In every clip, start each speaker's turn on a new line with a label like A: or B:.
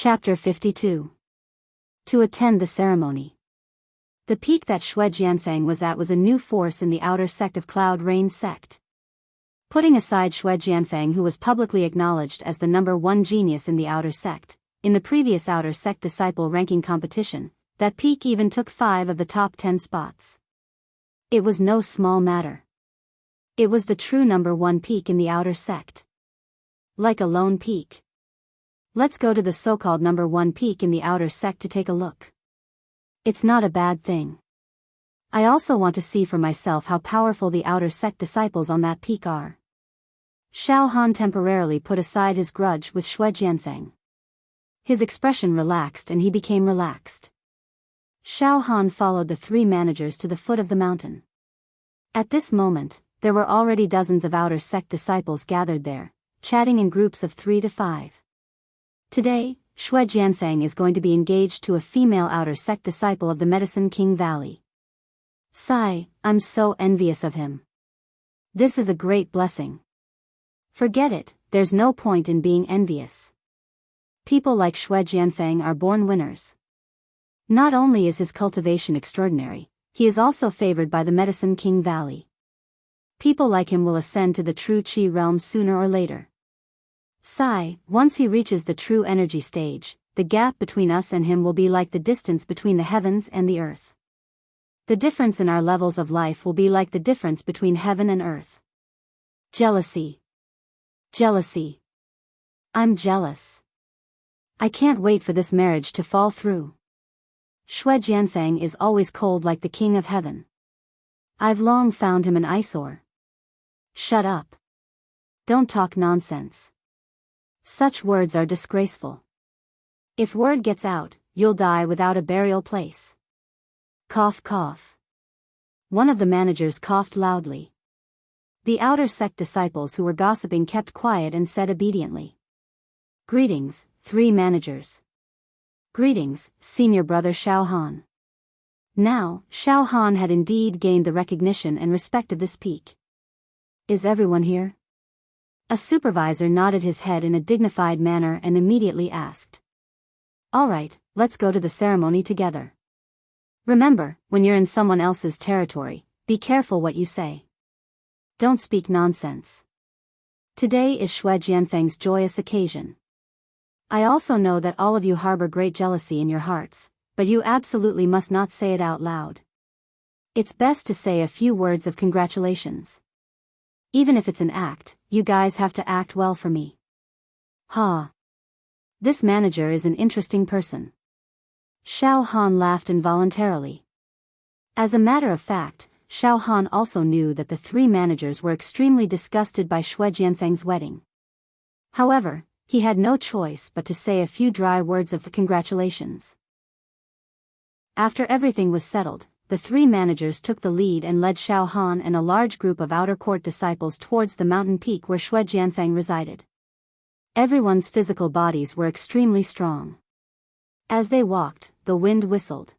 A: Chapter 52. To attend the ceremony. The peak that Shui Jianfeng was at was a new force in the outer sect of Cloud Rain sect. Putting aside Shui Jianfeng, who was publicly acknowledged as the #1 genius in the outer sect, in the previous outer sect disciple ranking competition, that peak even took 5 of the top 10 spots. It was no small matter. It was the true #1 peak in the outer sect. Like a lone peak. Let's go to the so-called #1 peak in the outer sect to take a look. It's not a bad thing. I also want to see for myself how powerful the outer sect disciples on that peak are. Xiao Han temporarily put aside his grudge with Shui Jianfeng. His expression relaxed and he became relaxed. Xiao Han followed the 3 managers to the foot of the mountain. At this moment, there were already dozens of outer sect disciples gathered there, chatting in groups of 3 to 5. Today, Shui Jianfeng is going to be engaged to a female outer sect disciple of the Medicine King Valley. Sigh, I'm so envious of him. This is a great blessing. Forget it, there's no point in being envious. People like Shui Jianfeng are born winners. Not only is his cultivation extraordinary, he is also favored by the Medicine King Valley. People like him will ascend to the true Qi realm sooner or later. Sigh, once he reaches the true energy stage, the gap between us and him will be like the distance between the heavens and the earth. The difference in our levels of life will be like the difference between heaven and earth. Jealousy. Jealousy. I'm jealous. I can't wait for this marriage to fall through. Shui Jianfeng is always cold like the king of heaven. I've long found him an eyesore. Shut up. Don't talk nonsense. Such words are disgraceful. If word gets out, you'll die without a burial place. Cough cough. One of the managers coughed loudly. The outer sect disciples who were gossiping kept quiet and said obediently. Greetings, 3 managers. Greetings, senior brother Xiao Han. Now, Xiao Han had indeed gained the recognition and respect of this peak. Is everyone here? A supervisor nodded his head in a dignified manner and immediately asked. All right, let's go to the ceremony together. Remember, when you're in someone else's territory, be careful what you say. Don't speak nonsense. Today is Shui Jianfeng's joyous occasion. I also know that all of you harbor great jealousy in your hearts, but you absolutely must not say it out loud. It's best to say a few words of congratulations. Even if it's an act, you guys have to act well for me. Ha. This manager is an interesting person. Xiao Han laughed involuntarily. As a matter of fact, Xiao Han also knew that the 3 managers were extremely disgusted by Shui Jianfeng's wedding. However, he had no choice but to say a few dry words of congratulations. After everything was settled, the 3 managers took the lead and led Xiao Han and a large group of outer court disciples towards the mountain peak where Shui Jianfeng resided. Everyone's physical bodies were extremely strong. As they walked, the wind whistled.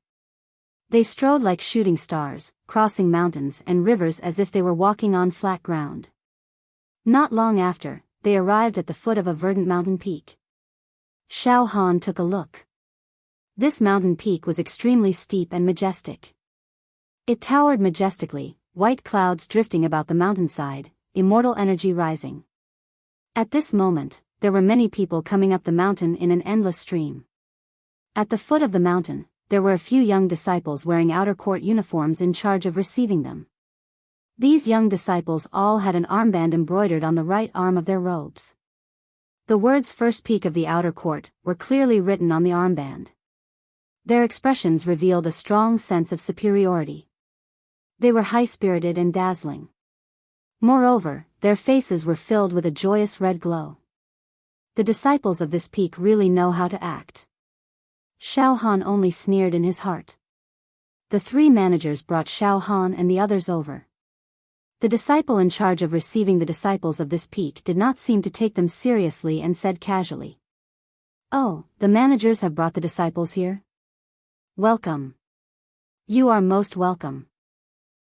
A: They strode like shooting stars, crossing mountains and rivers as if they were walking on flat ground. Not long after, they arrived at the foot of a verdant mountain peak. Xiao Han took a look. This mountain peak was extremely steep and majestic. It towered majestically, white clouds drifting about the mountainside, immortal energy rising. At this moment, there were many people coming up the mountain in an endless stream. At the foot of the mountain, there were a few young disciples wearing outer court uniforms in charge of receiving them. These young disciples all had an armband embroidered on the right arm of their robes. The words "First Peak of the Outer Court" were clearly written on the armband. Their expressions revealed a strong sense of superiority. They were high-spirited and dazzling. Moreover, their faces were filled with a joyous red glow. The disciples of this peak really know how to act. Xiao Han only sneered in his heart. The 3 managers brought Xiao Han and the others over. The disciple in charge of receiving the disciples of this peak did not seem to take them seriously and said casually. Oh, the managers have brought the disciples here? Welcome. You are most welcome.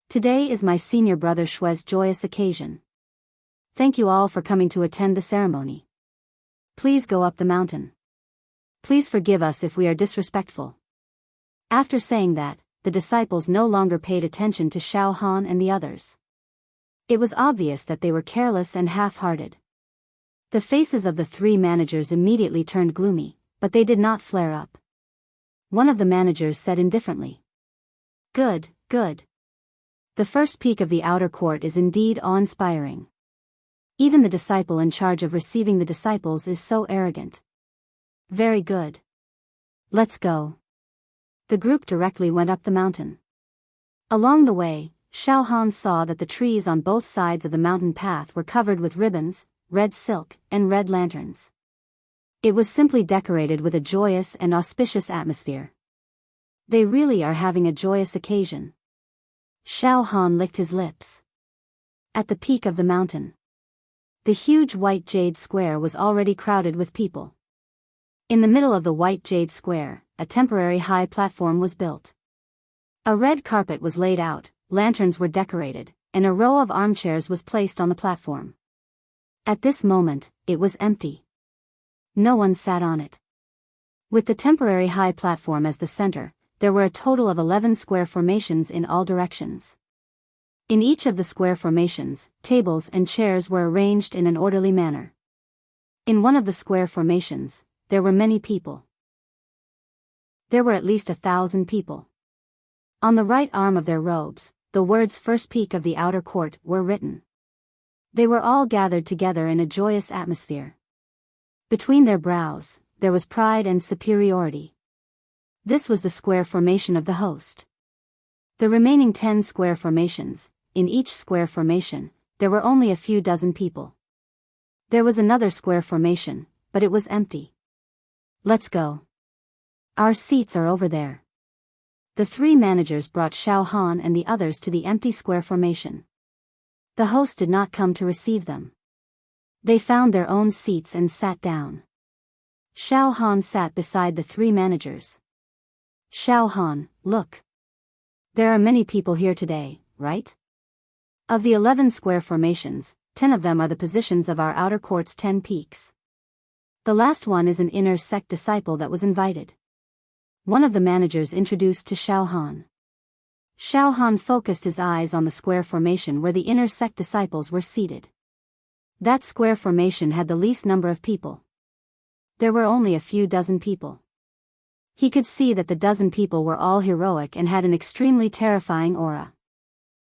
A: Today is my senior brother Shui's joyous occasion. Thank you all for coming to attend the ceremony. Please go up the mountain. Please forgive us if we are disrespectful." After saying that, the disciples no longer paid attention to Xiao Han and the others. It was obvious that they were careless and half-hearted. The faces of the three managers immediately turned gloomy, but they did not flare up. One of the managers said indifferently, "Good, good. The first peak of the outer court is indeed awe-inspiring. Even the disciple in charge of receiving the disciples is so arrogant. Very good. Let's go." The group directly went up the mountain. Along the way, Xiao Han saw that the trees on both sides of the mountain path were covered with ribbons, red silk, and red lanterns. It was simply decorated with a joyous and auspicious atmosphere. They really are having a joyous occasion. Xiao Han licked his lips. At the peak of the mountain, the huge white jade square was already crowded with people. In the middle of the white jade square, a temporary high platform was built. A red carpet was laid out, lanterns were decorated, and a row of armchairs was placed on the platform. At this moment, it was empty. No one sat on it. With the temporary high platform as the center, there were a total of 11 square formations in all directions. In each of the square formations, tables and chairs were arranged in an orderly manner. In one of the square formations, there were many people. There were at least 1,000 people. On the right arm of their robes, the words "First Peak of the Outer Court" were written. They were all gathered together in a joyous atmosphere. Between their brows, there was pride and superiority. This was the square formation of the host. The remaining 10 square formations, in each square formation, there were only a few dozen people. There was another square formation, but it was empty. "Let's go. Our seats are over there." The three managers brought Xiao Han and the others to the empty square formation. The host did not come to receive them. They found their own seats and sat down. Xiao Han sat beside the three managers. "Xiao Han, look. There are many people here today, right? Of the 11 square formations, 10 of them are the positions of our outer court's 10 peaks. The last one is an inner sect disciple that was invited." One of the managers introduced to Xiao Han. Xiao Han focused his eyes on the square formation where the inner sect disciples were seated. That square formation had the least number of people. There were only a few dozen people. He could see that the dozen people were all heroic and had an extremely terrifying aura.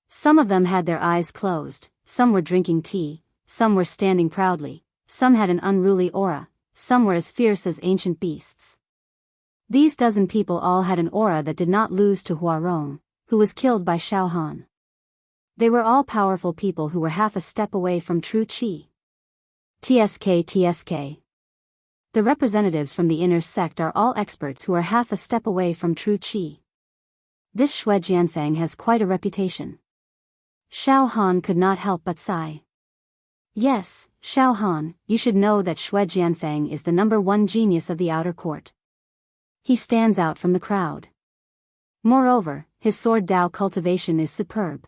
A: Some of them had their eyes closed, some were drinking tea, some were standing proudly, some had an unruly aura, some were as fierce as ancient beasts. These dozen people all had an aura that did not lose to Huarong, who was killed by Xiao Han. They were all powerful people who were half a step away from true qi. TSK. The representatives from the inner sect are all experts who are half a step away from true qi. This Xue Jianfeng has quite a reputation. Xiao Han could not help but sigh. Yes, Xiao Han, you should know that Xue Jianfeng is the #1 genius of the outer court. He stands out from the crowd. Moreover, his sword Dao cultivation is superb.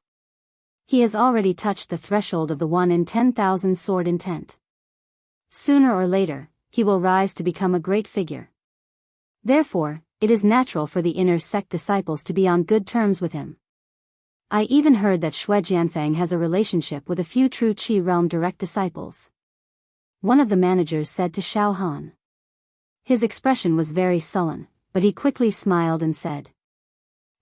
A: He has already touched the threshold of the 1 in 10,000 sword intent. Sooner or later, he will rise to become a great figure. Therefore, it is natural for the inner sect disciples to be on good terms with him. I even heard that Xue Jianfeng has a relationship with a few true Qi realm direct disciples. One of the managers said to Xiao Han. His expression was very sullen, but he quickly smiled and said,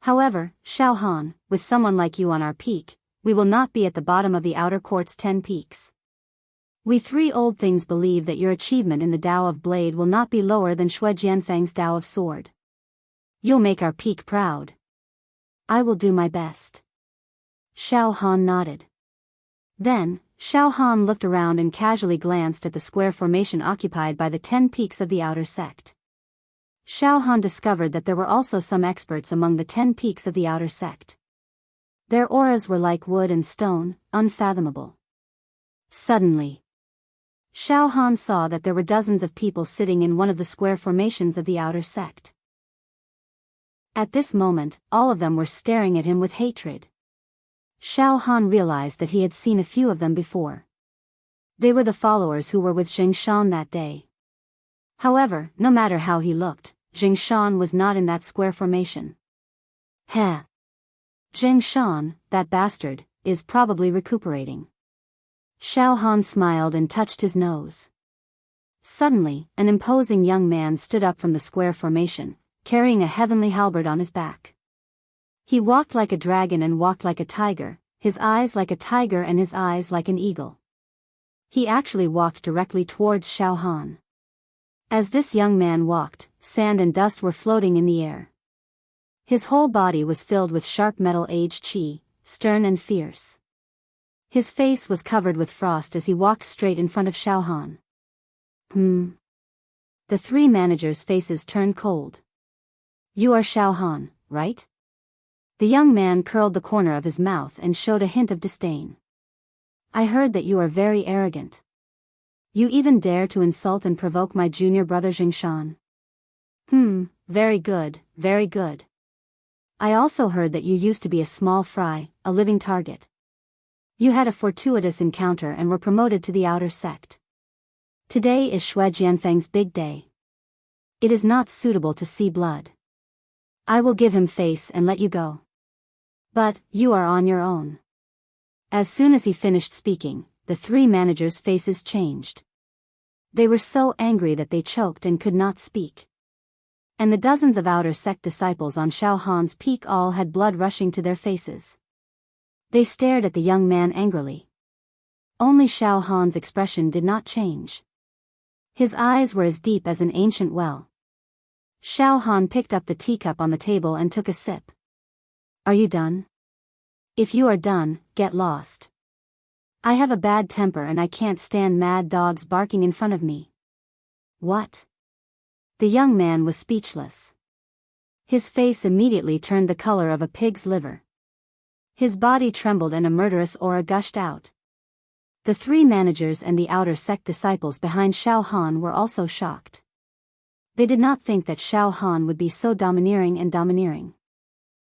A: "However, Xiao Han, with someone like you on our peak, we will not be at the bottom of the outer court's 10 peaks. We three old things believe that your achievement in the Tao of Blade will not be lower than Xue Jianfeng's Tao of Sword. You'll make our peak proud." "I will do my best." Xiao Han nodded. Then, Xiao Han looked around and casually glanced at the square formation occupied by the 10 peaks of the outer sect. Xiao Han discovered that there were also some experts among the 10 peaks of the outer sect. Their auras were like wood and stone, unfathomable. Suddenly, Xiao Han saw that there were dozens of people sitting in one of the square formations of the outer sect. At this moment, all of them were staring at him with hatred. Xiao Han realized that he had seen a few of them before. They were the followers who were with Zheng Shan that day. However, no matter how he looked, Jing Shan was not in that square formation. Heh. Jing Shan, that bastard, is probably recuperating. Xiao Han smiled and touched his nose. Suddenly, an imposing young man stood up from the square formation, carrying a heavenly halberd on his back. He walked like a dragon and walked like a tiger, his eyes like a tiger and his eyes like an eagle. He actually walked directly towards Xiao Han. As this young man walked, sand and dust were floating in the air. His whole body was filled with sharp metal-aged qi, stern and fierce. His face was covered with frost as he walked straight in front of Xiao Han. The three managers' faces turned cold. You are Xiao Han, right? The young man curled the corner of his mouth and showed a hint of disdain. I heard that you are very arrogant. You even dare to insult and provoke my junior brother Jing Shan. Very good, very good. I also heard that you used to be a small fry, a living target. You had a fortuitous encounter and were promoted to the outer sect. Today is Xue Jianfeng's big day. It is not suitable to see blood. I will give him face and let you go. But, you are on your own. As soon as he finished speaking, the three managers' faces changed. They were so angry that they choked and could not speak. And the dozens of outer sect disciples on Xiao Han's peak all had blood rushing to their faces. They stared at the young man angrily. Only Xiao Han's expression did not change. His eyes were as deep as an ancient well. Xiao Han picked up the teacup on the table and took a sip. Are you done? If you are done, get lost. I have a bad temper and I can't stand mad dogs barking in front of me. What? The young man was speechless. His face immediately turned the color of a pig's liver. His body trembled and a murderous aura gushed out. The three managers and the outer sect disciples behind Xiao Han were also shocked. They did not think that Xiao Han would be so domineering.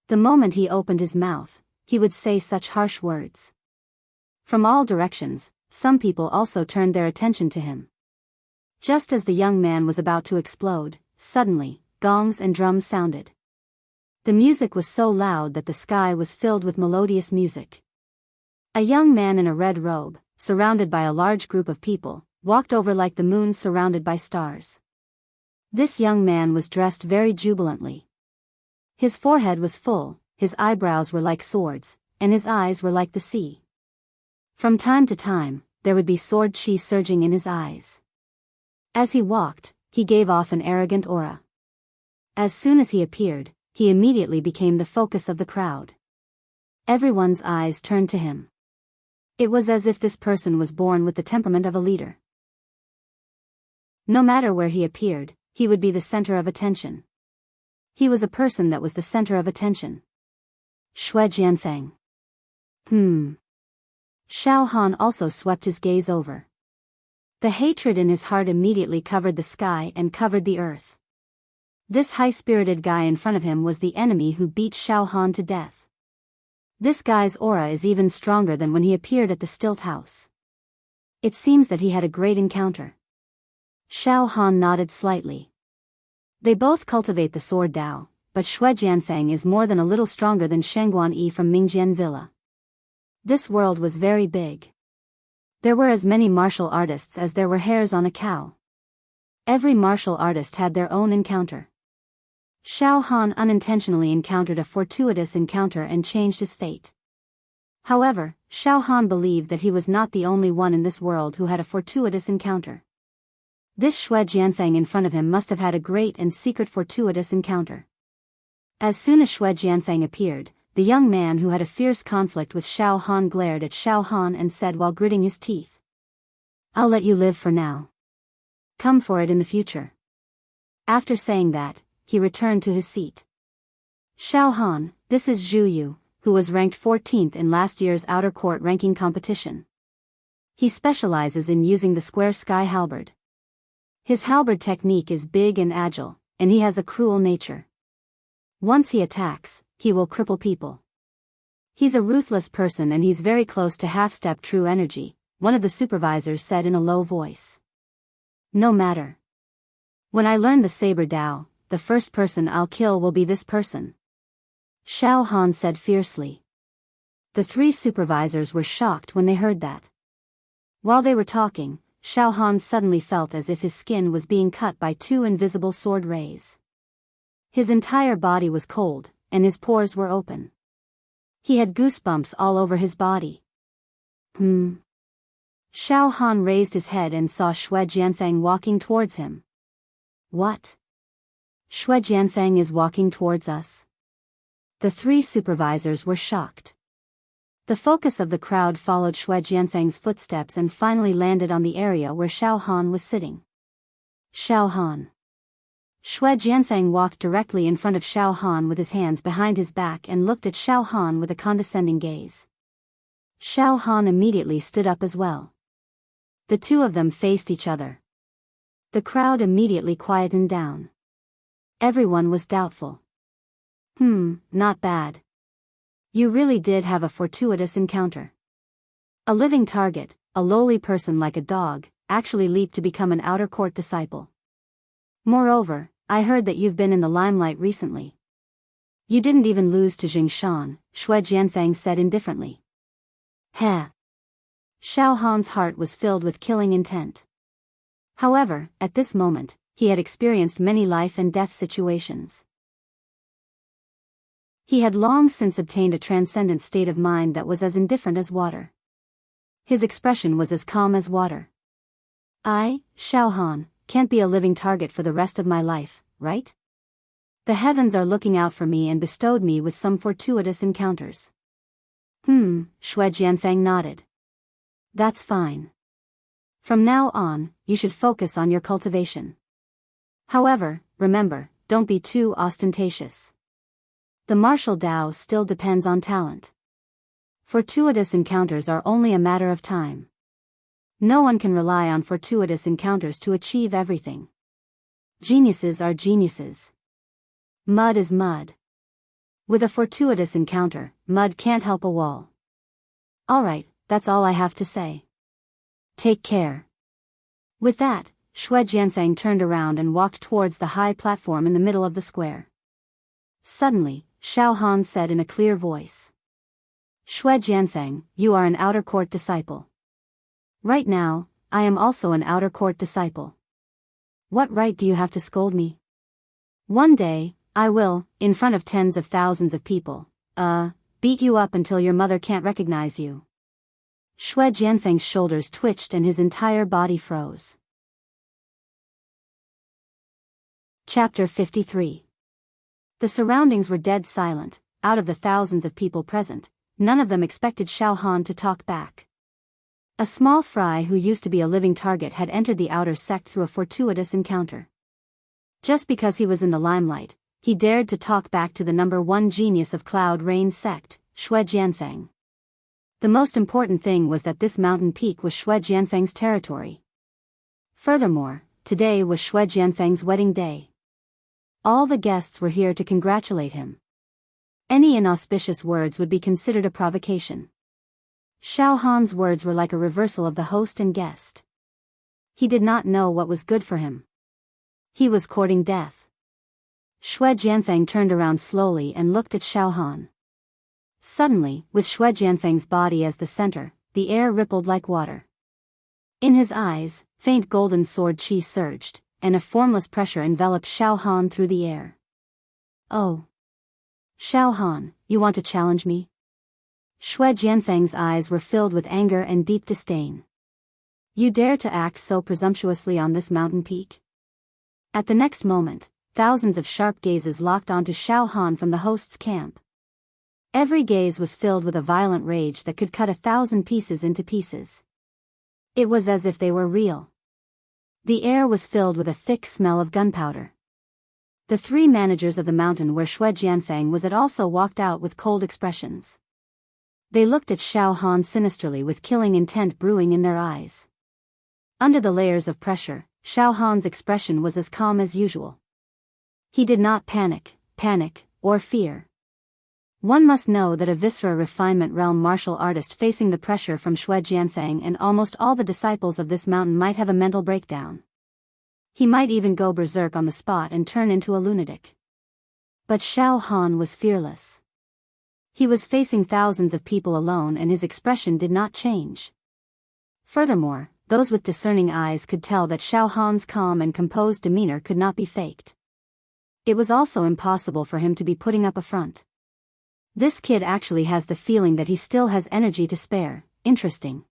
A: The moment he opened his mouth, he would say such harsh words. From all directions, some people also turned their attention to him. Just as the young man was about to explode, suddenly, gongs and drums sounded. The music was so loud that the sky was filled with melodious music. A young man in a red robe, surrounded by a large group of people, walked over like the moon surrounded by stars. This young man was dressed very jubilantly. His forehead was full, his eyebrows were like swords, and his eyes were like the sea. From time to time, there would be sword chi surging in his eyes. As he walked, he gave off an arrogant aura. As soon as he appeared, he immediately became the focus of the crowd. Everyone's eyes turned to him. It was as if this person was born with the temperament of a leader. No matter where he appeared, he would be the center of attention. He was a person that was the center of attention. Xue Jianfeng. Xiao Han also swept his gaze over. The hatred in his heart immediately covered the sky and covered the earth. This high-spirited guy in front of him was the enemy who beat Xiao Han to death. This guy's aura is even stronger than when he appeared at the stilt house. It seems that he had a great encounter. Xiao Han nodded slightly. They both cultivate the sword Dao, but Xue Jianfeng is more than a little stronger than Shengguan Yi from Mingjian Villa. This world was very big. There were as many martial artists as there were hairs on a cow. Every martial artist had their own encounter. Xiao Han unintentionally encountered a fortuitous encounter and changed his fate. However, Xiao Han believed that he was not the only one in this world who had a fortuitous encounter. This Xue Jianfeng in front of him must have had a great and secret fortuitous encounter. As soon as Xue Jianfeng appeared, the young man who had a fierce conflict with Xiao Han glared at Xiao Han and said while gritting his teeth, "I'll let you live for now. Come for it in the future." After saying that, he returned to his seat. Xiao Han, this is Zhu Yu, who was ranked 14th in last year's outer court ranking competition. He specializes in using the square sky halberd. His halberd technique is big and agile, and he has a cruel nature. Once he attacks, he will cripple people. He's a ruthless person and he's very close to half-step true energy, one of the supervisors said in a low voice. No matter. When I learn the saber Dao, the first person I'll kill will be this person. Xiao Han said fiercely. The three supervisors were shocked when they heard that. While they were talking, Xiao Han suddenly felt as if his skin was being cut by two invisible sword rays. His entire body was cold, and his pores were open. He had goosebumps all over his body. Xiao Han raised his head and saw Xue Jianfeng walking towards him. What? Xue Jianfeng is walking towards us? The three supervisors were shocked. The focus of the crowd followed Xue Jianfeng's footsteps and finally landed on the area where Xiao Han was sitting. Xiao Han. Xue Jianfeng walked directly in front of Xiao Han with his hands behind his back and looked at Xiao Han with a condescending gaze. Xiao Han immediately stood up as well. The two of them faced each other. The crowd immediately quietened down. Everyone was doubtful. Not bad. You really did have a fortuitous encounter. A living target, a lowly person like a dog, actually leaped to become an outer court disciple. Moreover, I heard that you've been in the limelight recently. You didn't even lose to Jing Shan, Xue Jianfeng said indifferently. Heh. Xiao Han's heart was filled with killing intent. However, at this moment, he had experienced many life and death situations. He had long since obtained a transcendent state of mind that was as indifferent as water. His expression was as calm as water. I, Xiao Han, can't be a living target for the rest of my life, right? The heavens are looking out for me and bestowed me with some fortuitous encounters. Xue Jianfeng nodded. That's fine. From now on, you should focus on your cultivation. However, remember, don't be too ostentatious. The martial Dao still depends on talent. Fortuitous encounters are only a matter of time. No one can rely on fortuitous encounters to achieve everything. Geniuses are geniuses. Mud is mud. With a fortuitous encounter, mud can't help a wall. Alright, that's all I have to say. Take care. With that, Xue Jianfeng turned around and walked towards the high platform in the middle of the square. Suddenly, Xiao Han said in a clear voice. Xue Jianfeng, you are an outer court disciple. Right now, I am also an outer court disciple. What right do you have to scold me? One day, I will, in front of tens of thousands of people, beat you up until your mother can't recognize you. Xue Jianfeng's shoulders twitched and his entire body froze. Chapter 53. The surroundings were dead silent. Out of the thousands of people present, none of them expected Xiao Han to talk back. A small fry who used to be a living target had entered the outer sect through a fortuitous encounter. Just because he was in the limelight, he dared to talk back to the number one genius of Cloud Rain sect, Xue Jianfeng. The most important thing was that this mountain peak was Xue Jianfeng's territory. Furthermore, today was Xue Jianfeng's wedding day. All the guests were here to congratulate him. Any inauspicious words would be considered a provocation. Xiao Han's words were like a reversal of the host and guest. He did not know what was good for him. He was courting death. Xue Jianfeng turned around slowly and looked at Xiao Han. Suddenly, with Xue Jianfeng's body as the center, the air rippled like water. In his eyes, faint golden sword chi surged, and a formless pressure enveloped Xiao Han through the air. Oh. Xiao Han, you want to challenge me? Xue Jianfeng's eyes were filled with anger and deep disdain. You dare to act so presumptuously on this mountain peak? At the next moment, thousands of sharp gazes locked onto Xiao Han from the host's camp. Every gaze was filled with a violent rage that could cut 1,000 pieces into pieces. It was as if they were real. The air was filled with a thick smell of gunpowder. The three managers of the mountain where Xue Jianfeng was at also walked out with cold expressions. They looked at Xiao Han sinisterly with killing intent brewing in their eyes. Under the layers of pressure, Xiao Han's expression was as calm as usual. He did not panic, or fear. One must know that a viscera refinement realm martial artist facing the pressure from Xue Jianfeng and almost all the disciples of this mountain might have a mental breakdown. He might even go berserk on the spot and turn into a lunatic. But Xiao Han was fearless. He was facing thousands of people alone and his expression did not change. Furthermore, those with discerning eyes could tell that Xiao Han's calm and composed demeanor could not be faked. It was also impossible for him to be putting up a front. This kid actually has the feeling that he still has energy to spare. Interesting.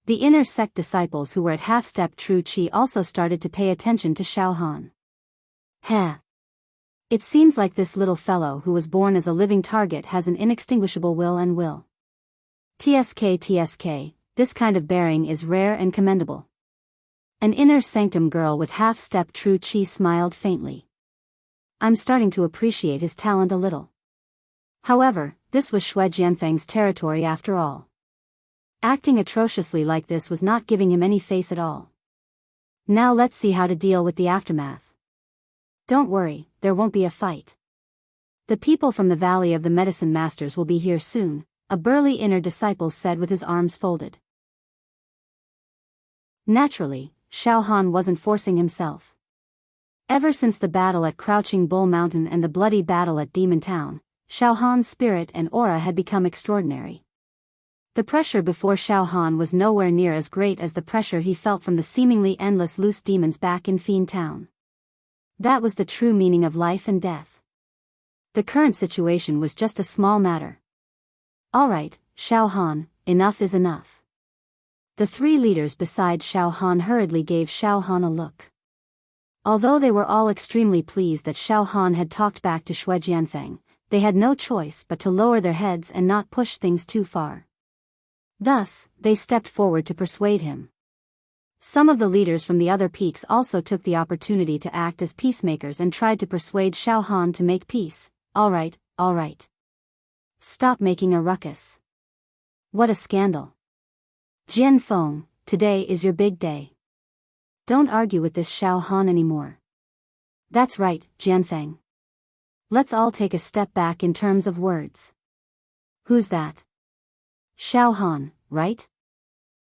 A: The inner sect disciples who were at half-step true chi also started to pay attention to Xiao Han. Heh. It seems like this little fellow who was born as a living target has an inextinguishable will and will. TSK, this kind of bearing is rare and commendable. An inner sanctum girl with half-step true chi smiled faintly. I'm starting to appreciate his talent a little. However, this was Xue Jianfeng's territory after all. Acting atrociously like this was not giving him any face at all. Now let's see how to deal with the aftermath. Don't worry, there won't be a fight. The people from the Valley of the Medicine Masters will be here soon, a burly inner disciple said with his arms folded. Naturally, Xiao Han wasn't forcing himself. Ever since the battle at Crouching Bull Mountain and the bloody battle at Demon Town, Xiao Han's spirit and aura had become extraordinary. The pressure before Xiao Han was nowhere near as great as the pressure he felt from the seemingly endless loose demons back in Fiend Town. That was the true meaning of life and death. The current situation was just a small matter. Alright, Xiao Han, enough is enough. The three leaders beside Xiao Han hurriedly gave Xiao Han a look. Although they were all extremely pleased that Xiao Han had talked back to Xue Jianfeng, they had no choice but to lower their heads and not push things too far. Thus, they stepped forward to persuade him. Some of the leaders from the other peaks also took the opportunity to act as peacemakers and tried to persuade Xiao Han to make peace. Alright. Stop making a ruckus. What a scandal. Jian Feng, today is your big day. Don't argue with this Xiao Han anymore. That's right, Jianfeng. Let's all take a step back in terms of words. Who's that? Xiao Han, right?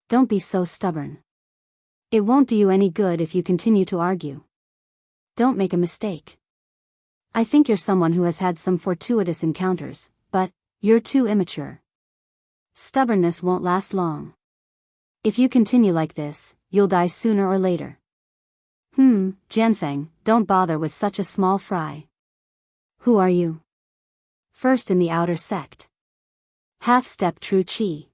A: Don't be so stubborn. It won't do you any good if you continue to argue. Don't make a mistake. I think you're someone who has had some fortuitous encounters, but you're too immature. Stubbornness won't last long. If you continue like this, you'll die sooner or later. Jianfeng, don't bother with such a small fry. Who are you? First in the outer sect. Half-step true chi.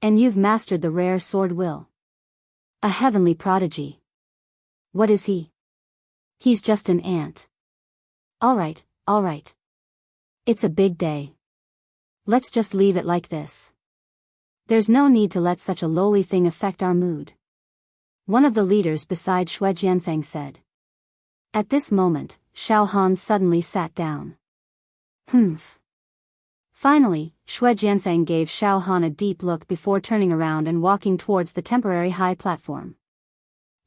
A: And you've mastered the rare sword will. A heavenly prodigy. What is he? He's just an ant. Alright. It's a big day. Let's just leave it like this. There's no need to let such a lowly thing affect our mood. One of the leaders beside Xue Jianfeng said. At this moment, Xiao Han suddenly sat down. Finally, Xue Jianfeng gave Xiao Han a deep look before turning around and walking towards the temporary high platform.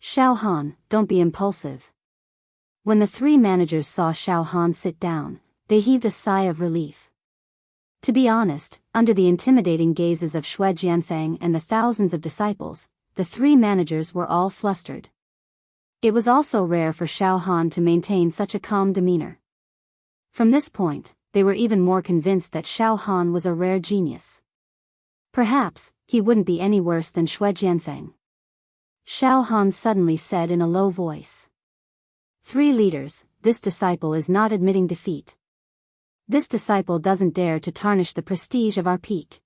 A: Xiao Han, don't be impulsive. When the three managers saw Xiao Han sit down, they heaved a sigh of relief. To be honest, under the intimidating gazes of Xue Jianfeng and the thousands of disciples, the three managers were all flustered. It was also rare for Xiao Han to maintain such a calm demeanor. From this point, they were even more convinced that Xiao Han was a rare genius. Perhaps, he wouldn't be any worse than Xue Jianfeng. Xiao Han suddenly said in a low voice. Three leaders, this disciple is not admitting defeat. This disciple doesn't dare to tarnish the prestige of our peak.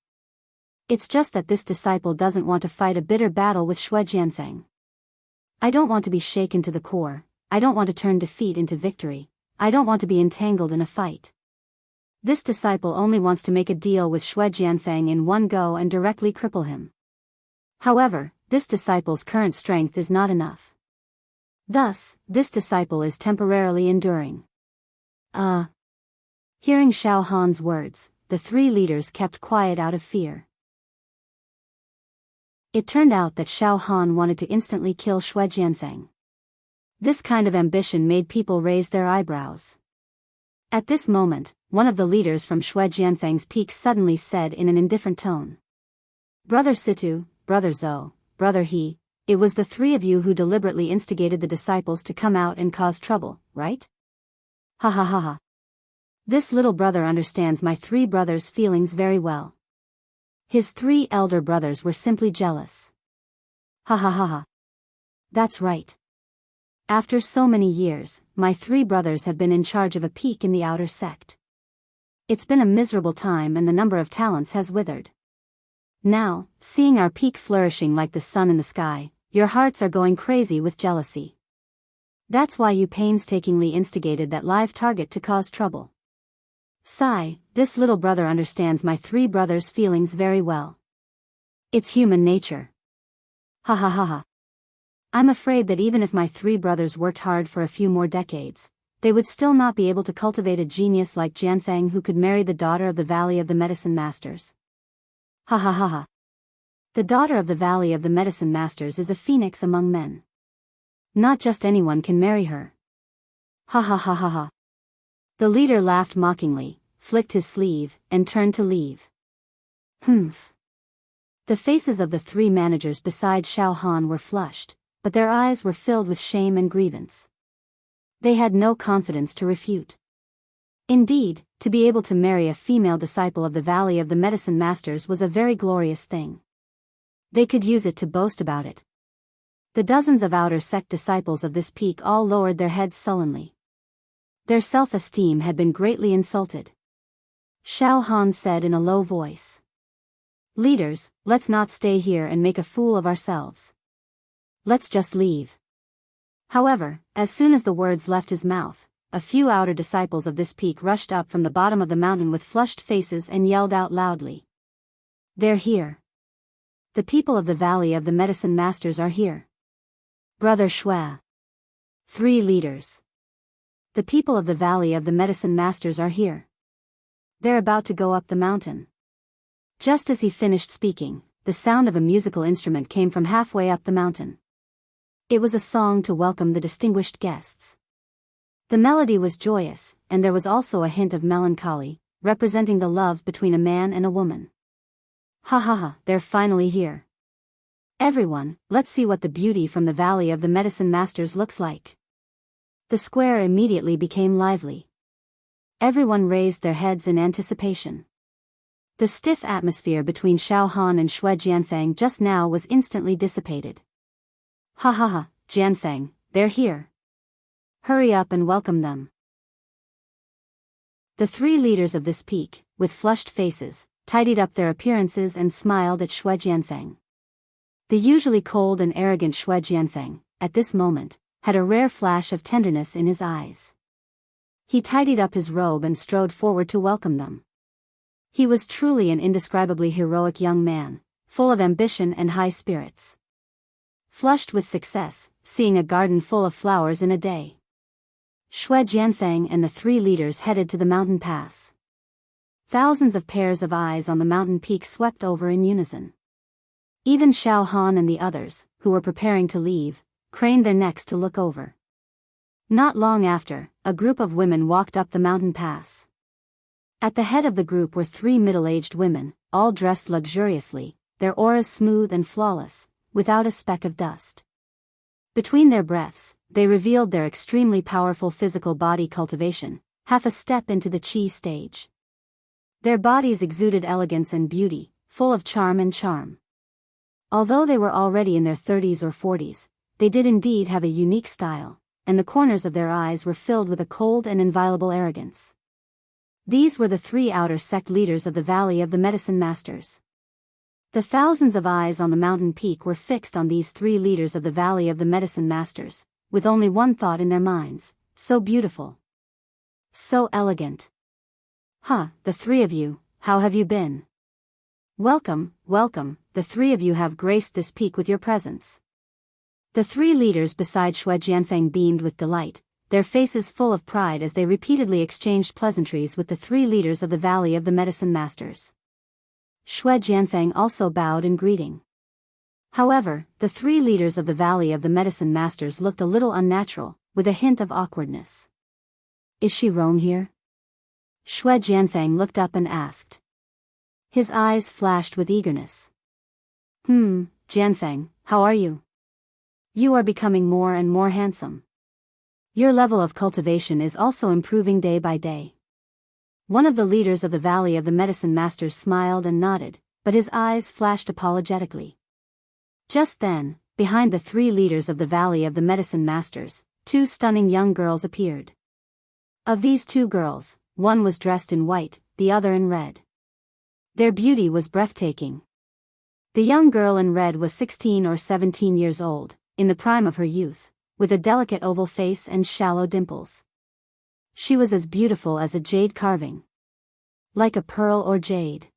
A: It's just that this disciple doesn't want to fight a bitter battle with Xue Jianfeng. I don't want to be shaken to the core, I don't want to turn defeat into victory, I don't want to be entangled in a fight. This disciple only wants to make a deal with Xue Jianfeng in one go and directly cripple him. However, this disciple's current strength is not enough. Thus, this disciple is temporarily enduring. Hearing Xiao Han's words, the three leaders kept quiet out of fear. It turned out that Xiao Han wanted to instantly kill Xue Jianfeng. This kind of ambition made people raise their eyebrows. At this moment, one of the leaders from Xue Jianfeng's peak suddenly said in an indifferent tone. Brother Situ, Brother Zhou, Brother He, it was the three of you who deliberately instigated the disciples to come out and cause trouble, right? Ha ha ha ha. This little brother understands my three brothers' feelings very well. His three elder brothers were simply jealous. Ha ha ha ha. That's right. After so many years, my three brothers have been in charge of a peak in the outer sect. It's been a miserable time and the number of talents has withered. Now, seeing our peak flourishing like the sun in the sky, your hearts are going crazy with jealousy. That's why you painstakingly instigated that live target to cause trouble. Sigh, this little brother understands my three brothers' feelings very well. It's human nature. Ha ha ha ha. I'm afraid that even if my three brothers worked hard for a few more decades, they would still not be able to cultivate a genius like Jianfeng who could marry the daughter of the Valley of the Medicine Masters. Ha ha ha ha. The daughter of the Valley of the Medicine Masters is a phoenix among men. Not just anyone can marry her. Ha ha ha ha ha. The leader laughed mockingly, flicked his sleeve, and turned to leave. Humph. The faces of the three managers beside Xiao Han were flushed, but their eyes were filled with shame and grievance. They had no confidence to refute. Indeed, to be able to marry a female disciple of the Valley of the Medicine Masters was a very glorious thing. They could use it to boast about it. The dozens of outer sect disciples of this peak all lowered their heads sullenly. Their self-esteem had been greatly insulted. Xiao Han said in a low voice. Leaders, let's not stay here and make a fool of ourselves. Let's just leave. However, as soon as the words left his mouth, a few outer disciples of this peak rushed up from the bottom of the mountain with flushed faces and yelled out loudly. They're here. The people of the Valley of the Medicine Masters are here. Brother Shui. Three leaders. The people of the Valley of the Medicine Masters are here. They're about to go up the mountain. Just as he finished speaking, the sound of a musical instrument came from halfway up the mountain. It was a song to welcome the distinguished guests. The melody was joyous, and there was also a hint of melancholy, representing the love between a man and a woman. Ha ha ha, they're finally here. Everyone, let's see what the beauty from the Valley of the Medicine Masters looks like. The square immediately became lively. Everyone raised their heads in anticipation. The stiff atmosphere between Xiao Han and Shui Jianfeng just now was instantly dissipated. Ha ha ha, Jianfeng, they're here. Hurry up and welcome them. The three leaders of this peak, with flushed faces, tidied up their appearances and smiled at Shui Jianfeng. The usually cold and arrogant Shui Jianfeng, at this moment, had a rare flash of tenderness in his eyes. He tidied up his robe and strode forward to welcome them. He was truly an indescribably heroic young man, full of ambition and high spirits. Flushed with success, seeing a garden full of flowers in a day. Shui Jianfeng and the three leaders headed to the mountain pass. Thousands of pairs of eyes on the mountain peak swept over in unison. Even Xiao Han and the others, who were preparing to leave, craned their necks to look over. Not long after, a group of women walked up the mountain pass. At the head of the group were three middle-aged women, all dressed luxuriously, their auras smooth and flawless, without a speck of dust. Between their breaths, they revealed their extremely powerful physical body cultivation, half a step into the qi stage. Their bodies exuded elegance and beauty, full of charm and charm. Although they were already in their 30s or 40s, they did indeed have a unique style, and the corners of their eyes were filled with a cold and inviolable arrogance. These were the three outer sect leaders of the Valley of the Medicine Masters. The thousands of eyes on the mountain peak were fixed on these three leaders of the Valley of the Medicine Masters, with only one thought in their minds: so beautiful. So elegant. Huh, the three of you, how have you been? Welcome, welcome, the three of you have graced this peak with your presence. The three leaders beside Shui Jianfeng beamed with delight, their faces full of pride as they repeatedly exchanged pleasantries with the three leaders of the Valley of the Medicine Masters. Shui Jianfeng also bowed in greeting. However, the three leaders of the Valley of the Medicine Masters looked a little unnatural, with a hint of awkwardness. Is she wrong here? Shui Jianfeng looked up and asked. His eyes flashed with eagerness. Jianfeng, how are you? You are becoming more and more handsome. Your level of cultivation is also improving day by day. One of the leaders of the Valley of the Medicine Masters smiled and nodded, but his eyes flashed apologetically. Just then, behind the three leaders of the Valley of the Medicine Masters, two stunning young girls appeared. Of these two girls, one was dressed in white, the other in red. Their beauty was breathtaking. The young girl in red was 16 or 17 years old, in the prime of her youth, with a delicate oval face and shallow dimples. She was as beautiful as a jade carving. Like a pearl or jade.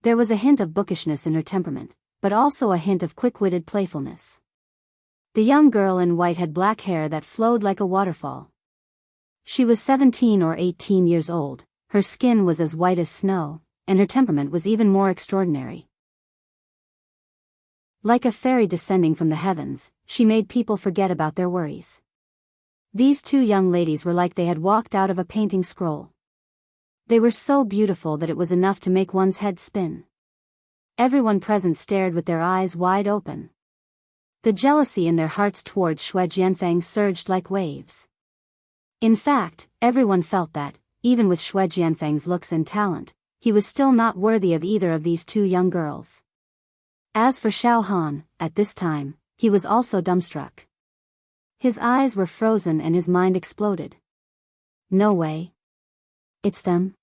A: There was a hint of bookishness in her temperament, but also a hint of quick-witted playfulness. The young girl in white had black hair that flowed like a waterfall. She was 17 or 18 years old, her skin was as white as snow, and her temperament was even more extraordinary. Like a fairy descending from the heavens, she made people forget about their worries. These two young ladies were like they had walked out of a painting scroll. They were so beautiful that it was enough to make one's head spin. Everyone present stared with their eyes wide open. The jealousy in their hearts towards Xue Jianfeng surged like waves. In fact, everyone felt that, even with Xue Jianfeng's looks and talent, he was still not worthy of either of these two young girls. As for Xiao Han, at this time, he was also dumbstruck. His eyes were frozen and his mind exploded. No way. It's them.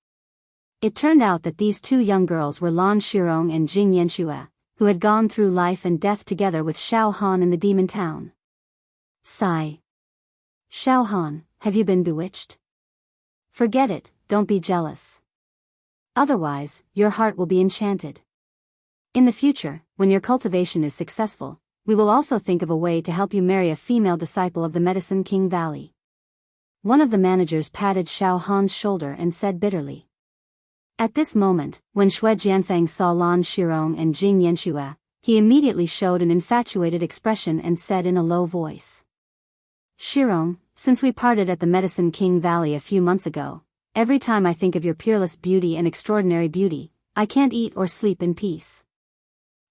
A: It turned out that these two young girls were Lan Shirong and Jing Yanxue, who had gone through life and death together with Xiao Han in the demon town. Sigh. Xiao Han, have you been bewitched? Forget it, don't be jealous. Otherwise, your heart will be enchanted. In the future, when your cultivation is successful, we will also think of a way to help you marry a female disciple of the Medicine King Valley. One of the managers patted Xiao Han's shoulder and said bitterly. At this moment, when Xue Jianfeng saw Lan Shirong and Jing Yanxue, he immediately showed an infatuated expression and said in a low voice. Shirong, since we parted at the Medicine King Valley a few months ago, every time I think of your peerless beauty and extraordinary beauty, I can't eat or sleep in peace.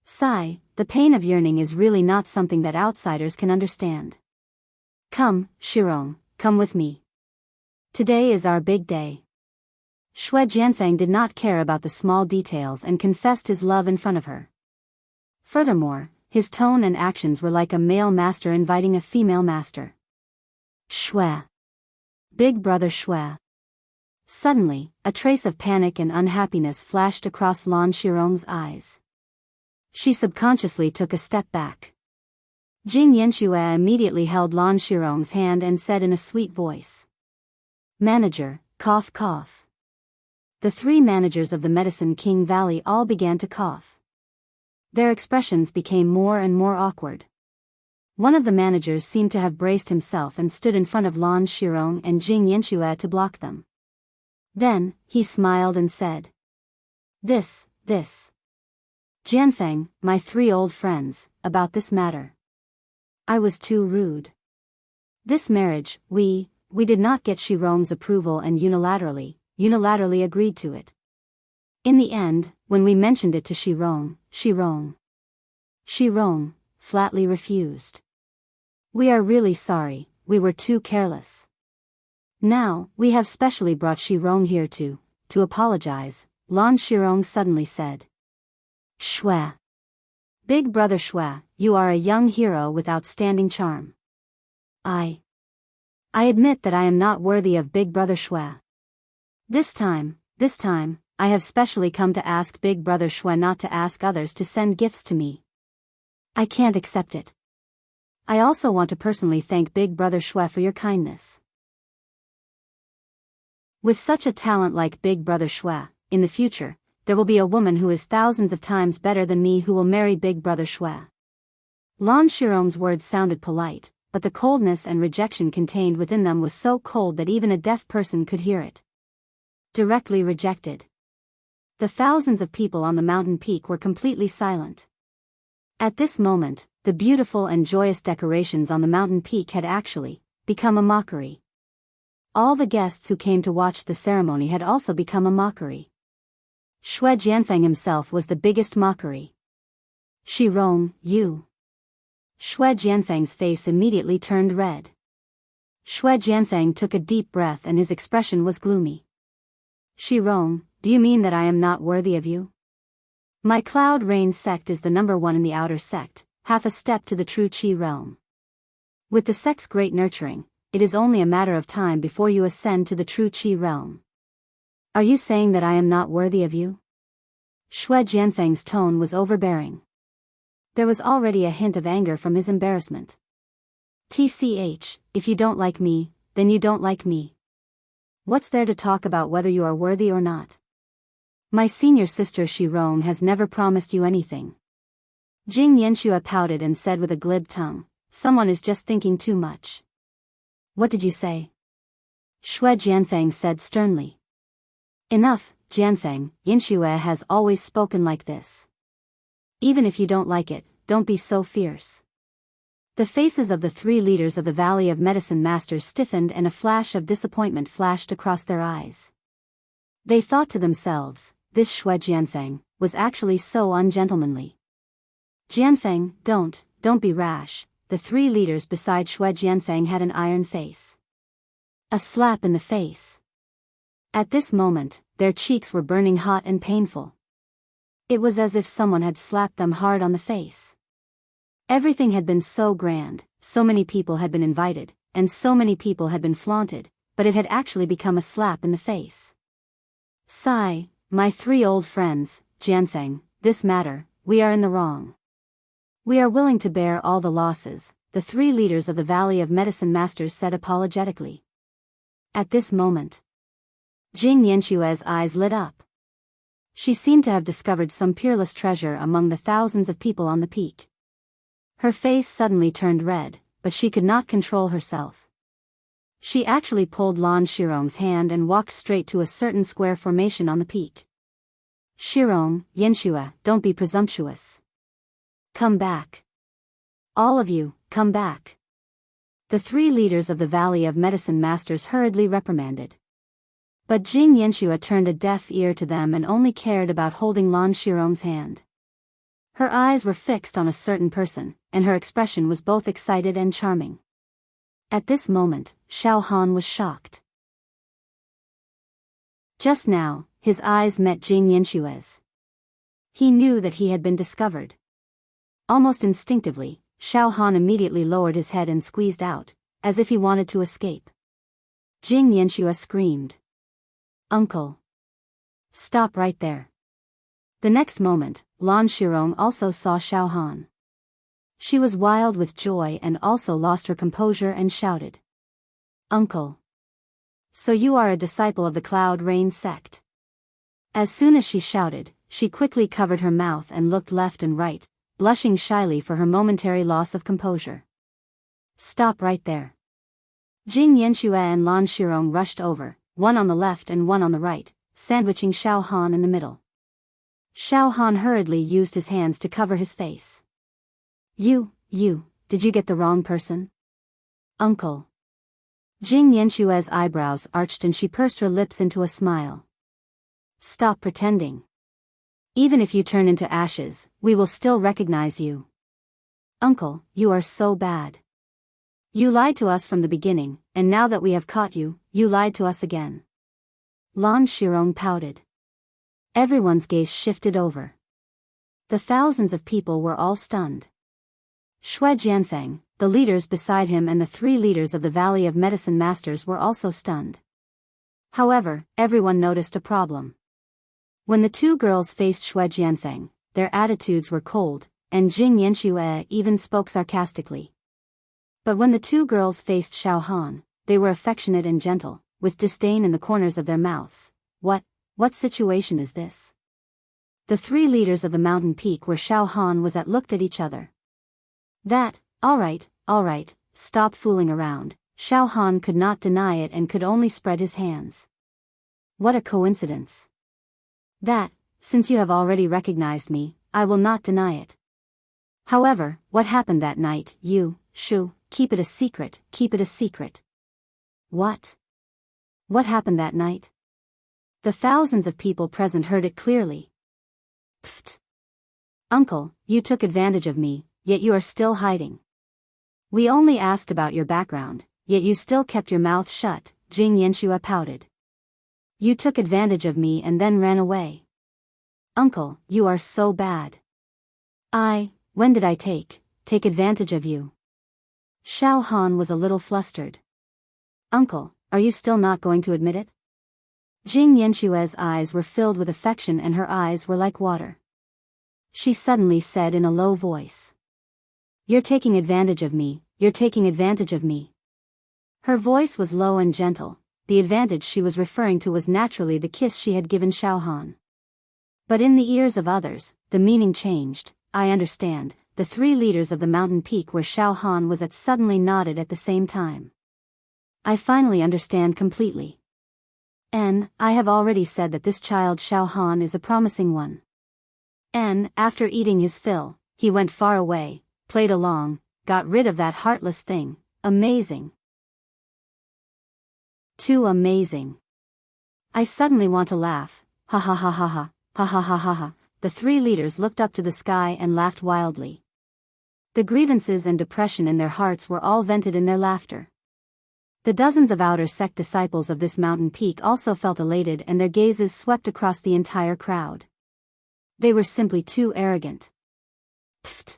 A: Sigh, the pain of yearning is really not something that outsiders can understand. Come, Shirong, come with me. Today is our big day. Xue Jianfeng did not care about the small details and confessed his love in front of her. Furthermore, his tone and actions were like a male master inviting a female master. Xue. Big brother Xue. Suddenly, a trace of panic and unhappiness flashed across Lan Shirong's eyes. She subconsciously took a step back. Jing Yanxue immediately held Lan Shirong's hand and said in a sweet voice. Manager, cough cough. The three managers of the Medicine King Valley all began to cough. Their expressions became more and more awkward. One of the managers seemed to have braced himself and stood in front of Lan Shirong and Jing Yanxue to block them. Then, he smiled and said. This. Jianfeng, my three old friends, about this matter. I was too rude. This marriage, we did not get Shirong's approval and unilaterally agreed to it. In the end, when we mentioned it to Shirong flatly refused. We are really sorry, we were too careless. Now, we have specially brought Shirong here to apologize, Lan Shirong suddenly said. Xue. Big brother Xue, you are a young hero with outstanding charm. I admit that I am not worthy of big brother Xue. This time, I have specially come to ask big brother Xue not to ask others to send gifts to me. I can't accept it. I also want to personally thank big brother Xue for your kindness. With such a talent like big brother Xue, in the future, there will be a woman who is thousands of times better than me who will marry big brother Xue. Lan Shirong's words sounded polite, but the coldness and rejection contained within them was so cold that even a deaf person could hear it. Directly rejected. The thousands of people on the mountain peak were completely silent. At this moment, the beautiful and joyous decorations on the mountain peak had actually become a mockery. All the guests who came to watch the ceremony had also become a mockery. Xue Jianfeng himself was the biggest mockery. Shirong, you. Xue Jianfeng's face immediately turned red. Xue Jianfeng took a deep breath and his expression was gloomy. Shirong, do you mean that I am not worthy of you? My Cloud Rain sect is the #1 in the outer sect, half a step to the true Qi realm. With the sect's great nurturing, it is only a matter of time before you ascend to the true Qi realm. Are you saying that I am not worthy of you? Xue Jianfeng's tone was overbearing. There was already a hint of anger from his embarrassment. TCH, if you don't like me, then you don't like me. What's there to talk about whether you are worthy or not? My senior sister Shirong has never promised you anything. Jing Yanxue pouted and said with a glib tongue, someone is just thinking too much. What did you say? Xue Jianfeng said sternly. Enough, Jianfeng, Yanxue has always spoken like this. Even if you don't like it, don't be so fierce. The faces of the 3 leaders of the Valley of Medicine Masters stiffened and a flash of disappointment flashed across their eyes. They thought to themselves, this Xue Jianfeng was actually so ungentlemanly. Jianfeng, don't be rash. The 3 leaders beside Xue Jianfeng had an iron face. A slap in the face. At this moment, their cheeks were burning hot and painful. It was as if someone had slapped them hard on the face. Everything had been so grand, so many people had been invited, and so many people had been flaunted, but it had actually become a slap in the face. Sigh, my 3 old friends, Jianfeng, this matter, we are in the wrong. We are willing to bear all the losses, the 3 leaders of the Valley of Medicine Masters said apologetically. At this moment, Jing Yanxue's eyes lit up. She seemed to have discovered some peerless treasure among the thousands of people on the peak. Her face suddenly turned red, but she could not control herself. She actually pulled Lan Shirong's hand and walked straight to a certain square formation on the peak. Shirong, Yanxue, don't be presumptuous. Come back. All of you, come back. The 3 leaders of the Valley of Medicine Masters hurriedly reprimanded. But Jing Yanxue turned a deaf ear to them and only cared about holding Lan Shirong's hand. Her eyes were fixed on a certain person, and her expression was both excited and charming. At this moment, Xiao Han was shocked. Just now, his eyes met Jing Yanxue's. He knew that he had been discovered. Almost instinctively, Xiao Han immediately lowered his head and squeezed out, as if he wanted to escape. Jing Yanxue screamed. Uncle! Stop right there. The next moment, Lan Shirong also saw Xiao Han. She was wild with joy and also lost her composure and shouted. Uncle! So you are a disciple of the Cloud Rain sect. As soon as she shouted, she quickly covered her mouth and looked left and right, blushing shyly for her momentary loss of composure. Stop right there. Jing Yanxue and Lan Shirong rushed over, one on the left and one on the right, sandwiching Xiao Han in the middle. Xiao Han hurriedly used his hands to cover his face. You, did you get the wrong person? Uncle. Jing Yanxue's eyebrows arched and she pursed her lips into a smile. Stop pretending. Even if you turn into ashes, we will still recognize you. Uncle, you are so bad. You lied to us from the beginning, and now that we have caught you, you lied to us again. Lan Shirong pouted. Everyone's gaze shifted over. The thousands of people were all stunned. Xue Jianfeng, the leaders beside him and the 3 leaders of the Valley of Medicine Masters were also stunned. However, everyone noticed a problem. When the 2 girls faced Xue Jianfeng, their attitudes were cold, and Jing Yanxue even spoke sarcastically. But when the 2 girls faced Xiao Han, they were affectionate and gentle, with disdain in the corners of their mouths. What situation is this? The 3 leaders of the mountain peak where Xiao Han was at looked at each other. All right, stop fooling around. Xiao Han could not deny it and could only spread his hands. What a coincidence. Since you have already recognized me, I will not deny it. However, what happened that night, Shu, keep it a secret, keep it a secret. What? What happened that night? The thousands of people present heard it clearly. Pfft. Uncle, you took advantage of me, yet you are still hiding. We only asked about your background, yet you still kept your mouth shut, Jing Yanxue pouted. You took advantage of me and then ran away. Uncle, you are so bad. When did I take advantage of you? Xiao Han was a little flustered. Uncle, are you still not going to admit it? Jing Yanxue's eyes were filled with affection and her eyes were like water. She suddenly said in a low voice. You're taking advantage of me, you're taking advantage of me. Her voice was low and gentle. The advantage she was referring to was naturally the kiss she had given Xiao Han. But in the ears of others, the meaning changed. I understand. The three leaders of the mountain peak where Xiao Han was at suddenly nodded at the same time. I finally understand completely. I have already said that this child Xiao Han is a promising one. After eating his fill, he went far away, played along, got rid of that heartless thing. Amazing. Too amazing. I suddenly want to laugh. Ha ha ha ha ha, ha ha ha ha ha. The three leaders looked up to the sky and laughed wildly. The grievances and depression in their hearts were all vented in their laughter. The dozens of outer sect disciples of this mountain peak also felt elated and their gazes swept across the entire crowd. They were simply too arrogant. Pfft.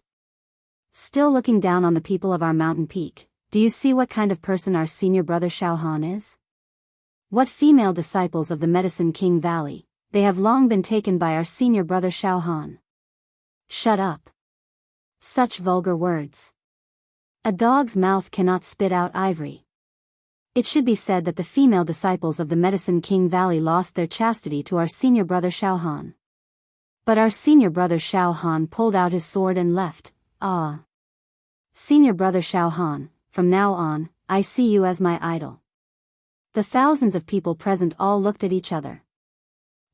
A: Still looking down on the people of our mountain peak, do you see what kind of person our senior brother Xiao Han is? What female disciples of the Medicine King Valley, they have long been taken by our senior brother Xiao Han. Shut up. Such vulgar words. A dog's mouth cannot spit out ivory. It should be said that the female disciples of the Medicine King Valley lost their chastity to our senior brother Xiao Han. But our senior brother Xiao Han pulled out his sword and left. Senior brother Xiao Han, from now on, I see you as my idol. The thousands of people present all looked at each other.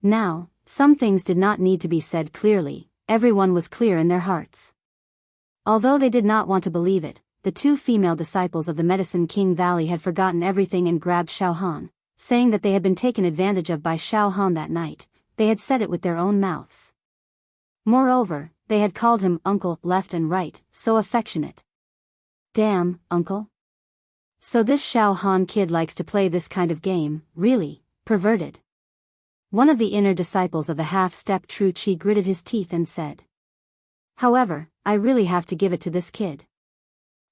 A: Now, some things did not need to be said clearly, everyone was clear in their hearts. Although they did not want to believe it, the two female disciples of the Medicine King Valley had forgotten everything and grabbed Xiao Han, saying that they had been taken advantage of by Xiao Han that night. They had said it with their own mouths. Moreover, they had called him uncle left and right, so affectionate. Damn, uncle. So this Xiao Han kid likes to play this kind of game, really, perverted. One of the inner disciples of the half-step True Chi gritted his teeth and said. However, I really have to give it to this kid.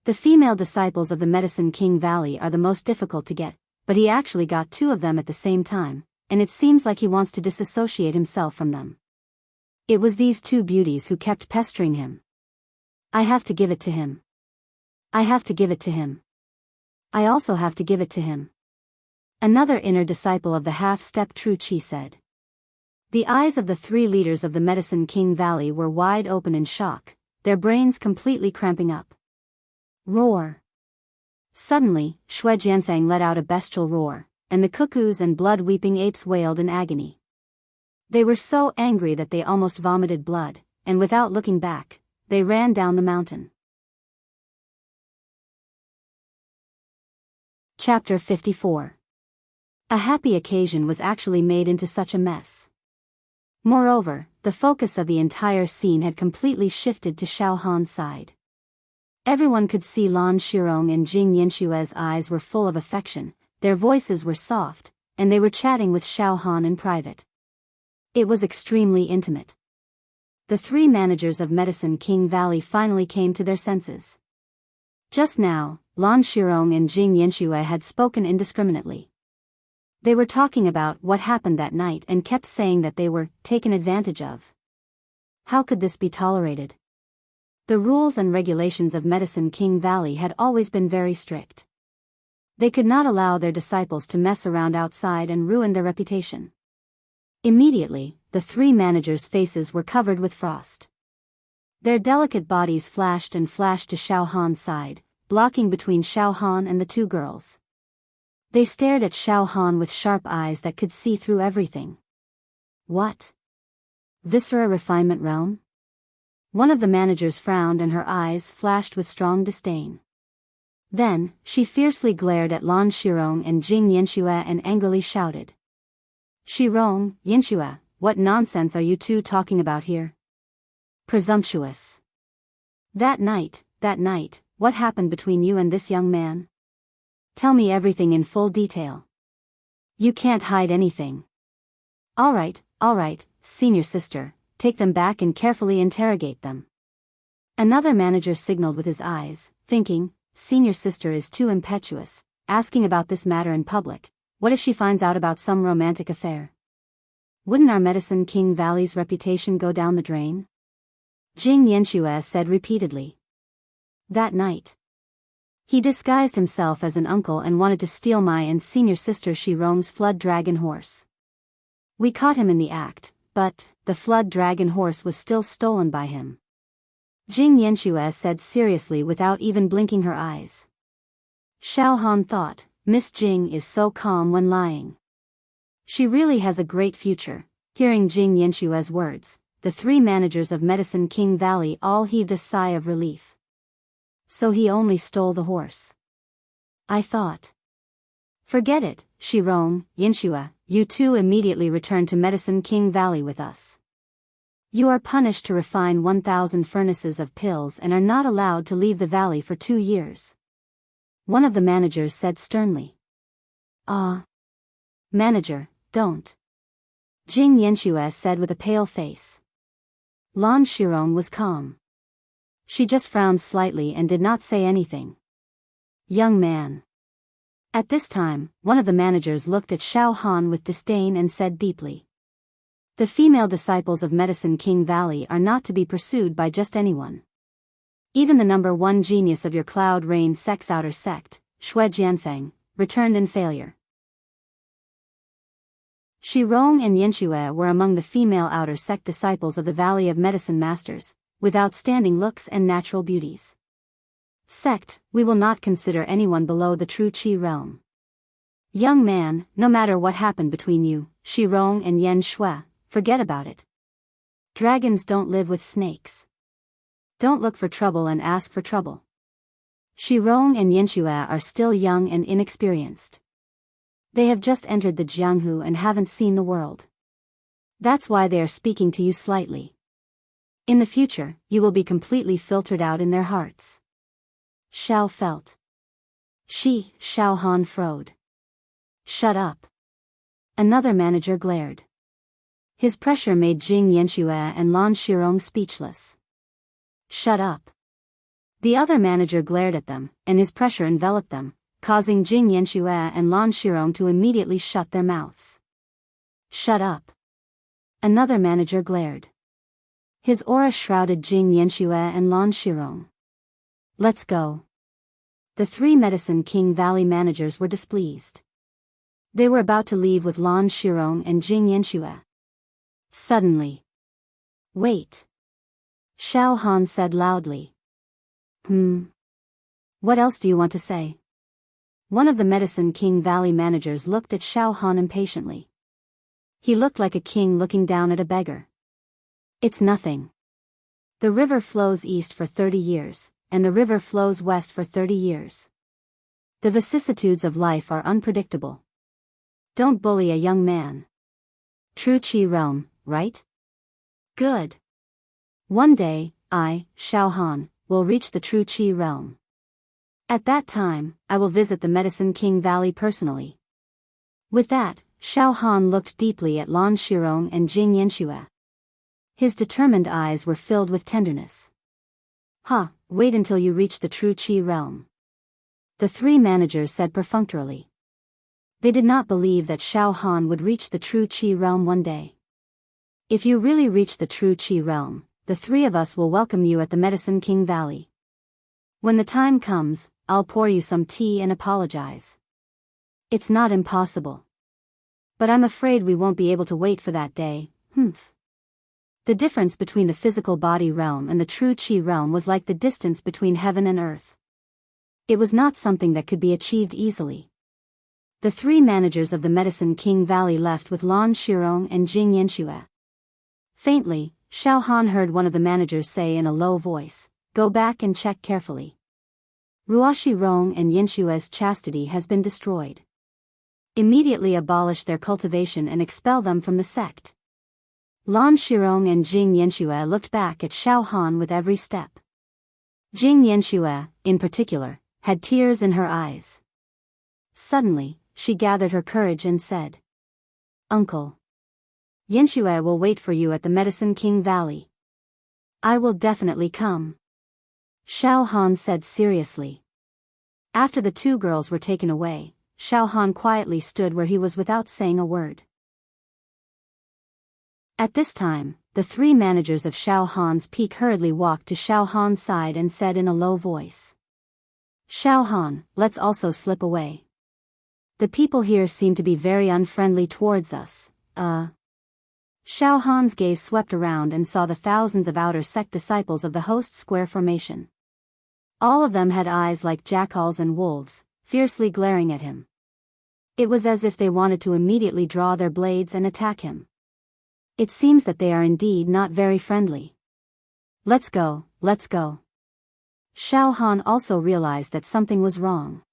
A: The female disciples of the Medicine King Valley are the most difficult to get, but he actually got two of them at the same time, and it seems like he wants to disassociate himself from them. It was these two beauties who kept pestering him. I have to give it to him. I have to give it to him. I also have to give it to him. Another inner disciple of the half-step True Chi said. The eyes of the three leaders of the Medicine King Valley were wide open in shock, their brains completely cramping up. Roar. Suddenly, Shui Jianfeng let out a bestial roar, and the cuckoos and blood-weeping apes wailed in agony. They were so angry that they almost vomited blood, and without looking back, they ran down the mountain. Chapter 54. A happy occasion was actually made into such a mess. Moreover, the focus of the entire scene had completely shifted to Xiao Han's side. Everyone could see Lan Shirong and Jing Yanshue's eyes were full of affection, their voices were soft, and they were chatting with Xiao Han in private. It was extremely intimate. The three managers of Medicine King Valley finally came to their senses. Just now, Lan Shirong and Jing Yanxue had spoken indiscriminately. They were talking about what happened that night and kept saying that they were taken advantage of. How could this be tolerated? The rules and regulations of Medicine King Valley had always been very strict. They could not allow their disciples to mess around outside and ruin their reputation. Immediately, the three managers' faces were covered with frost. Their delicate bodies flashed and flashed to Xiao Han's side, blocking between Xiao Han and the two girls. They stared at Xiao Han with sharp eyes that could see through everything. What? Viscera refinement realm? One of the managers frowned and her eyes flashed with strong disdain. Then, she fiercely glared at Lan Shirong and Jing Yanxue and angrily shouted. Shirong, Yanxue, what nonsense are you two talking about here? Presumptuous. That night, what happened between you and this young man? Tell me everything in full detail. You can't hide anything. All right, senior sister, take them back and carefully interrogate them. Another manager signaled with his eyes, thinking, senior sister is too impetuous, asking about this matter in public. What if she finds out about some romantic affair? Wouldn't our Medicine King Valley's reputation go down the drain? Jing Yanxue said repeatedly. That night, he disguised himself as an uncle and wanted to steal my and senior sister Shirong's flood dragon horse. We caught him in the act, but the flood dragon horse was still stolen by him. Jing Yanxue said seriously without even blinking her eyes. Xiao Han thought, Miss Jing is so calm when lying. She really has a great future. Hearing Jing Yanxue's words, the three managers of Medicine King Valley all heaved a sigh of relief. So he only stole the horse. I thought. Forget it, Shirong, Yanxue, you two immediately return to Medicine King Valley with us. You are punished to refine 1,000 furnaces of pills and are not allowed to leave the valley for 2 years. One of the managers said sternly. Manager, don't. Jing Yanxue said with a pale face. Lan Shirong was calm. She just frowned slightly and did not say anything. Young man. At this time, one of the managers looked at Xiao Han with disdain and said deeply. The female disciples of Medicine King Valley are not to be pursued by just anyone. Even the number 1 genius of your Cloud Rain Sect's outer sect, Xue Jianfeng, returned in failure. Shirong and Yanxue were among the female outer sect disciples of the Valley of Medicine Masters, with outstanding looks and natural beauties. Sect, we will not consider anyone below the true Qi realm. Young man, no matter what happened between you, Shirong and Yan Shui, forget about it. Dragons don't live with snakes. Don't look for trouble and ask for trouble. Shirong and Yanxue are still young and inexperienced. They have just entered the Jianghu and haven't seen the world. That's why they are speaking to you slightly. In the future, you will be completely filtered out in their hearts. Xiao felt. Xiao Han frowned. Shut up. Another manager glared. His pressure made Jing Yanxue and Lan Shirong speechless. Shut up. The other manager glared at them, and his pressure enveloped them, causing Jing Yanxue and Lan Shirong to immediately shut their mouths. Shut up. Another manager glared. His aura shrouded Jing Yanxue and Lan Shirong. Let's go. The 3 Medicine King Valley managers were displeased. They were about to leave with Lan Shirong and Jing Yanxue. Suddenly. Wait. Xiao Han said loudly. What else do you want to say? One of the Medicine King Valley managers looked at Xiao Han impatiently. He looked like a king looking down at a beggar. It's nothing. The river flows east for 30 years, and the river flows west for 30 years. The vicissitudes of life are unpredictable. Don't bully a young man. True Qi realm, right? Good. One day, I, Xiao Han, will reach the true Qi realm. At that time, I will visit the Medicine King Valley personally. With that, Xiao Han looked deeply at Lan Shirong and Jing Yanxue. His determined eyes were filled with tenderness. Wait until you reach the true Qi realm. The 3 managers said perfunctorily. They did not believe that Xiao Han would reach the true Qi realm one day. If you really reach the true Qi realm, the 3 of us will welcome you at the Medicine King Valley. When the time comes, I'll pour you some tea and apologize. It's not impossible. But I'm afraid we won't be able to wait for that day. The difference between the physical body realm and the true Qi realm was like the distance between heaven and earth. It was not something that could be achieved easily. The 3 managers of the Medicine King Valley left with Lan Shirong and Jing Yanxue. Faintly, Xiao Han heard one of the managers say in a low voice, "Go back and check carefully. Ruashi Rong and Yanshue's chastity has been destroyed. Immediately abolish their cultivation and expel them from the sect." Lan Shirong and Jing Yanxue looked back at Xiao Han with every step. Jing Yanxue, in particular, had tears in her eyes. Suddenly, she gathered her courage and said, "Uncle, Yanxue will wait for you at the Medicine King Valley." "I will definitely come," Xiao Han said seriously. After the two girls were taken away, Xiao Han quietly stood where he was without saying a word. At this time, the three managers of Xiao Han's peak hurriedly walked to Xiao Han's side and said in a low voice, "Xiao Han, let's also slip away. The people here seem to be very unfriendly towards us." Xiao Han's gaze swept around and saw the thousands of outer sect disciples of the host square formation. All of them had eyes like jackals and wolves, fiercely glaring at him. It was as if they wanted to immediately draw their blades and attack him. It seems that they are indeed not very friendly. Let's go, let's go." Xiao Han also realized that something was wrong.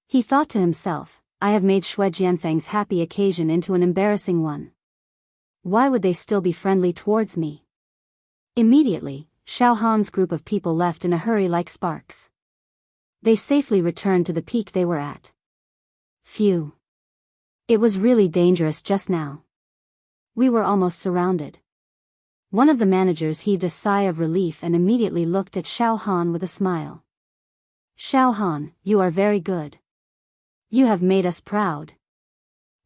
A: He thought to himself, "I have made Xue Jianfeng's happy occasion into an embarrassing one. Why would they still be friendly towards me?" Immediately, Xiao Han's group of people left in a hurry like sparks. They safely returned to the peak they were at. Phew. It was really dangerous just now. We were almost surrounded. One of the managers heaved a sigh of relief and immediately looked at Xiao Han with a smile. "Xiao Han, you are very good. You have made us proud."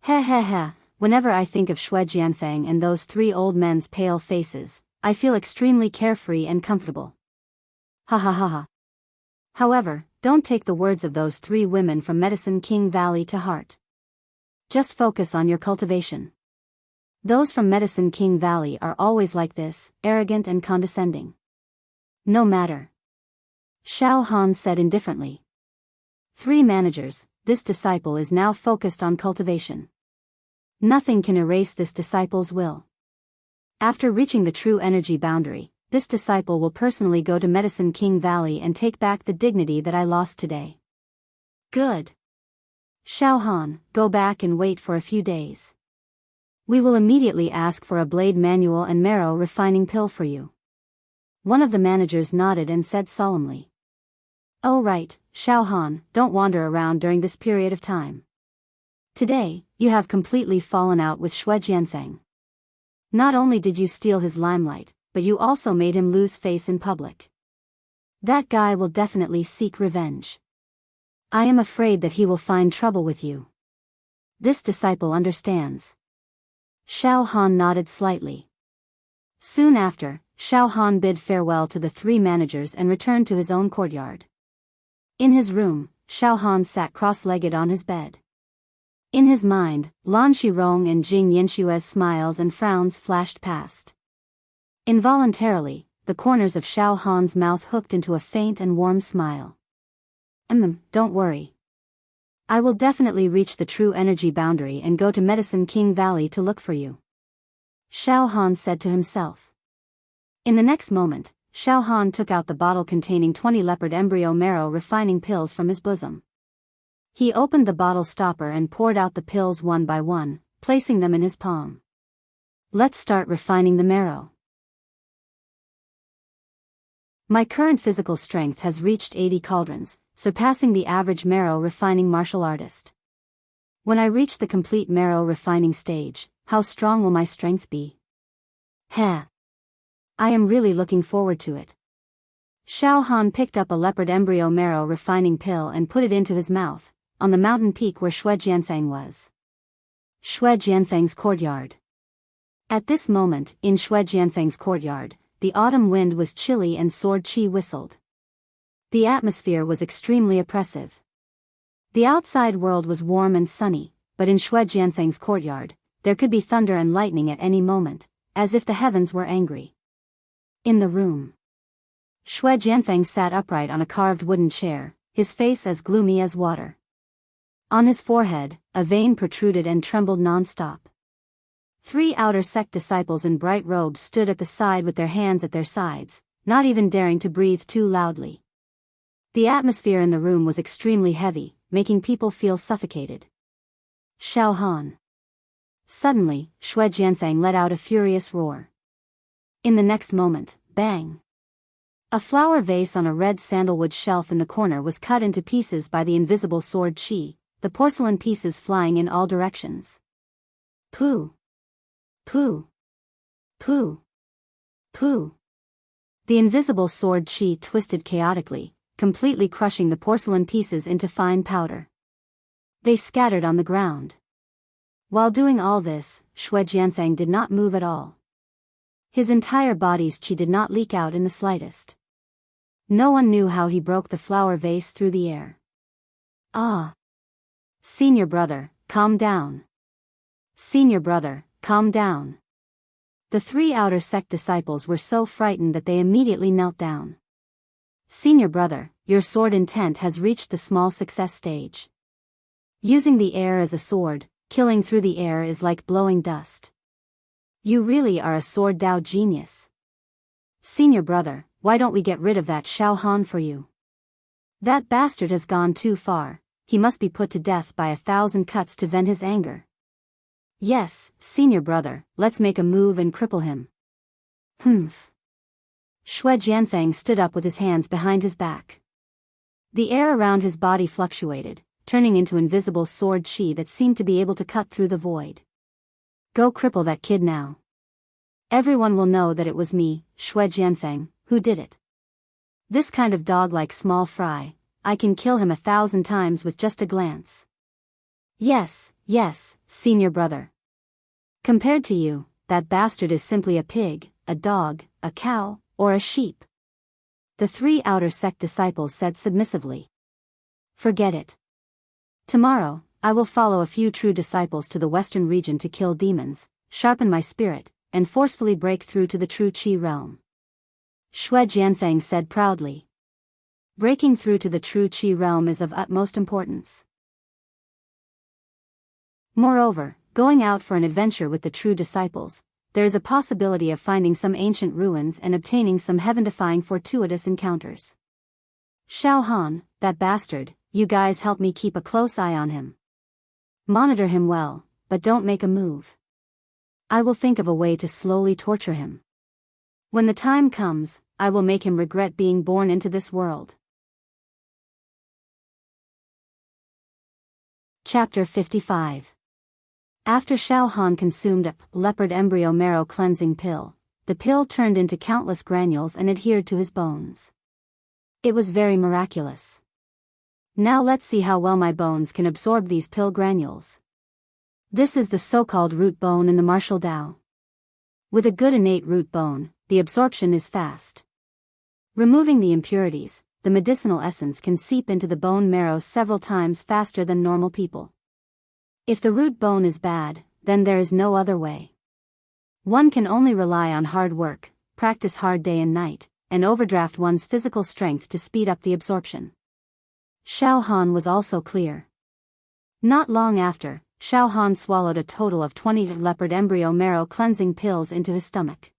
A: "Heh heh heh, whenever I think of Xue Jianfeng and those three old men's pale faces, I feel extremely carefree and comfortable. Ha ha ha ha. However, don't take the words of those three women from Medicine King Valley to heart. Just focus on your cultivation. Those from Medicine King Valley are always like this, arrogant and condescending." "No matter," Xiao Han said indifferently. "Three managers, this disciple is now focused on cultivation. Nothing can erase this disciple's will. After reaching the true energy boundary, this disciple will personally go to Medicine King Valley and take back the dignity that I lost today." "Good. Xiao Han, go back and wait for a few days. We will immediately ask for a blade manual and marrow refining pill for you." One of the managers nodded and said solemnly, "Oh right, Xiao Han, don't wander around during this period of time. Today, you have completely fallen out with Xue Jianfeng. Not only did you steal his limelight, but you also made him lose face in public. That guy will definitely seek revenge. I am afraid that he will find trouble with you. This disciple understands." Xiao Han nodded slightly. Soon after, Xiao Han bid farewell to the three managers and returned to his own courtyard. In his room, Xiao Han sat cross-legged on his bed. In his mind, Lan Shirong and Jing Yanxue's smiles and frowns flashed past. Involuntarily, the corners of Xiao Han's mouth hooked into a faint and warm smile. Don't worry. I will definitely reach the true energy boundary and go to Medicine King Valley to look for you," Xiao Han said to himself. In the next moment, Xiao Han took out the bottle containing 20 leopard embryo marrow refining pills from his bosom. He opened the bottle stopper and poured out the pills one by one, placing them in his palm. "Let's start refining the marrow. My current physical strength has reached 80 cauldrons, surpassing the average marrow refining martial artist. When I reach the complete marrow refining stage, how strong will my strength be? Heh. I am really looking forward to it." Xiao Han picked up a leopard embryo marrow refining pill and put it into his mouth, on the mountain peak where Xue Jianfeng was. Xue Jianfeng's courtyard. At this moment, in Xue Jianfeng's courtyard, the autumn wind was chilly and sword qi whistled. The atmosphere was extremely oppressive. The outside world was warm and sunny, but in Xue Jianfeng's courtyard, there could be thunder and lightning at any moment, as if the heavens were angry. In the room, Xue Jianfeng sat upright on a carved wooden chair, his face as gloomy as water. On his forehead, a vein protruded and trembled non-stop. Three outer sect disciples in bright robes stood at the side with their hands at their sides, not even daring to breathe too loudly. The atmosphere in the room was extremely heavy, making people feel suffocated. Xiao Han. Suddenly, Xue Jianfeng let out a furious roar. In the next moment, bang! A flower vase on a red sandalwood shelf in the corner was cut into pieces by the invisible sword Qi, the porcelain pieces flying in all directions. Pooh! Pooh! Pooh! Pooh! The invisible sword Qi twisted chaotically, completely crushing the porcelain pieces into fine powder. They scattered on the ground. While doing all this, Xue Jianfeng did not move at all. His entire body's qi did not leak out in the slightest. No one knew how he broke the flower vase through the air. Ah! Senior brother, calm down. Senior brother, calm down. The 3 outer sect disciples were so frightened that they immediately knelt down. Senior brother, your sword intent has reached the small success stage. Using the air as a sword, killing through the air is like blowing dust. You really are a sword Dao genius. Senior brother, why don't we get rid of that Xiao Han for you? That bastard has gone too far, he must be put to death by 1,000 cuts to vent his anger. Yes, senior brother, let's make a move and cripple him. Humph. Xue Jianfeng stood up with his hands behind his back. The air around his body fluctuated, turning into invisible sword qi that seemed to be able to cut through the void. Go cripple that kid now. Everyone will know that it was me, Xue Jianfeng, who did it. This kind of dog-like small fry, I can kill him 1,000 times with just a glance. Yes, yes, senior brother. Compared to you, that bastard is simply a pig, a dog, a cow, or a sheep. The 3 outer sect disciples said submissively. Forget it. Tomorrow, I will follow a few true disciples to the western region to kill demons, sharpen my spirit, and forcefully break through to the true Qi realm. Xue Jianfeng said proudly. Breaking through to the true Qi realm is of utmost importance. Moreover, going out for an adventure with the true disciples, there is a possibility of finding some ancient ruins and obtaining some heaven-defying fortuitous encounters. Xiao Han, that bastard, you guys help me keep a close eye on him. Monitor him well, but don't make a move. I will think of a way to slowly torture him. When the time comes, I will make him regret being born into this world. Chapter 55. After Xiao Han consumed a leopard embryo marrow cleansing pill, the pill turned into countless granules and adhered to his bones. It was very miraculous. Now let's see how well my bones can absorb these pill granules. This is the so-called root bone in the martial Dao. With a good innate root bone, the absorption is fast. Removing the impurities, the medicinal essence can seep into the bone marrow several times faster than normal people. If the root bone is bad, then there is no other way. One can only rely on hard work, practice hard day and night, and overdraft one's physical strength to speed up the absorption. Xiao Han was also clear. Not long after, Xiao Han swallowed a total of 20 leopard embryo marrow cleansing pills into his stomach.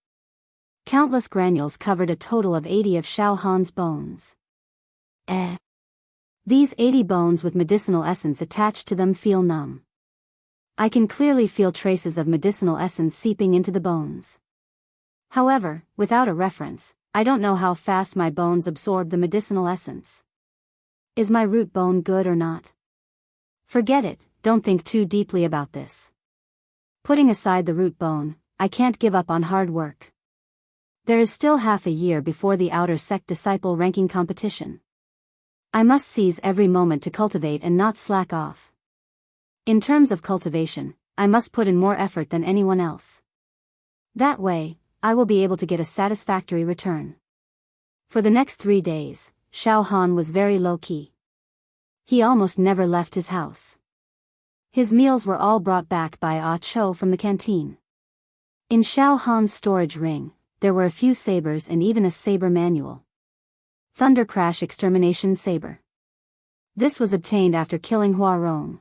A: Countless granules covered a total of 80 of Xiao Han's bones. These 80 bones with medicinal essence attached to them feel numb. I can clearly feel traces of medicinal essence seeping into the bones. However, without a reference, I don't know how fast my bones absorb the medicinal essence. Is my root bone good or not? Forget it, don't think too deeply about this. Putting aside the root bone, I can't give up on hard work. There is still half a year before the outer sect disciple ranking competition. I must seize every moment to cultivate and not slack off. In terms of cultivation, I must put in more effort than anyone else. That way, I will be able to get a satisfactory return. For the next 3 days, Xiao Han was very low-key. He almost never left his house. His meals were all brought back by Ah Cho from the canteen. In Xiao Han's storage ring, there were a few sabers and even a saber manual. Thunder Crash Extermination Saber. This was obtained after killing Hua Rong.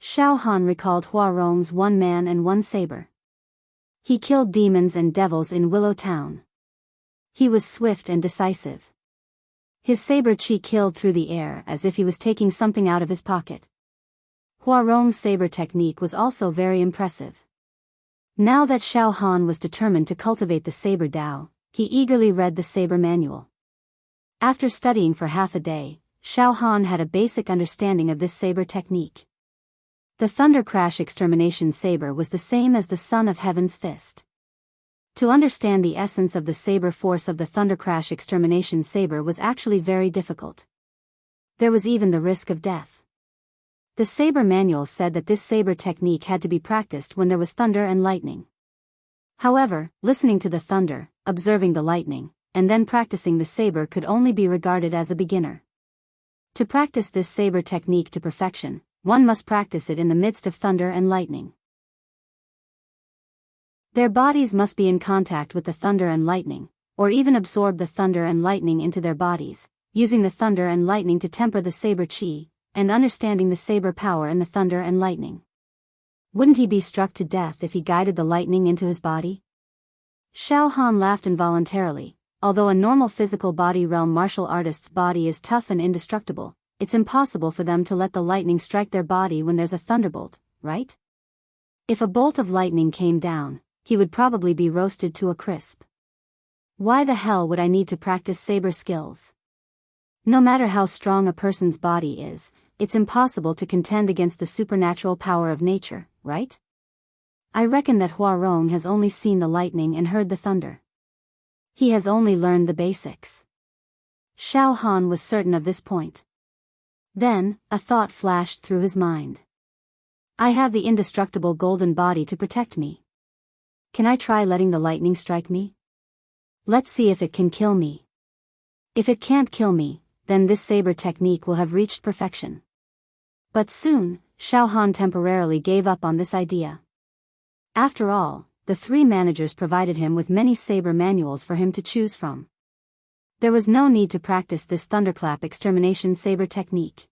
A: Xiao Han recalled Hua Rong's 1 man and 1 saber. He killed demons and devils in Willow Town. He was swift and decisive. His saber qi killed through the air as if he was taking something out of his pocket. Hua Rong's saber technique was also very impressive. Now that Xiao Han was determined to cultivate the saber Dao, he eagerly read the saber manual. After studying for half a day, Xiao Han had a basic understanding of this saber technique. The Thunder Crash Extermination Saber was the same as the Son of Heaven's Fist. To understand the essence of the saber force of the Thunder Crash Extermination Saber was actually very difficult. There was even the risk of death. The saber manual said that this saber technique had to be practiced when there was thunder and lightning. However, listening to the thunder, observing the lightning, and then practicing the saber could only be regarded as a beginner. To practice this saber technique to perfection, one must practice it in the midst of thunder and lightning. Their bodies must be in contact with the thunder and lightning, or even absorb the thunder and lightning into their bodies, using the thunder and lightning to temper the saber chi, and understanding the saber power in the thunder and lightning. Wouldn't he be struck to death if he guided the lightning into his body? Xiao Han laughed involuntarily. Although a normal physical body realm martial artist's body is tough and indestructible, it's impossible for them to let the lightning strike their body when there's a thunderbolt, right? If a bolt of lightning came down, he would probably be roasted to a crisp. Why the hell would I need to practice saber skills? No matter how strong a person's body is, it's impossible to contend against the supernatural power of nature, right? I reckon that Huarong has only seen the lightning and heard the thunder. He has only learned the basics. Xiao Han was certain of this point. Then, a thought flashed through his mind. I have the indestructible golden body to protect me. Can I try letting the lightning strike me? Let's see if it can kill me. If it can't kill me, then this saber technique will have reached perfection. But soon, Xiao Han temporarily gave up on this idea. After all, the three managers provided him with many saber manuals for him to choose from. There was no need to practice this thunderclap extermination saber technique.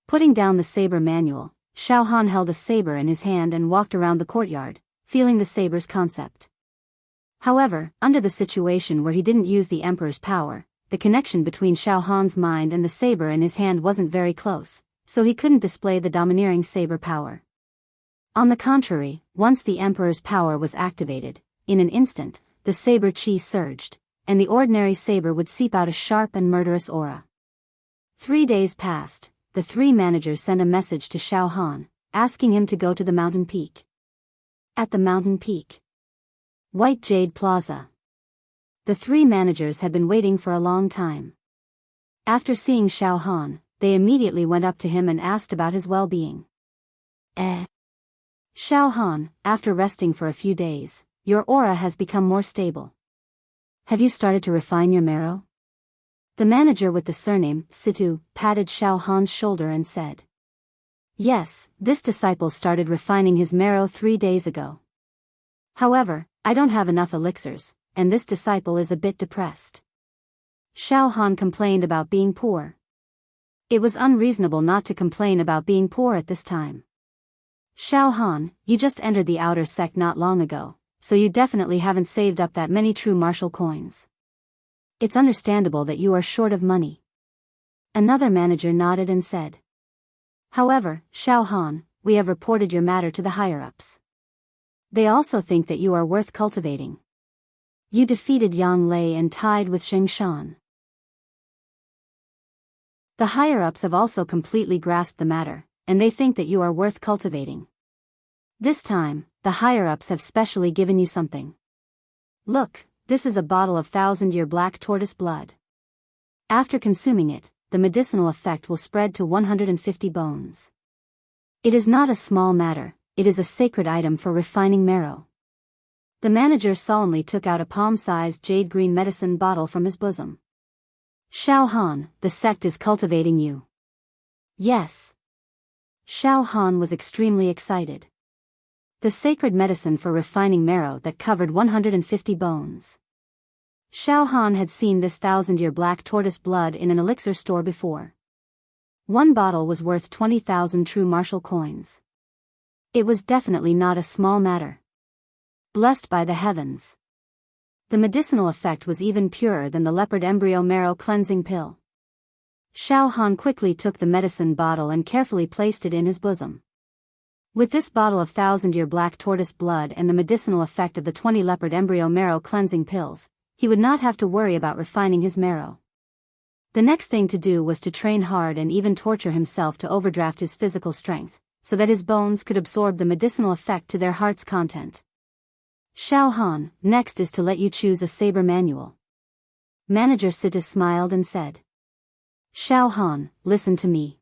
A: Putting down the saber manual, Xiao Han held a saber in his hand and walked around the courtyard, feeling the saber's concept. However, under the situation where he didn't use the Emperor's power, the connection between Xiao Han's mind and the saber in his hand wasn't very close, so he couldn't display the domineering saber power. On the contrary, once the Emperor's power was activated, in an instant, the saber chi surged, and the ordinary saber would seep out a sharp and murderous aura. 3 days passed. The three managers sent a message to Xiao Han, asking him to go to the mountain peak. At the mountain peak, White Jade Plaza. The three managers had been waiting for a long time. After seeing Xiao Han, they immediately went up to him and asked about his well-being. Xiao Han, after resting for a few days, your aura has become more stable. Have you started to refine your marrow? The manager with the surname, Situ, patted Xiao Han's shoulder and said. Yes, this disciple started refining his marrow 3 days ago. However, I don't have enough elixirs, and this disciple is a bit depressed. Xiao Han complained about being poor. It was unreasonable not to complain about being poor at this time. Xiao Han, you just entered the outer sect not long ago, so you definitely haven't saved up that many true martial coins. It's understandable that you are short of money. Another manager nodded and said. However, Xiao Han, we have reported your matter to the higher-ups. They also think that you are worth cultivating. You defeated Yang Lei and tied with Sheng Shan. The higher-ups have also completely grasped the matter, and they think that you are worth cultivating. This time, the higher-ups have specially given you something. Look, this is a bottle of 1,000-year black tortoise blood. After consuming it, the medicinal effect will spread to 150 bones. It is not a small matter, it is a sacred item for refining marrow. The manager solemnly took out a palm-sized jade green medicine bottle from his bosom. Xiao Han, the sect is cultivating you. Yes. Xiao Han was extremely excited. The sacred medicine for refining marrow that covered 150 bones. Xiao Han had seen this 1,000-year black tortoise blood in an elixir store before. One bottle was worth 20,000 true martial coins. It was definitely not a small matter. Blessed by the heavens. The medicinal effect was even purer than the leopard embryo marrow cleansing pill. Xiao Han quickly took the medicine bottle and carefully placed it in his bosom. With this bottle of 1,000-year black tortoise blood and the medicinal effect of the 20 leopard embryo marrow cleansing pills, he would not have to worry about refining his marrow. The next thing to do was to train hard and even torture himself to overdraft his physical strength, so that his bones could absorb the medicinal effect to their heart's content. Xiao Han, next is to let you choose a saber manual. Manager Sita smiled and said. Xiao Han, listen to me.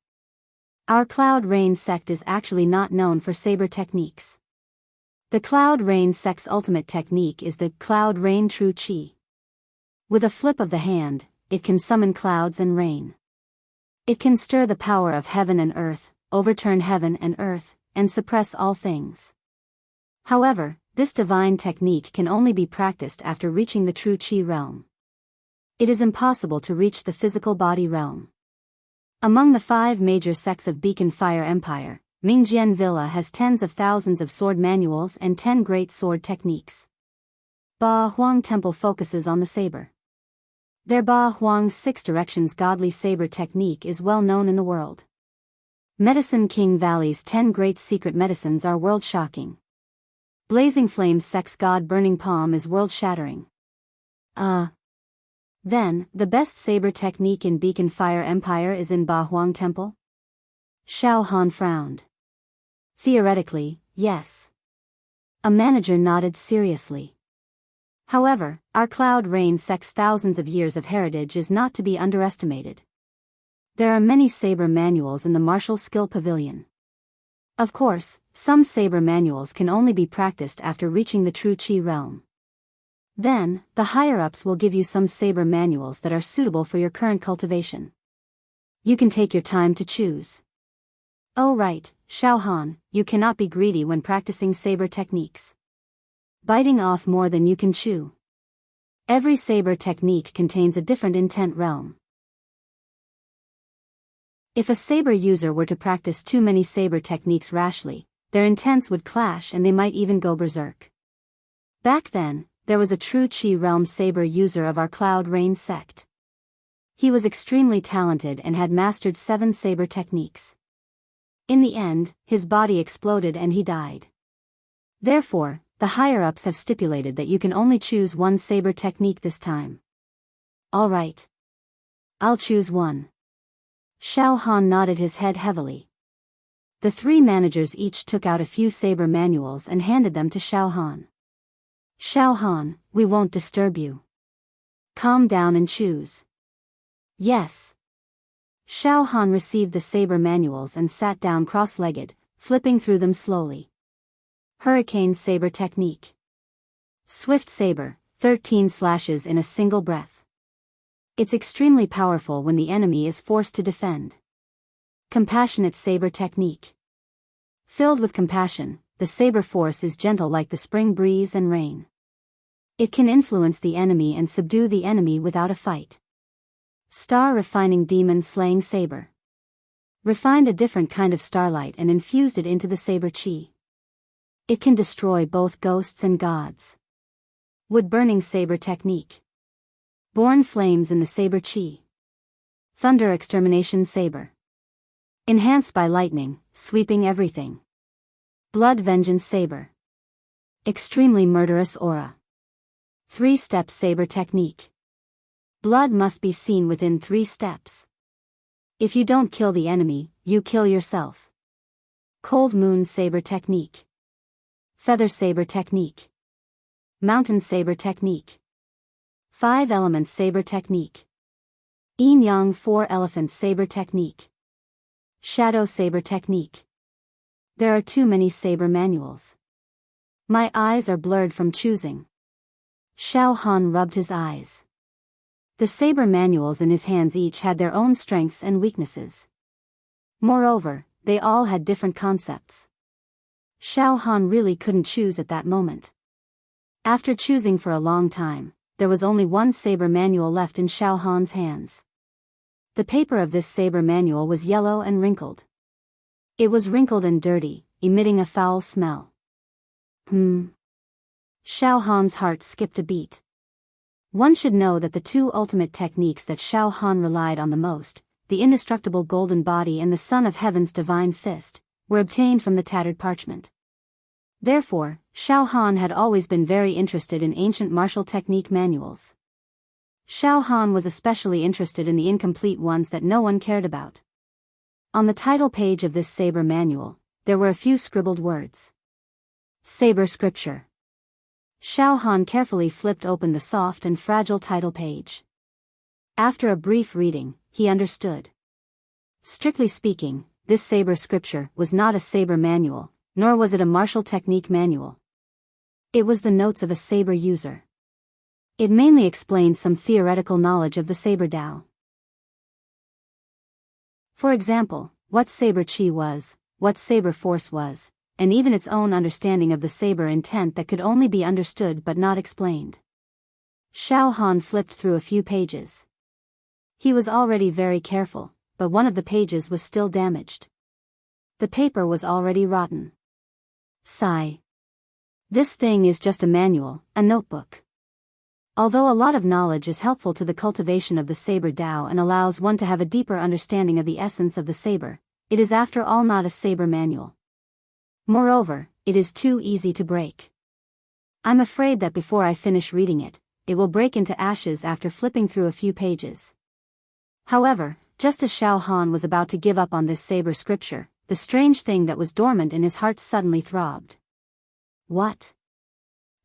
A: Our Cloud Rain sect is actually not known for saber techniques. The Cloud Rain sect's ultimate technique is the Cloud Rain True Qi. With a flip of the hand, it can summon clouds and rain. It can stir the power of heaven and earth, overturn heaven and earth, and suppress all things. However, this divine technique can only be practiced after reaching the true Qi realm. It is impossible to reach the physical body realm. Among the 5 major sects of Beacon Fire Empire, Mingjian Villa has tens of thousands of sword manuals and 10 great sword techniques. Ba Huang Temple focuses on the saber. Their Ba Huang's 6 directions godly saber technique is well known in the world. Medicine King Valley's 10 great secret medicines are world-shocking. Blazing Flame sect's God Burning Palm is world-shattering. Then, the best saber technique in Beacon Fire Empire is in Ba Huang Temple? Xiao Han frowned. Theoretically, yes. A manager nodded seriously. However, our Cloud Rain sect's thousands of years of heritage is not to be underestimated. There are many saber manuals in the Martial Skill Pavilion. Of course, some saber manuals can only be practiced after reaching the true Qi realm. Then, the higher-ups will give you some saber manuals that are suitable for your current cultivation. You can take your time to choose. Oh right, Xiao Han, you cannot be greedy when practicing saber techniques. Biting off more than you can chew. Every saber technique contains a different intent realm. If a saber user were to practice too many saber techniques rashly, their intents would clash and they might even go berserk. Back then, there was a true Qi realm saber user of our Cloud Rain sect. He was extremely talented and had mastered 7 saber techniques. In the end, his body exploded and he died. Therefore, the higher-ups have stipulated that you can only choose 1 saber technique this time. All right. I'll choose 1. Xiao Han nodded his head heavily. The 3 managers each took out a few saber manuals and handed them to Xiao Han. Xiao Han, we won't disturb you. Calm down and choose. Yes. Xiao Han received the saber manuals and sat down cross-legged, flipping through them slowly. Hurricane Saber Technique. Swift Saber, 13 slashes in a single breath. It's extremely powerful when the enemy is forced to defend. Compassionate Saber Technique. Filled with compassion, the saber force is gentle like the spring breeze and rain. It can influence the enemy and subdue the enemy without a fight. Star Refining Demon Slaying Saber. Refined a different kind of starlight and infused it into the saber Qi. It can destroy both ghosts and gods. Wood Burning Saber Technique. Born flames in the saber Qi. Thunder Extermination Saber. Enhanced by lightning, sweeping everything. Blood Vengeance Saber. Extremely murderous aura. 3-step saber technique. Blood must be seen within 3 steps. If you don't kill the enemy, you kill yourself. Cold Moon Saber Technique. Feather Saber Technique. Mountain Saber Technique. 5 Elements Saber Technique. Yin Yang 4 Elephant Saber Technique. Shadow Saber Technique. There are too many saber manuals. My eyes are blurred from choosing. Xiao Han rubbed his eyes. The saber manuals in his hands each had their own strengths and weaknesses. Moreover, they all had different concepts. Xiao Han really couldn't choose at that moment. After choosing for a long time, there was only 1 saber manual left in Xiao Han's hands. The paper of this saber manual was yellow and wrinkled. It was wrinkled and dirty, emitting a foul smell. Xiao Han's heart skipped a beat. One should know that the 2 ultimate techniques that Xiao Han relied on the most, the indestructible golden body and the Son of Heaven's divine fist, were obtained from the tattered parchment. Therefore, Xiao Han had always been very interested in ancient martial technique manuals. Xiao Han was especially interested in the incomplete ones that no one cared about. On the title page of this saber manual, there were a few scribbled words. Saber scripture. Xiao Han carefully flipped open the soft and fragile title page. After a brief reading, he understood. Strictly speaking, this saber scripture was not a saber manual, nor was it a martial technique manual. It was the notes of a saber user. It mainly explained some theoretical knowledge of the saber Tao. For example, what saber chi was, what saber force was, and even its own understanding of the saber intent that could only be understood but not explained. Xiao Han flipped through a few pages. He was already very careful, but one of the pages was still damaged. The paper was already rotten. Sigh. This thing is just a manual, a notebook. Although a lot of knowledge is helpful to the cultivation of the saber Tao and allows one to have a deeper understanding of the essence of the saber, it is after all not a saber manual. Moreover, it is too easy to break. I'm afraid that before I finish reading it, it will break into ashes after flipping through a few pages. However, just as Xiao Han was about to give up on this saber scripture, the strange thing that was dormant in his heart suddenly throbbed. What?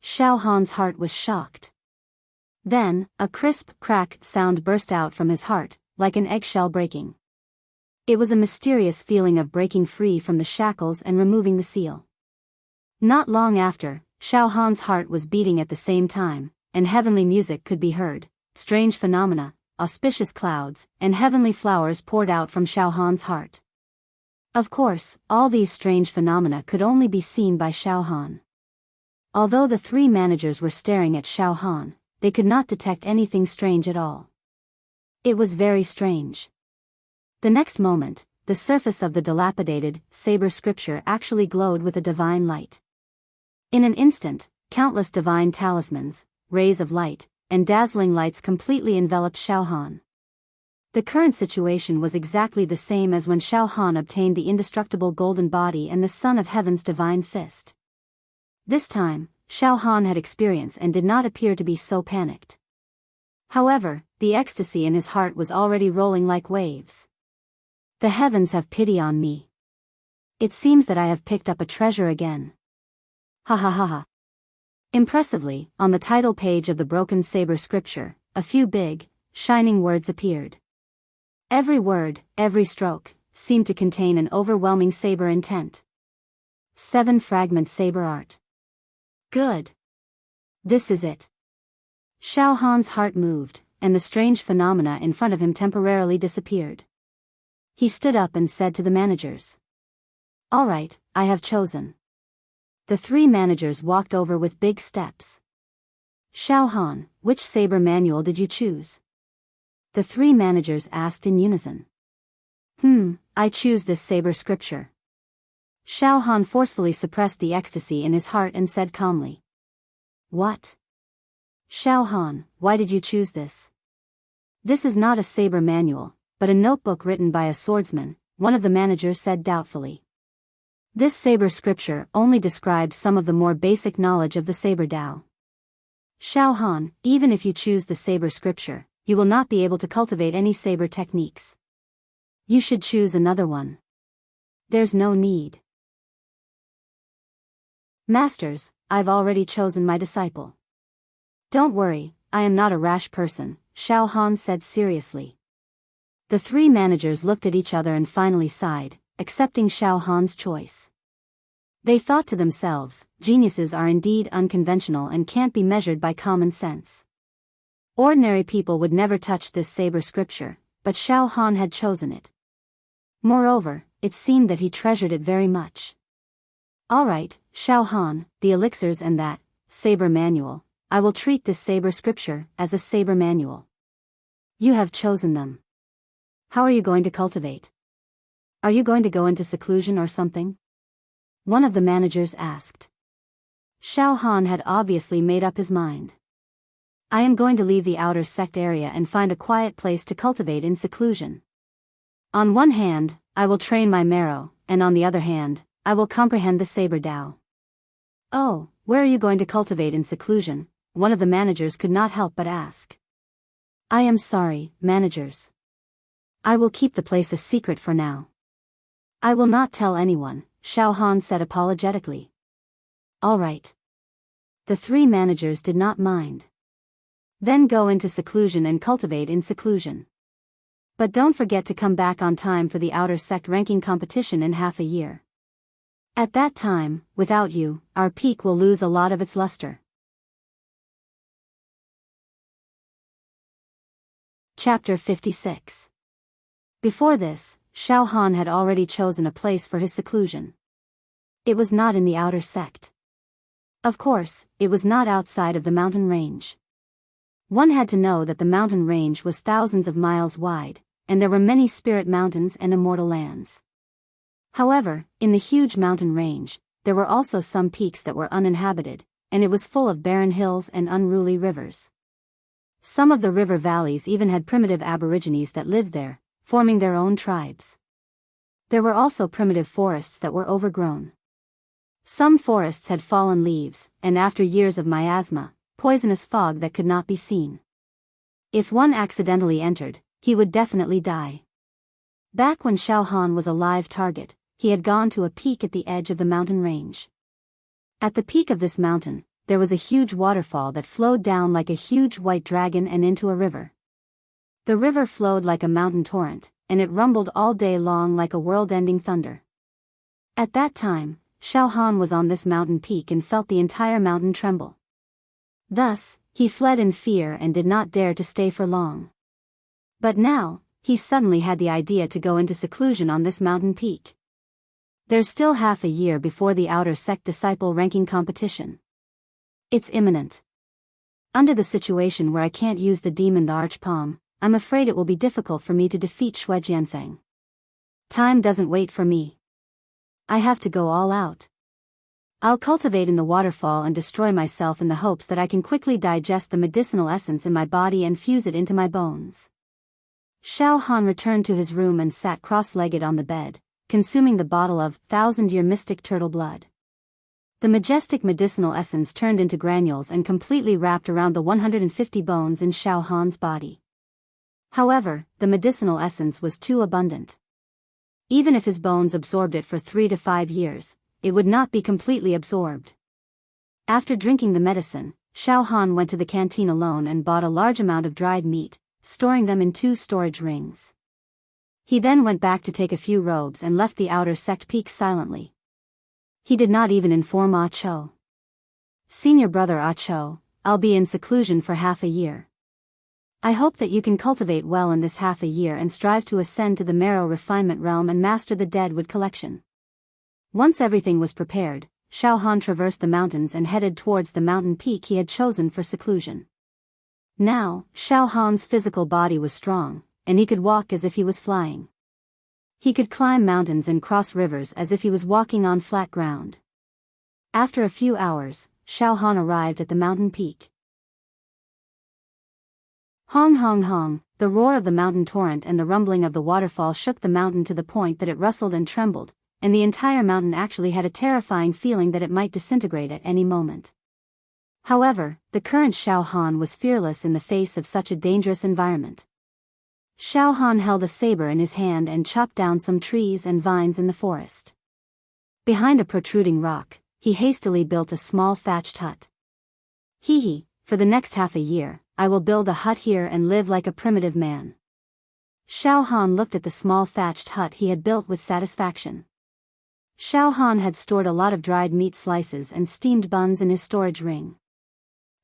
A: Xiao Han's heart was shocked. Then, a crisp crack sound burst out from his heart, like an eggshell breaking. It was a mysterious feeling of breaking free from the shackles and removing the seal. Not long after, Xiao Han's heart was beating at the same time, and heavenly music could be heard. Strange phenomena, auspicious clouds, and heavenly flowers poured out from Xiao Han's heart. Of course, all these strange phenomena could only be seen by Xiao Han. Although the three managers were staring at Xiao Han, they could not detect anything strange at all. It was very strange. The next moment, the surface of the dilapidated saber scripture actually glowed with a divine light. In an instant, countless divine talismans, rays of light, and dazzling lights completely enveloped Xiao Han. The current situation was exactly the same as when Xiao Han obtained the indestructible golden body and the Son of Heaven's divine fist. This time, Xiao Han had experience and did not appear to be so panicked. However, the ecstasy in his heart was already rolling like waves. The heavens have pity on me. It seems that I have picked up a treasure again. Ha ha ha ha. Impressively, on the title page of the broken saber scripture, a few big, shining words appeared. Every word, every stroke, seemed to contain an overwhelming saber intent. 7 fragment saber art. Good. This is it. Xiao Han's heart moved, and the strange phenomena in front of him temporarily disappeared. He stood up and said to the managers. All right, I have chosen. The 3 managers walked over with big steps. Xiao Han, which saber manual did you choose? The 3 managers asked in unison. I choose this saber scripture. Xiao Han forcefully suppressed the ecstasy in his heart and said calmly. What? Xiao Han, why did you choose this? This is not a saber manual, but a notebook written by a swordsman, one of the managers said doubtfully. This saber scripture only describes some of the more basic knowledge of the saber Tao. Xiao Han, even if you choose the saber scripture, you will not be able to cultivate any saber techniques. You should choose another one. There's no need. Masters, I've already chosen my disciple. Don't worry, I am not a rash person, Xiao Han said seriously. The 3 managers looked at each other and finally sighed, accepting Xiao Han's choice. They thought to themselves, geniuses are indeed unconventional and can't be measured by common sense. Ordinary people would never touch this saber scripture, but Xiao Han had chosen it. Moreover, it seemed that he treasured it very much. All right, Xiao Han, the elixirs and that saber manual, I will treat this saber scripture as a saber manual. You have chosen them. How are you going to cultivate? Are you going to go into seclusion or something? One of the managers asked. Xiao Han had obviously made up his mind. I am going to leave the outer sect area and find a quiet place to cultivate in seclusion. On one hand, I will train my marrow, and on the other hand, I will comprehend the saber Tao. Oh, where are you going to cultivate in seclusion? One of the managers could not help but ask. I am sorry, managers. I will keep the place a secret for now. I will not tell anyone, Xiao Han said apologetically. All right. The three managers did not mind. Then go into seclusion and cultivate in seclusion. But don't forget to come back on time for the outer sect ranking competition in half a year. At that time, without you, our peak will lose a lot of its luster. Chapter 56. Before this, Xiao Han had already chosen a place for his seclusion. It was not in the outer sect. Of course, it was not outside of the mountain range. One had to know that the mountain range was thousands of miles wide, and there were many spirit mountains and immortal lands. However, in the huge mountain range, there were also some peaks that were uninhabited, and it was full of barren hills and unruly rivers. Some of the river valleys even had primitive aborigines that lived there, forming their own tribes. There were also primitive forests that were overgrown. Some forests had fallen leaves, and after years of miasma, poisonous fog that could not be seen. If one accidentally entered, he would definitely die. Back when Xiao Han was a live target, he had gone to a peak at the edge of the mountain range. At the peak of this mountain, there was a huge waterfall that flowed down like a huge white dragon and into a river. The river flowed like a mountain torrent, and it rumbled all day long like a world-ending thunder. At that time, Xiao Han was on this mountain peak and felt the entire mountain tremble. Thus, he fled in fear and did not dare to stay for long. But now, he suddenly had the idea to go into seclusion on this mountain peak. There's still half a year before the outer sect disciple ranking competition. It's imminent. Under the situation where I can't use the demon the Archpalm, I'm afraid it will be difficult for me to defeat Shui Jianfeng. Time doesn't wait for me. I have to go all out. I'll cultivate in the waterfall and destroy myself in the hopes that I can quickly digest the medicinal essence in my body and fuse it into my bones. Xiao Han returned to his room and sat cross-legged on the bed, consuming the bottle of thousand-year mystic turtle blood. The majestic medicinal essence turned into granules and completely wrapped around the 150 bones in Xiao Han's body. However, the medicinal essence was too abundant. Even if his bones absorbed it for 3 to 5 years, it would not be completely absorbed. After drinking the medicine, Xiao Han went to the canteen alone and bought a large amount of dried meat, storing them in 2 storage rings. He then went back to take a few robes and left the outer sect peak silently. He did not even inform Ah Cho. Senior brother Ah Cho, I'll be in seclusion for half a year. I hope that you can cultivate well in this half a year and strive to ascend to the marrow refinement realm and master the deadwood collection. Once everything was prepared, Xiao Han traversed the mountains and headed towards the mountain peak he had chosen for seclusion. Now, Xiao Han's physical body was strong, and he could walk as if he was flying. He could climb mountains and cross rivers as if he was walking on flat ground. After a few hours, Xiao Han arrived at the mountain peak. Hong hong hong, the roar of the mountain torrent and the rumbling of the waterfall shook the mountain to the point that it rustled and trembled, and the entire mountain actually had a terrifying feeling that it might disintegrate at any moment. However, the current Xiao Han was fearless in the face of such a dangerous environment. Xiao Han held a saber in his hand and chopped down some trees and vines in the forest. Behind a protruding rock, he hastily built a small thatched hut. Hee, for the next half a year, I will build a hut here and live like a primitive man. Xiao Han looked at the small thatched hut he had built with satisfaction. Xiao Han had stored a lot of dried meat slices and steamed buns in his storage ring.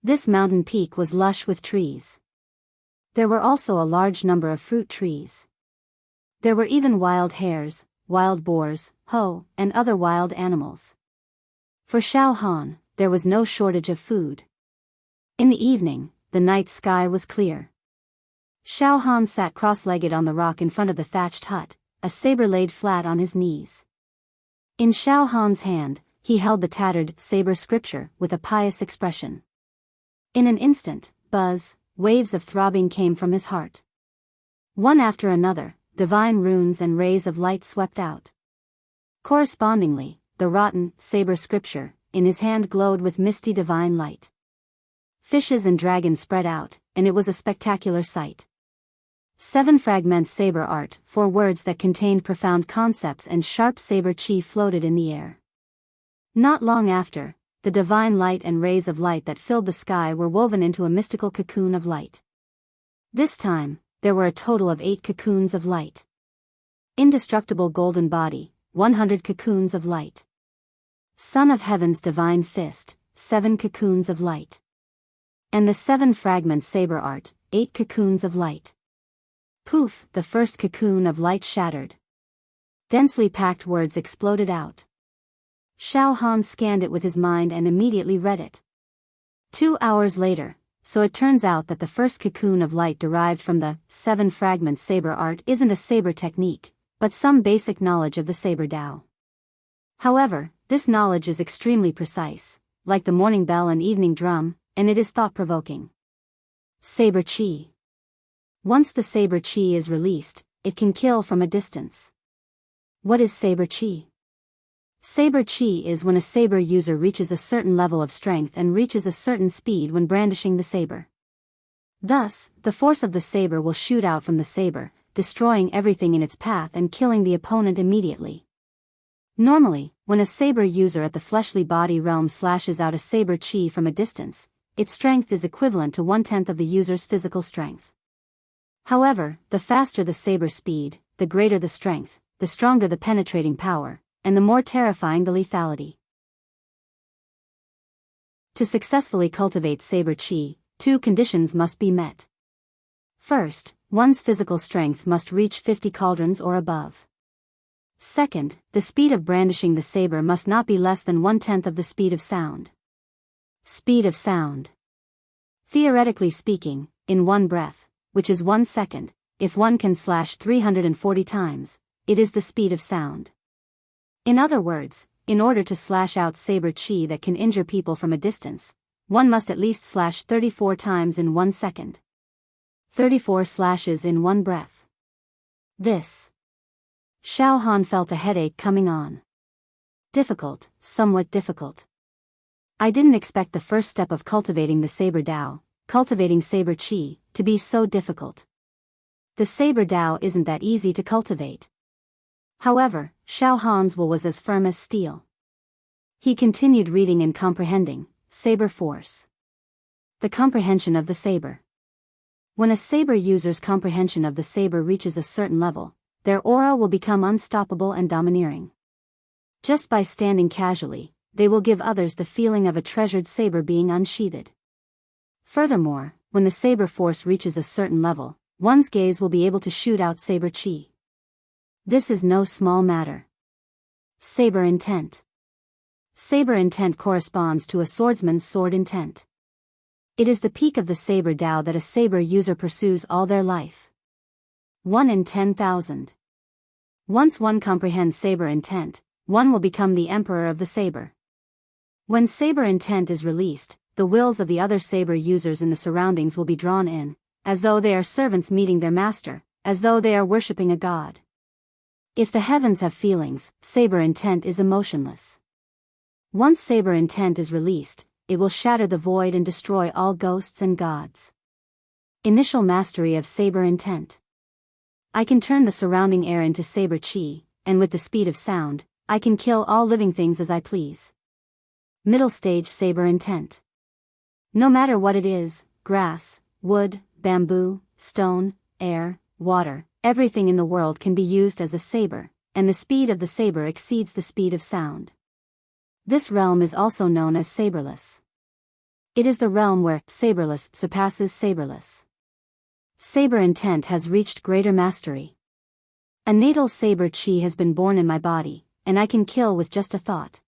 A: This mountain peak was lush with trees. There were also a large number of fruit trees. There were even wild hares, wild boars, and other wild animals. For Xiao Han, there was no shortage of food. In the evening, the night sky was clear. Xiao Han sat cross-legged on the rock in front of the thatched hut, a saber laid flat on his knees. In Xiao Han's hand, he held the tattered saber scripture with a pious expression. In an instant, waves of throbbing came from his heart. One after another, divine runes and rays of light swept out. Correspondingly, the rotten saber scripture in his hand glowed with misty divine light. Fishes and dragons spread out, and it was a spectacular sight. 7 fragments saber art, 4 words that contained profound concepts and sharp saber chi floated in the air. Not long after, the divine light and rays of light that filled the sky were woven into a mystical cocoon of light. This time, there were a total of 8 cocoons of light. Indestructible golden body, 100 cocoons of light. Son of Heaven's divine fist, 7 cocoons of light. And the 7 fragments saber art, 8 cocoons of light. Poof, the first cocoon of light shattered. Densely packed words exploded out. Xiao Han scanned it with his mind and immediately read it. 2 hours later, so it turns out that the first cocoon of light derived from the 7 fragments saber art isn't a saber technique, but some basic knowledge of the saber Tao. However, this knowledge is extremely precise, like the morning bell and evening drum, and it is thought-provoking. Saber Chi. Once the saber Chi is released, it can kill from a distance. What is saber Chi? Saber Chi is when a saber user reaches a certain level of strength and reaches a certain speed when brandishing the saber. Thus, the force of the saber will shoot out from the saber, destroying everything in its path and killing the opponent immediately. Normally, when a saber user at the fleshly body realm slashes out a saber chi from a distance, its strength is equivalent to 1/10 of the user's physical strength. However, the faster the saber speed, the greater the strength, the stronger the penetrating power, and the more terrifying the lethality. To successfully cultivate saber chi, 2 conditions must be met. First, one's physical strength must reach 50 cauldrons or above. Second, the speed of brandishing the saber must not be less than 1/10 of the speed of sound. Speed of sound. Theoretically speaking, in one breath, which is 1 second, if one can slash 340 times, it is the speed of sound. In other words, in order to slash out saber chi that can injure people from a distance, one must at least slash 34 times in 1 second. 34 slashes in one breath. This. Xiao Han felt a headache coming on. Difficult, somewhat difficult. I didn't expect the first step of cultivating the saber Tao, cultivating saber chi, to be so difficult. The saber Tao isn't that easy to cultivate. However, Xiao Han's will was as firm as steel. He continued reading and comprehending, saber force. The comprehension of the saber. When a saber user's comprehension of the saber reaches a certain level, their aura will become unstoppable and domineering. Just by standing casually, they will give others the feeling of a treasured saber being unsheathed. Furthermore, when the saber force reaches a certain level, one's gaze will be able to shoot out saber chi. This is no small matter. Saber intent. Saber intent corresponds to a swordsman's sword intent. It is the peak of the saber Tao that a saber user pursues all their life. 1 in 10,000. Once one comprehends saber intent, one will become the emperor of the saber. When saber intent is released, the wills of the other saber users in the surroundings will be drawn in, as though they are servants meeting their master, as though they are worshipping a god. If the heavens have feelings, saber intent is emotionless. Once saber intent is released, it will shatter the void and destroy all ghosts and gods. Initial mastery of saber intent. I can turn the surrounding air into saber chi, and with the speed of sound, I can kill all living things as I please. Middle stage saber intent. No matter what it is, grass, wood, bamboo, stone, air, water, everything in the world can be used as a saber, and the speed of the saber exceeds the speed of sound. This realm is also known as saberless. It is the realm where saberless surpasses saberless. Saber intent has reached greater mastery. A natal saber chi has been born in my body, and I can kill with just a thought.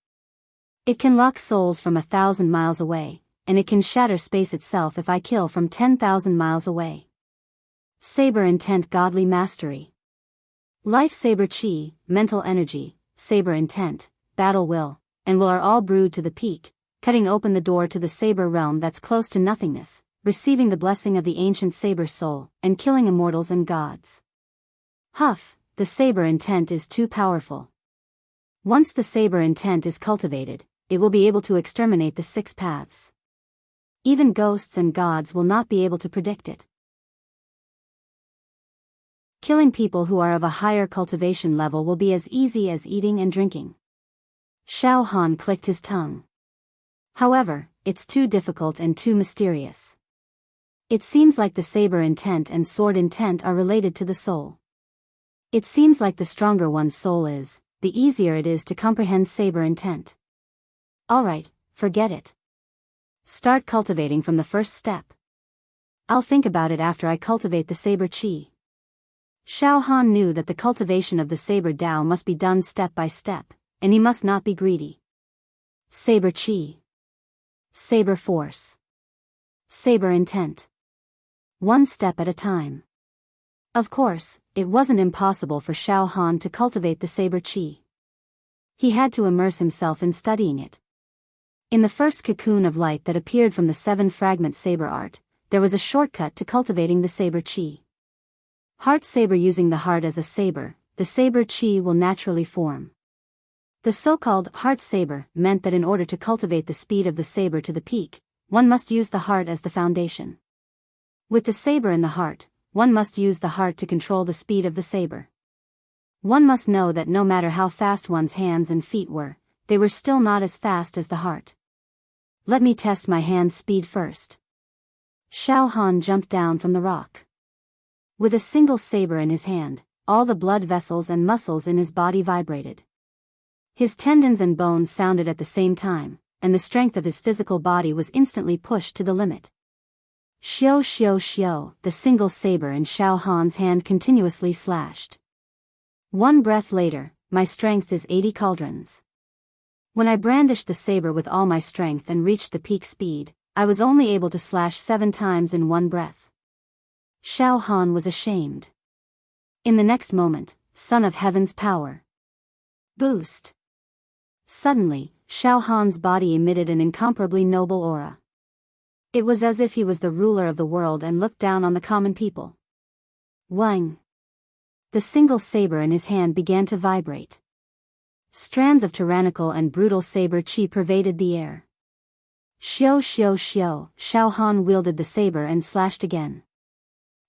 A: It can lock souls from 1,000 miles away, and it can shatter space itself if I kill from 10,000 miles away. Saber intent godly mastery. Life saber chi, mental energy, saber intent, battle will, and will are all brewed to the peak, cutting open the door to the saber realm that's close to nothingness, receiving the blessing of the ancient saber soul, and killing immortals and gods. Huff, the saber intent is too powerful. Once the saber intent is cultivated, it will be able to exterminate the 6 paths. Even ghosts and gods will not be able to predict it. Killing people who are of a higher cultivation level will be as easy as eating and drinking. Xiao Han clicked his tongue. However, it's too difficult and too mysterious. It seems like the saber intent and sword intent are related to the soul. It seems like the stronger one's soul is, the easier it is to comprehend saber intent. Alright, forget it. Start cultivating from the first step. I'll think about it after I cultivate the saber chi. Xiao Han knew that the cultivation of the saber Tao must be done step by step, and he must not be greedy. Saber chi. Saber force. Saber intent. One step at a time. Of course, it wasn't impossible for Xiao Han to cultivate the saber chi. He had to immerse himself in studying it. In the first cocoon of light that appeared from the 7-fragment saber art, there was a shortcut to cultivating the saber chi. Heart saber. Using the heart as a saber, the saber chi will naturally form. The so-called heart saber meant that in order to cultivate the speed of the saber to the peak, one must use the heart as the foundation. With the saber in the heart, one must use the heart to control the speed of the saber. One must know that no matter how fast one's hands and feet were, they were still not as fast as the heart. Let me test my hand's speed first. Xiao Han jumped down from the rock. With a single saber in his hand, all the blood vessels and muscles in his body vibrated. His tendons and bones sounded at the same time, and the strength of his physical body was instantly pushed to the limit. Xiao xiao xiao, the single saber in Xiao Han's hand continuously slashed. One breath later, my strength is 80 cauldrons. When I brandished the saber with all my strength and reached the peak speed, I was only able to slash 7 times in one breath. Xiao Han was ashamed. In the next moment, son of heaven's power. Boost. Suddenly, Xiao Han's body emitted an incomparably noble aura. It was as if he was the ruler of the world and looked down on the common people. Wang. The single saber in his hand began to vibrate. Strands of tyrannical and brutal saber chi pervaded the air. Xiao xiao xiao, Xiao Han wielded the saber and slashed again.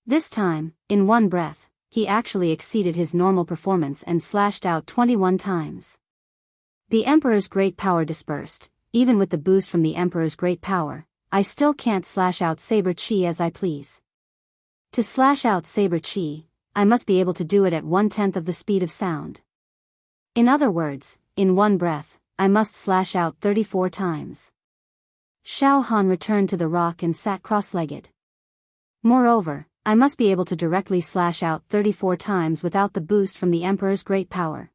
A: This time, in one breath, he actually exceeded his normal performance and slashed out 21 times. The Emperor's great power dispersed. Even with the boost from the Emperor's great power, I still can't slash out saber chi as I please. To slash out saber chi, I must be able to do it at 1/10 of the speed of sound. In other words, in one breath, I must slash out 34 times. Xiao Han returned to the rock and sat cross-legged. Moreover, I must be able to directly slash out 34 times without the boost from the Emperor's great power.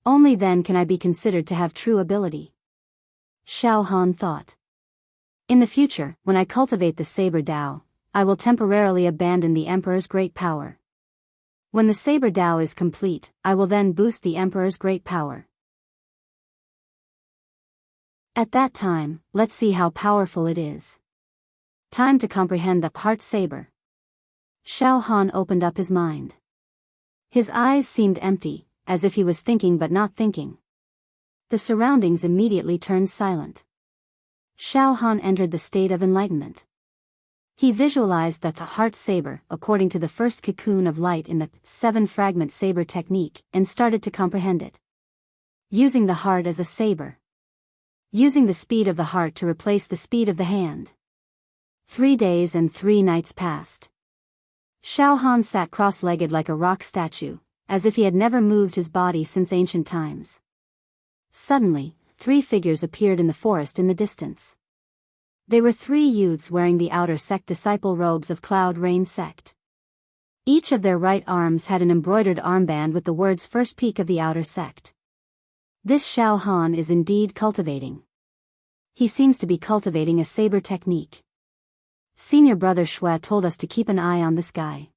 A: Only then can I be considered to have true ability. Xiao Han thought. In the future, when I cultivate the saber Tao, I will temporarily abandon the Emperor's great power. When the saber Tao is complete, I will then boost the Emperor's great power. At that time, let's see how powerful it is. Time to comprehend the heart saber. Xiao Han opened up his mind. His eyes seemed empty, as if he was thinking but not thinking. The surroundings immediately turned silent. Xiao Han entered the state of enlightenment. He visualized that the heart saber, according to the first cocoon of light in the 7-fragment saber technique, and started to comprehend it. Using the heart as a saber. Using the speed of the heart to replace the speed of the hand. 3 days and 3 nights passed. Xiao Han sat cross-legged like a rock statue, as if he had never moved his body since ancient times. Suddenly, 3 figures appeared in the forest in the distance. They were 3 youths wearing the outer sect disciple robes of Cloud Rain sect. Each of their right arms had an embroidered armband with the words First Peak of the Outer Sect. This Xiao Han is indeed cultivating. He seems to be cultivating a saber technique. Senior brother Shui told us to keep an eye on this guy.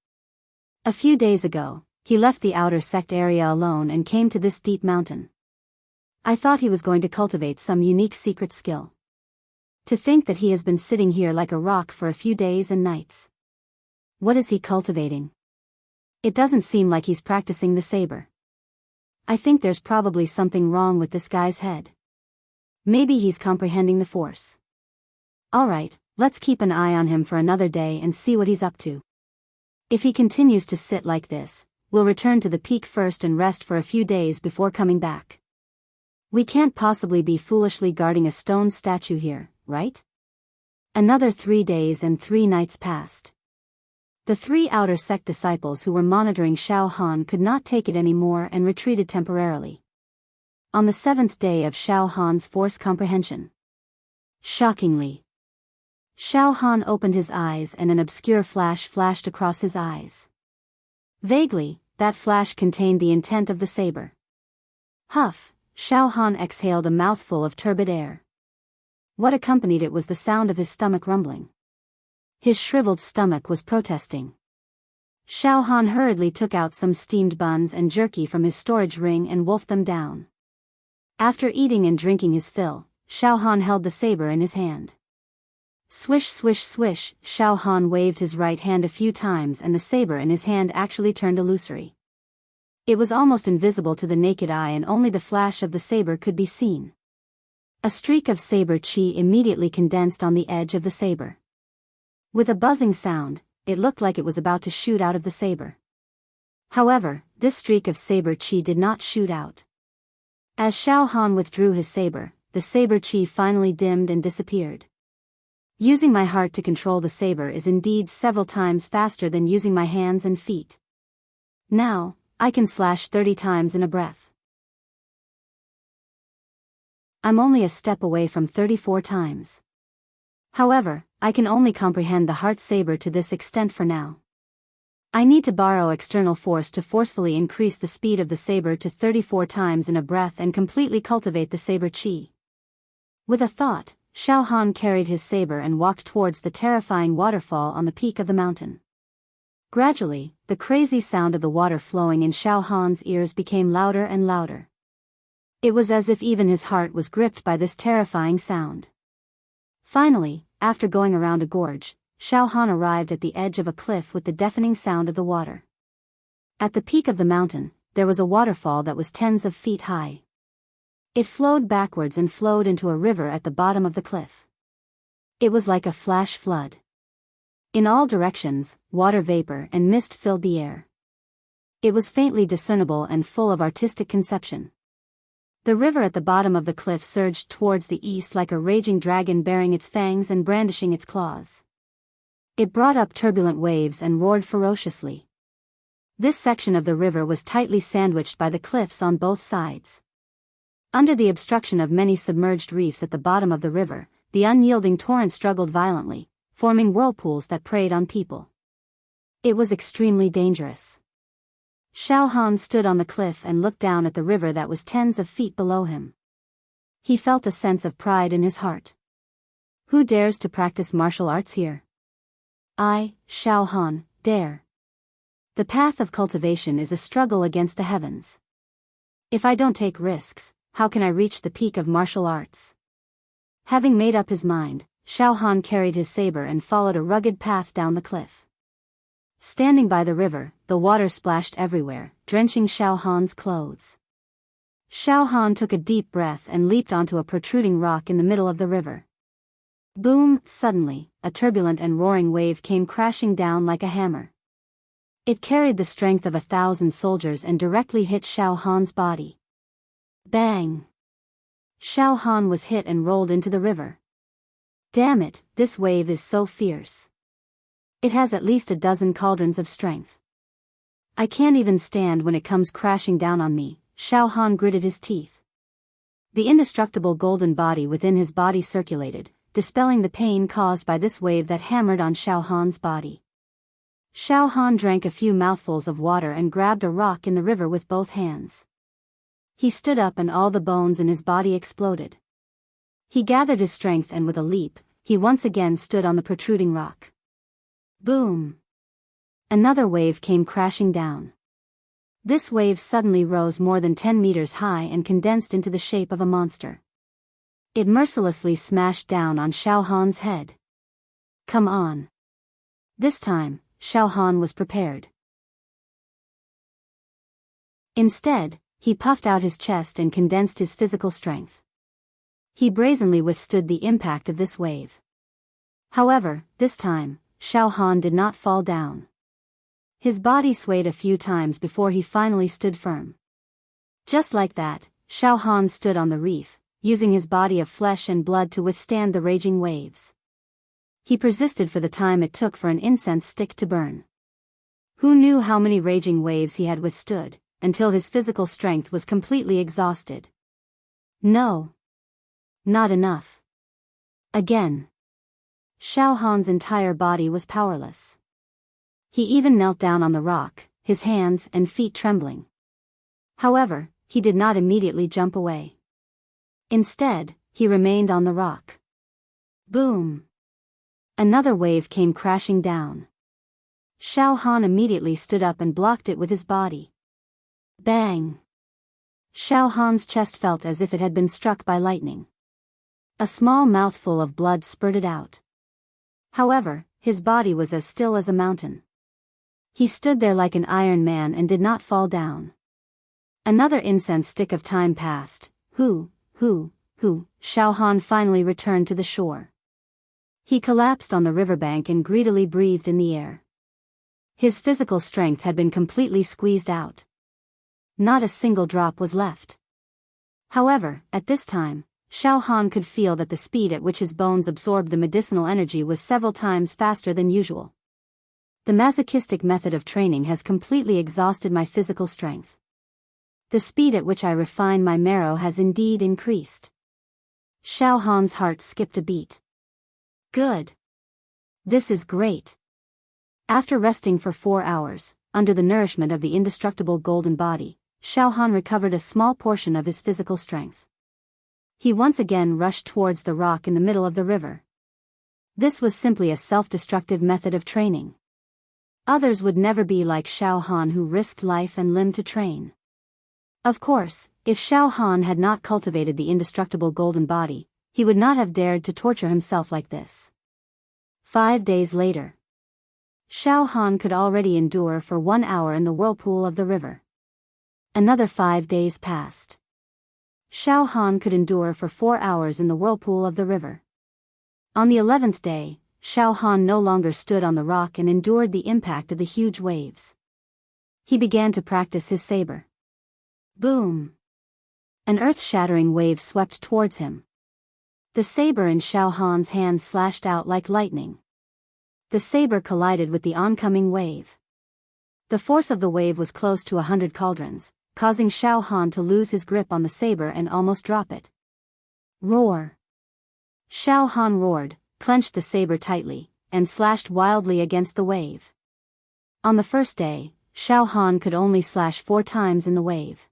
A: A few days ago, he left the outer sect area alone and came to this deep mountain. I thought he was going to cultivate some unique secret skill. To think that he has been sitting here like a rock for a few days and nights. What is he cultivating? It doesn't seem like he's practicing the saber. I think there's probably something wrong with this guy's head. Maybe he's comprehending the force. Alright, Let's keep an eye on him for another day and see what he's up to. If he continues to sit like this, we'll return to the peak first and rest for a few days before coming back. We can't possibly be foolishly guarding a stone statue here, right? Another 3 days and 3 nights passed. The 3 outer sect disciples who were monitoring Xiao Han could not take it anymore and retreated temporarily. On the 7th day of Xiao Han's force comprehension. Shockingly, Xiao Han opened his eyes and an obscure flash flashed across his eyes. Vaguely, that flash contained the intent of the saber. Huff, Xiao Han exhaled a mouthful of turbid air. What accompanied it was the sound of his stomach rumbling. His shriveled stomach was protesting. Xiao Han hurriedly took out some steamed buns and jerky from his storage ring and wolfed them down. After eating and drinking his fill, Xiao Han held the saber in his hand. Swish swish swish, Xiao Han waved his right hand a few times and the saber in his hand actually turned illusory. It was almost invisible to the naked eye and only the flash of the saber could be seen. A streak of saber chi immediately condensed on the edge of the saber. With a buzzing sound, it looked like it was about to shoot out of the saber. However, this streak of saber chi did not shoot out. As Xiao Han withdrew his saber, the saber chi finally dimmed and disappeared. Using my heart to control the saber is indeed several times faster than using my hands and feet. Now, I can slash 30 times in a breath. I'm only a step away from 34 times. However, I can only comprehend the heart saber to this extent for now. I need to borrow external force to forcefully increase the speed of the saber to 34 times in a breath and completely cultivate the saber chi. With a thought, Xiao Han carried his saber and walked towards the terrifying waterfall on the peak of the mountain. Gradually, the crazy sound of the water flowing in Xiao Han's ears became louder and louder. It was as if even his heart was gripped by this terrifying sound. Finally, after going around a gorge, Xiao Han arrived at the edge of a cliff with the deafening sound of the water. At the peak of the mountain, there was a waterfall that was tens of feet high. It flowed backwards and flowed into a river at the bottom of the cliff. It was like a flash flood. In all directions, water vapor and mist filled the air. It was faintly discernible and full of artistic conception. The river at the bottom of the cliff surged towards the east like a raging dragon baring its fangs and brandishing its claws. It brought up turbulent waves and roared ferociously. This section of the river was tightly sandwiched by the cliffs on both sides. Under the obstruction of many submerged reefs at the bottom of the river, the unyielding torrent struggled violently, forming whirlpools that preyed on people. It was extremely dangerous. Xiao Han stood on the cliff and looked down at the river that was tens of feet below him. He felt a sense of pride in his heart. Who dares to practice martial arts here? I, Xiao Han, dare. The path of cultivation is a struggle against the heavens. If I don't take risks, how can I reach the peak of martial arts? Having made up his mind, Xiao Han carried his saber and followed a rugged path down the cliff. Standing by the river, the water splashed everywhere, drenching Xiao Han's clothes. Xiao Han took a deep breath and leaped onto a protruding rock in the middle of the river. Boom! Suddenly, a turbulent and roaring wave came crashing down like a hammer. It carried the strength of 1,000 soldiers and directly hit Xiao Han's body. Bang! Xiao Han was hit and rolled into the river. Damn it, this wave is so fierce. It has at least a dozen cauldrons of strength. I can't even stand when it comes crashing down on me, Xiao Han gritted his teeth. The indestructible golden body within his body circulated, dispelling the pain caused by this wave that hammered on Xiao Han's body. Xiao Han drank a few mouthfuls of water and grabbed a rock in the river with both hands. He stood up and all the bones in his body exploded. He gathered his strength and with a leap, he once again stood on the protruding rock. Boom! Another wave came crashing down. This wave suddenly rose more than 10 meters high and condensed into the shape of a monster. It mercilessly smashed down on Xiao Han's head. Come on. This time, Xiao Han was prepared. Instead, he puffed out his chest and condensed his physical strength. He brazenly withstood the impact of this wave. However, this time, Xiao Han did not fall down. His body swayed a few times before he finally stood firm. Just like that, Xiao Han stood on the reef, using his body of flesh and blood to withstand the raging waves. He persisted for the time it took for an incense stick to burn. Who knew how many raging waves he had withstood, until his physical strength was completely exhausted. No. Not enough. Again. Xiao Han's entire body was powerless. He even knelt down on the rock, his hands and feet trembling. However, he did not immediately jump away. Instead, he remained on the rock. Boom! Another wave came crashing down. Xiao Han immediately stood up and blocked it with his body. Bang! Xiao Han's chest felt as if it had been struck by lightning. A small mouthful of blood spurted out. However, his body was as still as a mountain. He stood there like an iron man and did not fall down. Another incense stick of time passed. Xiao Han finally returned to the shore. He collapsed on the riverbank and greedily breathed in the air. His physical strength had been completely squeezed out. Not a single drop was left. However, at this time, Xiao Han could feel that the speed at which his bones absorbed the medicinal energy was several times faster than usual. The masochistic method of training has completely exhausted my physical strength. The speed at which I refine my marrow has indeed increased. Xiao Han's heart skipped a beat. Good. This is great. After resting for 4 hours, under the nourishment of the indestructible golden body, Xiao Han recovered a small portion of his physical strength. He once again rushed towards the rock in the middle of the river. This was simply a self-destructive method of training. Others would never be like Xiao Han, who risked life and limb to train. Of course, if Xiao Han had not cultivated the indestructible golden body, he would not have dared to torture himself like this. 5 days later. Xiao Han could already endure for 1 hour in the whirlpool of the river. Another 5 days passed. Xiao Han could endure for 4 hours in the whirlpool of the river. On the 11th day, Xiao Han no longer stood on the rock and endured the impact of the huge waves. He began to practice his saber. Boom! An earth-shattering wave swept towards him. The saber in Xiao Han's hand slashed out like lightning. The saber collided with the oncoming wave. The force of the wave was close to 100 cauldrons, causing Xiao Han to lose his grip on the saber and almost drop it. Roar! Xiao Han roared, clenched the saber tightly, and slashed wildly against the wave. On the first day, Xiao Han could only slash 4 times in the wave.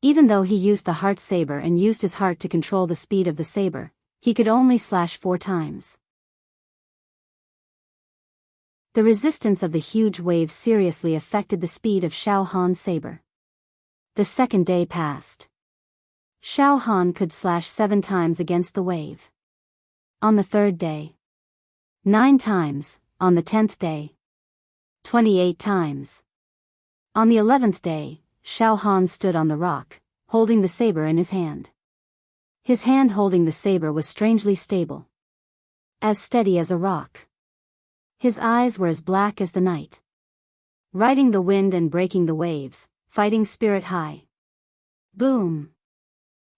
A: Even though he used the heart saber and used his heart to control the speed of the saber, he could only slash 4 times. The resistance of the huge wave seriously affected the speed of Xiao Han's saber. The second day passed. Xiao Han could slash 7 times against the wave. On the third day, 9 times, on the 10th day, 28 times. On the 11th day, Xiao Han stood on the rock, holding the saber in his hand. His hand holding the saber was strangely stable. As steady as a rock. His eyes were as black as the night. Riding the wind and breaking the waves, fighting spirit high. Boom!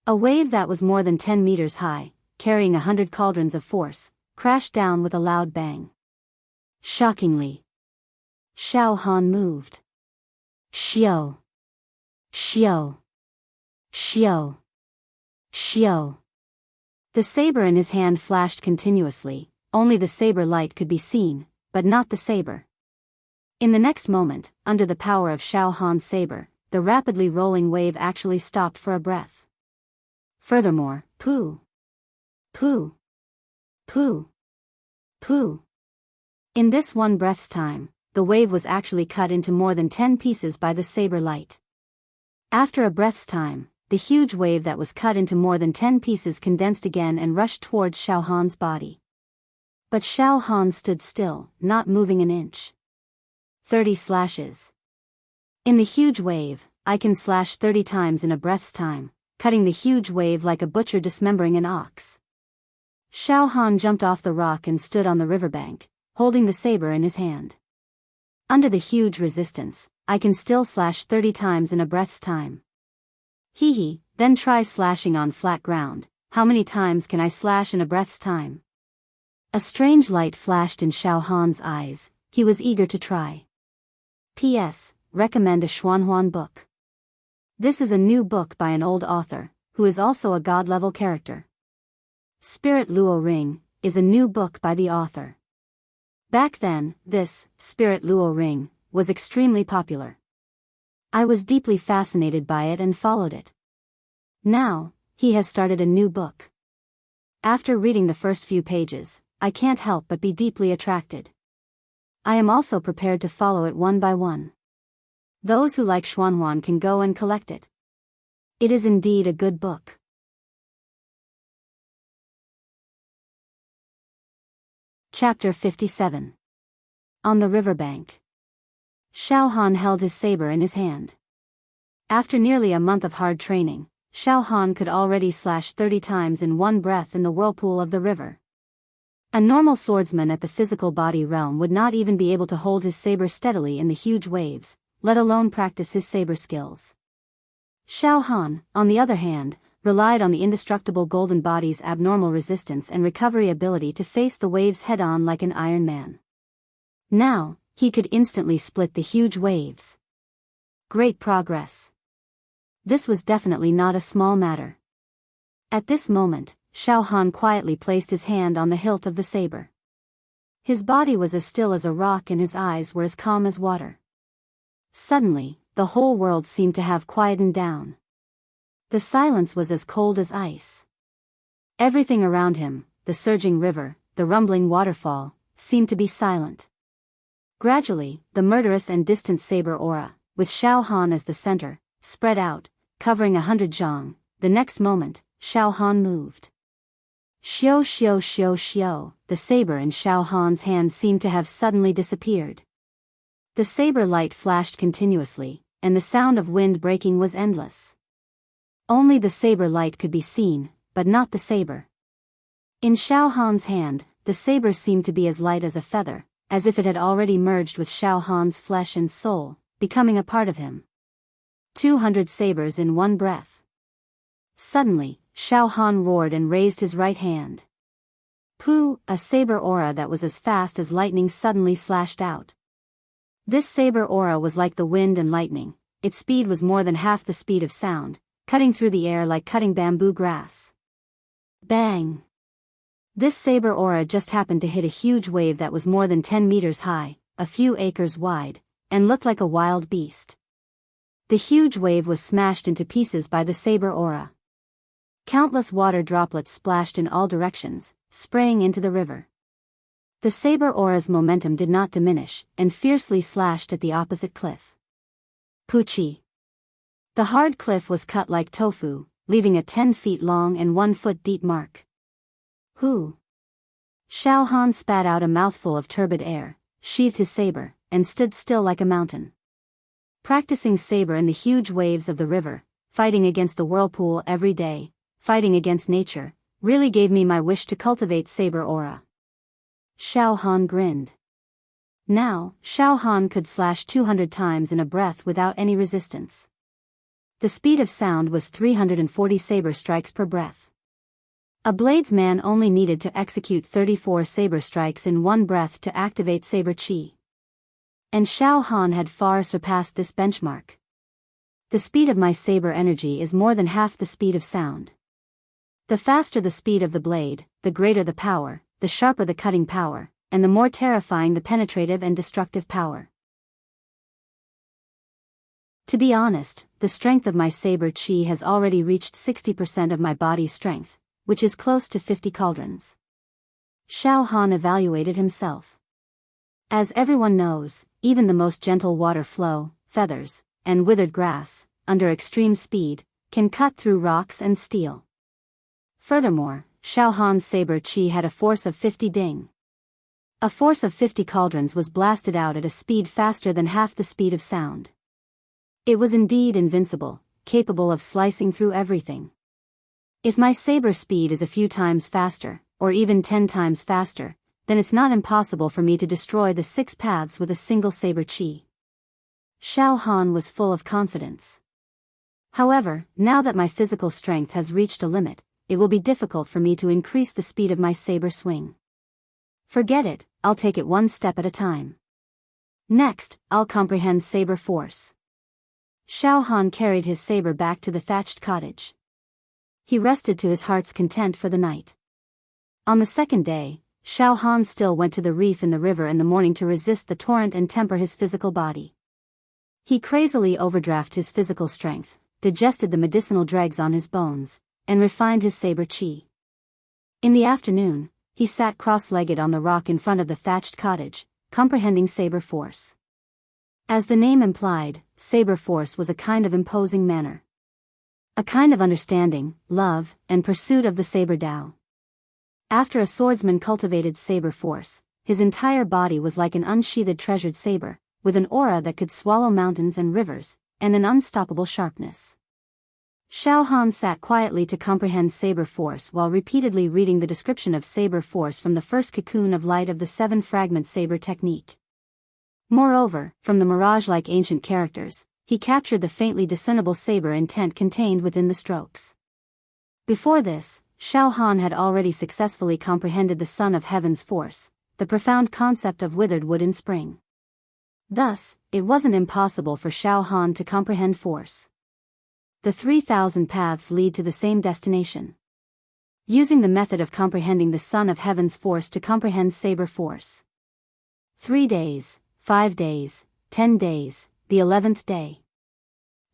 A: A wave that was more than 10 meters high, carrying 100 cauldrons of force, crashed down with a loud bang. Shockingly, Xiao Han moved. Xiao! Xiao! Xiao! Xiao! The saber in his hand flashed continuously, only the saber light could be seen, but not the saber. In the next moment, under the power of Xiao Han's saber, the rapidly rolling wave actually stopped for a breath. Furthermore, poo! Poo! Poo! Poo! In this one breath's time, the wave was actually cut into more than 10 pieces by the saber light. After a breath's time, the huge wave that was cut into more than 10 pieces condensed again and rushed towards Xiao Han's body. But Xiao Han stood still, not moving an inch. 30 slashes. In the huge wave, I can slash 30 times in a breath's time, cutting the huge wave like a butcher dismembering an ox. Xiao Han jumped off the rock and stood on the riverbank, holding the saber in his hand. Under the huge resistance, I can still slash 30 times in a breath's time. Hee hee, then try slashing on flat ground. How many times can I slash in a breath's time? A strange light flashed in Xiao Han's eyes. He was eager to try. P.S. Recommend a Xuanhuan book. This is a new book by an old author, who is also a god-level character. Spirit Luo Ring is a new book by the author. Back then, this, Spirit Luo Ring, was extremely popular. I was deeply fascinated by it and followed it. Now, he has started a new book. After reading the first few pages, I can't help but be deeply attracted. I am also prepared to follow it one by one. Those who like Xuanhuan can go and collect it. It is indeed a good book. Chapter 57. On the riverbank. Xiao Han held his saber in his hand. After nearly a month of hard training, Xiao Han could already slash 30 times in one breath in the whirlpool of the river. A normal swordsman at the physical body realm would not even be able to hold his saber steadily in the huge waves, let alone practice his saber skills. Xiao Han, on the other hand, relied on the indestructible golden body's abnormal resistance and recovery ability to face the waves head-on like an Iron Man. Now, he could instantly split the huge waves. Great progress. This was definitely not a small matter. At this moment, Xiao Han quietly placed his hand on the hilt of the saber. His body was as still as a rock and his eyes were as calm as water. Suddenly, the whole world seemed to have quietened down. The silence was as cold as ice. Everything around him, the surging river, the rumbling waterfall, seemed to be silent. Gradually, the murderous and distant saber aura, with Xiao Han as the center, spread out, covering 100 zhang. The next moment, Xiao Han moved. Xiao xiao xiao xiao, the saber in Xiao Han's hand seemed to have suddenly disappeared. The saber light flashed continuously, and the sound of wind breaking was endless. Only the saber light could be seen, but not the saber. In Xiao Han's hand, the saber seemed to be as light as a feather, as if it had already merged with Xiao Han's flesh and soul, becoming a part of him. 200 sabers in one breath. Suddenly, Xiao Han roared and raised his right hand. Pooh! A saber aura that was as fast as lightning suddenly slashed out. This saber aura was like the wind and lightning. Its speed was more than half the speed of sound, cutting through the air like cutting bamboo grass. Bang! This saber aura just happened to hit a huge wave that was more than 10 meters high, a few acres wide, and looked like a wild beast. The huge wave was smashed into pieces by the saber aura. Countless water droplets splashed in all directions, spraying into the river. The saber aura's momentum did not diminish, and fiercely slashed at the opposite cliff. Poochie! The hard cliff was cut like tofu, leaving a 10 feet long and 1 foot deep mark. Who? Xiao Han spat out a mouthful of turbid air, sheathed his saber, and stood still like a mountain. Practicing saber in the huge waves of the river, fighting against the whirlpool every day, fighting against nature, really gave me my wish to cultivate saber aura. Xiao Han grinned. Now, Xiao Han could slash 200 times in a breath without any resistance. The speed of sound was 340 saber strikes per breath. A bladesman only needed to execute 34 saber strikes in one breath to activate saber chi. And Xiao Han had far surpassed this benchmark. The speed of my saber energy is more than half the speed of sound. The faster the speed of the blade, the greater the power, the sharper the cutting power, and the more terrifying the penetrative and destructive power. To be honest, the strength of my saber chi has already reached 60% of my body's strength, which is close to 50 cauldrons. Xiao Han evaluated himself. As everyone knows, even the most gentle water flow, feathers, and withered grass, under extreme speed, can cut through rocks and steel. Furthermore, Xiao Han's saber chi had a force of 50 ding. A force of 50 cauldrons was blasted out at a speed faster than half the speed of sound. It was indeed invincible, capable of slicing through everything. If my saber speed is a few times faster, or even 10 times faster, then it's not impossible for me to destroy the 6 paths with a single saber chi. Xiao Han was full of confidence. However, now that my physical strength has reached a limit, it will be difficult for me to increase the speed of my saber swing. Forget it, I'll take it one step at a time. Next, I'll comprehend saber force. Xiao Han carried his saber back to the thatched cottage. He rested to his heart's content for the night. On the second day, Xiao Han still went to the reef in the river in the morning to resist the torrent and temper his physical body. He crazily overdrafted his physical strength, digested the medicinal dregs on his bones, and refined his saber chi. In the afternoon, he sat cross-legged on the rock in front of the thatched cottage, comprehending saber force. As the name implied, saber force was a kind of imposing manner. A kind of understanding, love, and pursuit of the saber Tao. After a swordsman cultivated saber force, his entire body was like an unsheathed treasured saber, with an aura that could swallow mountains and rivers, and an unstoppable sharpness. Xiao Han sat quietly to comprehend saber force while repeatedly reading the description of saber force from the first cocoon of light of the 7-fragment saber technique. Moreover, from the mirage-like ancient characters, he captured the faintly discernible saber intent contained within the strokes. Before this, Xiao Han had already successfully comprehended the Son of Heaven's force, the profound concept of withered wood in spring. Thus, it wasn't impossible for Xiao Han to comprehend force. The 3,000 paths lead to the same destination. Using the method of comprehending the Son of Heaven's force to comprehend saber force. 3 days, 5 days, 10 days, the 11th day.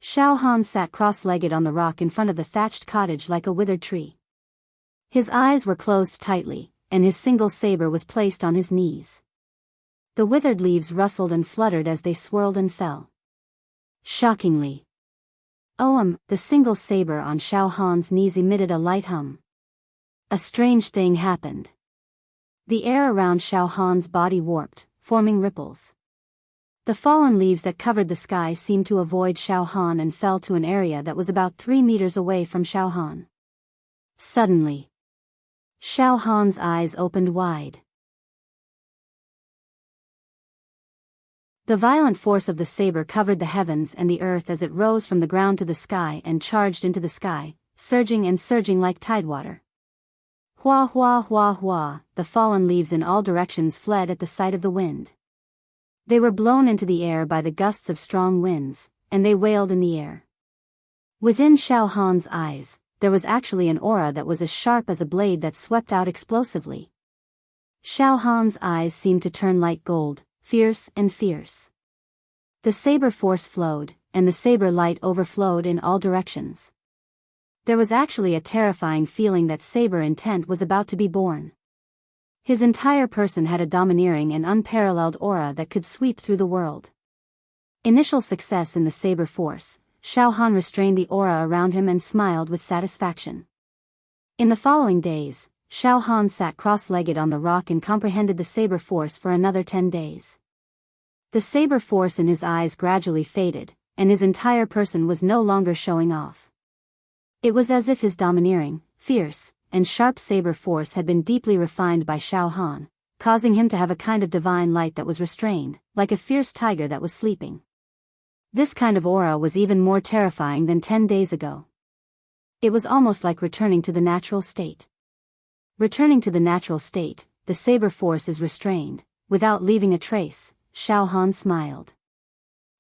A: Xiao Han sat cross-legged on the rock in front of the thatched cottage like a withered tree. His eyes were closed tightly, and his single saber was placed on his knees. The withered leaves rustled and fluttered as they swirled and fell. Shockingly, the single saber on Xiao Han's knees emitted a light hum. A strange thing happened. The air around Xiao Han's body warped, forming ripples. The fallen leaves that covered the sky seemed to avoid Xiao Han and fell to an area that was about 3 meters away from Xiao Han. Suddenly, Xiao Han's eyes opened wide. The violent force of the saber covered the heavens and the earth as it rose from the ground to the sky and charged into the sky, surging and surging like tidewater. Hua hua hua hua, the fallen leaves in all directions fled at the sight of the wind. They were blown into the air by the gusts of strong winds, and they wailed in the air. Within Xiao Han's eyes, there was actually an aura that was as sharp as a blade that swept out explosively. Xiao Han's eyes seemed to turn like gold, fierce and fierce. The saber force flowed, and the saber light overflowed in all directions. There was actually a terrifying feeling that saber intent was about to be born. His entire person had a domineering and unparalleled aura that could sweep through the world. Initial success in the saber force, Xiao Han restrained the aura around him and smiled with satisfaction. In the following days, Xiao Han sat cross-legged on the rock and comprehended the saber force for another 10 days. The saber force in his eyes gradually faded, and his entire person was no longer showing off. It was as if his domineering, fierce, and sharp saber force had been deeply refined by Xiao Han, causing him to have a kind of divine light that was restrained, like a fierce tiger that was sleeping. This kind of aura was even more terrifying than 10 days ago. It was almost like returning to the natural state. Returning to the natural state, the saber force is restrained, without leaving a trace, Xiao Han smiled.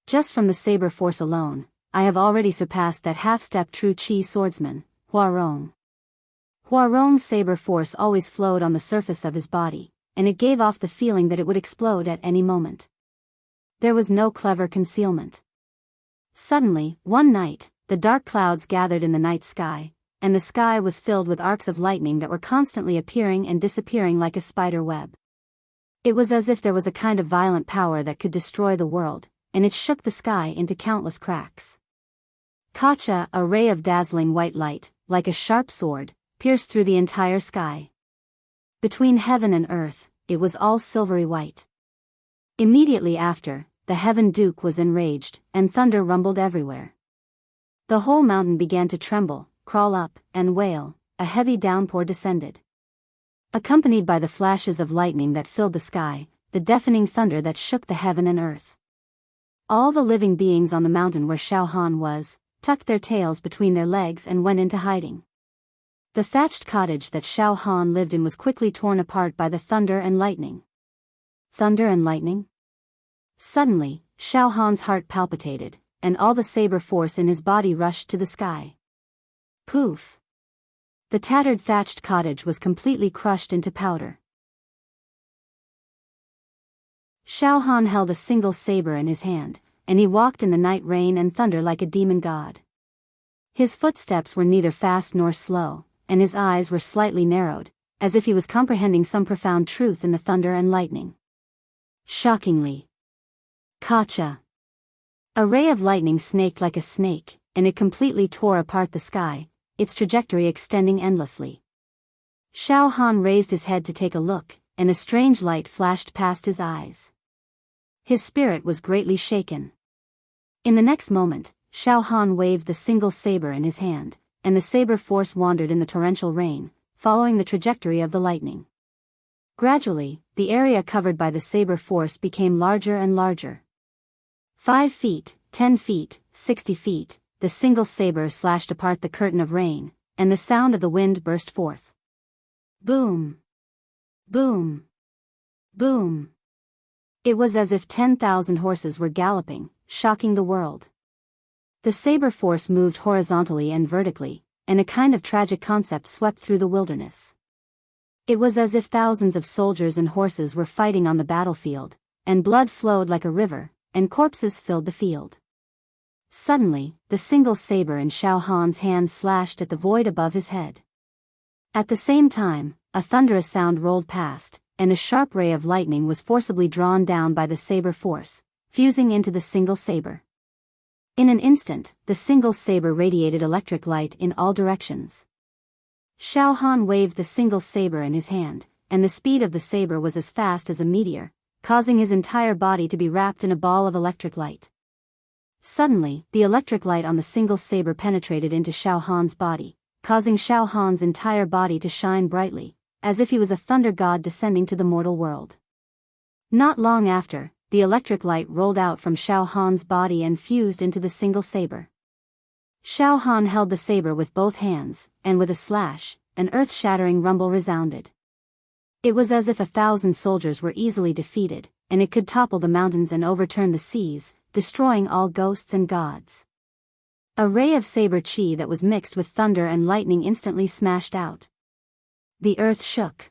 A: Just from the saber force alone, I have already surpassed that half-step true Qi swordsman, Huarong. Huarong's saber force always flowed on the surface of his body, and it gave off the feeling that it would explode at any moment. There was no clever concealment. Suddenly, one night, the dark clouds gathered in the night sky, and the sky was filled with arcs of lightning that were constantly appearing and disappearing like a spider web. It was as if there was a kind of violent power that could destroy the world, and it shook the sky into countless cracks. Kacha, a ray of dazzling white light, like a sharp sword, pierced through the entire sky. Between heaven and earth, it was all silvery white. Immediately after, the Heaven Duke was enraged, and thunder rumbled everywhere. The whole mountain began to tremble, crawl up, and wail. A heavy downpour descended. accompanied by the flashes of lightning that filled the sky, the deafening thunder that shook the heaven and earth. All the living beings on the mountain where Xiao Han was, tucked their tails between their legs and went into hiding. The thatched cottage that Xiao Han lived in was quickly torn apart by the thunder and lightning. Thunder and lightning? Suddenly, Xiao Han's heart palpitated, and all the saber force in his body rushed to the sky. Poof! The tattered thatched cottage was completely crushed into powder. Xiao Han held a single saber in his hand, and he walked in the night rain and thunder like a demon god. His footsteps were neither fast nor slow, and his eyes were slightly narrowed, as if he was comprehending some profound truth in the thunder and lightning. Shockingly. Kacha! A ray of lightning snaked like a snake, and it completely tore apart the sky, its trajectory extending endlessly. Xiao Han raised his head to take a look, and a strange light flashed past his eyes. His spirit was greatly shaken. In the next moment, Xiao Han waved the single saber in his hand, and the saber force wandered in the torrential rain, following the trajectory of the lightning. Gradually, the area covered by the saber force became larger and larger. 5 feet, 10 feet, 60 feet, the single saber slashed apart the curtain of rain, and the sound of the wind burst forth. Boom! Boom! Boom! It was as if 10,000 horses were galloping, shocking the world. The saber force moved horizontally and vertically, and a kind of tragic concept swept through the wilderness. It was as if thousands of soldiers and horses were fighting on the battlefield, and blood flowed like a river, and corpses filled the field. Suddenly, the single saber in Xiao Han's hand slashed at the void above his head. At the same time, a thunderous sound rolled past, and a sharp ray of lightning was forcibly drawn down by the saber force, fusing into the single saber. In an instant, the single saber radiated electric light in all directions. Xiao Han waved the single saber in his hand, and the speed of the saber was as fast as a meteor, causing his entire body to be wrapped in a ball of electric light. Suddenly, the electric light on the single saber penetrated into Xiao Han's body, causing Xiao Han's entire body to shine brightly, as if he was a thunder god descending to the mortal world. Not long after, the electric light rolled out from Xiao Han's body and fused into the single saber. Xiao Han held the saber with both hands, and with a slash, an earth-shattering rumble resounded. It was as if 1,000 soldiers were easily defeated, and it could topple the mountains and overturn the seas, destroying all ghosts and gods. A ray of saber chi that was mixed with thunder and lightning instantly smashed out. The earth shook.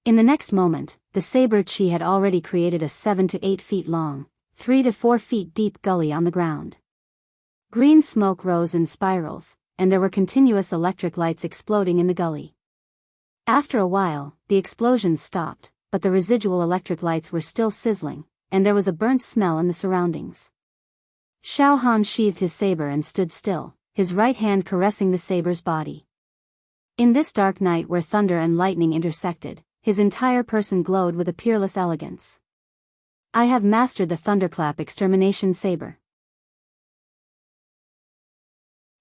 A: In the next moment, the saber chi had already created a 7 to 8 feet long, 3 to 4 feet deep gully on the ground. Green smoke rose in spirals, and there were continuous electric lights exploding in the gully. After a while, the explosions stopped, but the residual electric lights were still sizzling, and there was a burnt smell in the surroundings. Xiao Han sheathed his saber and stood still, his right hand caressing the saber's body. In this dark night where thunder and lightning intersected, his entire person glowed with a peerless elegance. I have mastered the thunderclap extermination saber.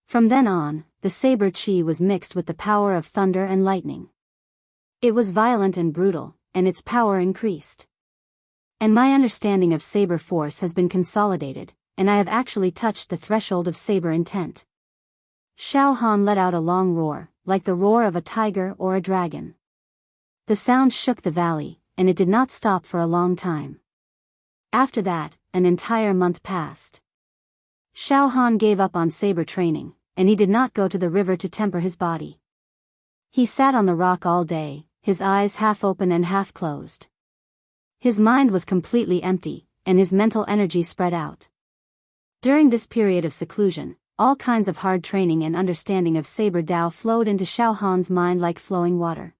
A: From then on, the saber chi was mixed with the power of thunder and lightning. It was violent and brutal, and its power increased. And my understanding of saber force has been consolidated, and I have actually touched the threshold of saber intent. Xiao Han let out a long roar, like the roar of a tiger or a dragon. The sound shook the valley, and it did not stop for a long time. After that, an entire month passed. Xiao Han gave up on saber training, and he did not go to the river to temper his body. He sat on the rock all day, his eyes half open and half closed. His mind was completely empty, and his mental energy spread out. During this period of seclusion, all kinds of hard training and understanding of saber Tao flowed into Xiao Han's mind like flowing water.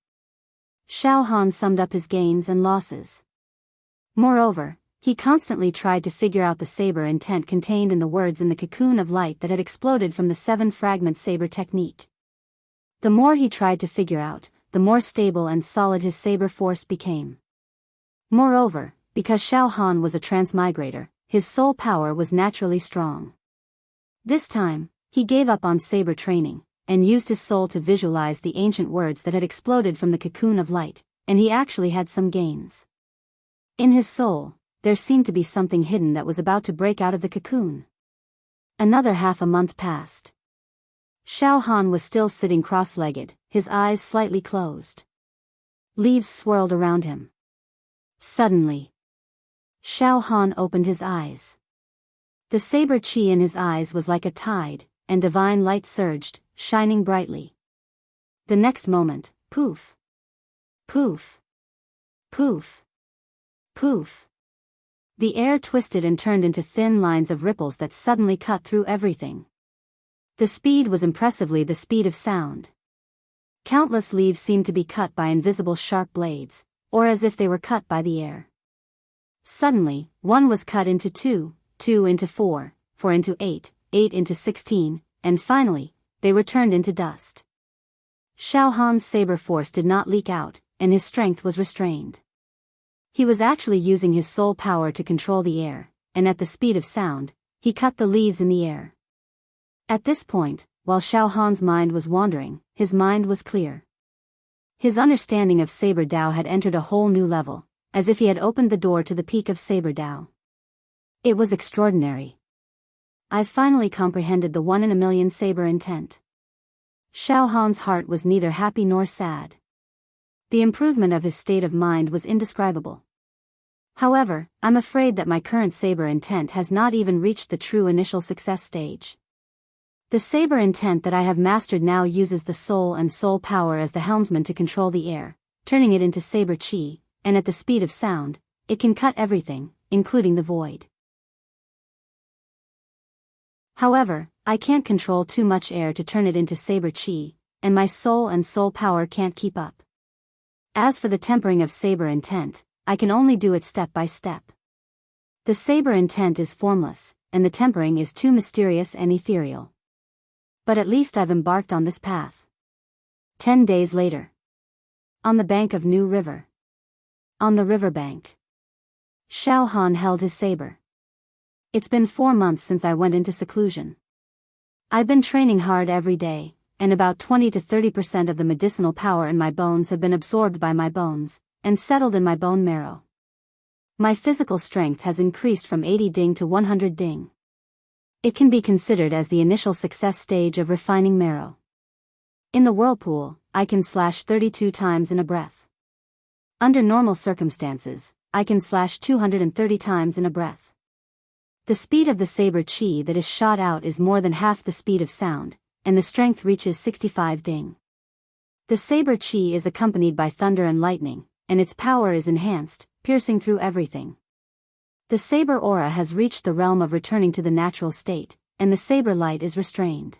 A: Xiao Han summed up his gains and losses. Moreover, he constantly tried to figure out the saber intent contained in the words in the cocoon of light that had exploded from the 7-fragment saber technique. The more he tried to figure out, the more stable and solid his saber force became. Moreover, because Xiao Han was a transmigrator, his soul power was naturally strong. This time, he gave up on saber training, and used his soul to visualize the ancient words that had exploded from the cocoon of light, and he actually had some gains. In his soul, there seemed to be something hidden that was about to break out of the cocoon. Another half a month passed. Xiao Han was still sitting cross-legged, his eyes slightly closed. Leaves swirled around him. Suddenly, Xiao Han opened his eyes. The saber chi in his eyes was like a tide, and divine light surged, shining brightly. The next moment, poof! Poof! Poof! Poof! The air twisted and turned into thin lines of ripples that suddenly cut through everything. The speed was impressively the speed of sound. Countless leaves seemed to be cut by invisible sharp blades, or as if they were cut by the air. Suddenly, one was cut into two, two into four, four into eight, eight into 16, and finally, they were turned into dust. Xiao Han's saber force did not leak out, and his strength was restrained. He was actually using his soul power to control the air, and at the speed of sound, he cut the leaves in the air. At this point, while Xiao Han's mind was wandering, his mind was clear. His understanding of Saber Dao had entered a whole new level, as if he had opened the door to the peak of Saber Dao. It was extraordinary. I finally comprehended the 1 in a million saber intent. Xiao Han's heart was neither happy nor sad. The improvement of his state of mind was indescribable. However, I'm afraid that my current saber intent has not even reached the true initial success stage. The saber intent that I have mastered now uses the soul and soul power as the helmsman to control the air, turning it into saber chi, and at the speed of sound, it can cut everything, including the void. However, I can't control too much air to turn it into saber chi, and my soul and soul power can't keep up. As for the tempering of saber intent, I can only do it step by step. The saber intent is formless, and the tempering is too mysterious and ethereal. But at least I've embarked on this path. 10 days later. On the bank of New River. On the riverbank. Xiao Han held his saber. It's been 4 months since I went into seclusion. I've been training hard every day, and about 20 to 30% of the medicinal power in my bones have been absorbed by my bones, and settled in my bone marrow. My physical strength has increased from 80 ding to 100 ding. It can be considered as the initial success stage of refining marrow. In the whirlpool, I can slash 32 times in a breath. Under normal circumstances, I can slash 230 times in a breath. The speed of the saber chi that is shot out is more than half the speed of sound, and the strength reaches 65 ding. The saber chi is accompanied by thunder and lightning, and its power is enhanced, piercing through everything. The saber aura has reached the realm of returning to the natural state, and the saber light is restrained.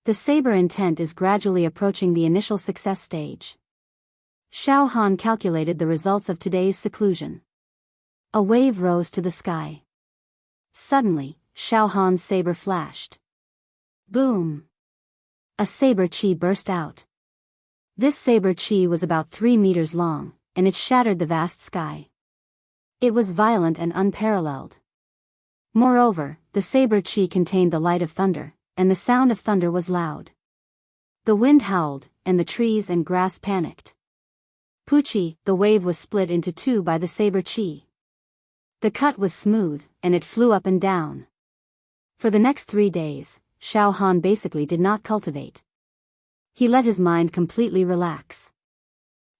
A: The saber intent is gradually approaching the initial success stage. Xiao Han calculated the results of today's seclusion. A wave rose to the sky. Suddenly, Xiao Han's saber flashed. Boom! A saber chi burst out. This saber chi was about 3 meters long, and it shattered the vast sky. It was violent and unparalleled. Moreover, the saber chi contained the light of thunder, and the sound of thunder was loud. The wind howled, and the trees and grass panicked. Puchi, the wave was split into two by the saber chi. The cut was smooth, and it flew up and down. For the next 3 days, Xiao Han basically did not cultivate. He let his mind completely relax.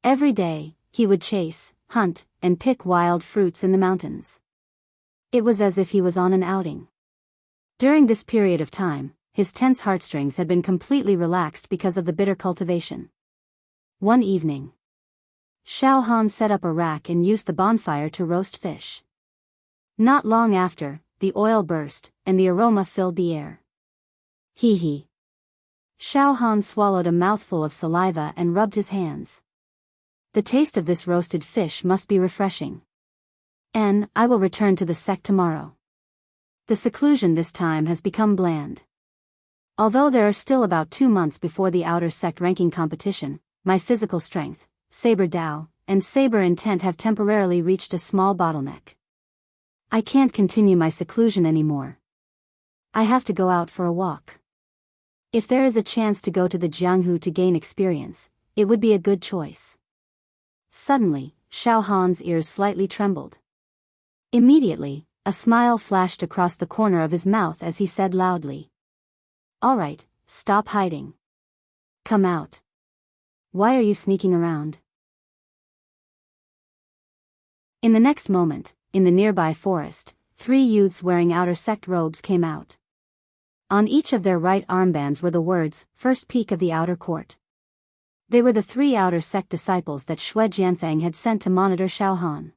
A: Every day, he would chase, hunt, and pick wild fruits in the mountains. It was as if he was on an outing. During this period of time, his tense heartstrings had been completely relaxed because of the bitter cultivation. One evening, Xiao Han set up a rack and used the bonfire to roast fish. Not long after, the oil burst, and the aroma filled the air. Hee hee. Xiao Han swallowed a mouthful of saliva and rubbed his hands. The taste of this roasted fish must be refreshing. I will return to the sect tomorrow. The seclusion this time has become bland. Although there are still about 2 months before the outer sect ranking competition, my physical strength, saber Dao, and saber intent have temporarily reached a small bottleneck. I can't continue my seclusion anymore. I have to go out for a walk. If there is a chance to go to the Jianghu to gain experience, it would be a good choice. Suddenly, Xiao Han's ears slightly trembled. Immediately, a smile flashed across the corner of his mouth as he said loudly, "All right, stop hiding. Come out. Why are you sneaking around?" In the next moment, in the nearby forest, 3 youths wearing outer sect robes came out. On each of their right armbands were the words, "First Peak of the Outer Court." They were the 3 outer sect disciples that Xue Jianfeng had sent to monitor Xiao Han.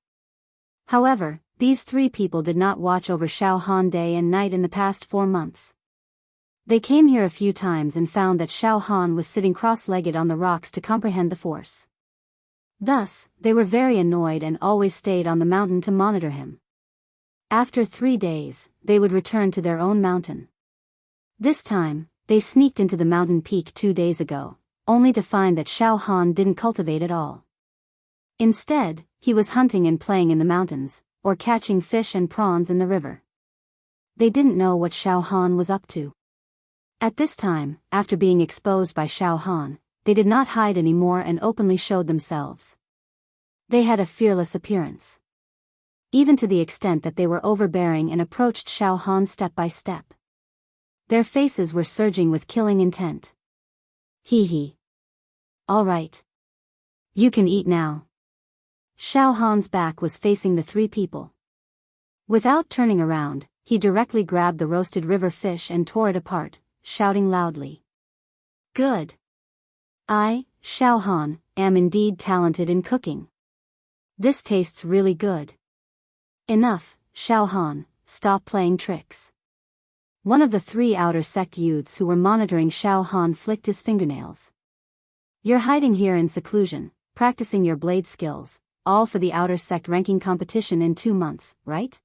A: However, these 3 people did not watch over Xiao Han day and night in the past 4 months. They came here a few times and found that Xiao Han was sitting cross-legged on the rocks to comprehend the force. Thus, they were very annoyed and always stayed on the mountain to monitor him. After 3 days, they would return to their own mountain. This time, they sneaked into the mountain peak 2 days ago, only to find that Xiao Han didn't cultivate at all. Instead, he was hunting and playing in the mountains, or catching fish and prawns in the river. They didn't know what Xiao Han was up to. At this time, after being exposed by Xiao Han, they did not hide anymore and openly showed themselves. They had a fearless appearance. Even to the extent that they were overbearing and approached Xiao Han step by step. Their faces were surging with killing intent. "Hee hee. All right. You can eat now." Xiao Han's back was facing the 3 people. Without turning around, he directly grabbed the roasted river fish and tore it apart, shouting loudly, "Good. I, Xiao Han, am indeed talented in cooking. This tastes really good. Enough, Xiao Han, stop playing tricks." One of the 3 outer sect youths who were monitoring Xiao Han flicked his fingernails. "You're hiding here in seclusion, practicing your blade skills, all for the outer sect ranking competition in 2 months, right?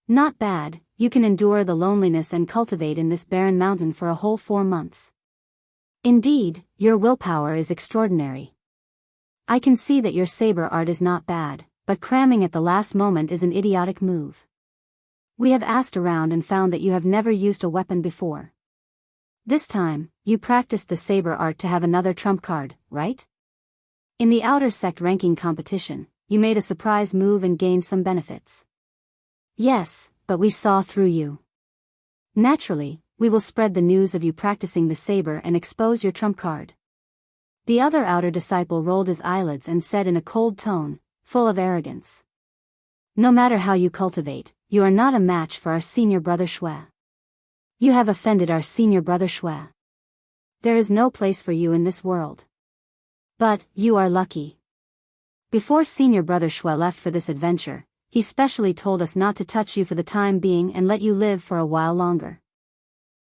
A: Not bad, you can endure the loneliness and cultivate in this barren mountain for a whole 4 months. Indeed, your willpower is extraordinary. I can see that your saber art is not bad, but cramming at the last moment is an idiotic move. We have asked around and found that you have never used a weapon before. This time, you practiced the saber art to have another trump card, right? In the outer sect ranking competition, you made a surprise move and gained some benefits. Yes, but we saw through you. Naturally, we will spread the news of you practicing the saber and expose your trump card." The other outer disciple rolled his eyelids and said in a cold tone, full of arrogance, "No matter how you cultivate, you are not a match for our senior brother Xue. You have offended our senior brother Xue. There is no place for you in this world. But, you are lucky. Before senior brother Xue left for this adventure, he specially told us not to touch you for the time being and let you live for a while longer.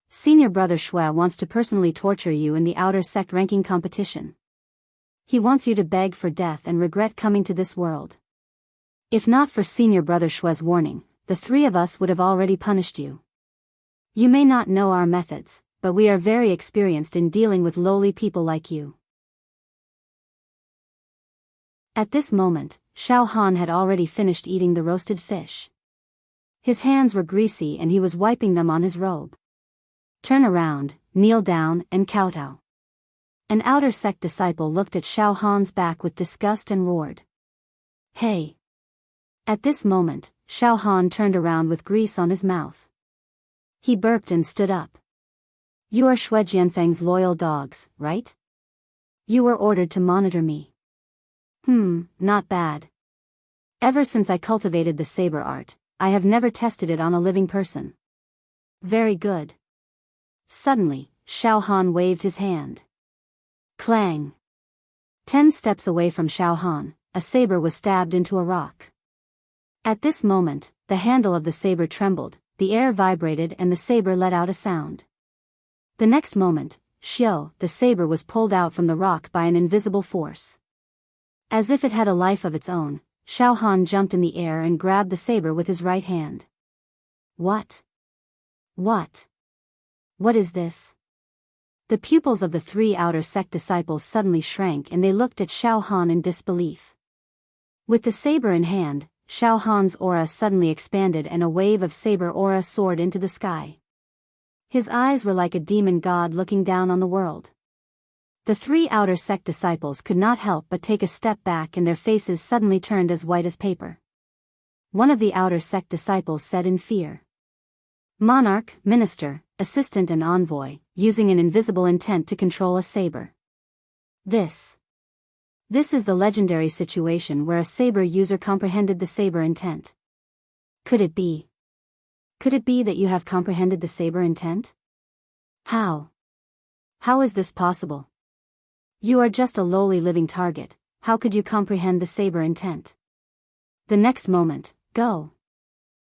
A: Senior brother Xue wants to personally torture you in the outer sect ranking competition. He wants you to beg for death and regret coming to this world. If not for senior brother Xue's warning, the 3 of us would have already punished you. You may not know our methods, but we are very experienced in dealing with lowly people like you." At this moment, Xiao Han had already finished eating the roasted fish. His hands were greasy and he was wiping them on his robe. "Turn around, kneel down, and kowtow." An outer sect disciple looked at Xiao Han's back with disgust and roared, "Hey!" At this moment, Xiao Han turned around with grease on his mouth. He burped and stood up. "You are Xue Jianfeng's loyal dogs, right? You were ordered to monitor me. Not bad. Ever since I cultivated the saber art, I have never tested it on a living person. Very good." Suddenly, Xiao Han waved his hand. Clang! 10 steps away from Xiao Han, a saber was stabbed into a rock. At this moment, the handle of the saber trembled, the air vibrated and the saber let out a sound. The next moment, the saber was pulled out from the rock by an invisible force. As if it had a life of its own, Xiao Han jumped in the air and grabbed the saber with his right hand. What? What? What is this? The pupils of the 3 outer sect disciples suddenly shrank and they looked at Xiao Han in disbelief. With the saber in hand, Xiao Han's aura suddenly expanded and a wave of saber aura soared into the sky. His eyes were like a demon god looking down on the world. The three outer sect disciples could not help but take a step back, and their faces suddenly turned as white as paper. One of the outer sect disciples said in fear, "Monarch, minister, assistant and envoy, using an invisible intent to control a saber. This is the legendary situation where a saber user comprehended the saber intent. Could it be that you have comprehended the saber intent? How is this possible? You are just a lowly living target, how could you comprehend the saber intent?" The next moment, go.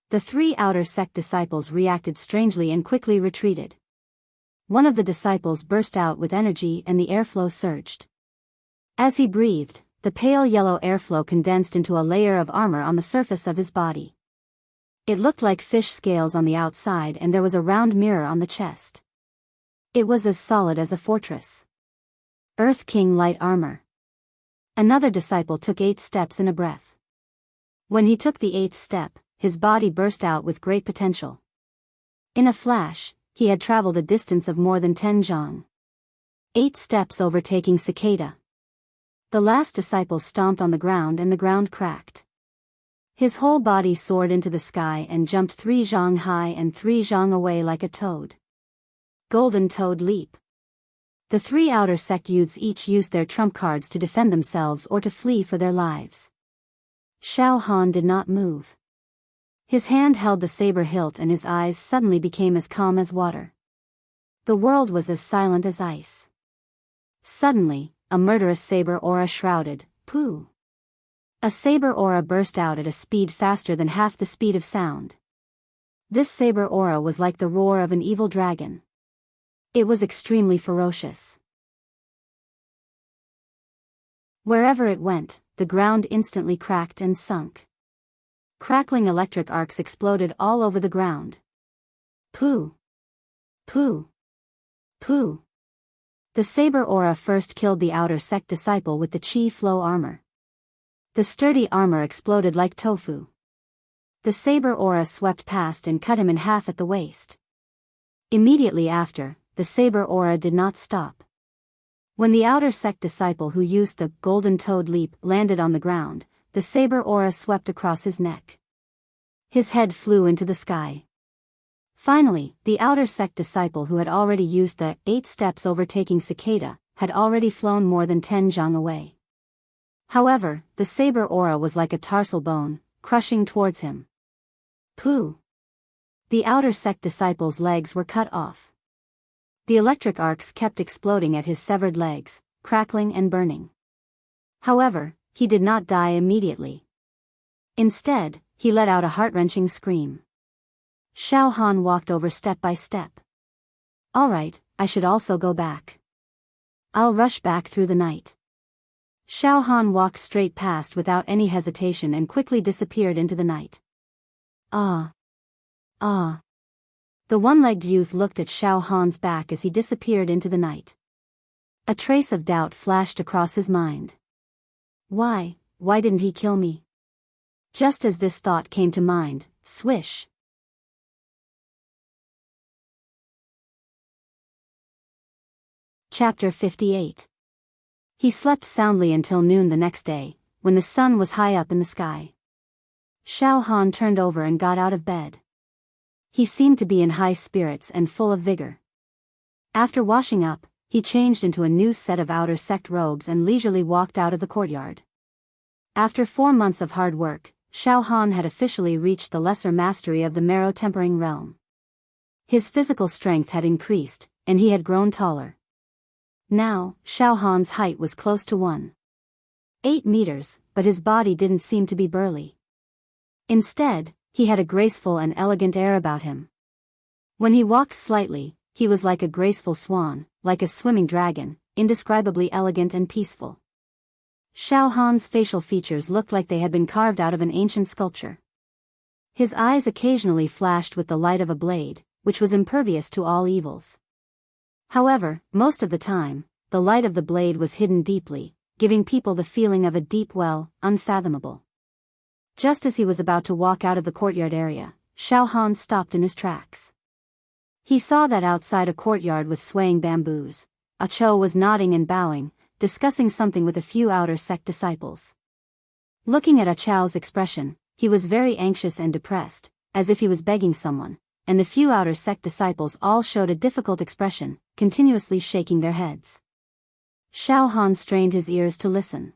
A: The three outer sect disciples reacted strangely and quickly retreated. One of the disciples burst out with energy and the airflow surged. As he breathed, the pale yellow airflow condensed into a layer of armor on the surface of his body. It looked like fish scales on the outside, and there was a round mirror on the chest. It was as solid as a fortress. Earth King light armor. Another disciple took 8 steps in a breath. When he took the 8th step, his body burst out with great potential. In a flash, he had traveled a distance of more than 10 zhang. 8 steps overtaking cicada. The last disciple stomped on the ground and the ground cracked. His whole body soared into the sky and jumped 3 zhang high and 3 zhang away like a toad. Golden Toad Leap. The 3 outer sect youths each used their trump cards to defend themselves or to flee for their lives. Xiao Han did not move. His hand held the saber hilt and his eyes suddenly became as calm as water. The world was as silent as ice. Suddenly, a murderous saber aura shrouded, Pooh. A saber aura burst out at a speed faster than half the speed of sound. This saber aura was like the roar of an evil dragon. It was extremely ferocious. Wherever it went, the ground instantly cracked and sunk. Crackling electric arcs exploded all over the ground. Pooh! Pooh! Pooh! The saber aura first killed the outer sect disciple with the chi flow armor. The sturdy armor exploded like tofu. The saber aura swept past and cut him in half at the waist. Immediately after, the saber aura did not stop. When the outer sect disciple who used the Golden Toad Leap landed on the ground, the saber aura swept across his neck. His head flew into the sky. Finally, the outer sect disciple who had already used the 8 steps overtaking cicada, had already flown more than 10 zhang away. However, the saber aura was like a tarsal bone, crushing towards him. Pooh! The outer sect disciple's legs were cut off. The electric arcs kept exploding at his severed legs, crackling and burning. However, he did not die immediately. Instead, he let out a heart-wrenching scream. Xiao Han walked over step by step. "All right, I should also go back. I'll rush back through the night." Xiao Han walked straight past without any hesitation and quickly disappeared into the night. Ah! Ah! The one-legged youth looked at Xiao Han's back as he disappeared into the night. A trace of doubt flashed across his mind. Why didn't he kill me? Just as this thought came to mind, swish! Chapter 58. He slept soundly until noon the next day, when the sun was high up in the sky. Xiao Han turned over and got out of bed. He seemed to be in high spirits and full of vigor. After washing up, he changed into a new set of outer sect robes and leisurely walked out of the courtyard. After 4 months of hard work, Xiao Han had officially reached the lesser mastery of the marrow tempering realm. His physical strength had increased, and he had grown taller. Now, Xiao Han's height was close to 1.8 meters, but his body didn't seem to be burly. Instead, he had a graceful and elegant air about him. When he walked slightly, he was like a graceful swan, like a swimming dragon, indescribably elegant and peaceful. Xiao Han's facial features looked like they had been carved out of an ancient sculpture. His eyes occasionally flashed with the light of a blade, which was impervious to all evils. However, most of the time, the light of the blade was hidden deeply, giving people the feeling of a deep well, unfathomable. Just as he was about to walk out of the courtyard area, Xiao Han stopped in his tracks. He saw that outside a courtyard with swaying bamboos, Ah Cho was nodding and bowing, discussing something with a few outer sect disciples. Looking at Ah Cho's expression, he was very anxious and depressed, as if he was begging someone, and the few outer sect disciples all showed a difficult expression, continuously shaking their heads. Xiao Han strained his ears to listen.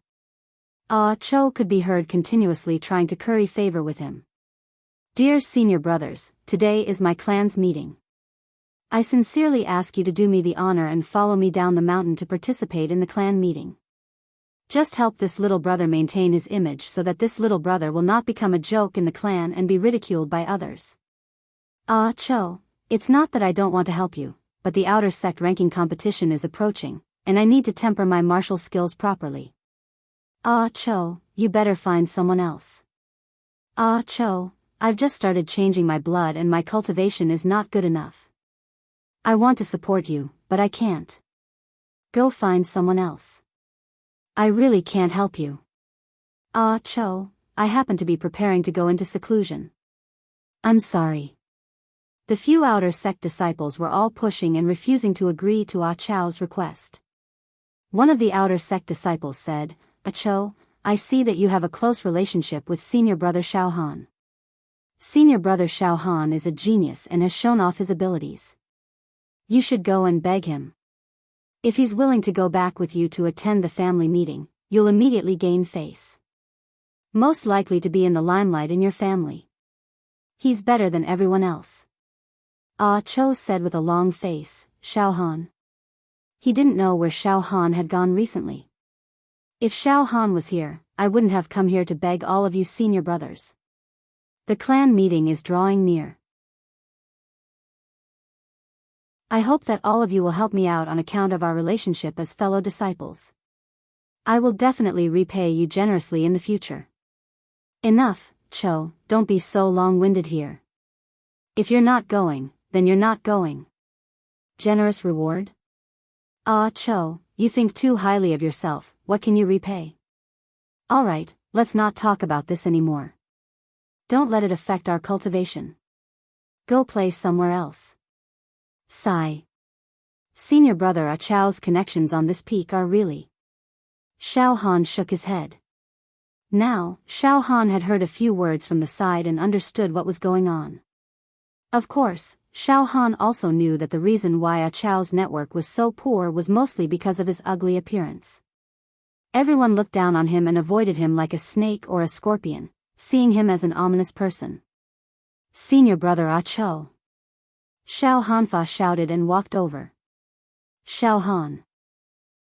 A: Ah Cho could be heard continuously trying to curry favor with him. Dear senior brothers, today is my clan's meeting. I sincerely ask you to do me the honor and follow me down the mountain to participate in the clan meeting. Just help this little brother maintain his image so that this little brother will not become a joke in the clan and be ridiculed by others. Ah Cho, it's not that I don't want to help you, but the outer sect ranking competition is approaching, and I need to temper my martial skills properly. Ah Cho, you better find someone else. Ah Cho, I've just started changing my blood and my cultivation is not good enough. I want to support you, but I can't. Go find someone else. I really can't help you. Ah Cho, I happen to be preparing to go into seclusion. I'm sorry. The few outer sect disciples were all pushing and refusing to agree to Ah Cho's request. One of the outer sect disciples said, Ah Cho, I see that you have a close relationship with senior brother Xiao Han. Senior brother Xiao Han is a genius and has shown off his abilities. You should go and beg him. If he's willing to go back with you to attend the family meeting, you'll immediately gain face. Most likely to be in the limelight in your family. He's better than everyone else. Ah Cho said with a long face, Xiao Han. He didn't know where Xiao Han had gone recently. If Xiao Han was here, I wouldn't have come here to beg all of you senior brothers. The clan meeting is drawing near. I hope that all of you will help me out on account of our relationship as fellow disciples. I will definitely repay you generously in the future. Enough, Cho, don't be so long-winded here. If you're not going, then you're not going. Generous reward? Ah Cho, you think too highly of yourself, what can you repay? Alright, let's not talk about this anymore. Don't let it affect our cultivation. Go play somewhere else. Sigh. Senior brother Ah Cho's connections on this peak are really. Xiao Han shook his head. Now, Xiao Han had heard a few words from the side and understood what was going on. Of course, Xiao Han also knew that the reason why Ah Cho's network was so poor was mostly because of his ugly appearance. Everyone looked down on him and avoided him like a snake or a scorpion, seeing him as an ominous person. Senior brother Ah Cho. Xiao Hanfa shouted and walked over. Xiao Han.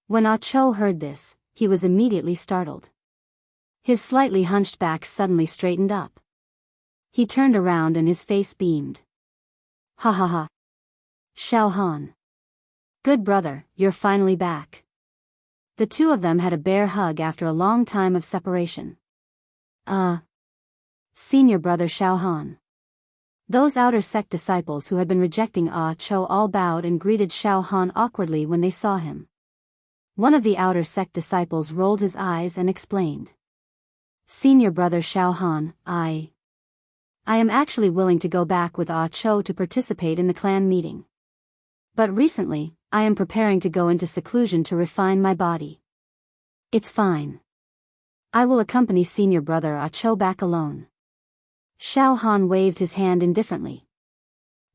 A: When Ah Cho heard this, he was immediately startled. His slightly hunched back suddenly straightened up. He turned around and his face beamed. Ha ha ha. Xiao Han. Good brother, you're finally back. The two of them had a bear hug after a long time of separation. Senior brother Xiao Han. Those outer sect disciples who had been rejecting Ah Cho all bowed and greeted Xiao Han awkwardly when they saw him. One of the outer sect disciples rolled his eyes and explained. Senior brother Xiao Han, I am actually willing to go back with Ah Cho to participate in the clan meeting. But recently, I am preparing to go into seclusion to refine my body. It's fine. I will accompany senior brother Ah Cho back alone. Xiao Han waved his hand indifferently.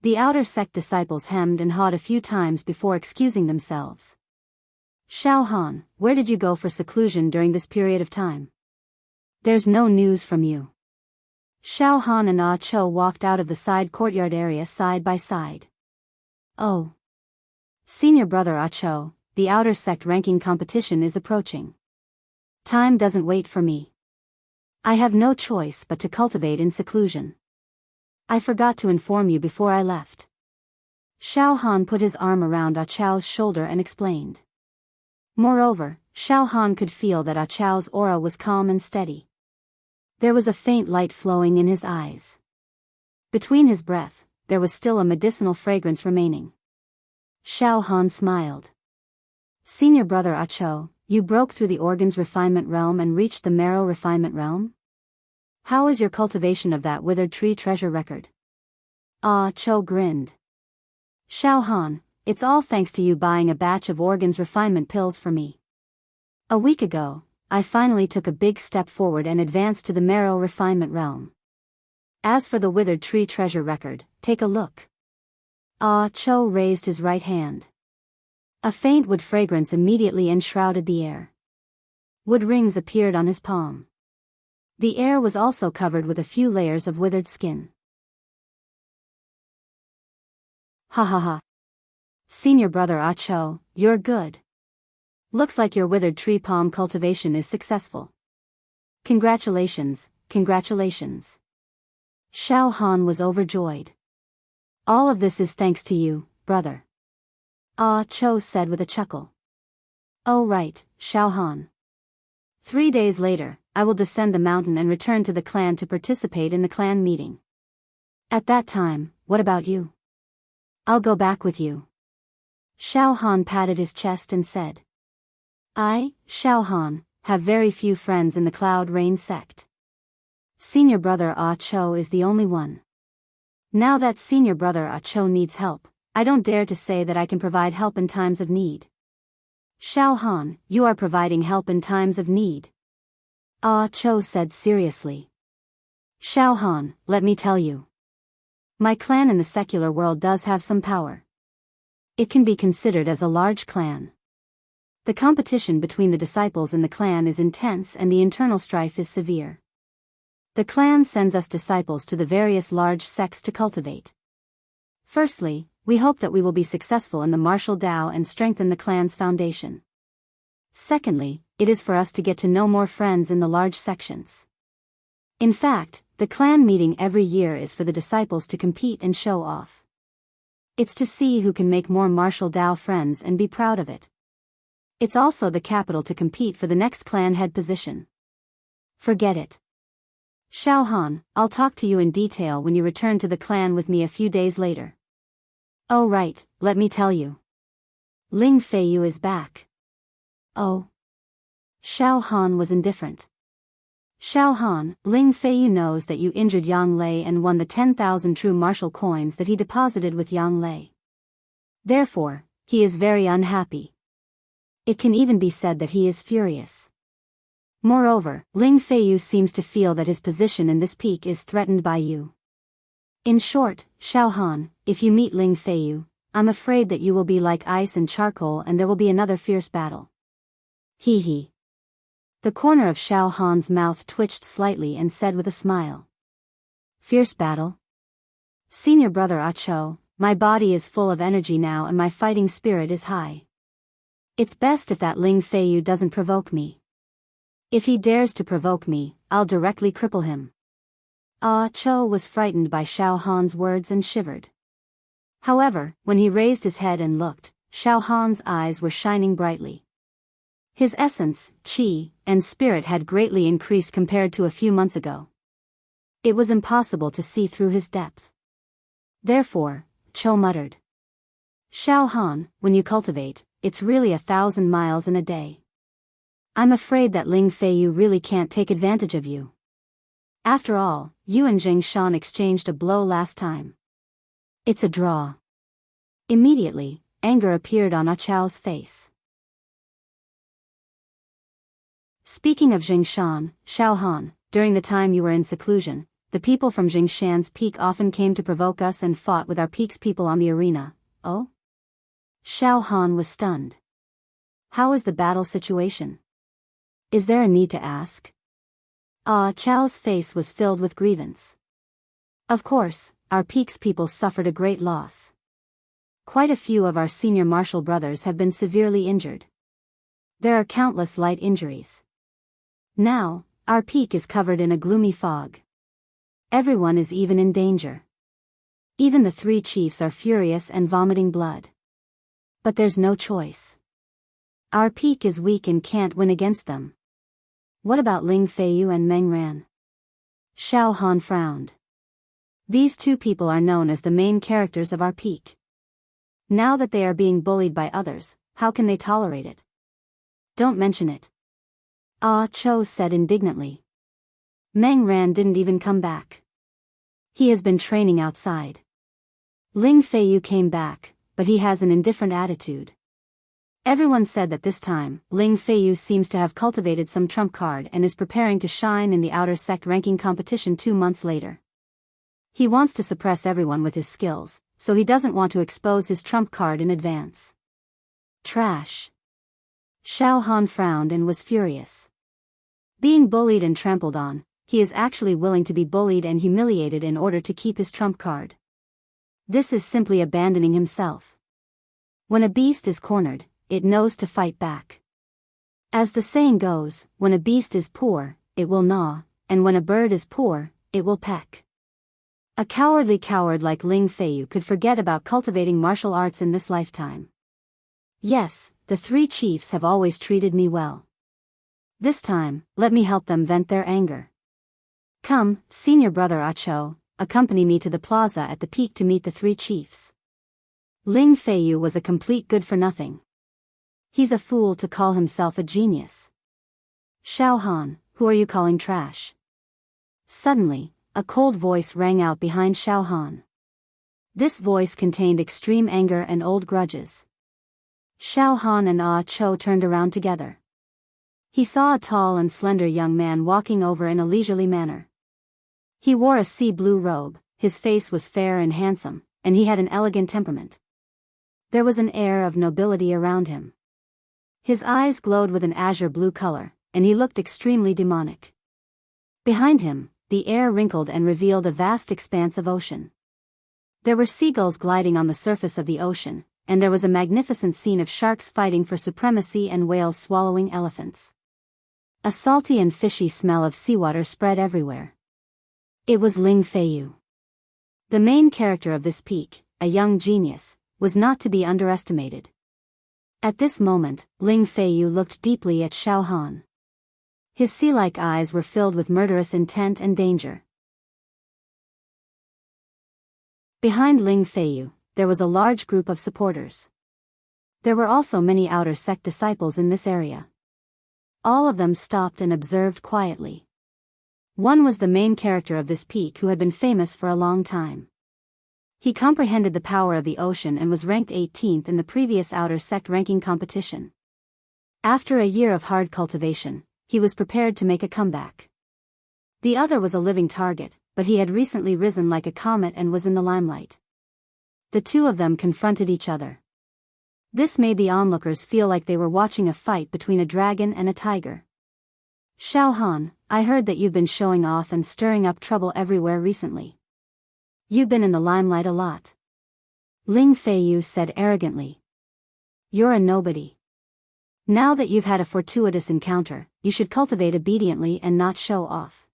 A: The outer sect disciples hemmed and hawed a few times before excusing themselves. Xiao Han, where did you go for seclusion during this period of time? There's no news from you. Xiao Han and Ah Cho walked out of the side courtyard area side by side. Oh. Senior brother Ah Cho, the outer sect ranking competition is approaching. Time doesn't wait for me. I have no choice but to cultivate in seclusion. I forgot to inform you before I left. Xiao Han put his arm around Ah Cho's shoulder and explained. Moreover, Xiao Han could feel that Ah Cho's aura was calm and steady. There was a faint light flowing in his eyes. Between his breath, there was still a medicinal fragrance remaining. Xiao Han smiled. Senior brother Ah Cho, you broke through the organs refinement realm and reached the marrow refinement realm? How is your cultivation of that withered tree treasure record? Ah Cho grinned. Xiao Han, it's all thanks to you buying a batch of organs refinement pills for me. A week ago, I finally took a big step forward and advanced to the marrow refinement realm. As for the withered tree treasure record, take a look. Ah Cho raised his right hand. A faint wood fragrance immediately enshrouded the air. Wood rings appeared on his palm. The air was also covered with a few layers of withered skin. Ha ha ha. Senior brother Ah Cho, you're good. Looks like your withered tree palm cultivation is successful. Congratulations, congratulations. Xiao Han was overjoyed. All of this is thanks to you, brother. Ah Cho said with a chuckle. Oh right, Xiao Han. 3 days later, I will descend the mountain and return to the clan to participate in the clan meeting. At that time, what about you? I'll go back with you. Xiao Han patted his chest and said. I, Xiao Han, have very few friends in the Cloud Rain sect. Senior brother Ah Cho is the only one. Now that senior brother Ah Cho needs help, I don't dare to say that I can provide help in times of need. Xiao Han, you are providing help in times of need. Ah Cho said seriously. Xiao Han, let me tell you. My clan in the secular world does have some power. It can be considered as a large clan. The competition between the disciples in the clan is intense and the internal strife is severe. The clan sends us disciples to the various large sects to cultivate. Firstly, we hope that we will be successful in the martial Tao and strengthen the clan's foundation. Secondly, it is for us to get to know more friends in the large sections. In fact, the clan meeting every year is for the disciples to compete and show off. It's to see who can make more martial Tao friends and be proud of it. It's also the capital to compete for the next clan head position. Forget it. Xiao Han, I'll talk to you in detail when you return to the clan with me a few days later. Oh right, let me tell you. Ling Feiyu is back. Oh. Xiao Han was indifferent. Xiao Han, Ling Feiyu knows that you injured Yang Lei and won the 10,000 true martial coins that he deposited with Yang Lei. Therefore, he is very unhappy. It can even be said that he is furious. Moreover, Ling Feiyu seems to feel that his position in this peak is threatened by you. In short, Xiao Han, if you meet Ling Feiyu, I'm afraid that you will be like ice and charcoal and there will be another fierce battle. Hee hee. The corner of Xiao Han's mouth twitched slightly and said with a smile. Fierce battle? Senior brother Ah Cho, my body is full of energy now and my fighting spirit is high. It's best if that Ling Feiyu doesn't provoke me. If he dares to provoke me, I'll directly cripple him. Ah Cho was frightened by Xiao Han's words and shivered. However, when he raised his head and looked, Xiao Han's eyes were shining brightly. His essence, qi, and spirit had greatly increased compared to a few months ago. It was impossible to see through his depth. Therefore, Cho muttered. Xiao Han, when you cultivate, it's really 1,000 miles in a day. I'm afraid that Ling Feiyu really can't take advantage of you. After all, you and Jing Shan exchanged a blow last time. It's a draw. Immediately, anger appeared on Ah Chao's face. Speaking of Jing Shan, Xiao Han, during the time you were in seclusion, the people from Jing Shan's peak often came to provoke us and fought with our peak's people on the arena. Oh? Xiao Han was stunned. How is the battle situation? Is there a need to ask? Ah Chao's face was filled with grievance. Of course, our peak's people suffered a great loss. Quite a few of our senior martial brothers have been severely injured. There are countless light injuries. Now, our peak is covered in a gloomy fog. Everyone is even in danger. Even the 3 chiefs are furious and vomiting blood. But there's no choice. Our peak is weak and can't win against them. What about Ling Feiyu and Meng Ran? Xiao Han frowned. These 2 people are known as the main characters of our peak. Now that they are being bullied by others, how can they tolerate it? Don't mention it. Ah Cho said indignantly. Meng Ran didn't even come back. He has been training outside. Ling Feiyu came back, but he has an indifferent attitude. Everyone said that this time, Ling Feiyu seems to have cultivated some trump card and is preparing to shine in the outer sect ranking competition 2 months later. He wants to suppress everyone with his skills, so he doesn't want to expose his trump card in advance. Trash. Xiao Han frowned and was furious. Being bullied and trampled on, he is actually willing to be bullied and humiliated in order to keep his trump card. This is simply abandoning himself. When a beast is cornered, it knows to fight back. As the saying goes, when a beast is poor, it will gnaw, and when a bird is poor, it will peck. A cowardly coward like Ling Feiyu could forget about cultivating martial arts in this lifetime. Yes, the 3 chiefs have always treated me well. This time, let me help them vent their anger. Come, senior brother Acho, accompany me to the plaza at the peak to meet the 3 chiefs. Ling Feiyu was a complete good-for-nothing. He's a fool to call himself a genius. Xiao Han, who are you calling trash? Suddenly, a cold voice rang out behind Xiao Han. This voice contained extreme anger and old grudges. Xiao Han and Ah Cho turned around together. He saw a tall and slender young man walking over in a leisurely manner. He wore a sea blue robe, his face was fair and handsome, and he had an elegant temperament. There was an air of nobility around him. His eyes glowed with an azure blue color, and he looked extremely demonic. Behind him, the air wrinkled and revealed a vast expanse of ocean. There were seagulls gliding on the surface of the ocean, and there was a magnificent scene of sharks fighting for supremacy and whales swallowing elephants. A salty and fishy smell of seawater spread everywhere. It was Ling Feiyu. The main character of this peak, a young genius, was not to be underestimated. At this moment, Ling Feiyu looked deeply at Xiao Han. His sea-like eyes were filled with murderous intent and danger. Behind Ling Feiyu, there was a large group of supporters. There were also many outer sect disciples in this area. All of them stopped and observed quietly. One was the main character of this peak who had been famous for a long time. He comprehended the power of the ocean and was ranked 18th in the previous outer sect ranking competition. After a year of hard cultivation, he was prepared to make a comeback. The other was a living target, but he had recently risen like a comet and was in the limelight. The 2 of them confronted each other. This made the onlookers feel like they were watching a fight between a dragon and a tiger. Xiao Han, I heard that you've been showing off and stirring up trouble everywhere recently. You've been in the limelight a lot. Ling Feiyu said arrogantly. You're a nobody. Now that you've had a fortuitous encounter, you should cultivate obediently and not show off.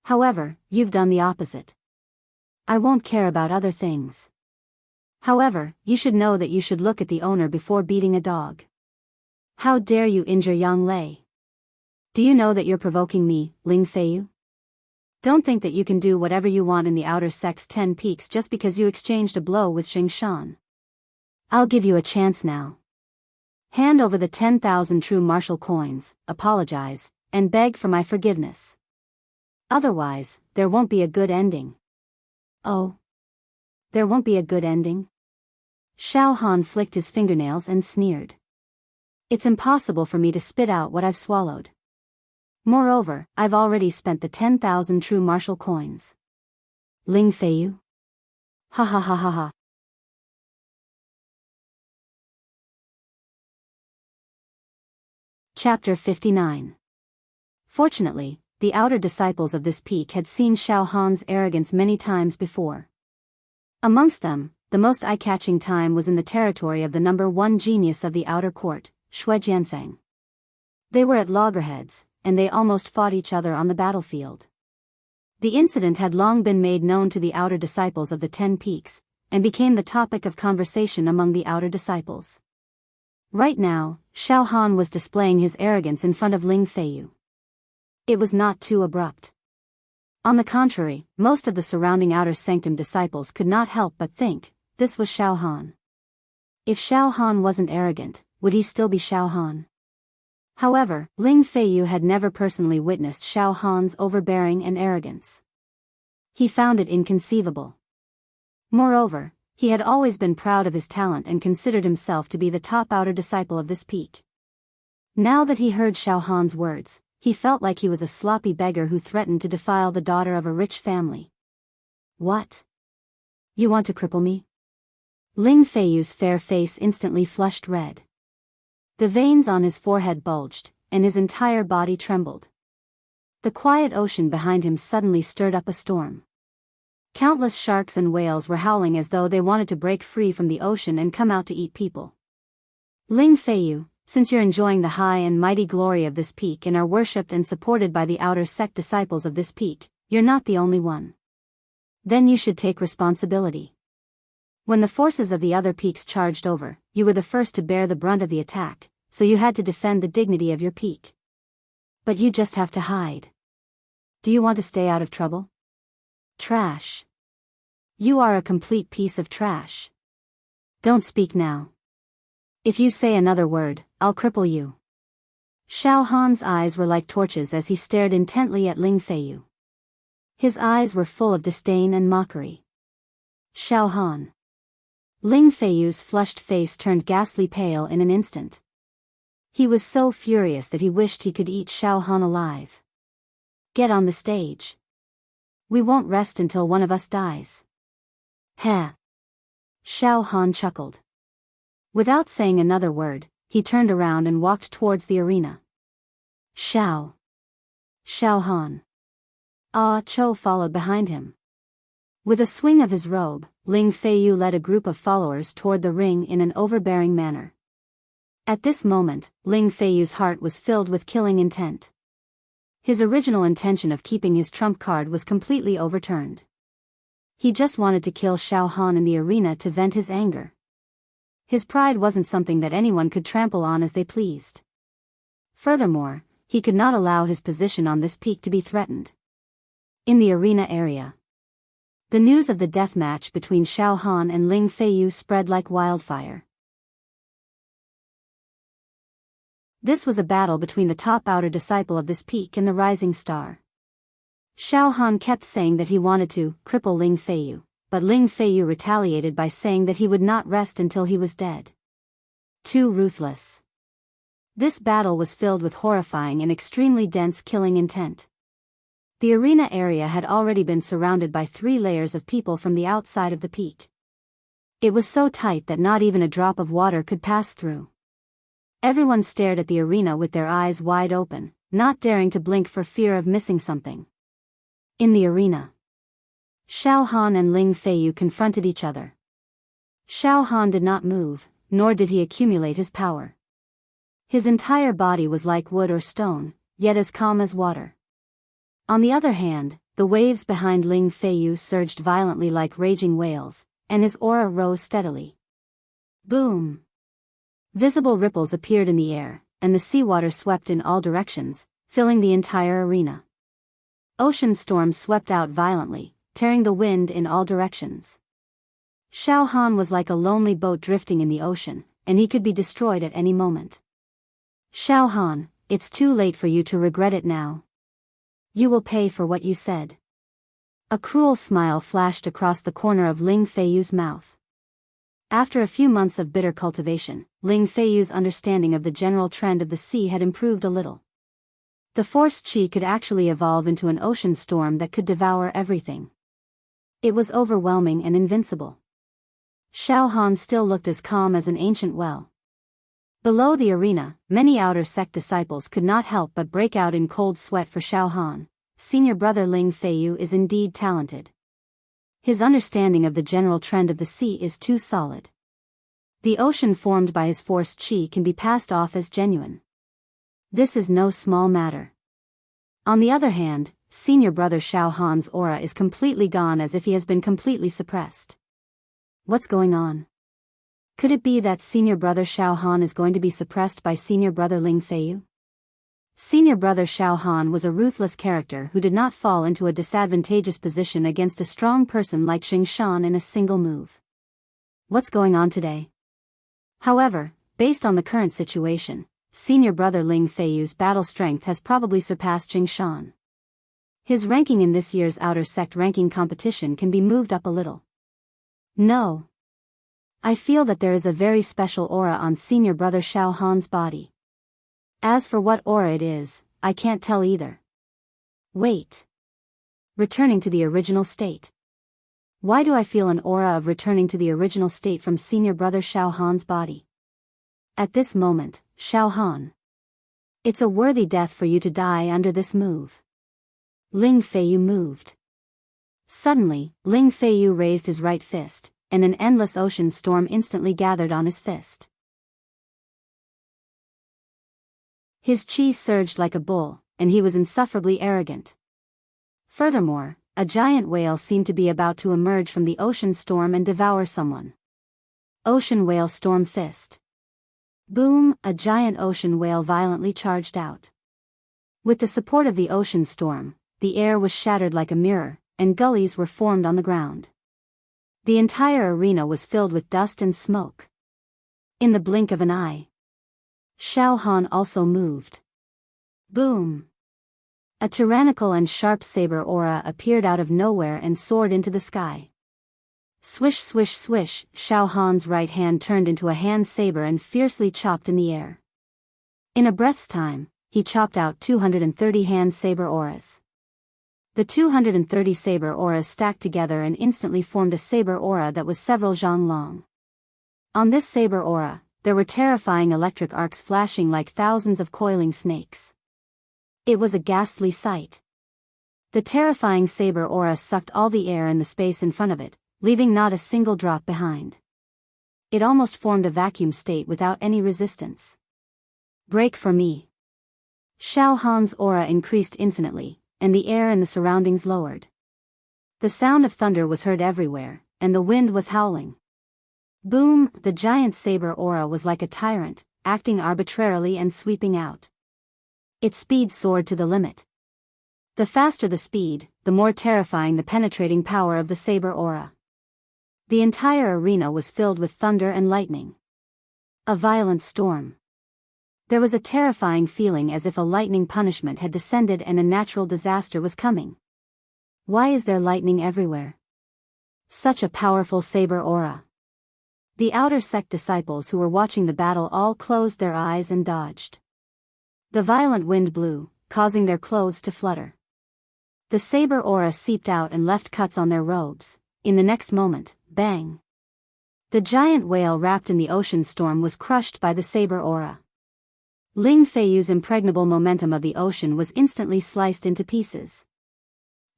A: However, you've done the opposite. I won't care about other things. However, you should know that you should look at the owner before beating a dog. How dare you injure Yang Lei? Do you know that you're provoking me, Ling Feiyu? Don't think that you can do whatever you want in the outer sect's 10 peaks just because you exchanged a blow with Xing Shan. I'll give you a chance now. Hand over the 10,000 true martial coins, apologize, and beg for my forgiveness. Otherwise, there won't be a good ending. Oh. There won't be a good ending? Xiao Han flicked his fingernails and sneered. It's impossible for me to spit out what I've swallowed. Moreover, I've already spent the 10,000 true martial coins. Ling Feiyu? Ha ha ha ha ha. Chapter 59. Fortunately, the outer disciples of this peak had seen Xiao Han's arrogance many times before. Amongst them, the most eye-catching time was in the territory of the number 1 genius of the outer court, Shui Jianfeng. They were at loggerheads, and they almost fought each other on the battlefield. The incident had long been made known to the outer disciples of the 10 peaks, and became the topic of conversation among the outer disciples. Right now, Xiao Han was displaying his arrogance in front of Ling Feiyu. It was not too abrupt. On the contrary, most of the surrounding outer sanctum disciples could not help but think, this was Xiao Han. If Xiao Han wasn't arrogant, would he still be Xiao Han? However, Ling Feiyu had never personally witnessed Xiao Han's overbearing and arrogance. He found it inconceivable. Moreover, He had always been proud of his talent and considered himself to be the top outer disciple of this peak. Now that he heard Xiao Han's words, he felt like he was a sloppy beggar who threatened to defile the daughter of a rich family. What? You want to cripple me? Ling Feiyu's fair face instantly flushed red. The veins on his forehead bulged, and his entire body trembled. The quiet ocean behind him suddenly stirred up a storm. Countless sharks and whales were howling as though they wanted to break free from the ocean and come out to eat people. Ling Feiyu, since you're enjoying the high and mighty glory of this peak and are worshipped and supported by the outer sect disciples of this peak, you're not the only one. Then you should take responsibility. When the forces of the other peaks charged over, you were the first to bear the brunt of the attack, so you had to defend the dignity of your peak. But you just have to hide. Do you want to stay out of trouble? Trash. You are a complete piece of trash. Don't speak now. If you say another word, I'll cripple you. Xiao Han's eyes were like torches as he stared intently at Ling Feiyu. His eyes were full of disdain and mockery. Xiao Han. Ling Feiyu's flushed face turned ghastly pale in an instant. He was so furious that he wished he could eat Xiao Han alive. Get on the stage. We won't rest until one of us dies. Heh. Xiao Han chuckled. Without saying another word, he turned around and walked towards the arena. Xiao Han. Ah Cho followed behind him. With a swing of his robe, Ling Feiyu led a group of followers toward the ring in an overbearing manner. At this moment, Ling Feiyu's heart was filled with killing intent. His original intention of keeping his trump card was completely overturned. He just wanted to kill Xiao Han in the arena to vent his anger. His pride wasn't something that anyone could trample on as they pleased. Furthermore, he could not allow his position on this peak to be threatened. In the arena area, the news of the death match between Xiao Han and Ling Feiyu spread like wildfire. This was a battle between the top outer disciple of this peak and the rising star. Xiao Han kept saying that he wanted to cripple Ling Feiyu, but Ling Feiyu retaliated by saying that he would not rest until he was dead. Too ruthless. This battle was filled with horrifying and extremely dense killing intent. The arena area had already been surrounded by 3 layers of people from the outside of the peak. It was so tight that not even a drop of water could pass through. Everyone stared at the arena with their eyes wide open, not daring to blink for fear of missing something. In the arena, Xiao Han and Ling Feiyu confronted each other. Xiao Han did not move, nor did he accumulate his power. His entire body was like wood or stone, yet as calm as water. On the other hand, the waves behind Ling Feiyu surged violently like raging whales, and his aura rose steadily. Boom! Visible ripples appeared in the air, and the seawater swept in all directions, filling the entire arena. Ocean storms swept out violently, tearing the wind in all directions. Xiao Han was like a lonely boat drifting in the ocean, and he could be destroyed at any moment. Xiao Han, it's too late for you to regret it now. You will pay for what you said. A cruel smile flashed across the corner of Ling Feiyu's mouth. After a few months of bitter cultivation, Ling Feiyu's understanding of the general trend of the sea had improved a little. The force qi could actually evolve into an ocean storm that could devour everything. It was overwhelming and invincible. Xiao Han still looked as calm as an ancient well. Below the arena, many outer sect disciples could not help but break out in cold sweat for Xiao Han. Senior brother Ling Feiyu is indeed talented. His understanding of the general trend of the sea is too solid. The ocean formed by his force qi can be passed off as genuine. This is no small matter. On the other hand, senior brother Xiao Han's aura is completely gone, as if he has been completely suppressed. What's going on? Could it be that senior brother Xiao Han is going to be suppressed by senior brother Ling Feiyu? Senior brother Xiao Han was a ruthless character who did not fall into a disadvantageous position against a strong person like Xing Shan in a single move. What's going on today? However, based on the current situation, senior brother Ling Feiyu's battle strength has probably surpassed Xing Shan. His ranking in this year's outer sect ranking competition can be moved up a little. No. I feel that there is a very special aura on senior brother Xiao Han's body. As for what aura it is, I can't tell either. Wait. Returning to the original state. Why do I feel an aura of returning to the original state from senior brother Xiao Han's body? At this moment, Xiao Han. It's a worthy death for you to die under this move. Ling Feiyu moved. Suddenly, Ling Feiyu raised his right fist, and an endless ocean storm instantly gathered on his fist. His chi surged like a bull, and he was insufferably arrogant. Furthermore, a giant whale seemed to be about to emerge from the ocean storm and devour someone. Ocean whale storm fist. Boom! A giant ocean whale violently charged out. With the support of the ocean storm, the air was shattered like a mirror, and gullies were formed on the ground. The entire arena was filled with dust and smoke. In the blink of an eye, Xiao Han also moved. Boom! A tyrannical and sharp saber aura appeared out of nowhere and soared into the sky. Swish swish swish, Xiao Han's right hand turned into a hand saber and fiercely chopped in the air. In a breath's time, he chopped out 230 hand saber auras. The 230 saber auras stacked together and instantly formed a saber aura that was several zhang long. On this saber aura, there were terrifying electric arcs flashing like thousands of coiling snakes. It was a ghastly sight. The terrifying saber aura sucked all the air in the space in front of it, leaving not a single drop behind. It almost formed a vacuum state without any resistance. Break for me. Xiao Han's aura increased infinitely, and the air in the surroundings lowered. The sound of thunder was heard everywhere, and the wind was howling. Boom! The giant saber aura was like a tyrant, acting arbitrarily and sweeping out. Its speed soared to the limit. The faster the speed, the more terrifying the penetrating power of the saber aura. The entire arena was filled with thunder and lightning. A violent storm. There was a terrifying feeling as if a lightning punishment had descended and a natural disaster was coming. Why is there lightning everywhere? Such a powerful saber aura. The outer sect disciples who were watching the battle all closed their eyes and dodged. The violent wind blew, causing their clothes to flutter. The saber aura seeped out and left cuts on their robes. In the next moment, bang! The giant whale wrapped in the ocean storm was crushed by the saber aura. Ling Feiyu's impregnable momentum of the ocean was instantly sliced into pieces.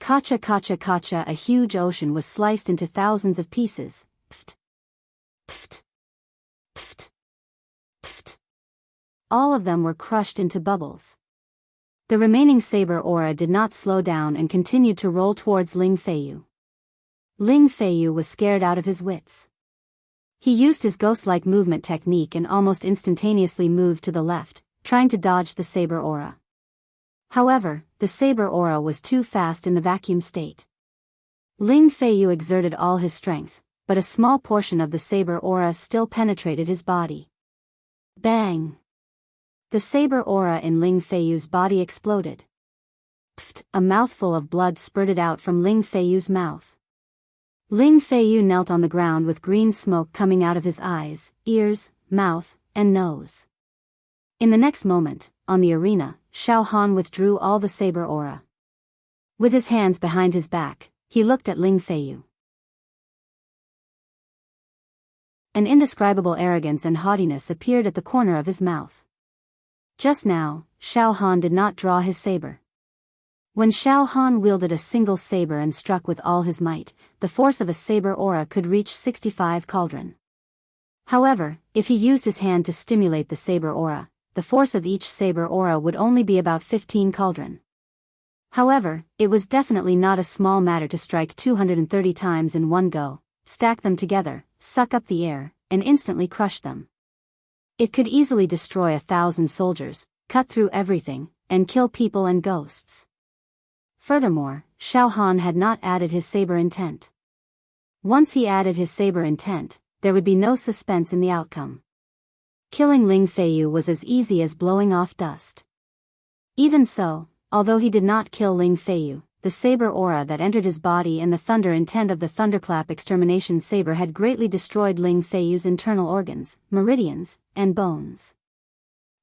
A: Kacha kacha kacha, a huge ocean was sliced into thousands of pieces. Pft. Pft. Pft. Pft. All of them were crushed into bubbles. The remaining saber aura did not slow down and continued to roll towards Ling Feiyu. Ling Feiyu was scared out of his wits. He used his ghost-like movement technique and almost instantaneously moved to the left, trying to dodge the saber aura. However, the saber aura was too fast in the vacuum state. Ling Feiyu exerted all his strength, but a small portion of the saber aura still penetrated his body. Bang! The saber aura in Ling Feiyu's body exploded. Pft! A mouthful of blood spurted out from Ling Feiyu's mouth. Ling Feiyu knelt on the ground with green smoke coming out of his eyes, ears, mouth, and nose. In the next moment, on the arena, Xiao Han withdrew all the saber aura. With his hands behind his back, he looked at Ling Feiyu. An indescribable arrogance and haughtiness appeared at the corner of his mouth. Just now, Xiao Han did not draw his saber. When Xiao Han wielded a single saber and struck with all his might, the force of a saber aura could reach 65 cauldron. However, if he used his hand to stimulate the saber aura, the force of each saber aura would only be about 15 cauldron. However, it was definitely not a small matter to strike 230 times in one go, stack them together, suck up the air, and instantly crush them. It could easily destroy 1,000 soldiers, cut through everything, and kill people and ghosts. Furthermore, Xiao Han had not added his saber intent. Once he added his saber intent, there would be no suspense in the outcome. Killing Ling Feiyu was as easy as blowing off dust. Even so, although he did not kill Ling Feiyu, the saber aura that entered his body and the thunder intent of the thunderclap extermination saber had greatly destroyed Ling Feiyu's internal organs, meridians, and bones.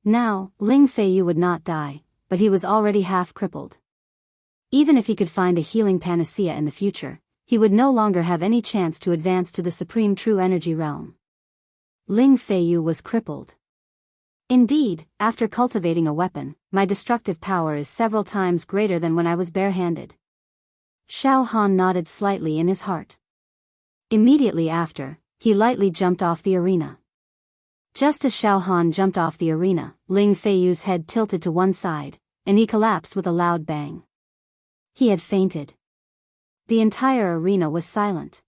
A: Now, Ling Feiyu would not die, but he was already half crippled. Even if he could find a healing panacea in the future, he would no longer have any chance to advance to the supreme true energy realm. Ling Feiyu was crippled. Indeed, after cultivating a weapon, my destructive power is several times greater than when I was barehanded. Xiao Han nodded slightly in his heart. Immediately after, he lightly jumped off the arena. Just as Xiao Han jumped off the arena, Ling Feiyu's head tilted to one side, and he collapsed with a loud bang. He had fainted. The entire arena was silent.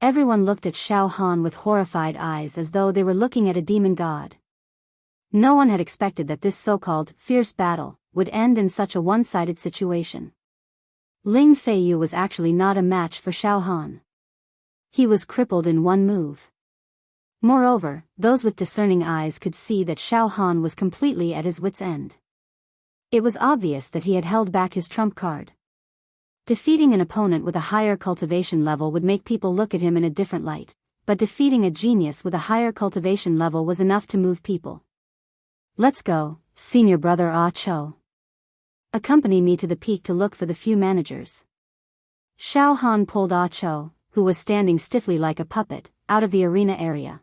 A: Everyone looked at Xiao Han with horrified eyes as though they were looking at a demon god. No one had expected that this so-called fierce battle would end in such a one-sided situation. Ling Feiyu was actually not a match for Xiao Han. He was crippled in one move. Moreover, those with discerning eyes could see that Xiao Han was completely at his wits' end. It was obvious that he had held back his trump card. Defeating an opponent with a higher cultivation level would make people look at him in a different light, but defeating a genius with a higher cultivation level was enough to move people. Let's go, senior brother Ah Cho. Accompany me to the peak to look for the few managers. Xiao Han pulled Ah Cho, who was standing stiffly like a puppet, out of the arena area.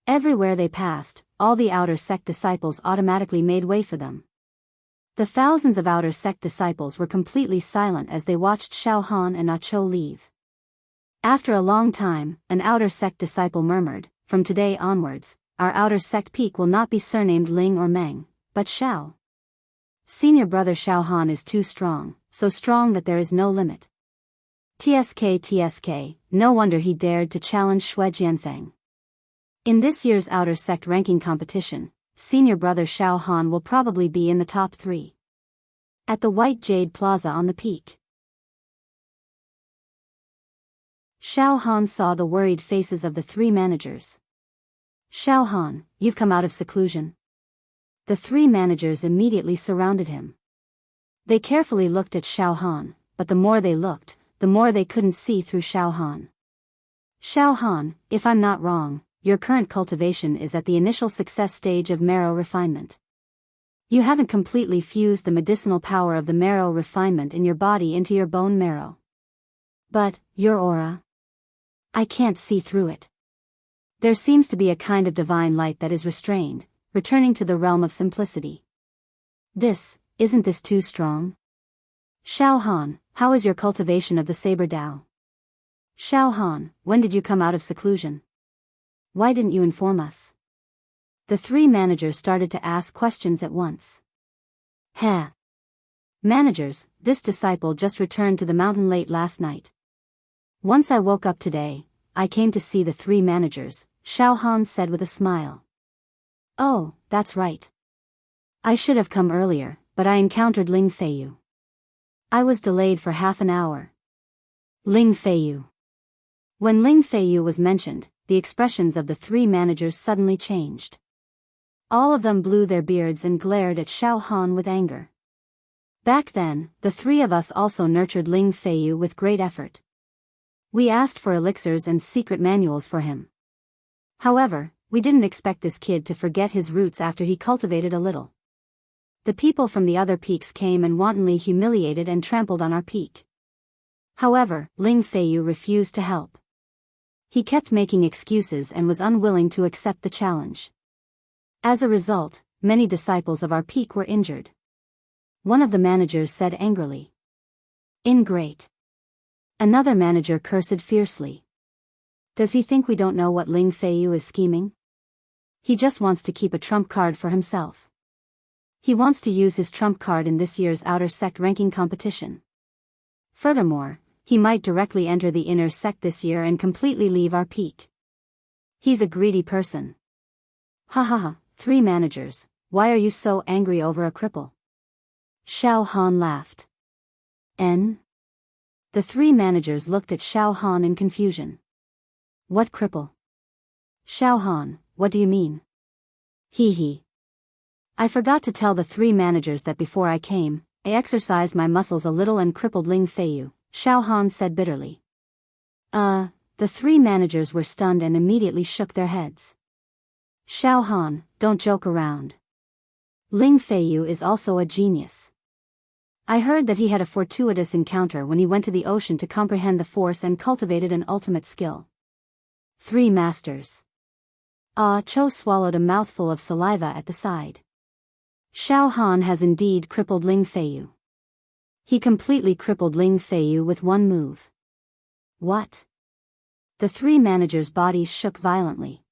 A: Everywhere they passed, all the outer sect disciples automatically made way for them. The thousands of outer sect disciples were completely silent as they watched Xiao Han and Ah Cho leave. After a long time, an outer sect disciple murmured, "From today onwards, our outer sect peak will not be surnamed Ling or Meng, but Xiao. Senior brother Xiao Han is too strong, so strong that there is no limit." TSK, no wonder he dared to challenge Xue Jianfeng. In this year's outer sect ranking competition, senior brother Xiao Han will probably be in the top 3. At the White Jade Plaza on the peak. Xiao Han saw the worried faces of the 3 managers. "Xiao Han, you've come out of seclusion." The 3 managers immediately surrounded him. They carefully looked at Xiao Han, but the more they looked, the more they couldn't see through Xiao Han. "Xiao Han, if I'm not wrong, your current cultivation is at the initial success stage of marrow refinement. You haven't completely fused the medicinal power of the marrow refinement in your body into your bone marrow. But, your aura? I can't see through it. There seems to be a kind of divine light that is restrained, returning to the realm of simplicity. Isn't this too strong? Xiao Han, how is your cultivation of the Saber Dao? Xiao Han, when did you come out of seclusion? Why didn't you inform us?" The 3 managers started to ask questions at once. "Heh. Managers, this disciple just returned to the mountain late last night. Once I woke up today, I came to see the 3 managers," Xiao Han said with a smile. "Oh, that's right. I should have come earlier, but I encountered Ling Feiyu. I was delayed for half an hour." Ling Feiyu. When Ling Feiyu was mentioned, the expressions of the 3 managers suddenly changed. All of them blew their beards and glared at Xiao Han with anger. Back then, the 3 of us also nurtured Ling Feiyu with great effort. We asked for elixirs and secret manuals for him. However, we didn't expect this kid to forget his roots after he cultivated a little. The people from the other peaks came and wantonly humiliated and trampled on our peak. However, Ling Feiyu refused to help. He kept making excuses and was unwilling to accept the challenge. As a result, many disciples of our peak were injured. One of the managers said angrily. "Ingrate." Another manager cursed fiercely. "Does he think we don't know what Ling Feiyu is scheming? He just wants to keep a trump card for himself. He wants to use his trump card in this year's outer sect ranking competition. Furthermore, he might directly enter the inner sect this year and completely leave our peak. He's a greedy person." "Ha ha ha, 3 managers, why are you so angry over a cripple?" Xiao Han laughed. The 3 managers looked at Xiao Han in confusion. "What cripple? Xiao Han, what do you mean?" "Hee hee. I forgot to tell the 3 managers that before I came, I exercised my muscles a little and crippled Ling Feiyu, Xiao Han said bitterly. The three managers were stunned and immediately shook their heads. Xiao Han, don't joke around. Ling Feiyu is also a genius. I heard that he had a fortuitous encounter when he went to the ocean to comprehend the force and cultivated an ultimate skill. 3 masters. Ah Cho swallowed a mouthful of saliva at the side. Xiao Han has indeed crippled Ling Feiyu. He completely crippled Ling Feiyu with one move. What? The 3 managers' bodies shook violently.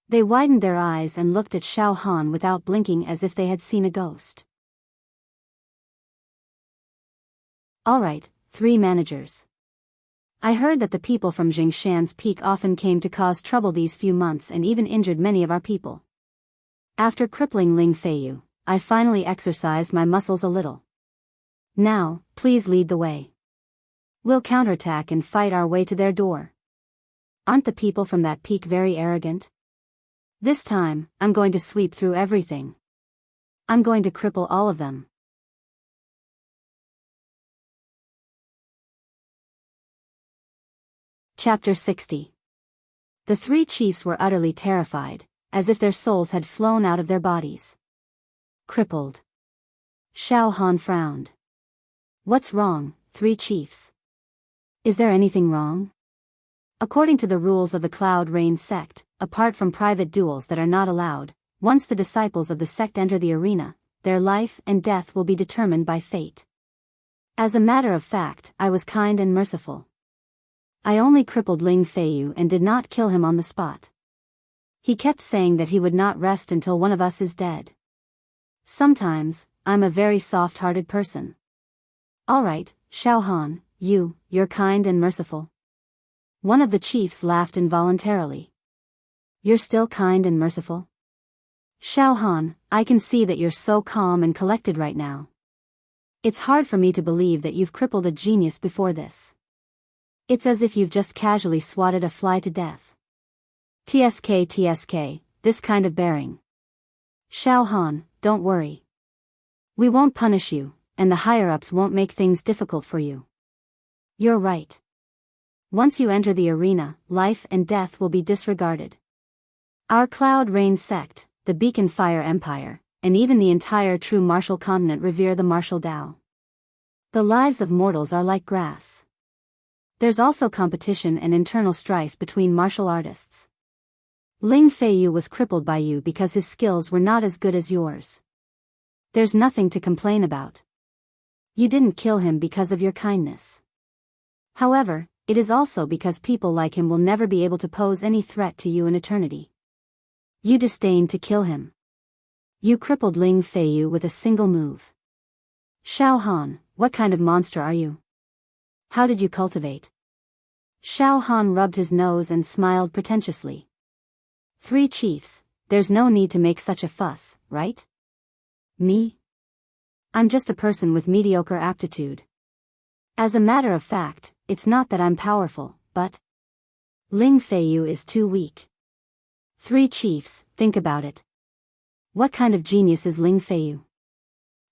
A: They widened their eyes and looked at Xiao Han without blinking as if they had seen a ghost. Alright, 3 managers. I heard that the people from Jingshan's peak often came to cause trouble these few months and even injured many of our people. After crippling Ling Feiyu, I finally exercised my muscles a little. Now, please lead the way. We'll counterattack and fight our way to their door. Aren't the people from that peak very arrogant? This time, I'm going to sweep through everything. I'm going to cripple all of them. Chapter 60. The 3 chiefs were utterly terrified, as if their souls had flown out of their bodies. Crippled. Xiao Han frowned. What's wrong, 3 chiefs? Is there anything wrong? According to the rules of the Cloud Rain sect, apart from private duels that are not allowed, once the disciples of the sect enter the arena, their life and death will be determined by fate. As a matter of fact, I was kind and merciful. I only crippled Ling Feiyu and did not kill him on the spot. He kept saying that he would not rest until one of us is dead. Sometimes, I'm a very soft-hearted person. Alright, Xiao Han, you're kind and merciful. One of the chiefs laughed involuntarily. You're still kind and merciful? Xiao Han, I can see that you're so calm and collected right now. It's hard for me to believe that you've crippled a genius before this. It's as if you've just casually swatted a fly to death. TSK, this kind of bearing. Xiao Han, don't worry. We won't punish you, and the higher-ups won't make things difficult for you. You're right. Once you enter the arena, life and death will be disregarded. Our Cloud Rain sect, the Beacon Fire Empire, and even the entire true martial continent revere the martial Tao. The lives of mortals are like grass. There's also competition and internal strife between martial artists. Ling Feiyu was crippled by you because his skills were not as good as yours. There's nothing to complain about. You didn't kill him because of your kindness. However, it is also because people like him will never be able to pose any threat to you in eternity. You disdained to kill him. You crippled Ling Feiyu with a single move. Xiao Han, what kind of monster are you? How did you cultivate? Xiao Han rubbed his nose and smiled pretentiously. 3 chiefs, there's no need to make such a fuss, right? Me? I'm just a person with mediocre aptitude. As a matter of fact, it's not that I'm powerful, but Ling Feiyu is too weak. 3 chiefs, think about it. What kind of genius is Ling Feiyu?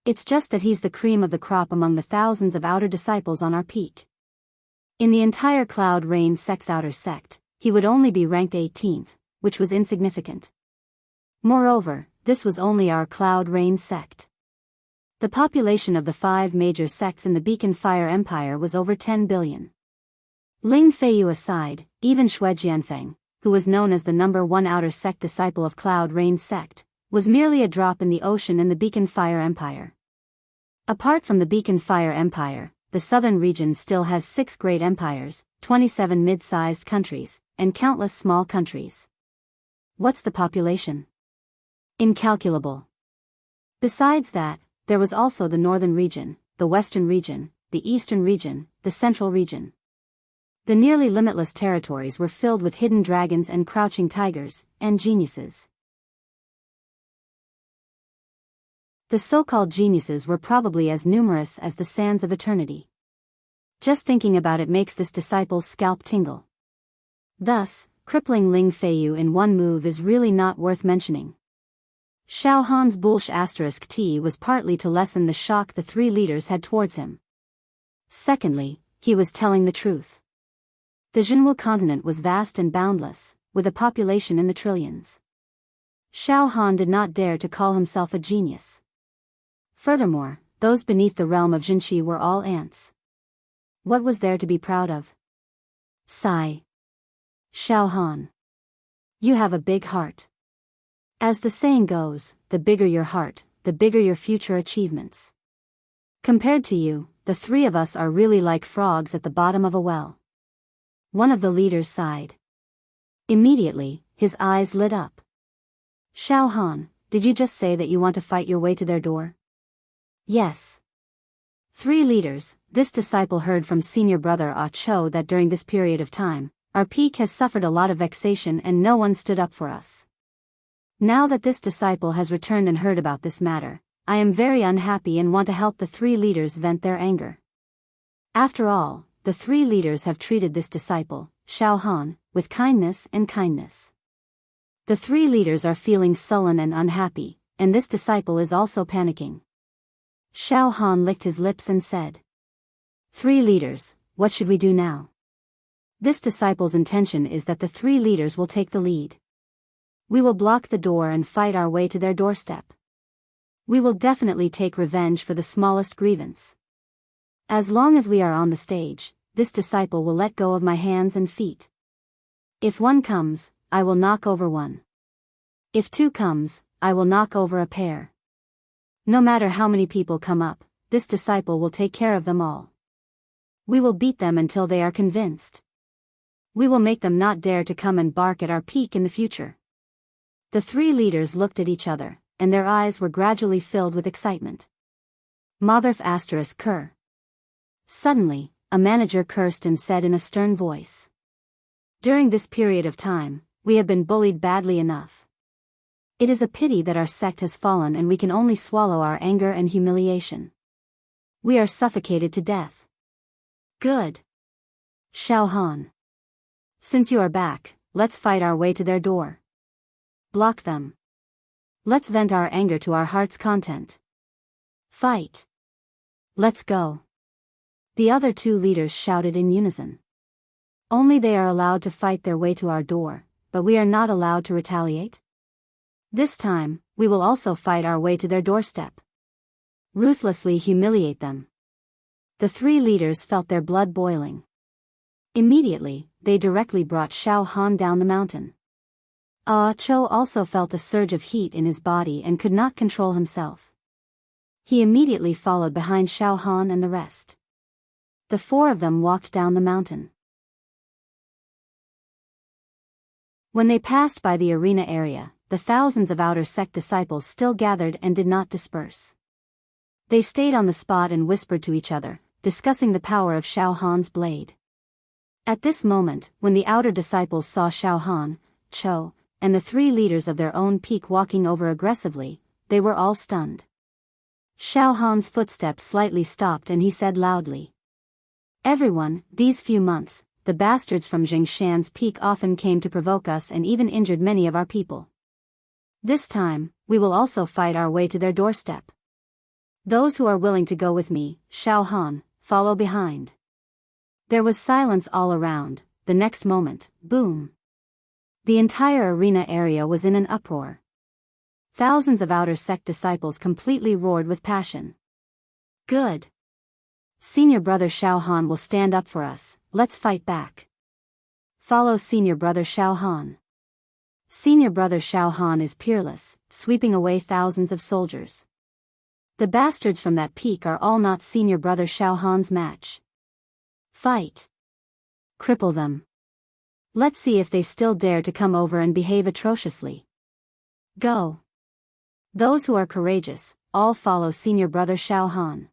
A: It's just that he's the cream of the crop among the thousands of outer disciples on our peak. In the entire Cloud Rain sect's outer sect, he would only be ranked 18th, which was insignificant. Moreover, this was only our Cloud Rain sect. The population of the 5 major sects in the Beacon Fire Empire was over 10 billion. Ling Feiyu aside, even Xue Jianfeng, who was known as the #1 outer sect disciple of Cloud Rain sect, was merely a drop in the ocean in the Beacon Fire Empire. Apart from the Beacon Fire Empire, the southern region still has 6 great empires, 27 mid-sized countries, and countless small countries. What's the population? Incalculable. Besides that, there was also the northern region, the western region, the eastern region, the central region. The nearly limitless territories were filled with hidden dragons and crouching tigers, and geniuses. The so-called geniuses were probably as numerous as the sands of eternity. Just thinking about it makes this disciple's scalp tingle. Thus, crippling Ling Feiyu in one move is really not worth mentioning. Xiao Han's bullsh *T was partly to lessen the shock the three leaders had towards him. Secondly, he was telling the truth. The Jinwu continent was vast and boundless, with a population in the trillions. Xiao Han did not dare to call himself a genius. Furthermore, those beneath the realm of Jinshi were all ants. What was there to be proud of? Sigh. Xiao Han. You have a big heart. As the saying goes, the bigger your heart, the bigger your future achievements. Compared to you, the three of us are really like frogs at the bottom of a well. One of the leaders sighed. Immediately, his eyes lit up. Xiao Han, did you just say that you want to fight your way to their door? Yes. Three leaders, this disciple heard from senior brother Ah Cho that during this period of time, our peak has suffered a lot of vexation and no one stood up for us. Now that this disciple has returned and heard about this matter, I am very unhappy and want to help the three leaders vent their anger. After all, the three leaders have treated this disciple, Xiao Han, with kindness and kindness. The three leaders are feeling sullen and unhappy, and this disciple is also panicking. Xiao Han licked his lips and said, "Three leaders, what should we do now?" This disciple's intention is that the three leaders will take the lead. We will block the door and fight our way to their doorstep. We will definitely take revenge for the smallest grievance. As long as we are on the stage, this disciple will let go of my hands and feet. If one comes, I will knock over one. If two comes, I will knock over a pair. No matter how many people come up, this disciple will take care of them all. We will beat them until they are convinced. We will make them not dare to come and bark at our peak in the future. The three leaders looked at each other, and their eyes were gradually filled with excitement. Motherf * cur. Suddenly, a manager cursed and said in a stern voice. During this period of time, we have been bullied badly enough. It is a pity that our sect has fallen and we can only swallow our anger and humiliation. We are suffocated to death. Good. Xiao Han. Since you are back, let's fight our way to their door. Block them. Let's vent our anger to our heart's content. Fight. Let's go. The other two leaders shouted in unison. Only they are allowed to fight their way to our door, but we are not allowed to retaliate? This time, we will also fight our way to their doorstep. Ruthlessly humiliate them. The three leaders felt their blood boiling. Immediately, they directly brought Xiao Han down the mountain. Ah Cho also felt a surge of heat in his body and could not control himself. He immediately followed behind Xiao Han and the rest. The four of them walked down the mountain. When they passed by the arena area, the thousands of outer sect disciples still gathered and did not disperse. They stayed on the spot and whispered to each other, discussing the power of Xiao Han's blade. At this moment, when the outer disciples saw Xiao Han, Cho, and the three leaders of their own peak walking over aggressively, they were all stunned. Xiao Han's footsteps slightly stopped and he said loudly, "Everyone, these few months, the bastards from Jingshan's peak often came to provoke us and even injured many of our people. This time, we will also fight our way to their doorstep. Those who are willing to go with me, Xiao Han, follow behind." There was silence all around. The next moment, boom. The entire arena area was in an uproar. Thousands of outer sect disciples completely roared with passion. Good. Senior brother Xiao Han will stand up for us, let's fight back. Follow senior brother Xiao Han. Senior brother Xiao Han is peerless, sweeping away thousands of soldiers. The bastards from that peak are all not senior brother Xiao Han's match. Fight. Cripple them. Let's see if they still dare to come over and behave atrociously. Go. Those who are courageous, all follow senior brother Xiao Han.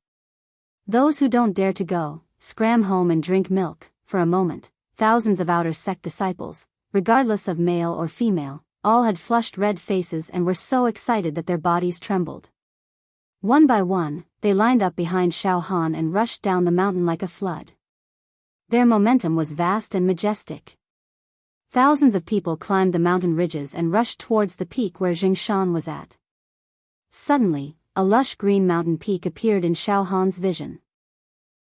A: Those who don't dare to go, scram home and drink milk. For a moment, thousands of outer sect disciples, regardless of male or female, all had flushed red faces and were so excited that their bodies trembled. One by one, they lined up behind Xiao Han and rushed down the mountain like a flood. Their momentum was vast and majestic. Thousands of people climbed the mountain ridges and rushed towards the peak where Jingshan was at. Suddenly, a lush green mountain peak appeared in Xiao Han's vision.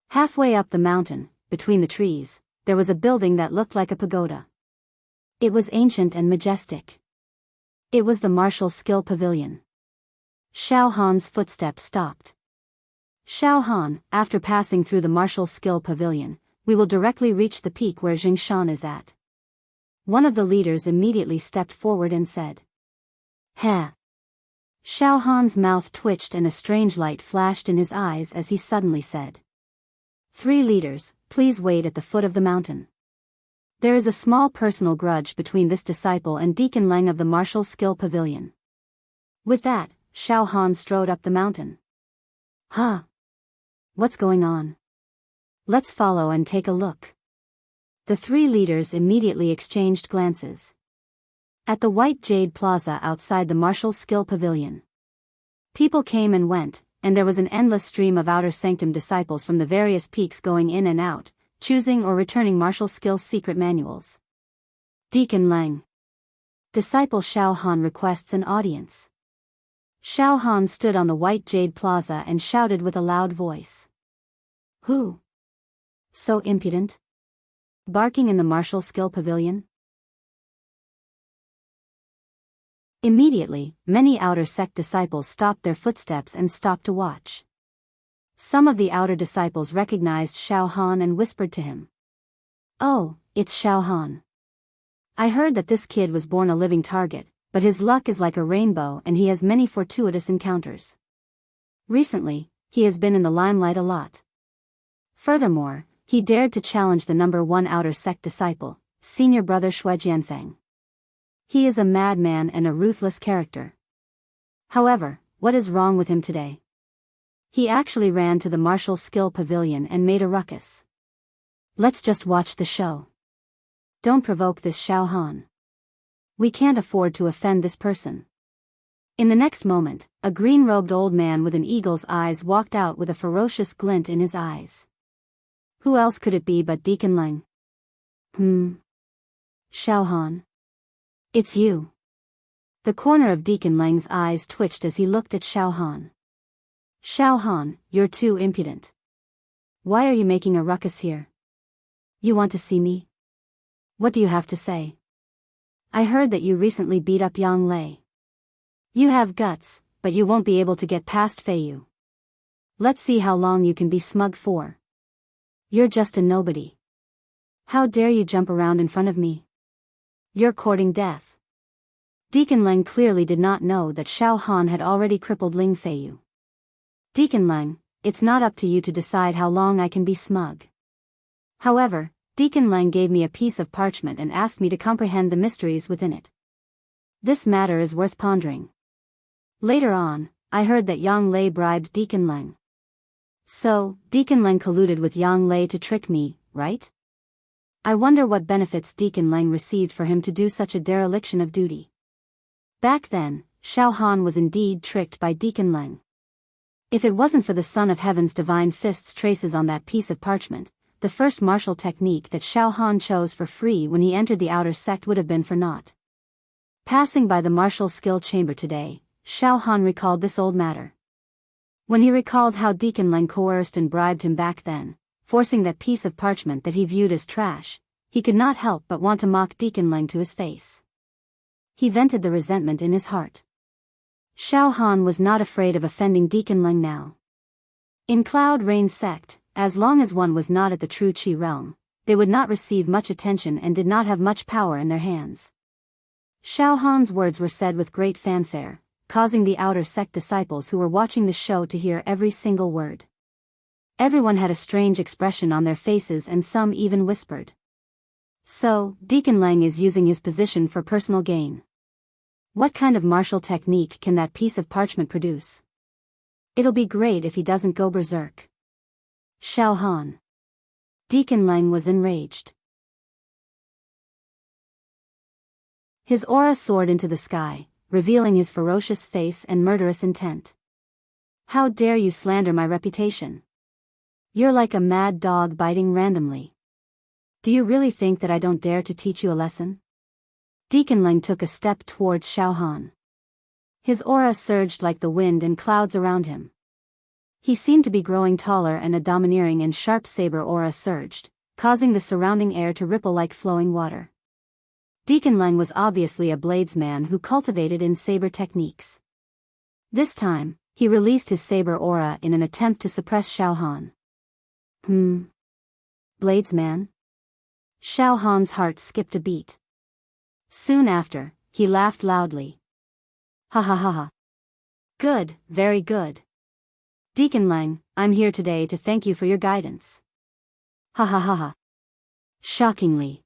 A: Halfway up the mountain, between the trees, there was a building that looked like a pagoda. It was ancient and majestic. It was the martial skill pavilion. Xiao Han's footsteps stopped. Xiao Han, after passing through the martial skill pavilion, we will directly reach the peak where Jingshan is at. One of the leaders immediately stepped forward and said. Heh. Xiao Han's mouth twitched and a strange light flashed in his eyes as he suddenly said. 3 leaders, please wait at the foot of the mountain. There is a small personal grudge between this disciple and Deacon Leng of the martial skill pavilion. With that, Xiao Han strode up the mountain. Huh? What's going on? Let's follow and take a look. The 3 leaders immediately exchanged glances. At the White Jade Plaza outside the martial skill pavilion, people came and went, and there was an endless stream of outer sanctum disciples from the various peaks going in and out, choosing or returning martial skills secret manuals. Deacon Leng. Disciple Xiao Han requests an audience. Xiao Han stood on the White Jade Plaza and shouted with a loud voice. Who? So impudent? Barking in the martial skill pavilion? Immediately, many outer sect disciples stopped their footsteps and stopped to watch. Some of the outer disciples recognized Xiao Han and whispered to him. Oh, it's Xiao Han. I heard that this kid was born a living target, but his luck is like a rainbow and he has many fortuitous encounters. Recently, he has been in the limelight a lot. Furthermore, he dared to challenge the number 1 outer sect disciple, senior brother Shui Jianfeng. He is a madman and a ruthless character. However, what is wrong with him today? He actually ran to the martial skill pavilion and made a ruckus. Let's just watch the show. Don't provoke this Xiao Han. We can't afford to offend this person. In the next moment, a green-robed old man with an eagle's eyes walked out with a ferocious glint in his eyes. Who else could it be but Deacon Leng? Xiao Han. It's you. The corner of Deacon Leng's eyes twitched as he looked at Xiao Han. Xiao Han, you're too impudent. Why are you making a ruckus here? You want to see me? What do you have to say? I heard that you recently beat up Yang Lei. You have guts, but you won't be able to get past Fei Yu. Let's see how long you can be smug for. You're just a nobody. How dare you jump around in front of me? You're courting death. Deacon Leng clearly did not know that Xiao Han had already crippled Ling Fei Yu. Deacon Leng, it's not up to you to decide how long I can be smug. However, Deacon Leng gave me a piece of parchment and asked me to comprehend the mysteries within it. This matter is worth pondering. Later on, I heard that Yang Lei bribed Deacon Leng. So, Deacon Leng colluded with Yang Lei to trick me, right? I wonder what benefits Deacon Leng received for him to do such a dereliction of duty. Back then, Xiao Han was indeed tricked by Deacon Leng. If it wasn't for the Son of Heaven's divine fist's traces on that piece of parchment, the first martial technique that Xiao Han chose for free when he entered the outer sect would have been for naught. Passing by the martial skill chamber today, Xiao Han recalled this old matter. When he recalled how Deacon Leng coerced and bribed him back then, forcing that piece of parchment that he viewed as trash, he could not help but want to mock Deacon Leng to his face. He vented the resentment in his heart. Xiao Han was not afraid of offending Deacon Leng now. In Cloud Rain sect, as long as one was not at the true Qi realm, they would not receive much attention and did not have much power in their hands. Xiao Han's words were said with great fanfare, causing the outer sect disciples who were watching the show to hear every single word. Everyone had a strange expression on their faces and some even whispered. So, Deacon Leng is using his position for personal gain. What kind of martial technique can that piece of parchment produce? It'll be great if he doesn't go berserk. Xiao Han. Deacon Leng was enraged. His aura soared into the sky, revealing his ferocious face and murderous intent. How dare you slander my reputation? You're like a mad dog biting randomly. Do you really think that I don't dare to teach you a lesson? Deacon Leng took a step towards Xiao Han. His aura surged like the wind and clouds around him. He seemed to be growing taller, and a domineering and sharp saber aura surged, causing the surrounding air to ripple like flowing water. Deacon Leng was obviously a bladesman who cultivated in saber techniques. This time, he released his saber aura in an attempt to suppress Xiao Han. Bladesman? Xiao Han's heart skipped a beat. Soon after, he laughed loudly. Ha ha ha ha. Good, very good. Deacon Leng, I'm here today to thank you for your guidance. Ha ha ha ha. Shockingly.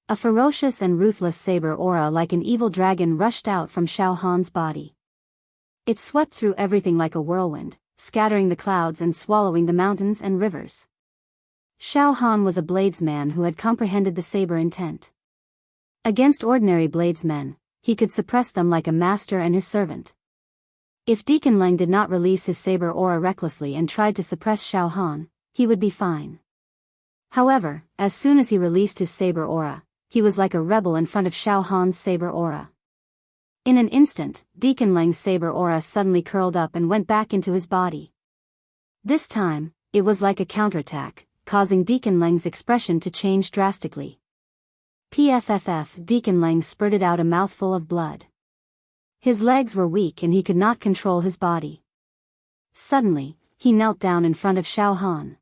A: A ferocious and ruthless saber aura like an evil dragon rushed out from Xiao Han's body. It swept through everything like a whirlwind, scattering the clouds and swallowing the mountains and rivers. Xiao Han was a bladesman who had comprehended the saber intent. Against ordinary bladesmen, he could suppress them like a master and his servant. If Deacon Leng did not release his saber aura recklessly and tried to suppress Xiao Han, he would be fine. However, as soon as he released his saber aura, he was like a rebel in front of Xiao Han's saber aura. In an instant, Deacon Leng's saber aura suddenly curled up and went back into his body. This time, it was like a counterattack, causing Deacon Leng's expression to change drastically. Pfff, Deacon Leng spurted out a mouthful of blood. His legs were weak and he could not control his body. Suddenly, he knelt down in front of Xiao Han.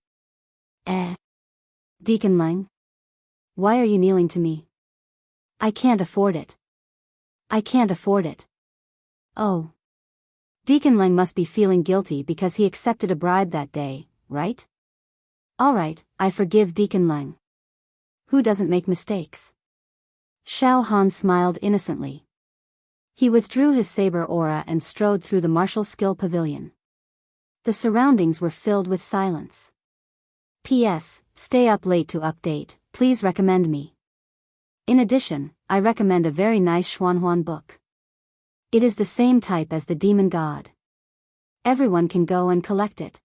A: Deacon Leng? Why are you kneeling to me? I can't afford it. I can't afford it. Oh. Deacon Leng must be feeling guilty because he accepted a bribe that day, right? Alright, I forgive Deacon Leng. Who doesn't make mistakes? Xiao Han smiled innocently. He withdrew his saber aura and strode through the martial skill pavilion. The surroundings were filled with silence. P.S. Stay up late to update, please recommend me. In addition, I recommend a very nice Xuanhuan book. It is the same type as the Demon God. Everyone can go and collect it.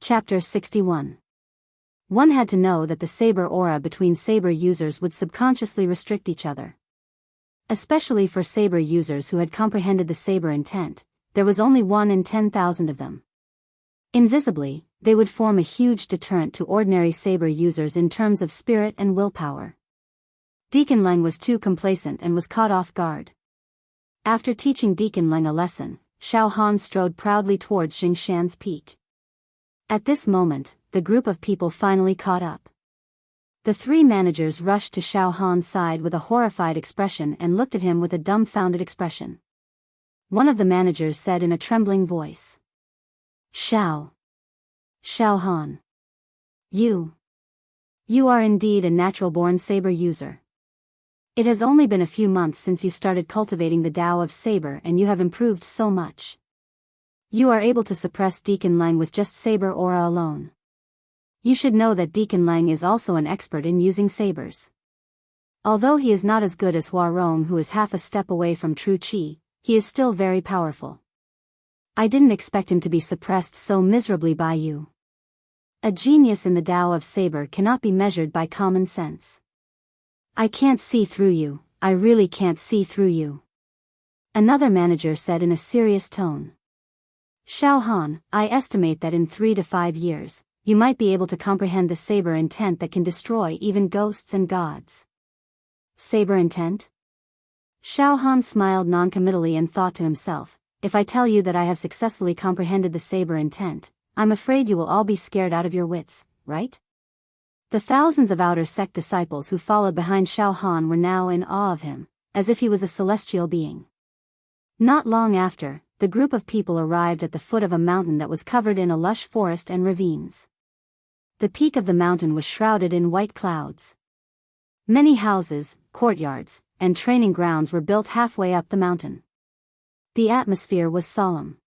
A: Chapter 61. One had to know that the saber aura between saber users would subconsciously restrict each other. Especially for saber users who had comprehended the saber intent, there was only 1 in 10,000 of them. Invisibly, they would form a huge deterrent to ordinary saber users in terms of spirit and willpower. Deacon Leng was too complacent and was caught off guard. After teaching Deacon Leng a lesson, Xiao Han strode proudly towards Jingshan's peak. At this moment, the group of people finally caught up. The 3 managers rushed to Xiao Han's side with a horrified expression and looked at him with a dumbfounded expression. One of the managers said in a trembling voice. Xiao Han. You are indeed a natural-born saber user. It has only been a few months since you started cultivating the Tao of Saber and you have improved so much. You are able to suppress Deacon Leng with just saber aura alone. You should know that Deacon Leng is also an expert in using sabers. Although he is not as good as Hua Rong, who is half a step away from true Qi, he is still very powerful. I didn't expect him to be suppressed so miserably by you. A genius in the Tao of Saber cannot be measured by common sense. I can't see through you, I really can't see through you. Another manager said in a serious tone. Xiao Han, I estimate that in 3 to 5 years, you might be able to comprehend the saber intent that can destroy even ghosts and gods. Saber intent? Xiao Han smiled noncommittally and thought to himself, if I tell you that I have successfully comprehended the saber intent, I'm afraid you will all be scared out of your wits, right? The thousands of outer sect disciples who followed behind Xiao Han were now in awe of him, as if he was a celestial being. Not long after, the group of people arrived at the foot of a mountain that was covered in a lush forest and ravines. The peak of the mountain was shrouded in white clouds. Many houses, courtyards, and training grounds were built halfway up the mountain. The atmosphere was solemn.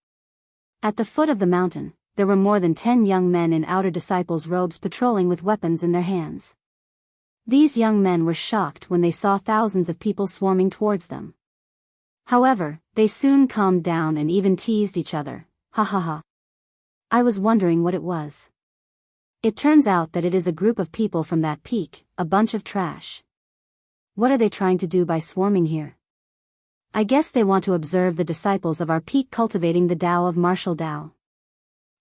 A: At the foot of the mountain, there were more than 10 young men in outer disciples' robes patrolling with weapons in their hands. These young men were shocked when they saw thousands of people swarming towards them. However, they soon calmed down and even teased each other. Ha ha ha. I was wondering what it was. It turns out that it is a group of people from that peak, a bunch of trash. What are they trying to do by swarming here? I guess they want to observe the disciples of our peak cultivating the Tao of martial Tao.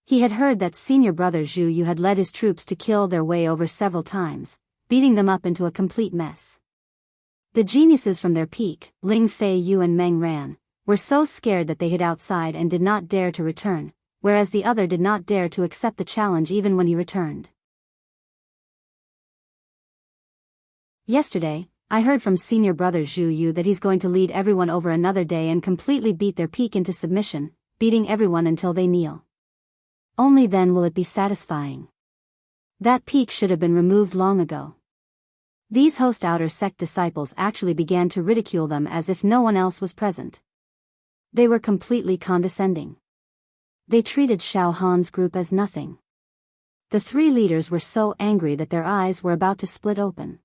A: He had heard that senior brother Zhu Yu had led his troops to kill their way over several times, beating them up into a complete mess. The geniuses from their peak, Ling Fei Yu and Meng Ran, were so scared that they hid outside and did not dare to return, whereas the other did not dare to accept the challenge even when he returned. Yesterday, I heard from senior brother Zhu Yu that he's going to lead everyone over another day and completely beat their peak into submission, beating everyone until they kneel. Only then will it be satisfying. That peak should have been removed long ago. These host outer sect disciples actually began to ridicule them as if no one else was present. They were completely condescending. They treated Xiao Han's group as nothing. The three leaders were so angry that their eyes were about to split open.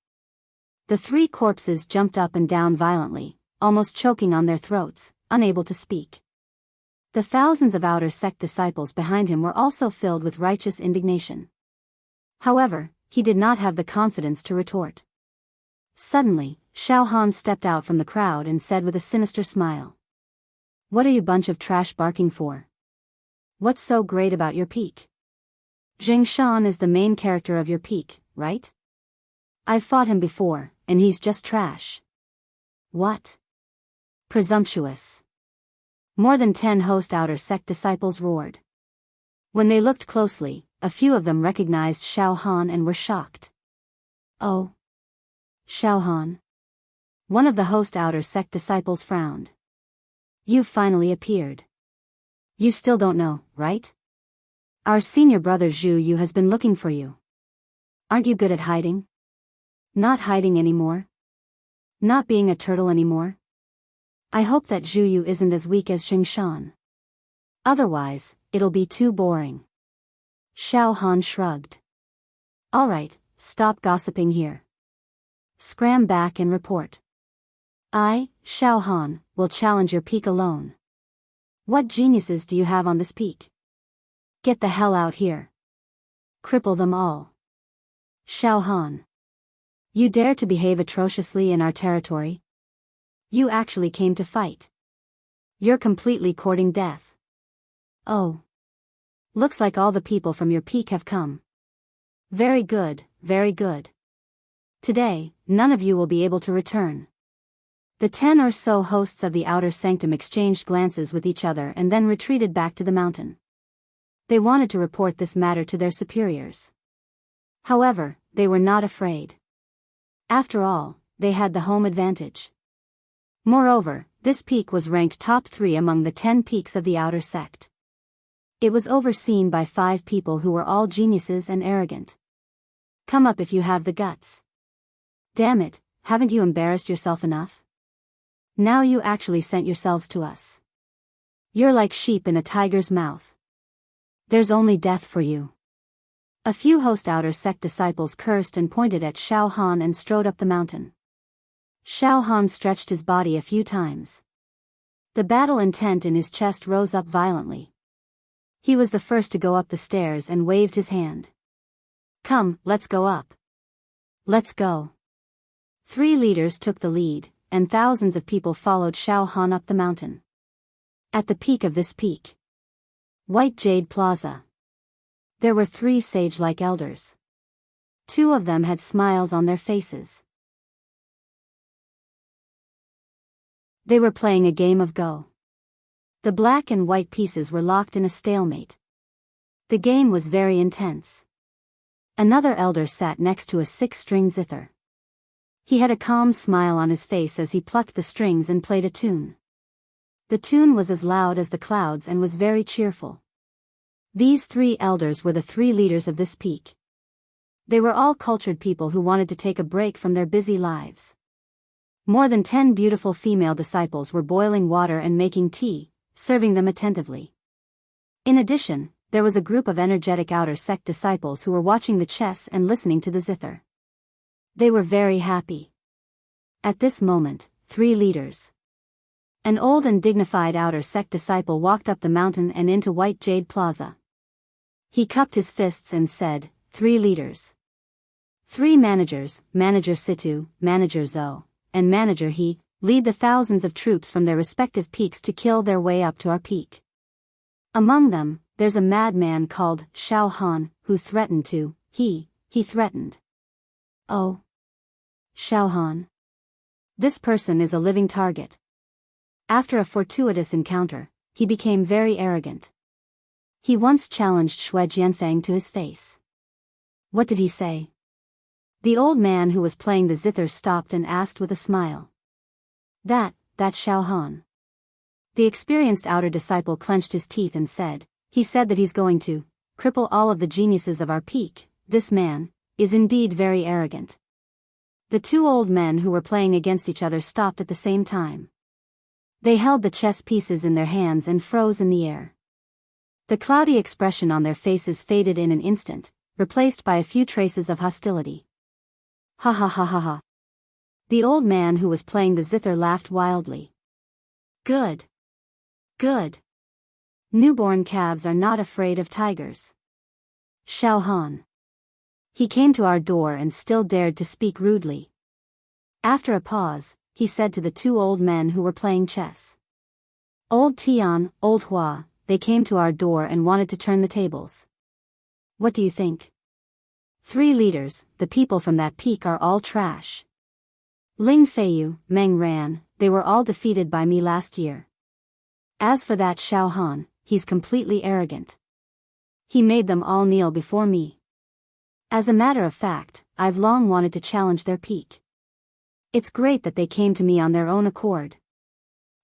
A: The three corpses jumped up and down violently, almost choking on their throats, unable to speak. The thousands of outer sect disciples behind him were also filled with righteous indignation. However, he did not have the confidence to retort. Suddenly, Xiao Han stepped out from the crowd and said with a sinister smile, "What are you bunch of trash barking for? What's so great about your peak? Zheng Shan is the main character of your peak, right? I've fought him before, and he's just trash." "What? Presumptuous." More than 10 host outer sect disciples roared. When they looked closely, a few of them recognized Xiao Han and were shocked. "Oh. Xiao Han." One of the host outer sect disciples frowned. "You finally appeared. You still don't know, right? Our senior brother Zhu Yu has been looking for you. Aren't you good at hiding? Not hiding anymore? Not being a turtle anymore? I hope that Zhu Yu isn't as weak as Xing Shan. Otherwise, it'll be too boring." Xiao Han shrugged. "All right, stop gossiping here. Scram back and report. I, Xiao Han, will challenge your peak alone. What geniuses do you have on this peak? Get the hell out here. Cripple them all. Xiao Han. You dare to behave atrociously in our territory? You actually came to fight. You're completely courting death. Oh. Looks like all the people from your peak have come. Very good, very good. Today, none of you will be able to return." The 10 or so hosts of the outer sanctum exchanged glances with each other and then retreated back to the mountain. They wanted to report this matter to their superiors. However, they were not afraid. After all, they had the home advantage. Moreover, this peak was ranked top 3 among the 10 peaks of the outer sect. It was overseen by 5 people who were all geniuses and arrogant. Come up if you have the guts. Damn it, haven't you embarrassed yourself enough? Now you actually sent yourselves to us. You're like sheep in a tiger's mouth. There's only death for you. A few host outer sect disciples cursed and pointed at Xiao Han and strode up the mountain. Xiao Han stretched his body a few times. The battle intent in his chest rose up violently. He was the first to go up the stairs and waved his hand. "Come, let's go up. Let's go." 3 leaders took the lead, and thousands of people followed Xiao Han up the mountain. At the peak of this peak, White Jade Plaza, there were 3 sage-like elders. 2 of them had smiles on their faces. They were playing a game of Go. The black and white pieces were locked in a stalemate. The game was very intense. Another elder sat next to a 6-string zither. He had a calm smile on his face as he plucked the strings and played a tune. The tune was as loud as the clouds and was very cheerful. These 3 elders were the 3 leaders of this peak. They were all cultured people who wanted to take a break from their busy lives. More than 10 beautiful female disciples were boiling water and making tea, serving them attentively. In addition, there was a group of energetic outer sect disciples who were watching the chess and listening to the zither. They were very happy. At this moment, 3 leaders. An old and dignified outer sect disciple walked up the mountain and into White Jade Plaza. He cupped his fists and said, 3 leaders. 3 managers, Manager Situ, Manager Zo, and Manager He, lead the thousands of troops from their respective peaks to kill their way up to our peak. Among them, there's a madman called Xiao Han, who threatened to, he threatened. Oh. Xiao Han. This person is a living target. After a fortuitous encounter, he became very arrogant. He once challenged Shui Jianfeng to his face. What did he say? The old man who was playing the zither stopped and asked with a smile. That's Xiao Han. The experienced outer disciple clenched his teeth and said, he said that he's going to cripple all of the geniuses of our peak. This man is indeed very arrogant. The 2 old men who were playing against each other stopped at the same time. They held the chess pieces in their hands and froze in the air. The cloudy expression on their faces faded in an instant, replaced by a few traces of hostility. Ha ha ha ha ha. The old man who was playing the zither laughed wildly. Good. Good. Newborn calves are not afraid of tigers. Xiao Han. He came to our door and still dared to speak rudely. After a pause, he said to the 2 old men who were playing chess. Old Tian, Old Hua, they came to our door and wanted to turn the tables. What do you think? 3 leaders, the people from that peak are all trash. Ling Feiyu, Meng Ran, they were all defeated by me last year. As for that Xiao Han, he's completely arrogant. He made them all kneel before me. As a matter of fact, I've long wanted to challenge their peak. It's great that they came to me on their own accord.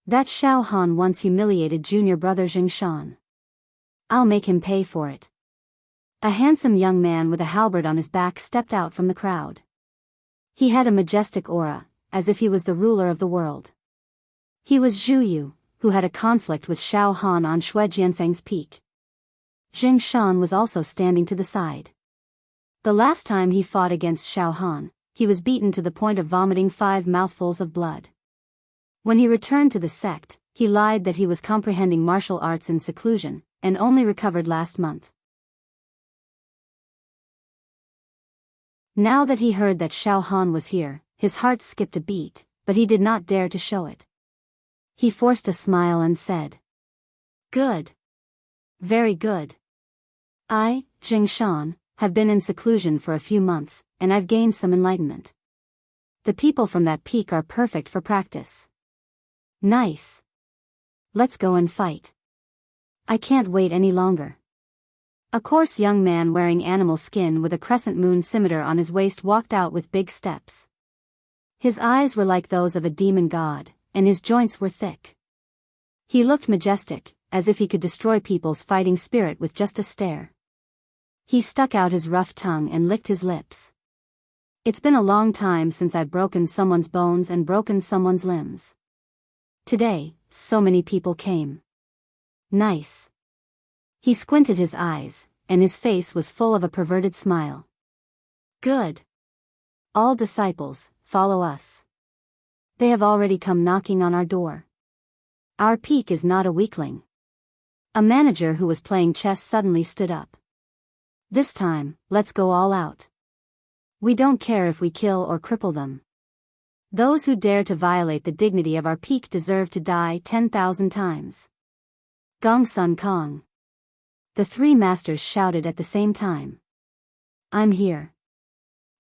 A: That Xiao Han once humiliated junior brother Jing Shan. I'll make him pay for it. A handsome young man with a halberd on his back stepped out from the crowd. He had a majestic aura, as if he was the ruler of the world. He was Zhu Yu, who had a conflict with Xiao Han on Shui Jianfeng's peak. Jing Shan was also standing to the side. The last time he fought against Xiao Han, he was beaten to the point of vomiting 5 mouthfuls of blood. When he returned to the sect, he lied that he was comprehending martial arts in seclusion, and only recovered last month. Now that he heard that Xiao Han was here, his heart skipped a beat, but he did not dare to show it. He forced a smile and said, Good. Very good. I, Jing Shan, have been in seclusion for a few months, and I've gained some enlightenment. The people from that peak are perfect for practice. Nice. Let's go and fight. I can't wait any longer. A coarse young man wearing animal skin with a crescent moon scimitar on his waist walked out with big steps. His eyes were like those of a demon god, and his joints were thick. He looked majestic, as if he could destroy people's fighting spirit with just a stare. He stuck out his rough tongue and licked his lips. It's been a long time since I've broken someone's bones and broken someone's limbs. Today, so many people came. Nice. He squinted his eyes, and his face was full of a perverted smile. Good. All disciples, follow us. They have already come knocking on our door. Our peak is not a weakling. A manager who was playing chess suddenly stood up. This time, let's go all out. We don't care if we kill or cripple them. Those who dare to violate the dignity of our peak deserve to die 10,000 times. Gong Sun Kong. The 3 masters shouted at the same time. I'm here.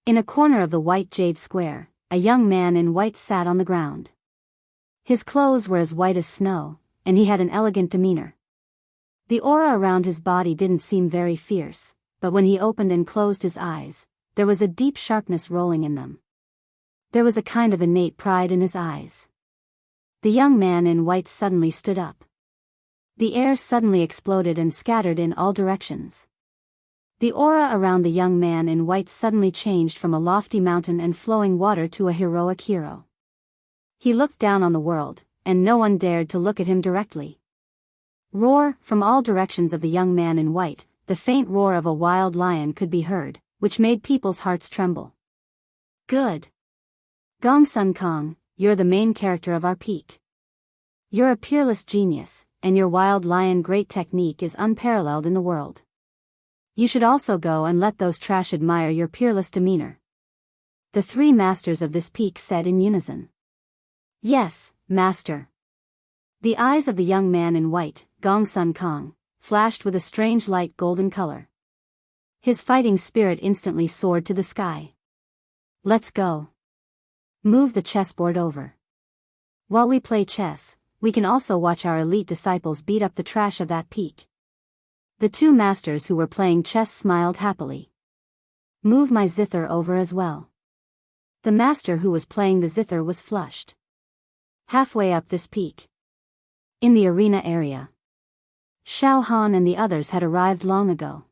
A: In a corner of the white jade square, a young man in white sat on the ground. His clothes were as white as snow, and he had an elegant demeanor. The aura around his body didn't seem very fierce, but when he opened and closed his eyes, there was a deep sharpness rolling in them. There was a kind of innate pride in his eyes. The young man in white suddenly stood up. The air suddenly exploded and scattered in all directions. The aura around the young man in white suddenly changed from a lofty mountain and flowing water to a heroic hero. He looked down on the world, and no one dared to look at him directly. Roar, from all directions of the young man in white, the faint roar of a wild lion could be heard, which made people's hearts tremble. Good. Gong Sun Kong, you're the main character of our peak. You're a peerless genius, and your wild lion great technique is unparalleled in the world. You should also go and let those trash admire your peerless demeanor. The three masters of this peak said in unison. Yes, master. The eyes of the young man in white, Gong Sun Kong, flashed with a strange light golden color. His fighting spirit instantly soared to the sky. Let's go. Move the chessboard over. While we play chess, we can also watch our elite disciples beat up the trash of that peak. The two masters who were playing chess smiled happily. Move my zither over as well. The master who was playing the zither was flushed. Halfway up this peak. In the arena area. Xiao Han and the others had arrived long ago.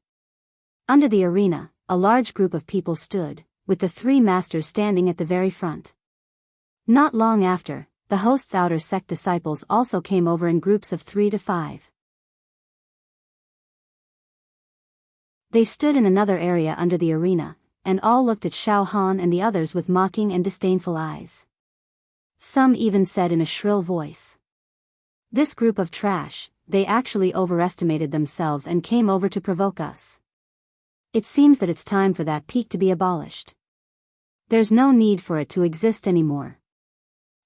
A: Under the arena, a large group of people stood, with the three masters standing at the very front. Not long after, the host's outer sect disciples also came over in groups of 3 to 5. They stood in another area under the arena, and all looked at Xiao Han and the others with mocking and disdainful eyes. Some even said in a shrill voice, "This group of trash, they actually overestimated themselves and came over to provoke us. It seems that it's time for that peak to be abolished. There's no need for it to exist anymore.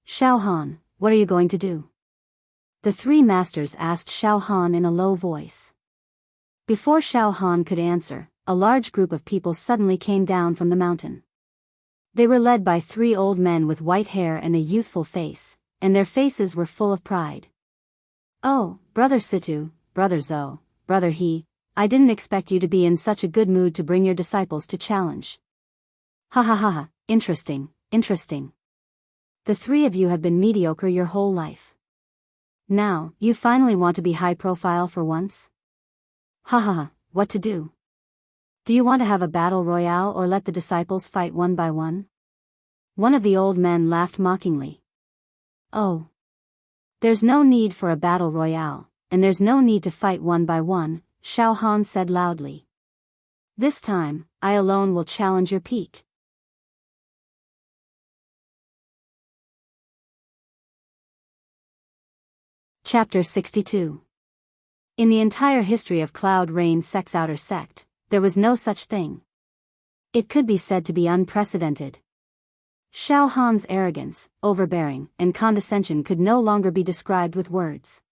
A: Xiao Han, what are you going to do?" The three masters asked Xiao Han in a low voice. Before Xiao Han could answer, a large group of people suddenly came down from the mountain. They were led by 3 old men with white hair and a youthful face, and their faces were full of pride. "Oh, Brother Situ, Brother Zhou, Brother He, I didn't expect you to be in such a good mood to bring your disciples to challenge. Ha ha ha ha, interesting, interesting. The 3 of you have been mediocre your whole life. Now, you finally want to be high profile for once? Ha ha ha, what to do? Do you want to have a battle royale or let the disciples fight one by one?" One of the old men laughed mockingly. "Oh. There's no need for a battle royale, and there's no need to fight one by one," Xiao Han said loudly. "This time, I alone will challenge your peak." Chapter 62. In the entire history of Cloud Rain Sect's outer sect, there was no such thing. It could be said to be unprecedented. Xiao Han's arrogance, overbearing, and condescension could no longer be described with words.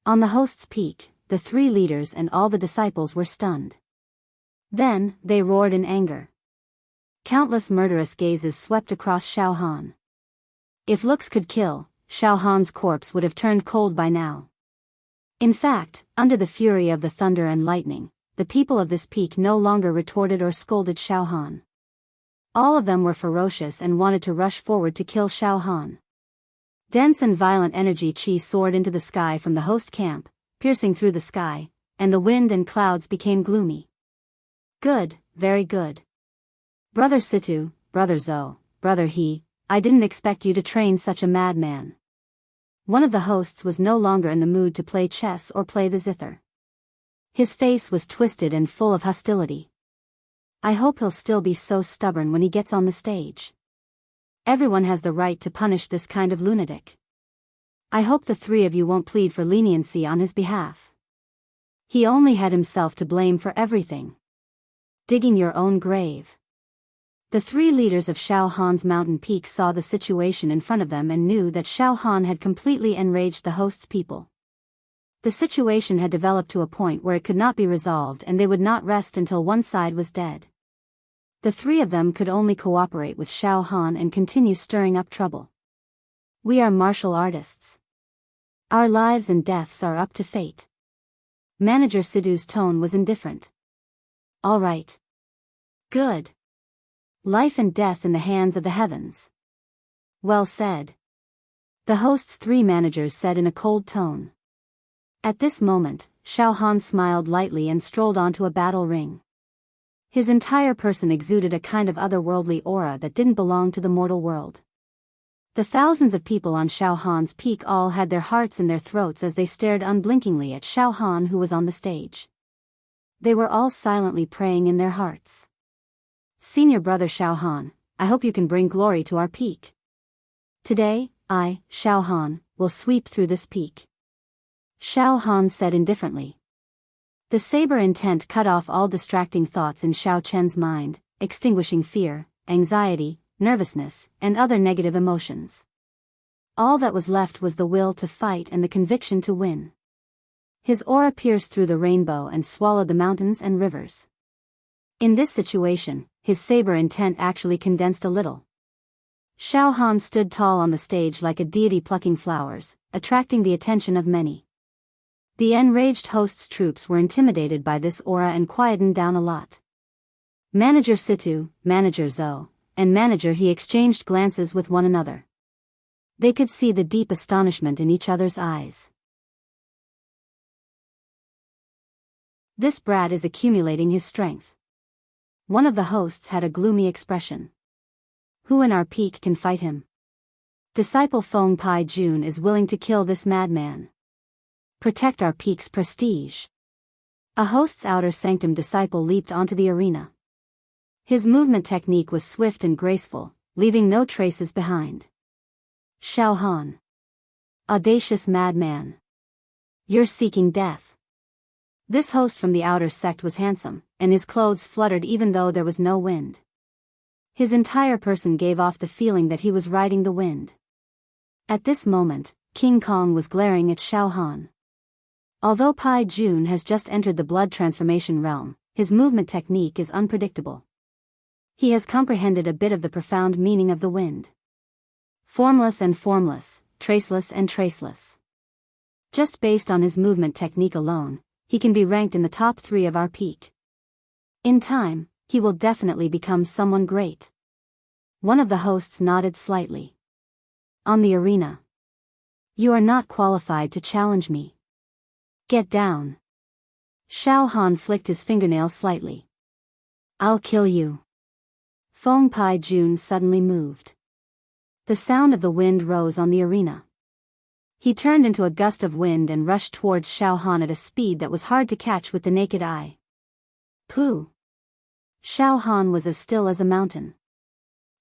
A: On the host's peak, the 3 leaders and all the disciples were stunned. Then, they roared in anger. Countless murderous gazes swept across Xiao Han. If looks could kill, Xiao Han's corpse would have turned cold by now. In fact, under the fury of the thunder and lightning, the people of this peak no longer retorted or scolded Xiao Han. All of them were ferocious and wanted to rush forward to kill Xiao Han. Dense and violent energy chi soared into the sky from the host camp, piercing through the sky, and the wind and clouds became gloomy. "Good, very good. Brother Situ, Brother Zhou, Brother He, I didn't expect you to train such a madman." One of the hosts was no longer in the mood to play chess or play the zither. His face was twisted and full of hostility. "I hope he'll still be so stubborn when he gets on the stage. Everyone has the right to punish this kind of lunatic. I hope the 3 of you won't plead for leniency on his behalf. He only had himself to blame for everything. Digging your own grave." The 3 leaders of Xiao Han's mountain peak saw the situation in front of them and knew that Xiao Han had completely enraged the host's people. The situation had developed to a point where it could not be resolved and they would not rest until one side was dead. The 3 of them could only cooperate with Xiao Han and continue stirring up trouble. "We are martial artists. Our lives and deaths are up to fate." Manager Sidhu's tone was indifferent. "All right. Good. Life and death in the hands of the heavens." "Well said." The host's 3 managers said in a cold tone. At this moment, Xiao Han smiled lightly and strolled onto a battle ring. His entire person exuded a kind of otherworldly aura that didn't belong to the mortal world. The thousands of people on Xiao Han's peak all had their hearts in their throats as they stared unblinkingly at Xiao Han who was on the stage. They were all silently praying in their hearts. "Senior Brother Xiao Han, I hope you can bring glory to our peak. Today, I, Xiao Han, will sweep through this peak." Xiao Han said indifferently. The saber intent cut off all distracting thoughts in Xiao Chen's mind, extinguishing fear, anxiety, nervousness, and other negative emotions. All that was left was the will to fight and the conviction to win. His aura pierced through the rainbow and swallowed the mountains and rivers. In this situation, his saber intent actually condensed a little. Xiao Han stood tall on the stage like a deity plucking flowers, attracting the attention of many. The enraged host's troops were intimidated by this aura and quietened down a lot. Manager Situ, Manager Zhou, and Manager He exchanged glances with one another. They could see the deep astonishment in each other's eyes. This brat is accumulating his strength. One of the hosts had a gloomy expression. Who in our peak can fight him? Disciple Feng Pai Jun is willing to kill this madman. Protect our peak's prestige. A host's outer sanctum disciple leaped onto the arena. His movement technique was swift and graceful, leaving no traces behind. Xiao Han. Audacious madman. You're seeking death. This host from the outer sect was handsome, and his clothes fluttered even though there was no wind. His entire person gave off the feeling that he was riding the wind. At this moment, King Kong was glaring at Xiao Han. Although Pai Jun has just entered the blood transformation realm, his movement technique is unpredictable. He has comprehended a bit of the profound meaning of the wind. Formless and formless, traceless and traceless. Just based on his movement technique alone, he can be ranked in the top 3 of our peak. In time, he will definitely become someone great. One of the hosts nodded slightly. On the arena. You are not qualified to challenge me. Get down. Xiao Han flicked his fingernails slightly. I'll kill you. Feng Pai Jun suddenly moved. The sound of the wind rose on the arena. He turned into a gust of wind and rushed towards Xiao Han at a speed that was hard to catch with the naked eye. Pooh! Xiao Han was as still as a mountain.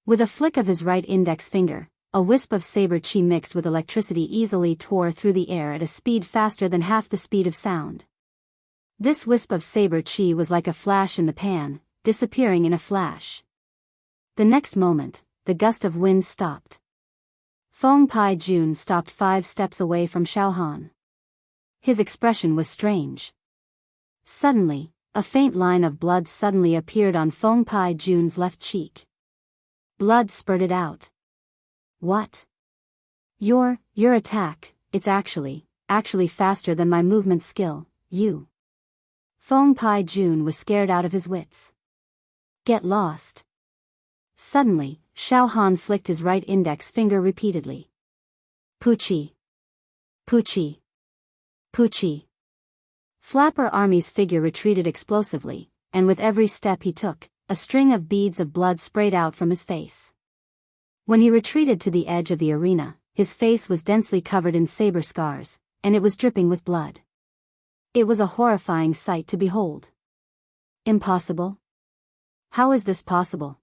A: With a flick of his right index finger, a wisp of saber chi mixed with electricity easily tore through the air at a speed faster than half the speed of sound. This wisp of saber chi was like a flash in the pan, disappearing in a flash. The next moment, the gust of wind stopped. Feng Pai Jun stopped 5 steps away from Xiao Han. His expression was strange. Suddenly, a faint line of blood suddenly appeared on Feng Pai Jun's left cheek. Blood spurted out. What? Your attack, it's actually faster than my movement skill, you. Feng Pai Jun was scared out of his wits. Get lost. Suddenly, Xiao Han flicked his right index finger repeatedly. Poochie. Poochie. Poochie. Flapper Army's figure retreated explosively, and with every step he took, a string of beads of blood sprayed out from his face. When he retreated to the edge of the arena, his face was densely covered in saber scars, and it was dripping with blood. It was a horrifying sight to behold. Impossible? How is this possible?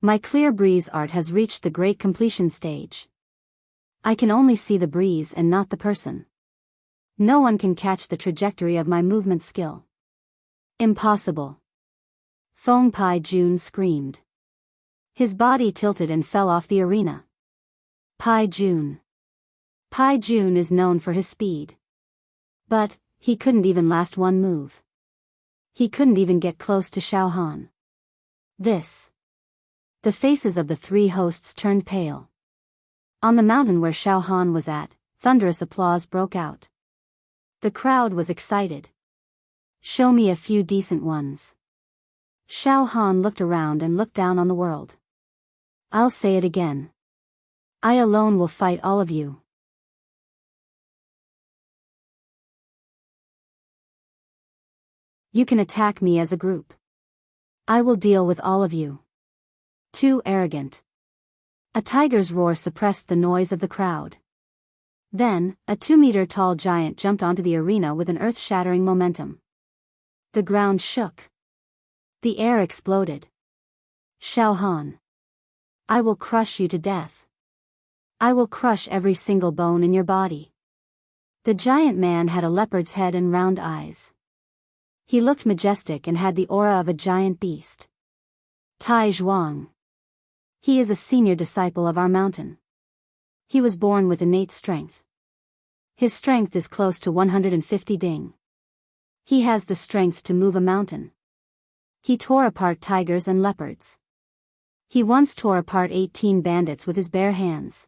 A: My clear breeze art has reached the great completion stage. I can only see the breeze and not the person. No one can catch the trajectory of my movement skill. Impossible. Feng Pai Jun screamed. His body tilted and fell off the arena. Pai Jun. Pai Jun is known for his speed. But, he couldn't even last one move. He couldn't even get close to Xiao Han. The faces of the 3 hosts turned pale. On the mountain where Xiao Han was at, thunderous applause broke out. The crowd was excited. Show me a few decent ones. Xiao Han looked around and looked down on the world. I'll say it again. I alone will fight all of you. You can attack me as a group. I will deal with all of you. Too arrogant. A tiger's roar suppressed the noise of the crowd. Then, a 2-meter-tall giant jumped onto the arena with an earth-shattering momentum. The ground shook. The air exploded. Xiao Han. I will crush you to death. I will crush every single bone in your body. The giant man had a leopard's head and round eyes. He looked majestic and had the aura of a giant beast. Tai Zhuang. He is a senior disciple of our mountain. He was born with innate strength. His strength is close to 150 ding. He has the strength to move a mountain. He tore apart tigers and leopards. He once tore apart 18 bandits with his bare hands.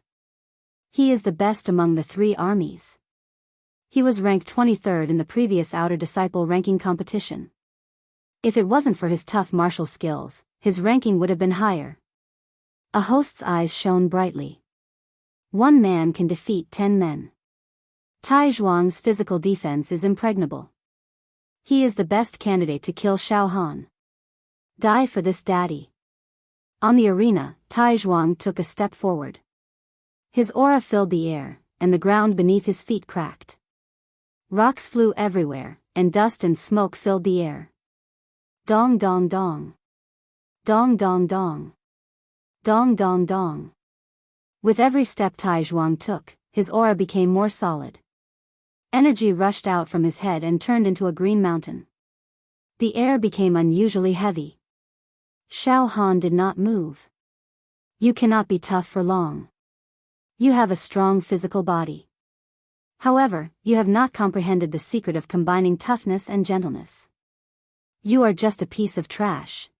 A: He is the best among the 3 armies. He was ranked 23rd in the previous outer disciple ranking competition. If it wasn't for his tough martial skills, his ranking would have been higher. A host's eyes shone brightly. One man can defeat 10 men. Tai Zhuang's physical defense is impregnable. He is the best candidate to kill Xiao Han. Die for this, daddy. On the arena, Tai Zhuang took a step forward. His aura filled the air, and the ground beneath his feet cracked. Rocks flew everywhere, and dust and smoke filled the air. Dong dong dong. Dong dong dong. Dong dong dong. With every step Tai Zhuang took, his aura became more solid. Energy rushed out from his head and turned into a green mountain. The air became unusually heavy. Xiao Han did not move. You cannot be tough for long. You have a strong physical body. However, you have not comprehended the secret of combining toughness and gentleness. You are just a piece of trash.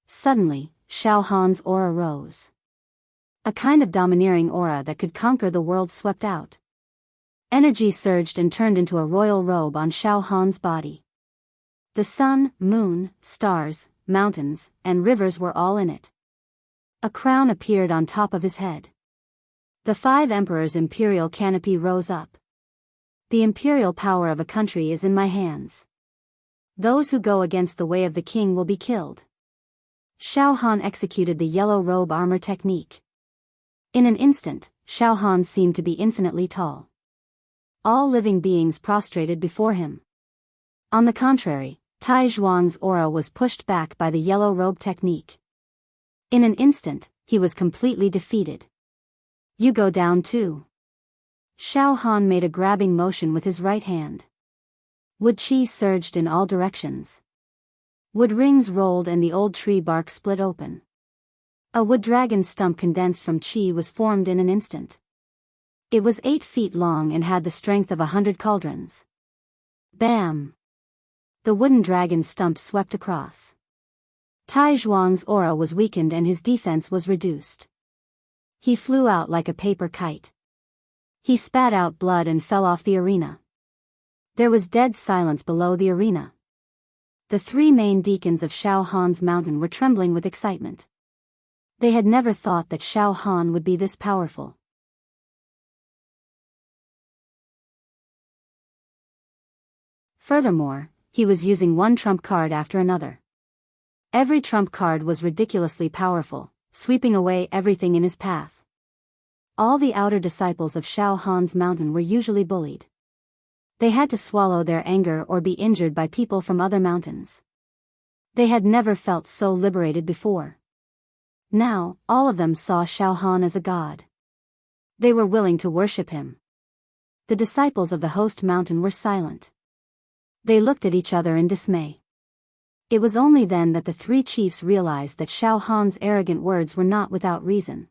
A: Suddenly, Xiao Han's aura rose. A kind of domineering aura that could conquer the world swept out. Energy surged and turned into a royal robe on Xiao Han's body. The sun, moon, stars, mountains, and rivers were all in it. A crown appeared on top of his head. The 5 emperors' imperial canopy rose up. The imperial power of a country is in my hands. Those who go against the way of the king will be killed. Xiao Han executed the yellow robe armor technique. In an instant, Xiao Han seemed to be infinitely tall. All living beings prostrated before him. On the contrary, Tai Zhuang's aura was pushed back by the yellow robe technique. In an instant, he was completely defeated. You go down too. Xiao Han made a grabbing motion with his right hand. Wood chi surged in all directions. Wood rings rolled and the old tree bark split open. A wood dragon stump condensed from chi was formed in an instant. It was 8 feet long and had the strength of 100 cauldrons. Bam! The wooden dragon stump swept across. Tai Zhuang's aura was weakened and his defense was reduced. He flew out like a paper kite. He spat out blood and fell off the arena. There was dead silence below the arena. The 3 main deacons of Xiao Han's mountain were trembling with excitement. They had never thought that Xiao Han would be this powerful. Furthermore, he was using one trump card after another. Every trump card was ridiculously powerful, sweeping away everything in his path. All the outer disciples of Xiao Han's mountain were usually bullied. They had to swallow their anger or be injured by people from other mountains. They had never felt so liberated before. Now, all of them saw Xiao Han as a god. They were willing to worship him. The disciples of the host mountain were silent. They looked at each other in dismay. It was only then that the 3 chiefs realized that Xiao Han's arrogant words were not without reason.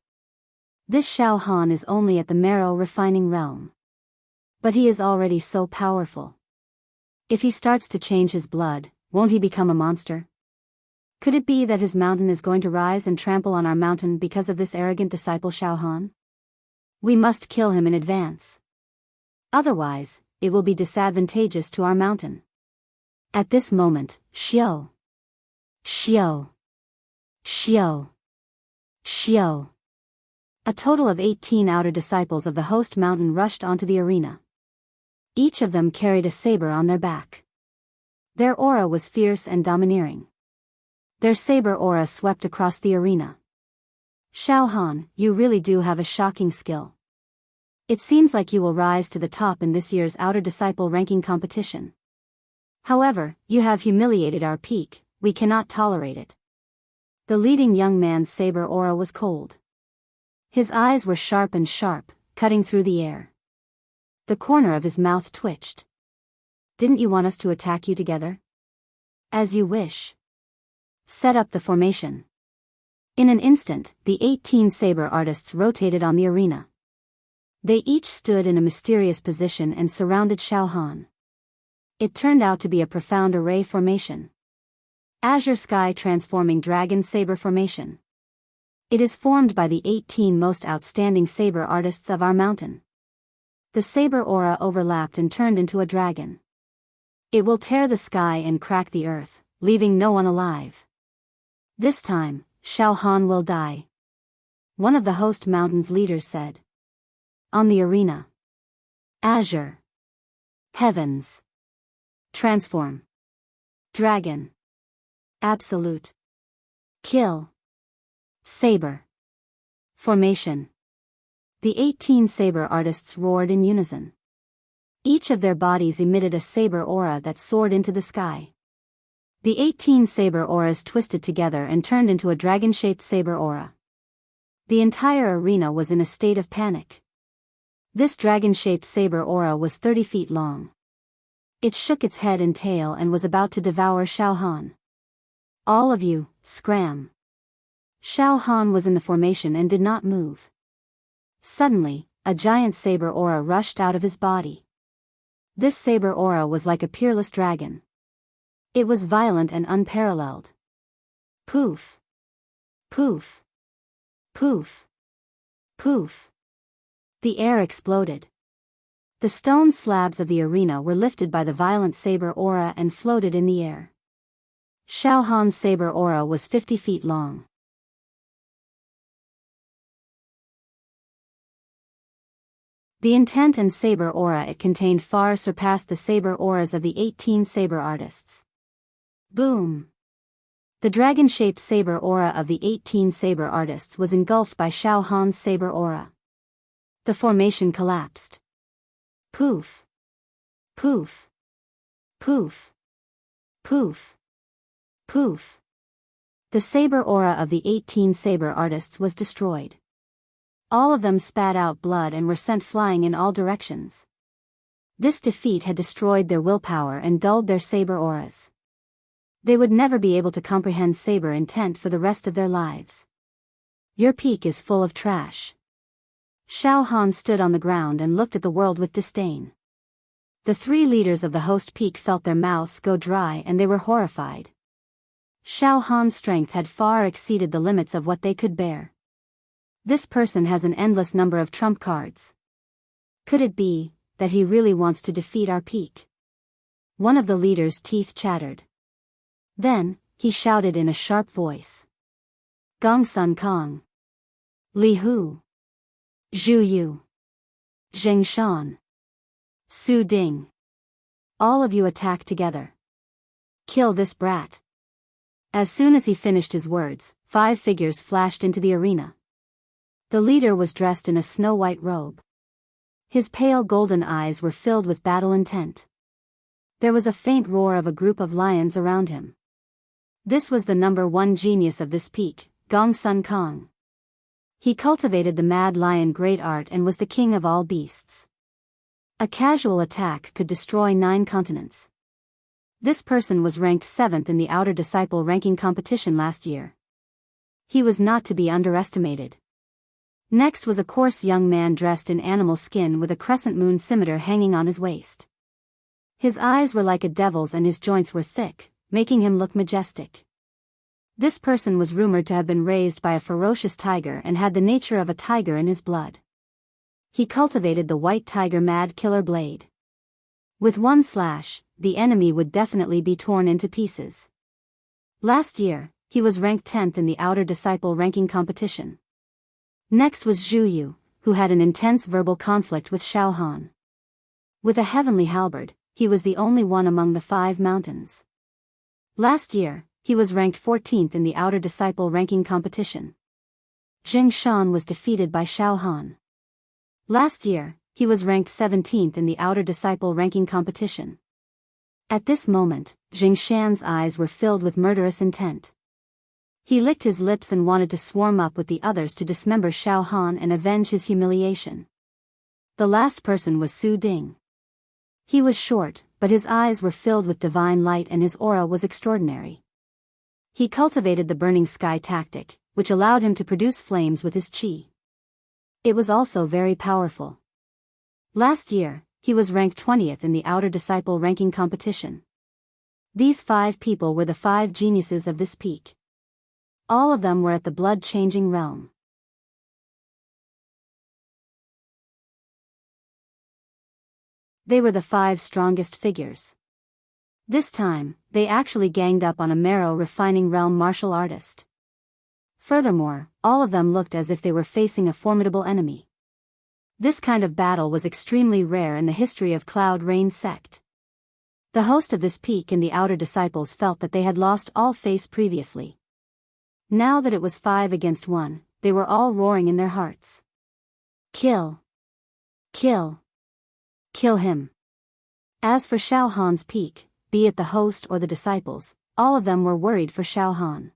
A: This Xiao Han is only at the marrow refining realm. But he is already so powerful. If he starts to change his blood, won't he become a monster? Could it be that his mountain is going to rise and trample on our mountain because of this arrogant disciple Xiao Han? We must kill him in advance. Otherwise, it will be disadvantageous to our mountain. At this moment, Xiao, Xiao, Xiao, Xiao. A total of 18 outer disciples of the host mountain rushed onto the arena. Each of them carried a saber on their back. Their aura was fierce and domineering. Their saber aura swept across the arena. Xiao Han, you really do have a shocking skill. It seems like you will rise to the top in this year's outer disciple ranking competition. However, you have humiliated our peak, we cannot tolerate it. The leading young man's saber aura was cold. His eyes were sharp and sharp, cutting through the air. The corner of his mouth twitched. Didn't you want us to attack you together? As you wish. Set up the formation. In an instant, the 18 saber artists rotated on the arena. They each stood in a mysterious position and surrounded Xiao Han. It turned out to be a profound array formation. Azure Sky Transforming Dragon Saber Formation. It is formed by the 18 most outstanding saber artists of our mountain. The saber aura overlapped and turned into a dragon. It will tear the sky and crack the earth, leaving no one alive. This time, Xiao Han will die. One of the host mountain's leaders said. On the arena. Azure. Heavens. Transform. Dragon. Absolute. Kill. Saber. Formation. The 18 saber artists roared in unison. Each of their bodies emitted a saber aura that soared into the sky. The 18 saber auras twisted together and turned into a dragon-shaped saber aura. The entire arena was in a state of panic. This dragon-shaped saber aura was 30 feet long. It shook its head and tail and was about to devour Xiao Han. All of you, scram. Xiao Han was in the formation and did not move. Suddenly, a giant saber aura rushed out of his body. This saber aura was like a peerless dragon. It was violent and unparalleled. Poof. Poof. Poof. Poof. The air exploded. The stone slabs of the arena were lifted by the violent saber aura and floated in the air. Xiao Han's saber aura was 50 feet long. The intent and saber aura it contained far surpassed the saber auras of the 18 saber artists. Boom! The dragon-shaped saber aura of the 18 saber artists was engulfed by Xiao Han's saber aura. The formation collapsed. Poof. Poof. Poof. Poof. Poof. The saber aura of the 18 saber artists was destroyed. All of them spat out blood and were sent flying in all directions. This defeat had destroyed their willpower and dulled their saber auras. They would never be able to comprehend saber intent for the rest of their lives. Your peak is full of trash. Xiao Han stood on the ground and looked at the world with disdain. The three leaders of the host peak felt their mouths go dry and they were horrified. Xiao Han's strength had far exceeded the limits of what they could bear. This person has an endless number of trump cards. Could it be that he really wants to defeat our peak? One of the leaders' teeth chattered. Then, he shouted in a sharp voice. Gong Sun Kong. Li Hu. Zhu Yu. Zheng Shan. Su Ding. All of you attack together. Kill this brat. As soon as he finished his words, 5 figures flashed into the arena. The leader was dressed in a snow-white robe. His pale golden eyes were filled with battle intent. There was a faint roar of a group of lions around him. This was the number 1 genius of this peak, Gong Sun Kong. He cultivated the mad lion great art and was the king of all beasts. A casual attack could destroy 9 continents. This person was ranked 7th in the Outer Disciple ranking competition last year. He was not to be underestimated. Next was a coarse young man dressed in animal skin with a crescent moon scimitar hanging on his waist. His eyes were like a devil's and his joints were thick, making him look majestic. This person was rumored to have been raised by a ferocious tiger and had the nature of a tiger in his blood. He cultivated the white tiger mad killer blade. With one slash, the enemy would definitely be torn into pieces. Last year, he was ranked 10th in the Outer Disciple ranking competition. Next was Zhu Yu, who had an intense verbal conflict with Xiao Han. With a heavenly halberd, he was the only one among the 5 mountains. Last year, he was ranked 14th in the Outer Disciple ranking competition. Zheng Shan was defeated by Xiao Han. Last year, he was ranked 17th in the Outer Disciple ranking competition. At this moment, Zheng Shan's eyes were filled with murderous intent. He licked his lips and wanted to swarm up with the others to dismember Xiao Han and avenge his humiliation. The last person was Su Ding. He was short, but his eyes were filled with divine light and his aura was extraordinary. He cultivated the burning sky tactic, which allowed him to produce flames with his chi. It was also very powerful. Last year, he was ranked 20th in the Outer Disciple ranking competition. These 5 people were the 5 geniuses of this peak. All of them were at the blood-changing realm. They were the 5 strongest figures. This time, they actually ganged up on a marrow-refining realm martial artist. Furthermore, all of them looked as if they were facing a formidable enemy. This kind of battle was extremely rare in the history of Cloud Rain sect. The host of this peak and the Outer Disciples felt that they had lost all face previously. Now that it was 5 against 1, they were all roaring in their hearts. Kill! Kill! Kill him! As for Xiao Han's peak, be it the host or the disciples, all of them were worried for Xiao Han.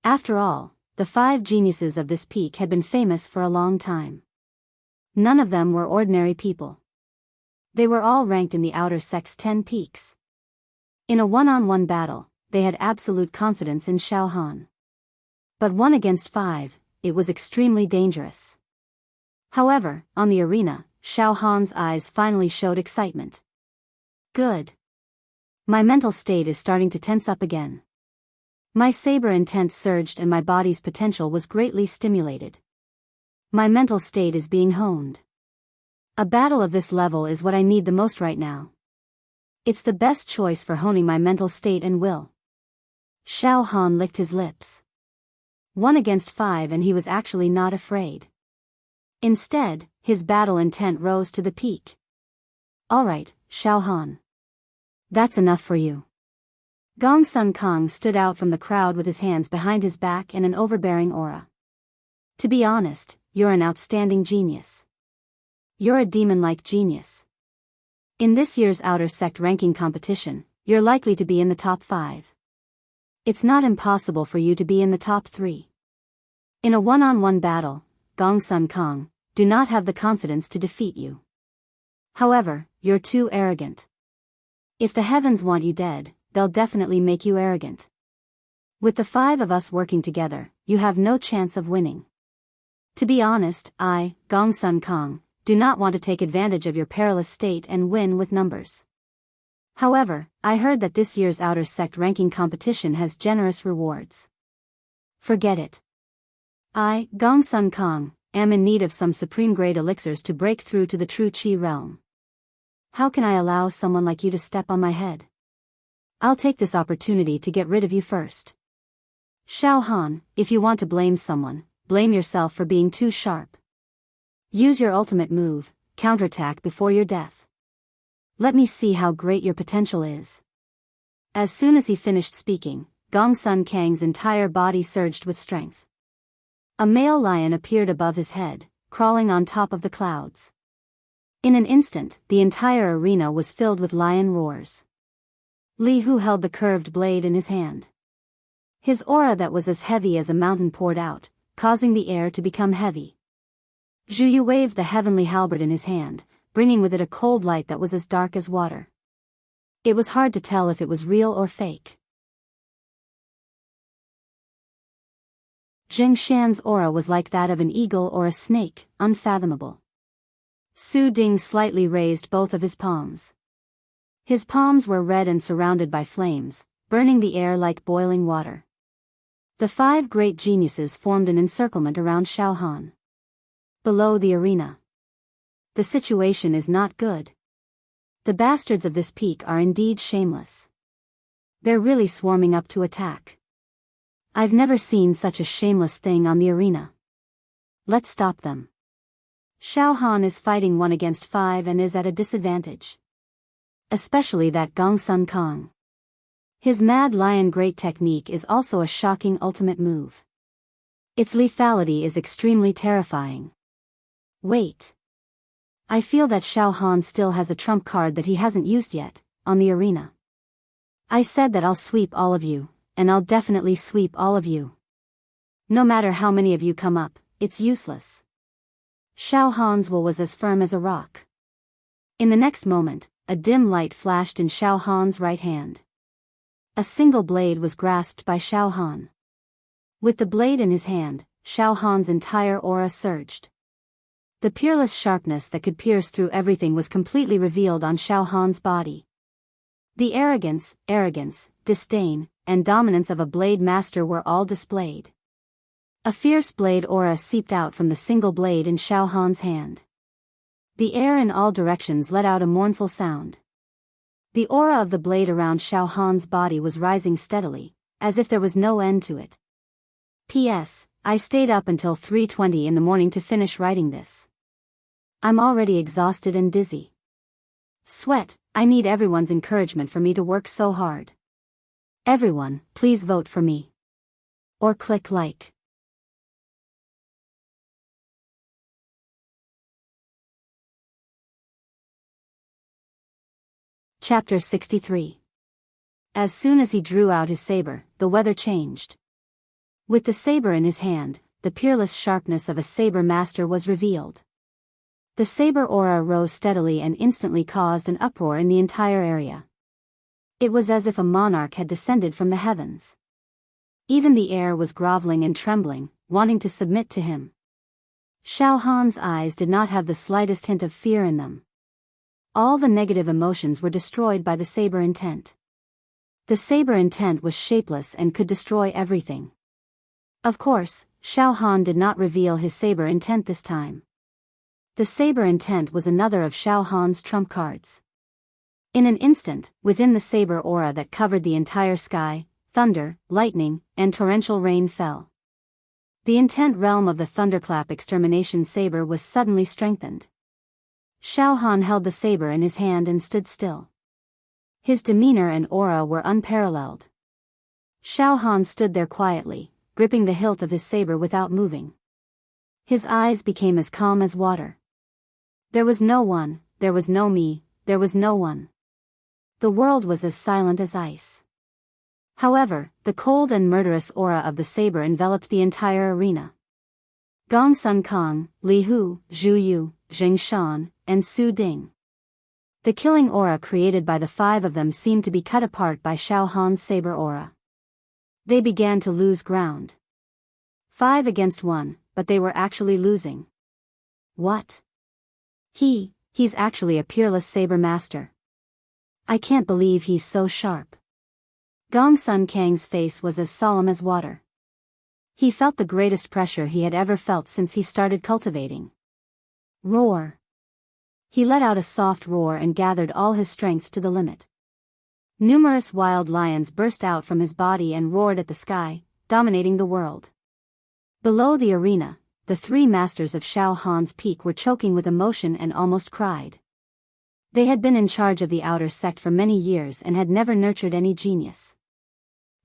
A: After all, the 5 geniuses of this peak had been famous for a long time. None of them were ordinary people. They were all ranked in the Outer Sect's 10 peaks. In a one-on-one battle, they had absolute confidence in Xiao Han. But 1 against 5, it was extremely dangerous. However, on the arena, Xiao Han's eyes finally showed excitement. Good. My mental state is starting to tense up again. My saber intent surged and my body's potential was greatly stimulated. My mental state is being honed. A battle of this level is what I need the most right now. It's the best choice for honing my mental state and will. Xiao Han licked his lips. 1 against 5 and he was actually not afraid. Instead, his battle intent rose to the peak. Alright, Xiao Han. That's enough for you. Gong Sun Kong stood out from the crowd with his hands behind his back and an overbearing aura. To be honest, you're an outstanding genius. You're a demon-like genius. In this year's Outer Sect ranking competition, you're likely to be in the top 5. It's not impossible for you to be in the top 3. In a one-on-one battle, Gong Sun Kong, do not have the confidence to defeat you. However, you're too arrogant. If the heavens want you dead, they'll definitely make you arrogant. With the 5 of us working together, you have no chance of winning. To be honest, I, Gong Sun Kong, do not want to take advantage of your perilous state and win with numbers. However, I heard that this year's Outer Sect ranking competition has generous rewards. Forget it. I, Gong Sun Kong, am in need of some supreme-grade elixirs to break through to the true Qi realm. How can I allow someone like you to step on my head? I'll take this opportunity to get rid of you first. Xiao Han, if you want to blame someone, blame yourself for being too sharp. Use your ultimate move, counterattack before your death. Let me see how great your potential is. As soon as he finished speaking, Gong Sun Kang's entire body surged with strength. A male lion appeared above his head, crawling on top of the clouds. In an instant, the entire arena was filled with lion roars. Li Hu held the curved blade in his hand. His aura that was as heavy as a mountain poured out, causing the air to become heavy. Zhu Yu waved the heavenly halberd in his hand, bringing with it a cold light that was as dark as water. It was hard to tell if it was real or fake. Zheng Shan's aura was like that of an eagle or a snake, unfathomable. Su Ding slightly raised both of his palms. His palms were red and surrounded by flames, burning the air like boiling water. The 5 great geniuses formed an encirclement around Xiao Han. Below the arena. The situation is not good. The bastards of this peak are indeed shameless. They're really swarming up to attack. I've never seen such a shameless thing on the arena. Let's stop them. Xiao Han is fighting 1 against 5 and is at a disadvantage. Especially that Gong Sun Kong. His Mad Lion Great technique is also a shocking ultimate move. Its lethality is extremely terrifying. Wait. I feel that Xiao Han still has a trump card that he hasn't used yet, on the arena. I said that I'll sweep all of you, and I'll definitely sweep all of you. No matter how many of you come up, it's useless. Xiao Han's will was as firm as a rock. In the next moment, a dim light flashed in Xiao Han's right hand. A single blade was grasped by Xiao Han. With the blade in his hand, Xiao Han's entire aura surged. The peerless sharpness that could pierce through everything was completely revealed on Xiao Han's body. The arrogance, disdain, and dominance of a blade master were all displayed. A fierce blade aura seeped out from the single blade in Xiao Han's hand. The air in all directions let out a mournful sound. The aura of the blade around Xiao Han's body was rising steadily, as if there was no end to it. P.S. I stayed up until 3:20 in the morning to finish writing this. I'm already exhausted and dizzy. Sweat, I need everyone's encouragement for me to work so hard. Everyone, please vote for me. Or click like. Chapter 63. As soon as he drew out his saber, the weather changed. With the saber in his hand, the peerless sharpness of a saber master was revealed. The saber aura rose steadily and instantly caused an uproar in the entire area. It was as if a monarch had descended from the heavens. Even the air was groveling and trembling, wanting to submit to him. Xiao Han's eyes did not have the slightest hint of fear in them. All the negative emotions were destroyed by the saber intent. The saber intent was shapeless and could destroy everything. Of course, Xiao Han did not reveal his saber intent this time. The saber intent was another of Xiao Han's trump cards. In an instant, within the saber aura that covered the entire sky, thunder, lightning, and torrential rain fell. The intent realm of the thunderclap extermination saber was suddenly strengthened. Xiao Han held the saber in his hand and stood still. His demeanor and aura were unparalleled. Xiao Han stood there quietly, gripping the hilt of his saber without moving. His eyes became as calm as water. There was no one, there was no me, there was no one. The world was as silent as ice. However, the cold and murderous aura of the saber enveloped the entire arena. Gong Sun Kang, Li Hu, Zhu Yu, Jing Shan, and Su Ding. The killing aura created by the five of them seemed to be cut apart by Xiao Han's saber aura. They began to lose ground. 5 against 1, but they were actually losing. What? He's actually a peerless saber master. I can't believe he's so sharp. Gong Sun Kang's face was as solemn as water. He felt the greatest pressure he had ever felt since he started cultivating. Roar. He let out a soft roar and gathered all his strength to the limit. Numerous wild lions burst out from his body and roared at the sky, dominating the world. Below the arena, the 3 masters of Xiao Han's peak were choking with emotion and almost cried. They had been in charge of the outer sect for many years and had never nurtured any genius.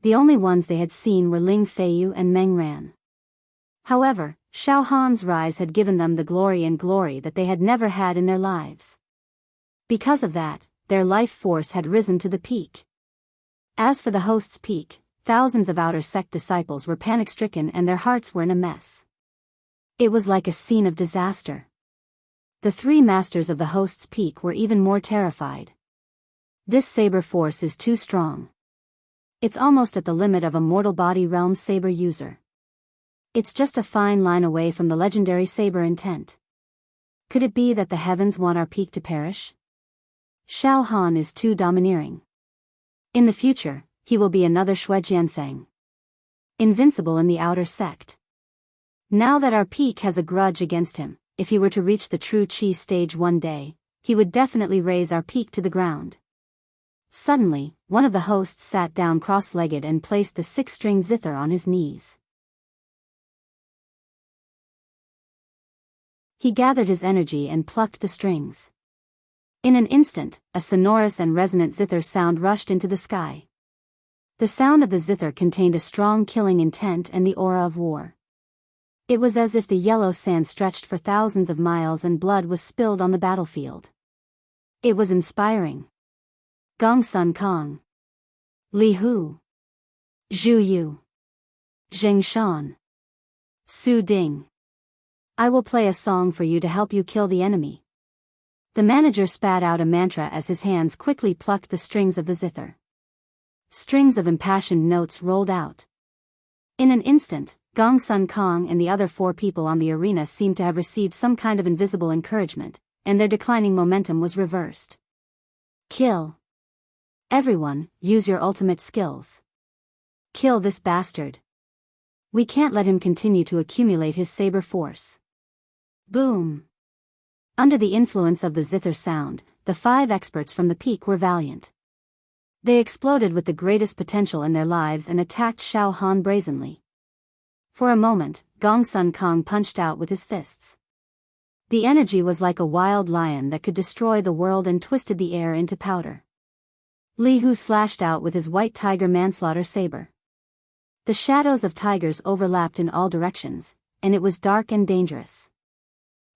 A: The only ones they had seen were Ling Feiyu and Meng Ran. However, Xiao Han's rise had given them the glory that they had never had in their lives. Because of that, their life force had risen to the peak. As for the host's peak, thousands of outer sect disciples were panic-stricken and their hearts were in a mess. It was like a scene of disaster. The 3 masters of the host's peak were even more terrified. This saber force is too strong. It's almost at the limit of a mortal body realm saber user. It's just a fine line away from the legendary saber intent. Could it be that the heavens want our peak to perish? Xiao Han is too domineering. In the future, he will be another Shui Jianfeng. Invincible in the outer sect. Now that our peak has a grudge against him, if he were to reach the true Qi stage one day, he would definitely raise our peak to the ground. Suddenly, one of the hosts sat down cross-legged and placed the 6-string zither on his knees. He gathered his energy and plucked the strings. In an instant, a sonorous and resonant zither sound rushed into the sky. The sound of the zither contained a strong killing intent and the aura of war. It was as if the yellow sand stretched for thousands of miles and blood was spilled on the battlefield. It was inspiring. Gong Sun Kang, Li Hu, Zhu Yu, Jing Shan, Su Ding. I will play a song for you to help you kill the enemy. The manager spat out a mantra as his hands quickly plucked the strings of the zither. Strings of impassioned notes rolled out. In an instant, Gong Sun Kong and the other 4 people on the arena seemed to have received some kind of invisible encouragement, and their declining momentum was reversed. Kill. Everyone, use your ultimate skills. Kill this bastard. We can't let him continue to accumulate his saber force. Boom. Under the influence of the zither sound, the 5 experts from the peak were valiant. They exploded with the greatest potential in their lives and attacked Xiao Han brazenly. For a moment, Gong Sun Kong punched out with his fists. The energy was like a wild lion that could destroy the world and twisted the air into powder. Li Hu slashed out with his white tiger manslaughter saber. The shadows of tigers overlapped in all directions, and it was dark and dangerous.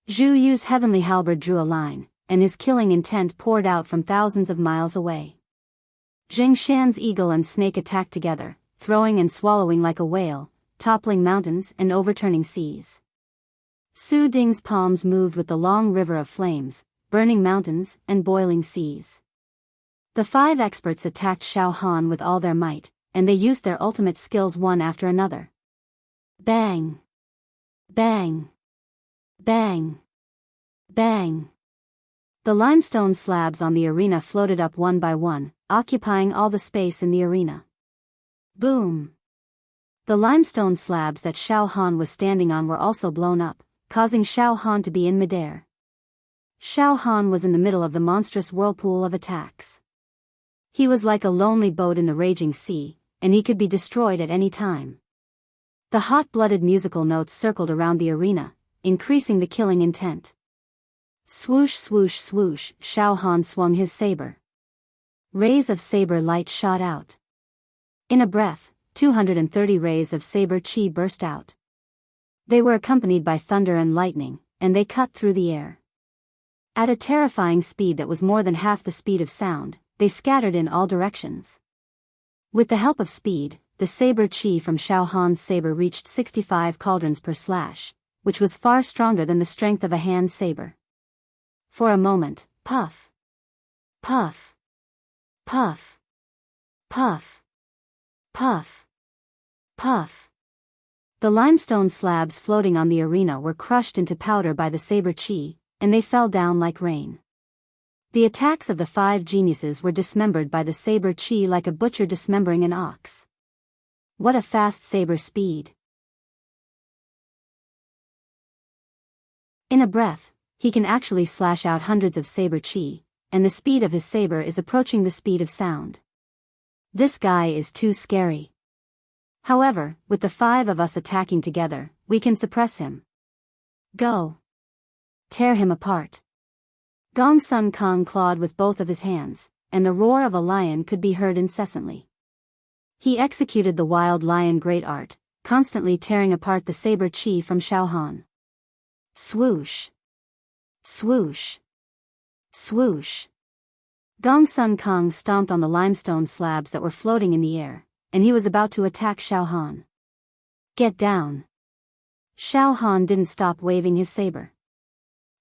A: Zhu Yu's heavenly halberd drew a line, and his killing intent poured out from thousands of miles away. Jing Shan's eagle and snake attacked together, throwing and swallowing like a whale, toppling mountains and overturning seas. Su Ding's palms moved with the long river of flames, burning mountains and boiling seas. The 5 experts attacked Xiao Han with all their might, and they used their ultimate skills one after another. Bang! Bang! Bang! Bang! The limestone slabs on the arena floated up one by one, occupying all the space in the arena. Boom! The limestone slabs that Xiao Han was standing on were also blown up, causing Xiao Han to be in midair. Xiao Han was in the middle of the monstrous whirlpool of attacks. He was like a lonely boat in the raging sea, and he could be destroyed at any time. The hot-blooded musical notes circled around the arena, increasing the killing intent. Swoosh swoosh swoosh, Xiao Han swung his saber. Rays of saber light shot out. In a breath, 230 rays of saber chi burst out. They were accompanied by thunder and lightning, and they cut through the air. At a terrifying speed that was more than half the speed of sound, they scattered in all directions. With the help of speed, the saber chi from Xiao Han's saber reached 65 cauldrons per slash, which was far stronger than the strength of a hand saber. For a moment, puff, puff, puff, puff, puff, puff. The limestone slabs floating on the arena were crushed into powder by the saber chi, and they fell down like rain. The attacks of the 5 geniuses were dismembered by the saber chi like a butcher dismembering an ox. What a fast saber speed! In a breath, he can actually slash out hundreds of saber chi, and the speed of his saber is approaching the speed of sound. This guy is too scary. However, with the 5 of us attacking together, we can suppress him. Go! Tear him apart. Gong Sun Kong clawed with both of his hands, and the roar of a lion could be heard incessantly. He executed the wild lion great art, constantly tearing apart the saber chi from Xiao Han. Swoosh! Swoosh! Swoosh! Gong Sun Kong stomped on the limestone slabs that were floating in the air, and he was about to attack Xiao Han. Get down! Xiao Han didn't stop waving his saber.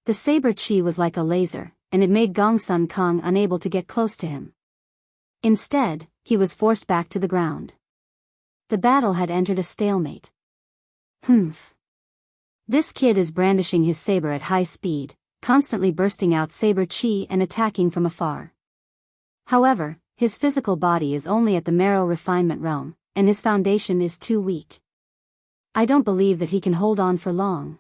A: The saber chi was like a laser, and it made Gong Sun Kong unable to get close to him. Instead, he was forced back to the ground. The battle had entered a stalemate. Humph. This kid is brandishing his saber at high speed, constantly bursting out saber chi and attacking from afar. However, his physical body is only at the marrow refinement realm, and his foundation is too weak. I don't believe that he can hold on for long.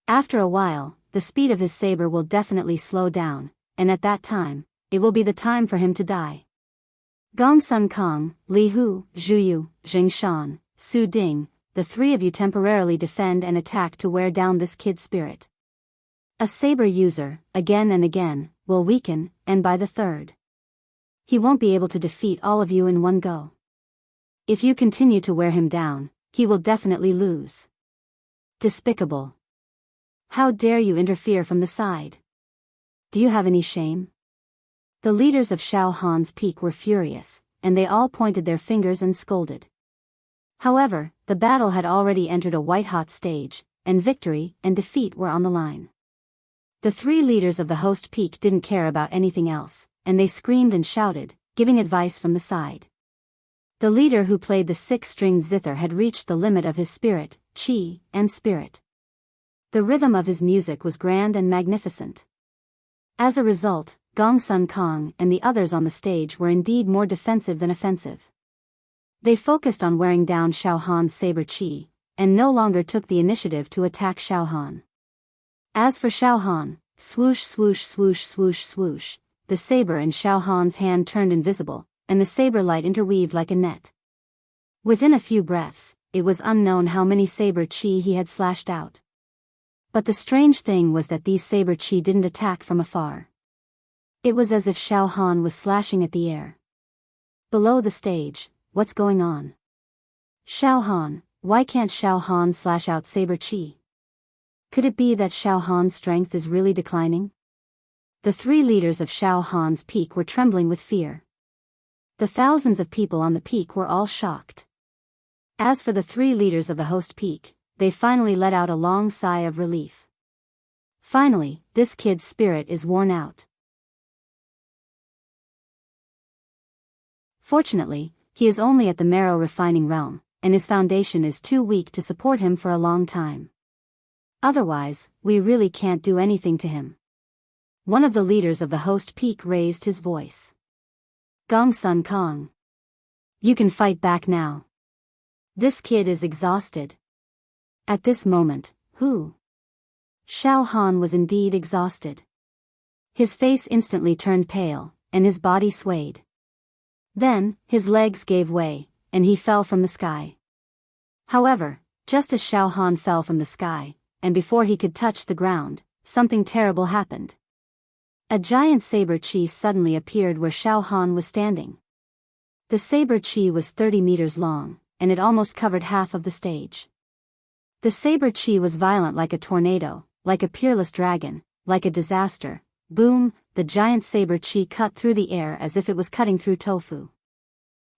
A: After a while, the speed of his saber will definitely slow down, and at that time, it will be the time for him to die. Gong Sun Kong, Li Hu, Zhu Yu, Jing Shan, Su Ding, the 3 of you temporarily defend and attack to wear down this kid's spirit. A saber user, again and again, will weaken, and by the 3rd, he won't be able to defeat all of you in one go. If you continue to wear him down, he will definitely lose. Despicable. How dare you interfere from the side? Do you have any shame? The leaders of Xiao Han's peak were furious, and they all pointed their fingers and scolded. However, the battle had already entered a white-hot stage, and victory and defeat were on the line. The three leaders of the host peak didn't care about anything else, and they screamed and shouted, giving advice from the side. The leader who played the six-stringed zither had reached the limit of his spirit, chi, and spirit. The rhythm of his music was grand and magnificent. As a result, Gong Sun Kong and the others on the stage were indeed more defensive than offensive. They focused on wearing down Xiao Han's saber chi, and no longer took the initiative to attack Xiao Han. As for Xiao Han, swoosh swoosh swoosh swoosh swoosh, the saber in Xiao Han's hand turned invisible, and the saber light interweaved like a net. Within a few breaths, it was unknown how many saber chi he had slashed out. But the strange thing was that these saber chi didn't attack from afar. It was as if Xiao Han was slashing at the air. Below the stage, what's going on? Xiao Han, why can't Xiao Han slash out saber chi? Could it be that Xiao Han's strength is really declining? The three leaders of Xiao Han's peak were trembling with fear. The thousands of people on the peak were all shocked. As for the three leaders of the host peak, they finally let out a long sigh of relief. Finally, this kid's spirit is worn out. Fortunately, he is only at the marrow refining realm, and his foundation is too weak to support him for a long time. Otherwise, we really can't do anything to him. One of the leaders of the host peak raised his voice. Gong Sun Kong. You can fight back now. This kid is exhausted. At this moment, Xiao Han was indeed exhausted. His face instantly turned pale, and his body swayed. Then, his legs gave way, and he fell from the sky. However, just as Xiao Han fell from the sky, and before he could touch the ground, something terrible happened. A giant saber chi suddenly appeared where Xiao Han was standing. The saber chi was 30 meters long, and it almost covered half of the stage. The saber chi was violent like a tornado, like a peerless dragon, like a disaster. Boom, the giant saber chi cut through the air as if it was cutting through tofu.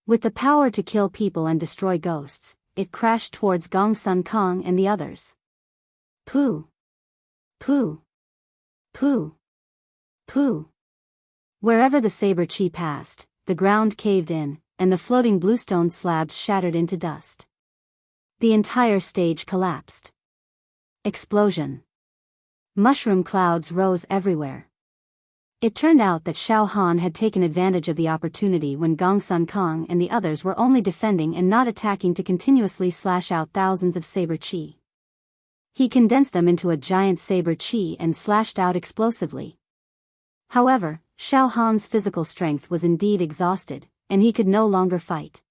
A: With the power to kill people and destroy ghosts, it crashed towards Gong Sun Kong and the others. Pooh! Pooh! Pooh! Pooh! Wherever the saber chi passed, the ground caved in, and the floating bluestone slabs shattered into dust. The entire stage collapsed. Explosion. Mushroom clouds rose everywhere. It turned out that Xiao Han had taken advantage of the opportunity when Gong Sun Kong and the others were only defending and not attacking to continuously slash out thousands of saber chi. He condensed them into a giant saber chi and slashed out explosively. However, Xiao Han's physical strength was indeed exhausted, and he could no longer fight.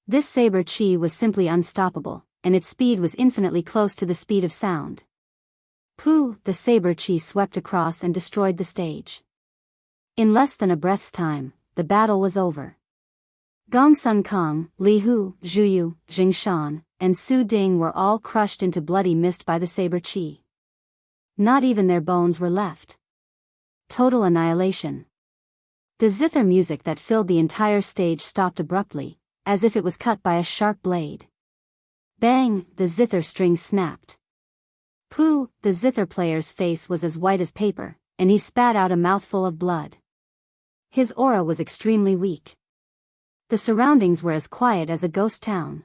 A: This saber chi was simply unstoppable, and its speed was infinitely close to the speed of sound. Pooh! The saber chi swept across and destroyed the stage. In less than a breath's time, the battle was over. Gong Sun Kong, Li Hu, Zhu Yu, Jing Shan, and Su Ding were all crushed into bloody mist by the saber chi. Not even their bones were left. Total annihilation. The zither music that filled the entire stage stopped abruptly, as if it was cut by a sharp blade. Bang! The zither strings snapped. Pooh! The zither player's face was as white as paper, and he spat out a mouthful of blood. His aura was extremely weak. The surroundings were as quiet as a ghost town.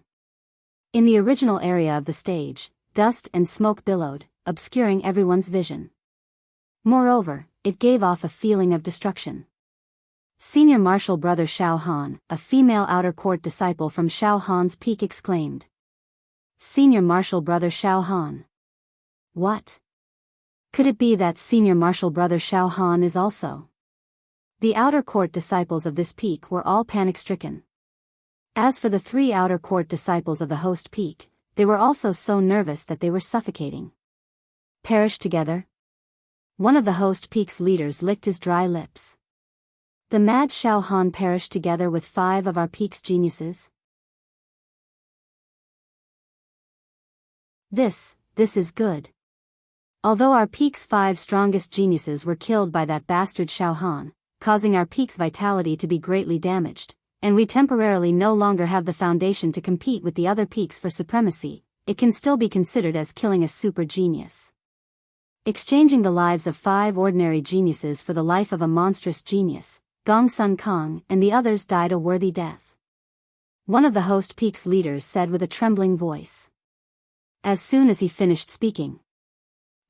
A: In the original area of the stage, dust and smoke billowed, obscuring everyone's vision. Moreover, it gave off a feeling of destruction. Senior Martial Brother Xiao Han, a female outer court disciple from Xiao Han's peak, exclaimed. Senior Martial Brother Xiao Han. What? Could it be that Senior Martial Brother Xiao Han is also? The outer court disciples of this peak were all panic-stricken. As for the three outer court disciples of the host peak, they were also so nervous that they were suffocating. Perish together? One of the host peak's leaders licked his dry lips. The mad Xiao Han perished together with 5 of our peak's geniuses? This is good. Although our peak's 5 strongest geniuses were killed by that bastard Xiao Han, causing our peak's vitality to be greatly damaged, and we temporarily no longer have the foundation to compete with the other peaks for supremacy, it can still be considered as killing a super genius. exchanging the lives of 5 ordinary geniuses for the life of a monstrous genius, Gong Sun Kong, and the others died a worthy death. One of the host peak's leaders said with a trembling voice. As soon as he finished speaking,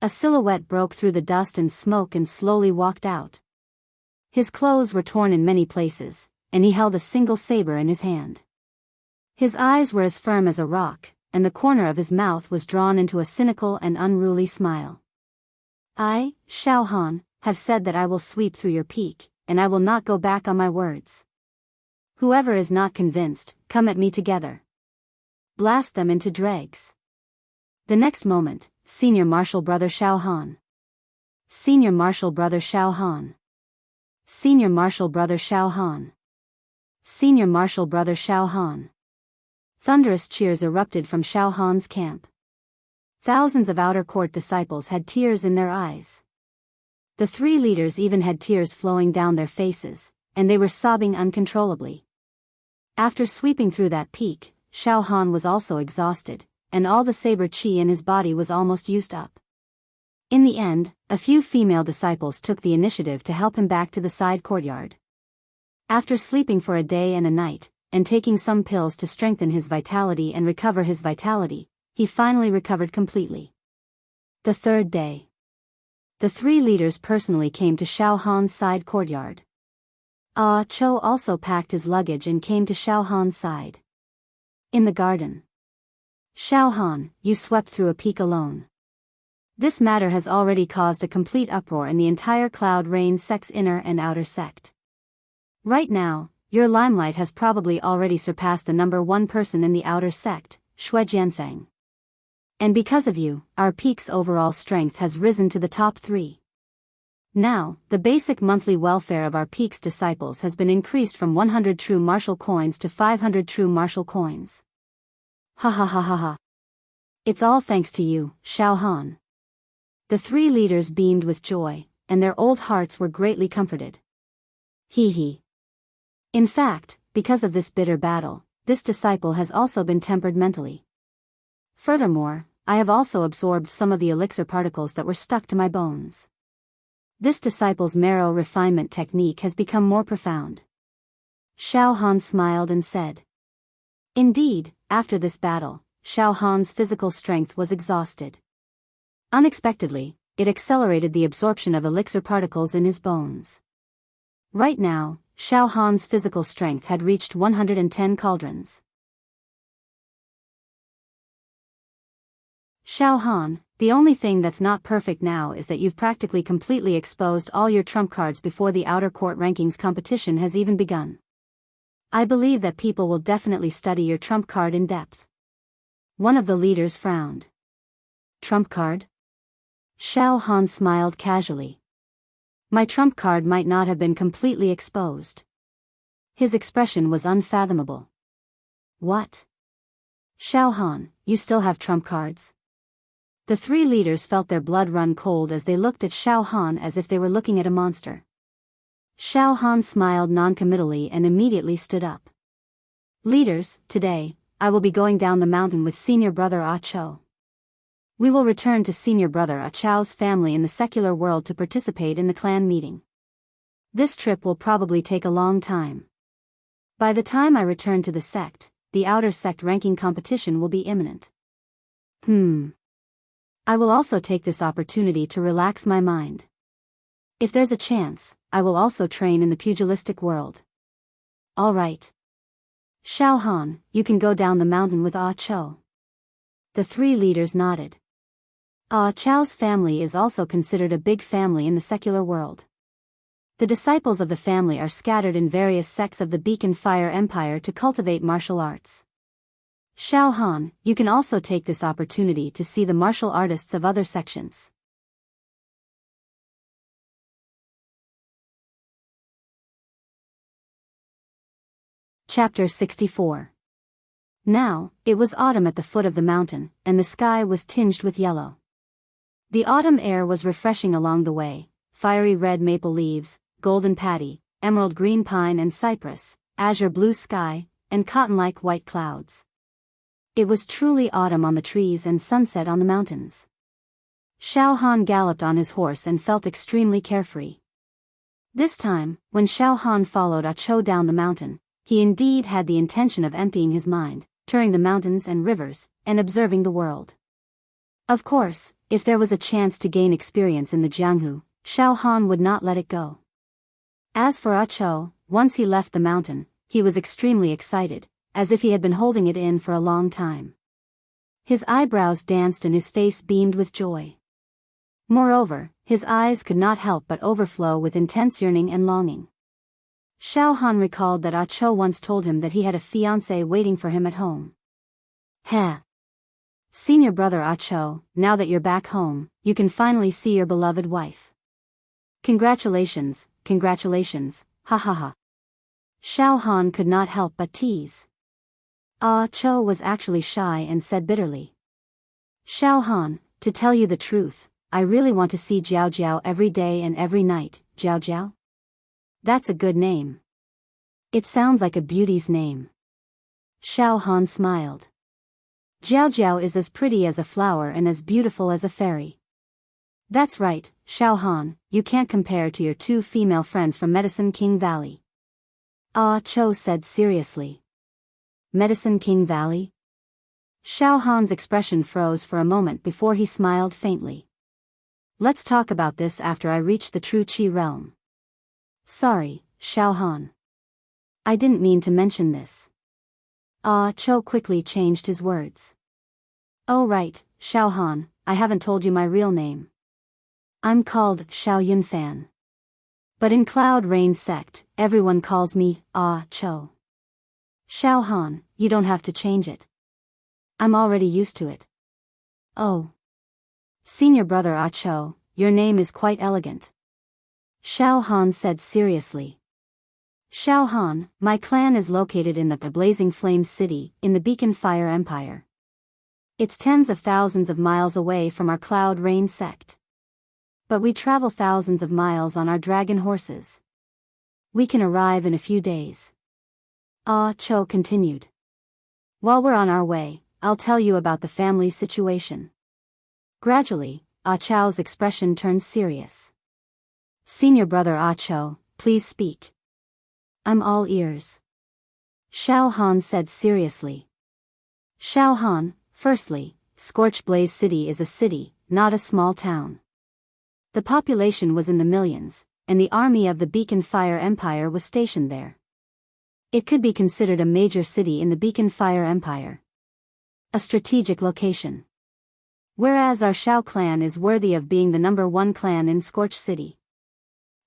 A: a silhouette broke through the dust and smoke and slowly walked out. His clothes were torn in many places, and he held a single saber in his hand. His eyes were as firm as a rock, and the corner of his mouth was drawn into a cynical and unruly smile. I, Xiao Han, have said that I will sweep through your peak, and I will not go back on my words. Whoever is not convinced, come at me together. Blast them into dregs. The next moment, Senior Marshal Brother Xiao Han. Senior Marshal Brother Xiao Han. Senior Marshal Brother Xiao Han. Senior Marshal Brother Xiao Han. Thunderous cheers erupted from Xiao Han's camp. Thousands of outer court disciples had tears in their eyes. The 3 leaders even had tears flowing down their faces, and they were sobbing uncontrollably. After sweeping through that peak, Xiao Han was also exhausted, and all the saber qi in his body was almost used up. In the end, a few female disciples took the initiative to help him back to the side courtyard. After sleeping for a day and a night, and taking some pills to strengthen his vitality and recover his vitality, he finally recovered completely. The 3rd day. The 3 leaders personally came to Xiao Han's side courtyard. Ah Cho also packed his luggage and came to Xiao Han's side. In the garden. Xiao Han, you swept through a peak alone. This matter has already caused a complete uproar in the entire Cloud Rain sect's inner and outer sect. Right now, your limelight has probably already surpassed the number 1 person in the outer sect, Shui Jianfeng. And because of you, our peak's overall strength has risen to the top 3. Now, the basic monthly welfare of our peak's disciples has been increased from 100 true martial coins to 500 true martial coins. Ha ha ha ha ha. It's all thanks to you, Xiao Han. The 3 leaders beamed with joy, and their old hearts were greatly comforted. Hee hee. In fact, because of this bitter battle, this disciple has also been tempered mentally. Furthermore, I have also absorbed some of the elixir particles that were stuck to my bones. This disciple's marrow refinement technique has become more profound. Xiao Han smiled and said. Indeed, after this battle, Xiao Han's physical strength was exhausted. Unexpectedly, it accelerated the absorption of elixir particles in his bones. Right now, Xiao Han's physical strength had reached 110 cauldrons. Xiao Han, the only thing that's not perfect now is that you've practically completely exposed all your trump cards before the outer court rankings competition has even begun. I believe that people will definitely study your trump card in depth. One of the leaders frowned. Trump card? Xiao Han smiled casually. My trump card might not have been completely exposed. His expression was unfathomable. What? Xiao Han, you still have trump cards? The 3 leaders felt their blood run cold as they looked at Xiao Han as if they were looking at a monster. Xiao Han smiled noncommittally and immediately stood up. Leaders, today, I will be going down the mountain with Senior Brother Ah Cho. We will return to Senior Brother Ah Cho's family in the secular world to participate in the clan meeting. This trip will probably take a long time. By the time I return to the sect, the outer sect ranking competition will be imminent. I will also take this opportunity to relax my mind. If there's a chance, I will also train in the pugilistic world. All right. Xiao Han, you can go down the mountain with Ah Cho. The 3 leaders nodded. Ah Cho's family is also considered a big family in the secular world. The disciples of the family are scattered in various sects of the Beacon Fire Empire to cultivate martial arts. Xiao Han, you can also take this opportunity to see the martial artists of other sections. Chapter 64. Now, it was autumn at the foot of the mountain, and the sky was tinged with yellow. The autumn air was refreshing along the way, fiery red maple leaves, golden paddy, emerald green pine and cypress, azure blue sky, and cotton-like white clouds. It was truly autumn on the trees and sunset on the mountains. Xiao Han galloped on his horse and felt extremely carefree. This time, when Xiao Han followed Ah Cho down the mountain, he indeed had the intention of emptying his mind, touring the mountains and rivers, and observing the world. Of course, if there was a chance to gain experience in the Jianghu, Xiao Han would not let it go. As for Ah Cho, once he left the mountain, he was extremely excited, as if he had been holding it in for a long time. His eyebrows danced and his face beamed with joy. Moreover, his eyes could not help but overflow with intense yearning and longing. Xiao Han recalled that Ah Cho once told him that he had a fiancée waiting for him at home. Heh! Senior brother Ah Cho, now that you're back home, you can finally see your beloved wife. Congratulations, congratulations, ha ha ha. Xiao Han could not help but tease. Ah Cho was actually shy and said bitterly. Xiao Han, to tell you the truth, I really want to see Jiao Jiao every day and every night. Jiao Jiao? That's a good name. It sounds like a beauty's name. Xiao Han smiled. Jiao Jiao is as pretty as a flower and as beautiful as a fairy. That's right, Xiao Han, you can't compare to your two female friends from Medicine King Valley. Ah Cho said seriously. Medicine King Valley? Xiao Han's expression froze for a moment before he smiled faintly. Let's talk about this after I reach the true Qi realm. Sorry, Xiao Han. I didn't mean to mention this. Ah Cho quickly changed his words. Oh right, Xiao Han, I haven't told you my real name. I'm called Xiao Yunfan. But in Cloud Rain Sect, everyone calls me Ah Cho. Xiao Han, you don't have to change it. I'm already used to it. Oh. Senior brother Ah Cho, your name is quite elegant. Xiao Han said seriously. Xiao Han, my clan is located in the Blazing Flame City, in the Beacon Fire Empire. It's tens of thousands of miles away from our Cloud Rain sect. But we travel thousands of miles on our dragon horses. We can arrive in a few days. Ah Cho continued. While we're on our way, I'll tell you about the family's situation. Gradually, Ah Cho's expression turned serious. Senior brother Ah Cho, please speak. I'm all ears. Xiao Han said seriously. Xiao Han, firstly, Scorch Blaze City is a city, not a small town. The population was in the millions, and the army of the Beacon Fire Empire was stationed there. It could be considered a major city in the Beacon Fire Empire. A strategic location. Whereas our Xiao clan is worthy of being the #1 clan in Scorch City.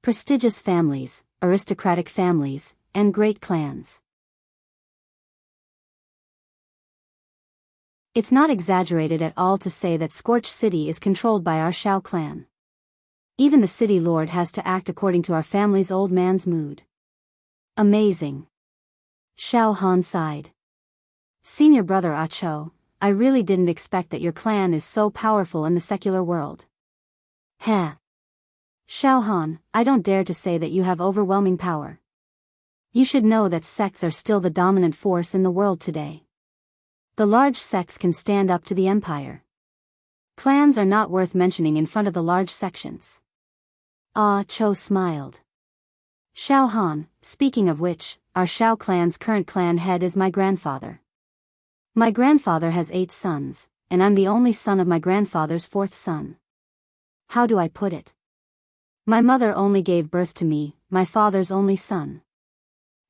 A: Prestigious families, aristocratic families, and great clans. It's not exaggerated at all to say that Scorch City is controlled by our Xiao clan. Even the city lord has to act according to our family's old man's mood. Amazing. Xiao Han sighed. Senior brother Ah Cho, I really didn't expect that your clan is so powerful in the secular world. Heh. Xiao Han, I don't dare to say that you have overwhelming power. You should know that sects are still the dominant force in the world today. The large sects can stand up to the empire. Clans are not worth mentioning in front of the large sections. Ah Cho smiled. Xiao Han, speaking of which, our Xiao clan's current clan head is my grandfather. My grandfather has 8 sons, and I'm the only son of my grandfather's 4th son. How do I put it? My mother only gave birth to me, my father's only son.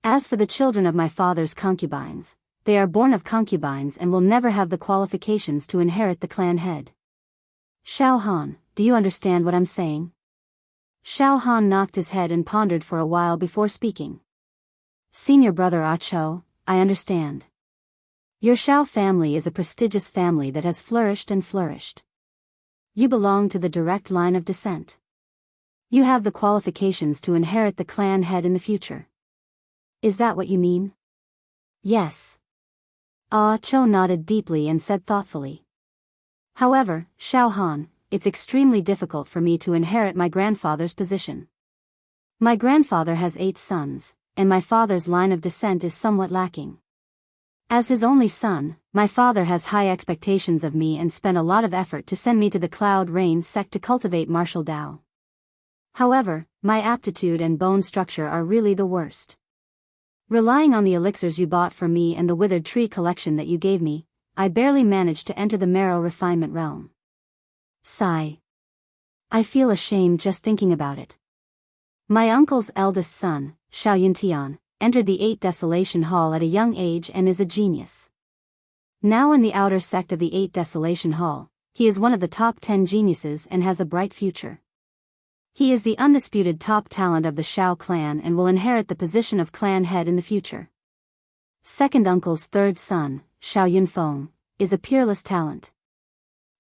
A: As for the children of my father's concubines, they are born of concubines and will never have the qualifications to inherit the clan head. Xiao Han, do you understand what I'm saying? Xiao Han knocked his head and pondered for a while before speaking. Senior brother Ah Cho, I understand. Your Xiao family is a prestigious family that has flourished and flourished. You belong to the direct line of descent. You have the qualifications to inherit the clan head in the future. Is that what you mean? Yes. Ah Cho nodded deeply and said thoughtfully. However, Xiao Han, it's extremely difficult for me to inherit my grandfather's position. My grandfather has 8 sons, and my father's line of descent is somewhat lacking. As his only son, my father has high expectations of me and spent a lot of effort to send me to the Cloud Rain sect to cultivate martial Tao. However, my aptitude and bone structure are really the worst. Relying on the elixirs you bought for me and the withered tree collection that you gave me, I barely managed to enter the marrow refinement realm. Sigh. I feel ashamed just thinking about it. My uncle's eldest son, Xiao Yuntian, entered the 8 Desolation Hall at a young age and is a genius. Now in the outer sect of the 8 Desolation Hall, he is one of the top 10 geniuses and has a bright future. He is the undisputed top talent of the Xiao clan and will inherit the position of clan head in the future. Second uncle's third son, Xiao Yunfeng, is a peerless talent.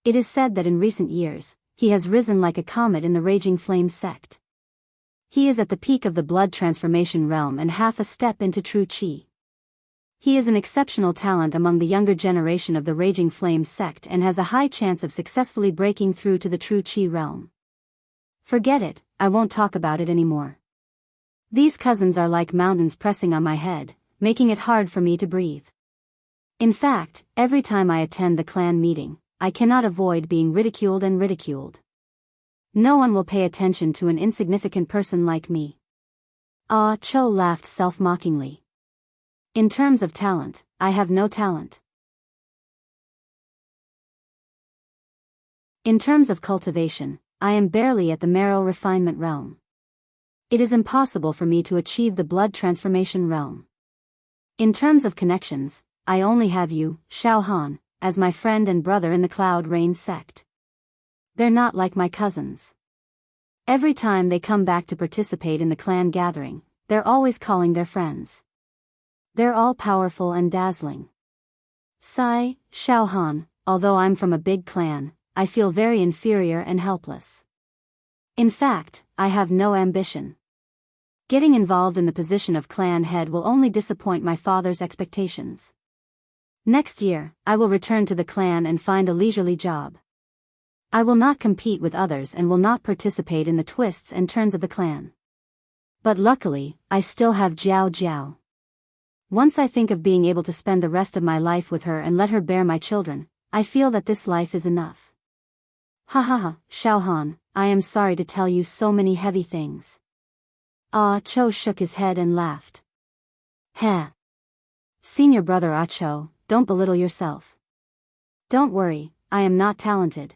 A: It is said that in recent years, he has risen like a comet in the Raging Flame sect. He is at the peak of the blood transformation realm and half a step into true Qi. He is an exceptional talent among the younger generation of the Raging Flame sect and has a high chance of successfully breaking through to the true Qi realm. Forget it, I won't talk about it anymore. These cousins are like mountains pressing on my head, making it hard for me to breathe. In fact, every time I attend the clan meeting, I cannot avoid being ridiculed and ridiculed. No one will pay attention to an insignificant person like me. Ah, Cho laughed self-mockingly. In terms of talent, I have no talent. In terms of cultivation, I am barely at the marrow refinement realm. It is impossible for me to achieve the blood transformation realm. In terms of connections, I only have you, Xiao Han, as my friend and brother in the Cloud Rain sect. They're not like my cousins. Every time they come back to participate in the clan gathering, they're always calling their friends. They're all powerful and dazzling. Sigh, Xiao Han, although I'm from a big clan, I feel very inferior and helpless. In fact, I have no ambition. Getting involved in the position of clan head will only disappoint my father's expectations. Next year, I will return to the clan and find a leisurely job. I will not compete with others and will not participate in the twists and turns of the clan. But luckily, I still have Jiao Jiao. Once I think of being able to spend the rest of my life with her and let her bear my children, I feel that this life is enough. Ha ha ha, Xiao Han, I am sorry to tell you so many heavy things. Ah, Cho shook his head and laughed. Heh. Senior brother Ah Cho, don't belittle yourself. Don't worry, I am not talented.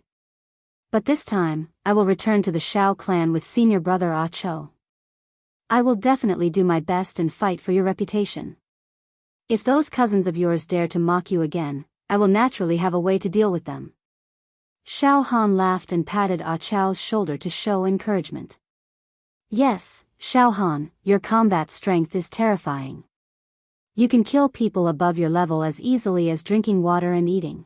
A: But this time, I will return to the Xiao clan with senior brother Ah Cho. I will definitely do my best and fight for your reputation. If those cousins of yours dare to mock you again, I will naturally have a way to deal with them. Xiao Han laughed and patted Ah Cho's shoulder to show encouragement. Yes, Xiao Han, your combat strength is terrifying. You can kill people above your level as easily as drinking water and eating.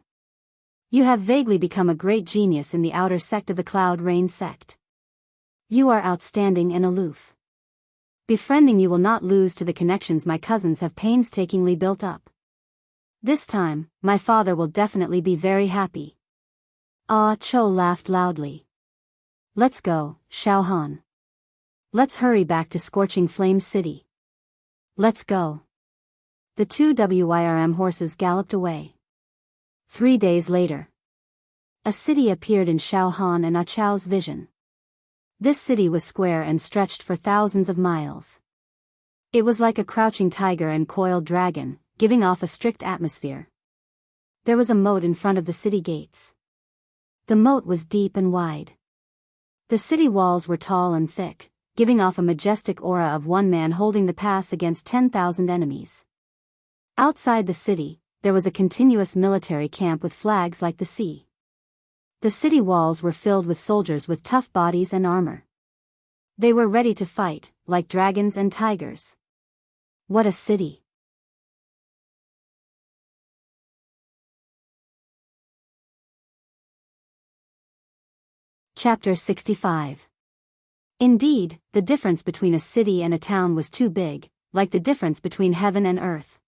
A: You have vaguely become a great genius in the outer sect of the Cloud Rain sect. You are outstanding and aloof. Befriending you will not lose to the connections my cousins have painstakingly built up. This time, my father will definitely be very happy. Ah Cho laughed loudly. Let's go, Xiao Han. Let's hurry back to Scorching Flame City. Let's go. The 2 WYRM horses galloped away. 3 days later, a city appeared in Xiao Han and Ah Cho's vision. This city was square and stretched for thousands of miles. It was like a crouching tiger and coiled dragon, giving off a strict atmosphere. There was a moat in front of the city gates. The moat was deep and wide. The city walls were tall and thick, giving off a majestic aura of one man holding the pass against 10,000 enemies. Outside the city, there was a continuous military camp with flags like the sea. The city walls were filled with soldiers with tough bodies and armor. They were ready to fight, like dragons and tigers. What a city! Chapter 65. Indeed, the difference between a city and a town was too big, like the difference between heaven and earth.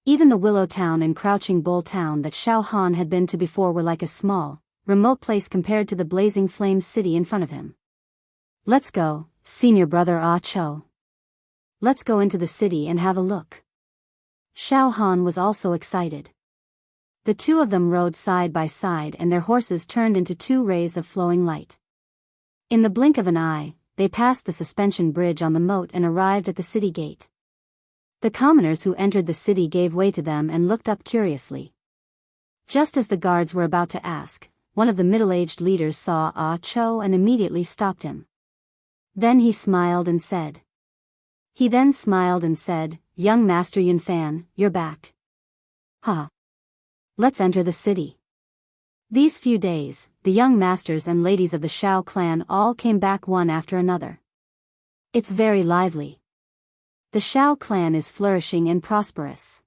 A: Even the Willow Town and Crouching Bull Town that Xiao Han had been to before were like a small, remote place compared to the blazing flame city in front of him. Let's go, senior brother Ah Cho. Let's go into the city and have a look. Xiao Han was also excited. The two of them rode side by side and their horses turned into two rays of flowing light. In the blink of an eye, they passed the suspension bridge on the moat and arrived at the city gate. The commoners who entered the city gave way to them and looked up curiously. Just as the guards were about to ask, one of the middle-aged leaders saw Ah Cho and immediately stopped him. Then he smiled and said, "Young Master Yunfan, you're back. Ha! Let's enter the city." These few days, the young masters and ladies of the Shao clan all came back one after another. It's very lively. The Shao clan is flourishing and prosperous.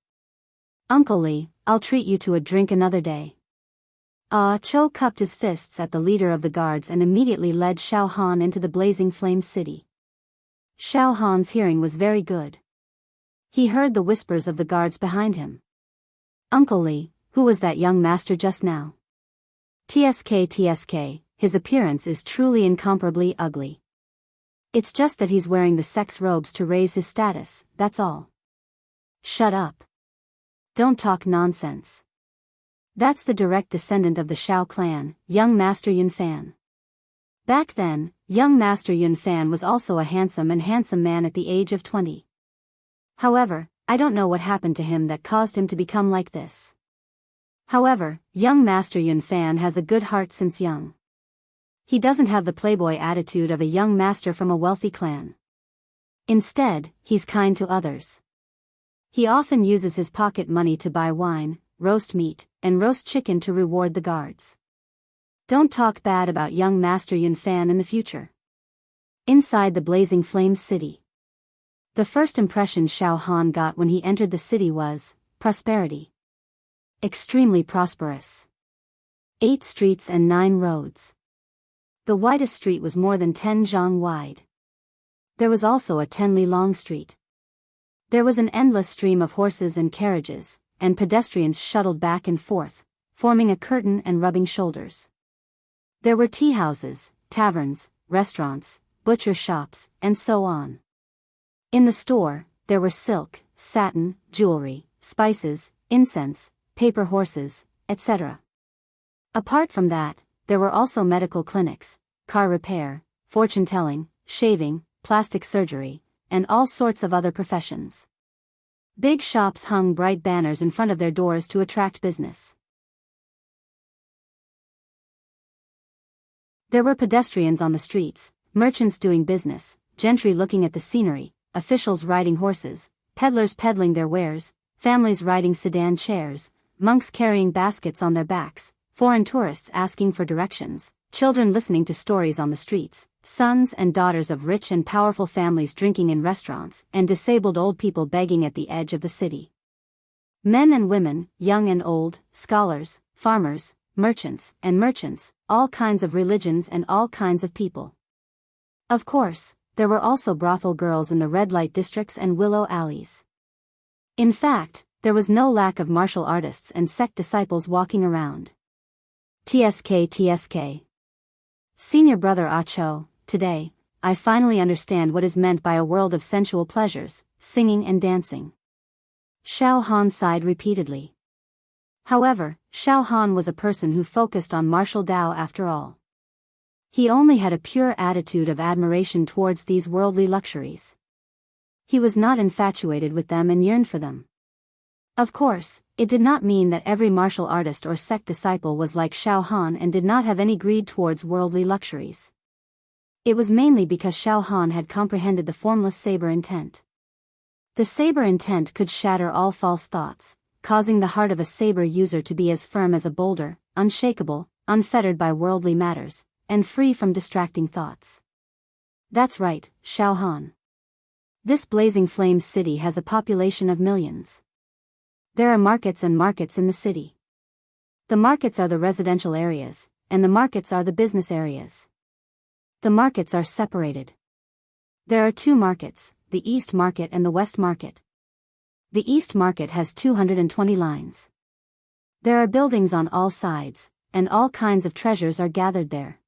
A: Uncle Li, I'll treat you to a drink another day. Ah Cho cupped his fists at the leader of the guards and immediately led Xiao Han into the blazing flame city. Xiao Han's hearing was very good. He heard the whispers of the guards behind him. "Uncle Li, who was that young master just now?" TSK, his appearance is truly incomparably ugly. It's just that he's wearing the sex robes to raise his status, that's all." "Shut up. Don't talk nonsense. That's the direct descendant of the Shao clan, young Master Yunfan." Back then, young Master Yunfan was also a handsome man at the age of 20. However, I don't know what happened to him that caused him to become like this. However, young Master Yunfan has a good heart since young. He doesn't have the playboy attitude of a young master from a wealthy clan. Instead, he's kind to others. He often uses his pocket money to buy wine, roast meat, and roast chicken to reward the guards. Don't talk bad about young Master Yunfan in the future. Inside the blazing flame city. The first impression Xiao Han got when he entered the city was prosperity. Extremely prosperous. 8 streets and 9 roads. The widest street was more than 10 zhang wide. There was also a 10 li long street. There was an endless stream of horses and carriages, and pedestrians shuttled back and forth, forming a curtain and rubbing shoulders. There were tea houses, taverns, restaurants, butcher shops, and so on. In the store, there were silk, satin, jewelry, spices, incense, paper horses, etc. Apart from that, there were also medical clinics, car repair, fortune-telling, shaving, plastic surgery, and all sorts of other professions. Big shops hung bright banners in front of their doors to attract business. There were pedestrians on the streets, merchants doing business, gentry looking at the scenery, officials riding horses, peddlers peddling their wares, families riding sedan chairs, monks carrying baskets on their backs, foreign tourists asking for directions, children listening to stories on the streets, sons and daughters of rich and powerful families drinking in restaurants, and disabled old people begging at the edge of the city. Men and women, young and old, scholars, farmers, merchants, all kinds of religions and all kinds of people. Of course, there were also brothel girls in the red light districts and willow alleys. In fact, there was no lack of martial artists and sect disciples walking around. TSK. Senior brother Ah Cho, today, I finally understand what is meant by a world of sensual pleasures, singing and dancing. Xiao Han sighed repeatedly. However, Xiao Han was a person who focused on martial Tao after all. He only had a pure attitude of admiration towards these worldly luxuries. He was not infatuated with them and yearned for them. Of course, it did not mean that every martial artist or sect disciple was like Xiao Han and did not have any greed towards worldly luxuries. It was mainly because Xiao Han had comprehended the formless saber intent. The saber intent could shatter all false thoughts, causing the heart of a saber user to be as firm as a boulder, unshakable, unfettered by worldly matters, and free from distracting thoughts. That's right, Xiao Han. This blazing flame city has a population of millions. There are markets and markets in the city. The markets are the residential areas, and the markets are the business areas. The markets are separated. There are 2 markets, the East Market and the West Market. The East Market has 220 lines. There are buildings on all sides, and all kinds of treasures are gathered there.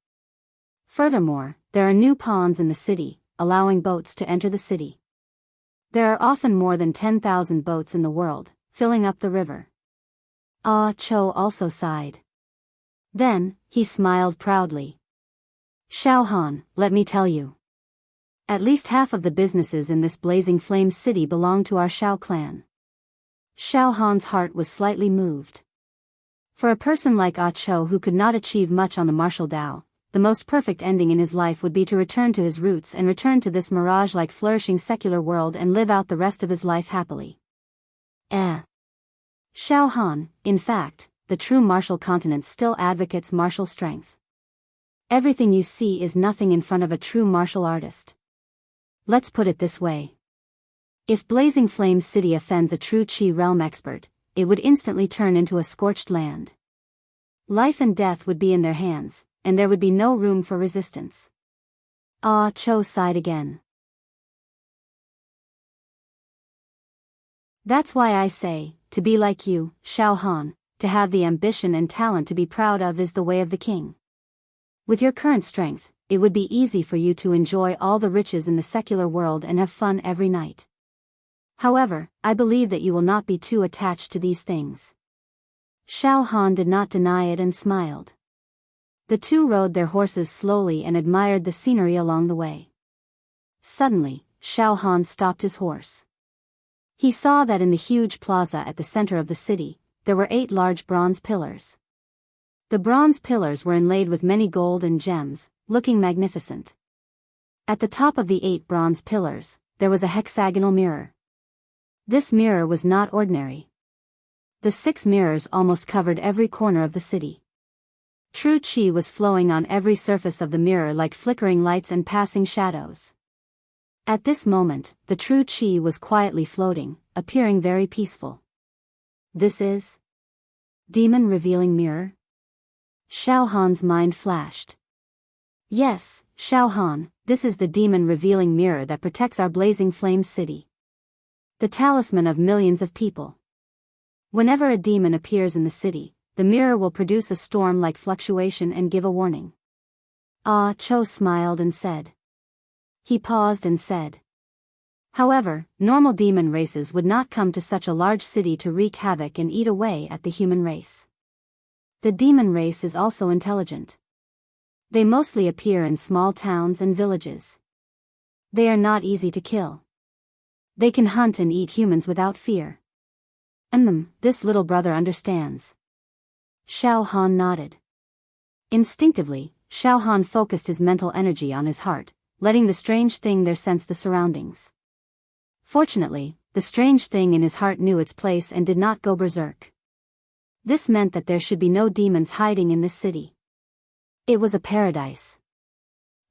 A: Furthermore, there are new ponds in the city, allowing boats to enter the city. There are often more than 10,000 boats in the world, filling up the river. Ah Cho also sighed. Then, he smiled proudly. Xiao Han, let me tell you. At least half of the businesses in this blazing flame city belong to our Xiao clan. Xiao Han's heart was slightly moved. For a person like Ah Cho who could not achieve much on the martial Tao, the most perfect ending in his life would be to return to his roots and return to this mirage-like flourishing secular world and live out the rest of his life happily. Xiao Han, in fact, the true martial continent still advocates martial strength. Everything you see is nothing in front of a true martial artist. Let's put it this way. If Blazing Flame City offends a true Qi realm expert, it would instantly turn into a scorched land. Life and death would be in their hands, and there would be no room for resistance. Ah Cho sighed again. That's why I say, to be like you, Xiao Han, to have the ambition and talent to be proud of is the way of the king. With your current strength, it would be easy for you to enjoy all the riches in the secular world and have fun every night. However, I believe that you will not be too attached to these things. Xiao Han did not deny it and smiled. The two rode their horses slowly and admired the scenery along the way. Suddenly, Xiao Han stopped his horse. He saw that in the huge plaza at the center of the city, there were 8 large bronze pillars. The bronze pillars were inlaid with many gold and gems, looking magnificent. At the top of the 8 bronze pillars, there was a hexagonal mirror. This mirror was not ordinary. The 6 mirrors almost covered every corner of the city. True Qi was flowing on every surface of the mirror like flickering lights and passing shadows. At this moment, the true Qi was quietly floating, appearing very peaceful. This is Demon Revealing Mirror? Xiao Han's mind flashed. Yes, Xiao Han, this is the Demon Revealing Mirror that protects our Blazing Flame City. The talisman of millions of people. Whenever a demon appears in the city, the mirror will produce a storm-like fluctuation and give a warning. Ah Cho smiled and said. He paused and said. However, normal demon races would not come to such a large city to wreak havoc and eat away at the human race. The demon race is also intelligent. They mostly appear in small towns and villages. They are not easy to kill. They can hunt and eat humans without fear. This little brother understands. Xiao Han nodded. Instinctively, Xiao Han focused his mental energy on his heart, letting the strange thing there sense the surroundings. Fortunately, the strange thing in his heart knew its place and did not go berserk. This meant that there should be no demons hiding in this city. It was a paradise.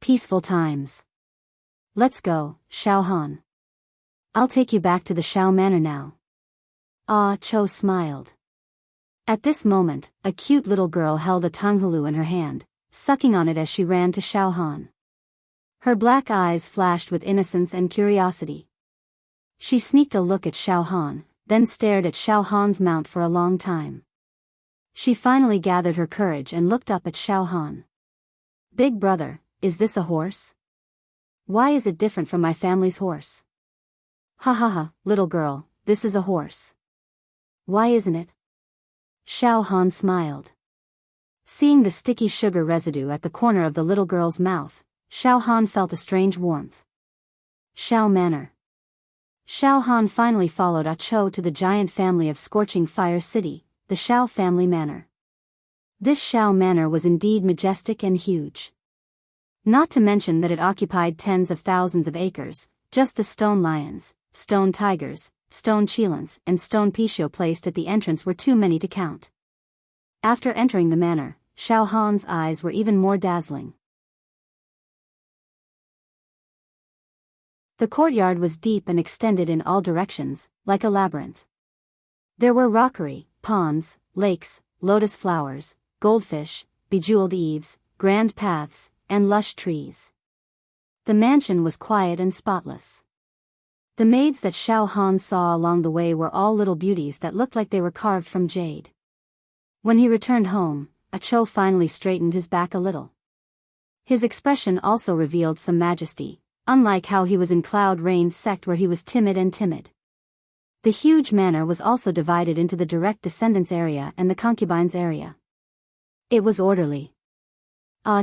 A: Peaceful times. Let's go, Xiao Han. I'll take you back to the Xiao Manor now. Ah Cho smiled. At this moment, a cute little girl held a tanghulu in her hand, sucking on it as she ran to Xiao Han. Her black eyes flashed with innocence and curiosity. She sneaked a look at Xiao Han, then stared at Xiao Han's mount for a long time. She finally gathered her courage and looked up at Xiao Han. Big brother, is this a horse? Why is it different from my family's horse? Ha ha ha, little girl, this is a horse. Why isn't it? Xiao Han smiled. Seeing the sticky sugar residue at the corner of the little girl's mouth, Xiao Han felt a strange warmth. Xiao Manor. Xiao Han finally followed Ah Cho to the giant family of Scorching Fire City, the Xiao family manor. This Xiao Manor was indeed majestic and huge. Not to mention that it occupied tens of thousands of acres, just the stone lions, stone tigers, stone chilans, and stone pishio placed at the entrance were too many to count. After entering the manor, Xiao Han's eyes were even more dazzling. The courtyard was deep and extended in all directions, like a labyrinth. There were rockery, ponds, lakes, lotus flowers, goldfish, bejeweled eaves, grand paths, and lush trees. The mansion was quiet and spotless. The maids that Xiao Han saw along the way were all little beauties that looked like they were carved from jade. When he returned home, Ah Cho finally straightened his back a little. His expression also revealed some majesty, unlike how he was in Cloud Rain's sect where he was timid and timid. The huge manor was also divided into the direct descendants area and the concubines area. It was orderly.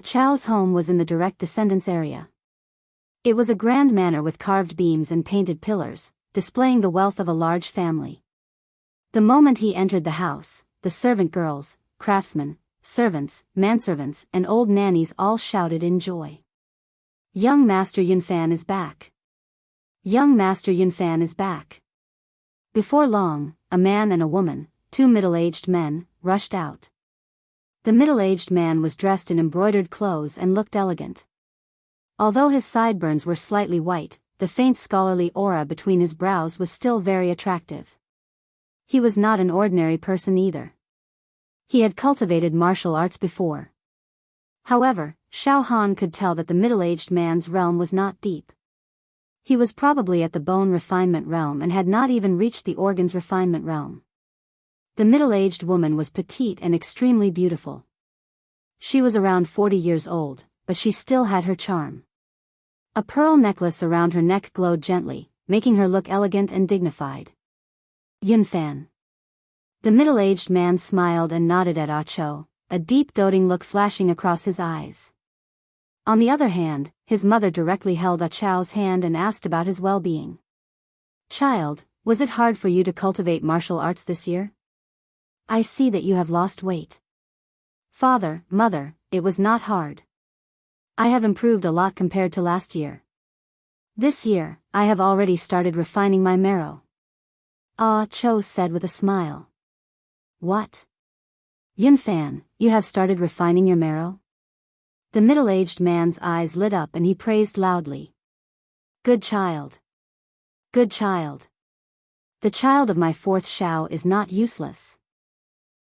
A: Chow's home was in the direct descendants area. It was a grand manor with carved beams and painted pillars, displaying the wealth of a large family. The moment he entered the house, the servant girls, craftsmen, servants, manservants, and old nannies all shouted in joy. Young Master Yunfan is back. Young Master Yunfan is back. Before long, a man and a woman, two middle-aged men, rushed out. The middle-aged man was dressed in embroidered clothes and looked elegant. Although his sideburns were slightly white, the faint scholarly aura between his brows was still very attractive. He was not an ordinary person either. He had cultivated martial arts before. However, Xiao Han could tell that the middle-aged man's realm was not deep. He was probably at the bone refinement realm and had not even reached the organs refinement realm. The middle-aged woman was petite and extremely beautiful. She was around 40 years old, but she still had her charm. A pearl necklace around her neck glowed gently, making her look elegant and dignified. Yunfan. The middle-aged man smiled and nodded at Ah Cho, a deep doting look flashing across his eyes. On the other hand, his mother directly held Ah Chow's hand and asked about his well-being. Child, was it hard for you to cultivate martial arts this year? I see that you have lost weight. Father, mother, it was not hard. I have improved a lot compared to last year. This year, I have already started refining my marrow. Ah Cho said with a smile. What? Yunfan, you have started refining your marrow? The middle-aged man's eyes lit up and he praised loudly. Good child. Good child. The child of my fourth Xiao is not useless.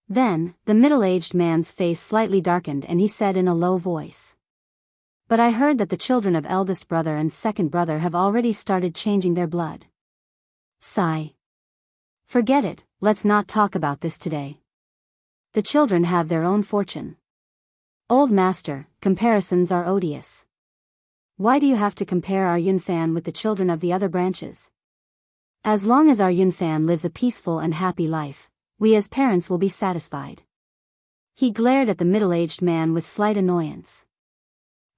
A: Then, the middle-aged man's face slightly darkened and he said in a low voice. But I heard that the children of eldest brother and second brother have already started changing their blood. Sigh. Forget it, let's not talk about this today. The children have their own fortune. Old master, comparisons are odious. Why do you have to compare our Yunfan with the children of the other branches? As long as our Yunfan lives a peaceful and happy life, we as parents will be satisfied. He glared at the middle-aged man with slight annoyance.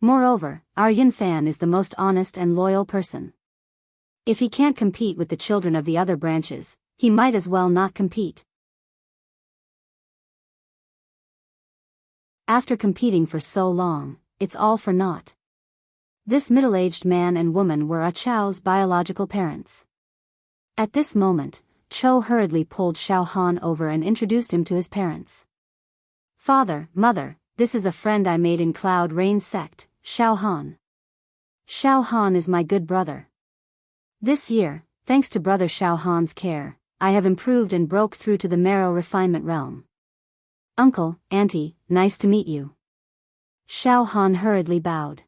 A: Moreover, our Yunfan is the most honest and loyal person. If he can't compete with the children of the other branches, he might as well not compete. After competing for so long, it's all for naught. This middle-aged man and woman were Ah Chow's biological parents. At this moment, Cho hurriedly pulled Xiao Han over and introduced him to his parents. Father, mother, this is a friend I made in Cloud Rain sect, Xiao Han. Xiao Han is my good brother. This year, thanks to brother Xiao Han's care, I have improved and broke through to the marrow refinement realm. Uncle, auntie, nice to meet you. Xiao Han hurriedly bowed.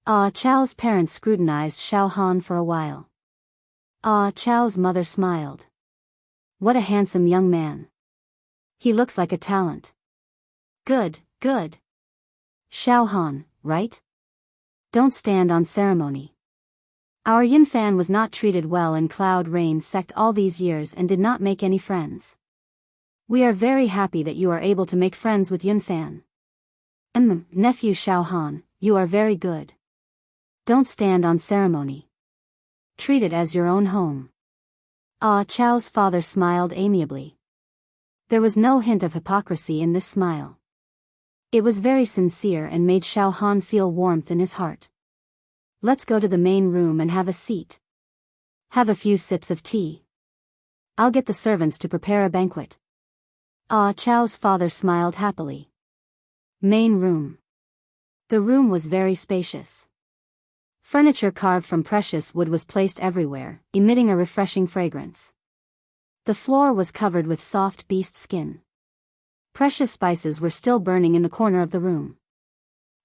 A: Ah Chow's parents scrutinized Xiao Han for a while. Ah Chow's mother smiled. What a handsome young man. He looks like a talent. Good, good. Xiao Han, right? Don't stand on ceremony. Our Yunfan was not treated well in Cloud Rain sect all these years and did not make any friends. We are very happy that you are able to make friends with Yunfan. Nephew Xiao Han, you are very good. Don't stand on ceremony. Treat it as your own home. Ah Chow's father smiled amiably. There was no hint of hypocrisy in this smile. It was very sincere and made Xiao Han feel warmth in his heart. Let's go to the main room and have a seat. Have a few sips of tea. I'll get the servants to prepare a banquet. Ah Chow's father smiled happily. Main room. The room was very spacious. Furniture carved from precious wood was placed everywhere, emitting a refreshing fragrance. The floor was covered with soft beast skin. Precious spices were still burning in the corner of the room.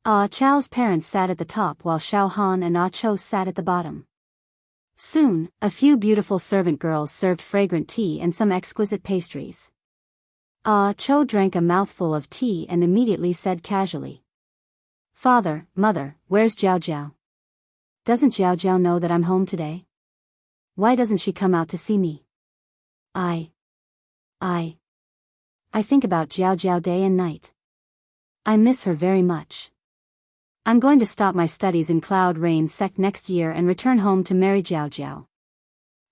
A: Ah Chow's parents sat at the top while Xiao Han and Ah Cho sat at the bottom. Soon, a few beautiful servant girls served fragrant tea and some exquisite pastries. Ah Cho drank a mouthful of tea and immediately said casually. Father, mother, where's Jiao Jiao? Doesn't Jiao Jiao know that I'm home today? Why doesn't she come out to see me? I think about Jiao Jiao day and night. I miss her very much. I'm going to stop my studies in Cloud Rain sect next year and return home to marry Jiao Jiao.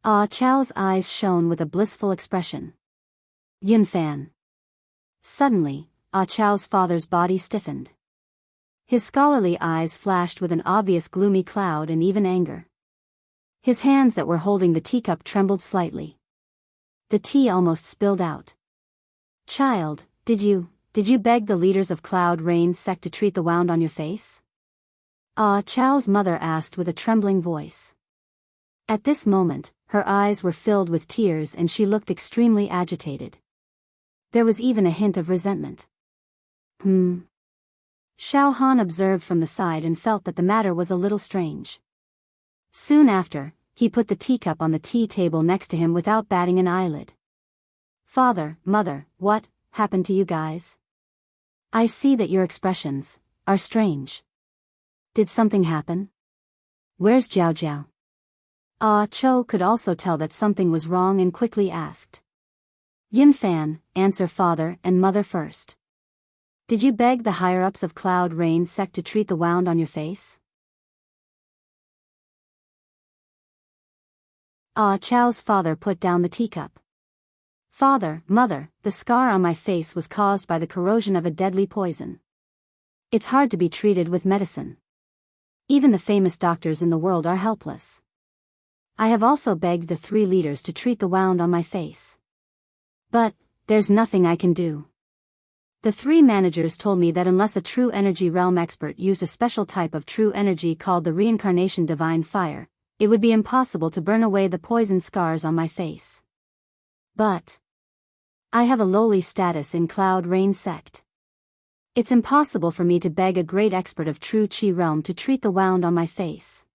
A: Ah Chao's eyes shone with a blissful expression. Yunfan. Suddenly, Ah Chao's father's body stiffened. His scholarly eyes flashed with an obvious gloomy cloud and even anger. His hands that were holding the teacup trembled slightly. The tea almost spilled out. Child, did you beg the leaders of Cloud Rain sect to treat the wound on your face? Ah Chao's mother asked with a trembling voice. At this moment, her eyes were filled with tears and she looked extremely agitated. There was even a hint of resentment. Xiao Han observed from the side and felt that the matter was a little strange. Soon after, he put the teacup on the tea table next to him without batting an eyelid. Father, mother, what happened to you guys? I see that your expressions are strange. Did something happen? Where's Jiao Jiao? Ah Cho could also tell that something was wrong and quickly asked. Yunfan, answer father and mother first. Did you beg the higher-ups of Cloud Rain sect to treat the wound on your face? Ah Chao's father put down the teacup. Father, mother, the scar on my face was caused by the corrosion of a deadly poison. It's hard to be treated with medicine. Even the famous doctors in the world are helpless. I have also begged the 3 leaders to treat the wound on my face. But there's nothing I can do. The 3 managers told me that unless a true energy realm expert used a special type of true energy called the reincarnation divine fire, it would be impossible to burn away the poison scars on my face. But I have a lowly status in Cloud Rain sect. It's impossible for me to beg a great expert of true Qi realm to treat the wound on my face.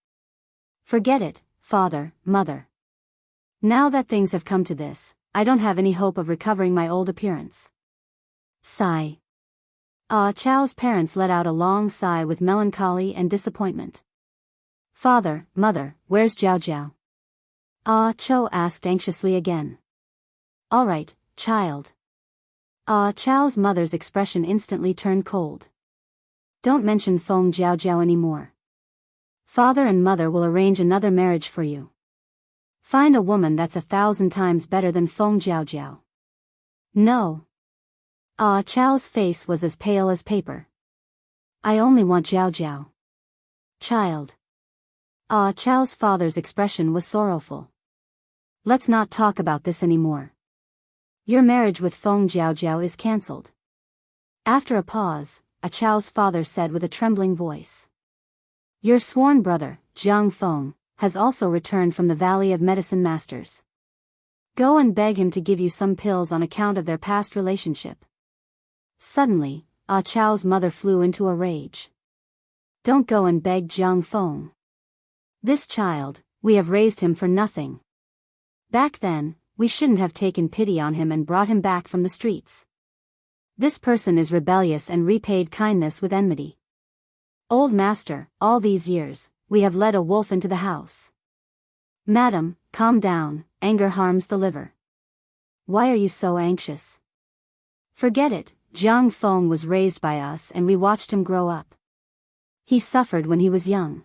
A: Forget it, father, mother. Now that things have come to this, I don't have any hope of recovering my old appearance. Sigh. Ah Chao's parents let out a long sigh with melancholy and disappointment. Father, mother, where's Jiao Jiao? Ah Cho asked anxiously again. All right, child. Ah Chao's mother's expression instantly turned cold. Don't mention Feng Jiao Jiao anymore. Father and mother will arrange another marriage for you. Find a woman that's 1,000 times better than Feng Jiao Jiao. No. Ah Chao's face was as pale as paper. I only want Jiao Jiao. Child. Ah Chao's father's expression was sorrowful. Let's not talk about this anymore. Your marriage with Feng Jiao Jiao is cancelled. After a pause, Ah Chao's father said with a trembling voice. Your sworn brother, Jiang Feng, has also returned from the Valley of Medicine Masters. Go and beg him to give you some pills on account of their past relationship. Suddenly, Ah Chao's mother flew into a rage. Don't go and beg Jiang Feng. This child, we have raised him for nothing. Back then, we shouldn't have taken pity on him and brought him back from the streets. This person is rebellious and repaid kindness with enmity. Old master, all these years, we have led a wolf into the house. Madam, calm down, anger harms the liver. Why are you so anxious? Forget it, Jiang Feng was raised by us and we watched him grow up. He suffered when he was young.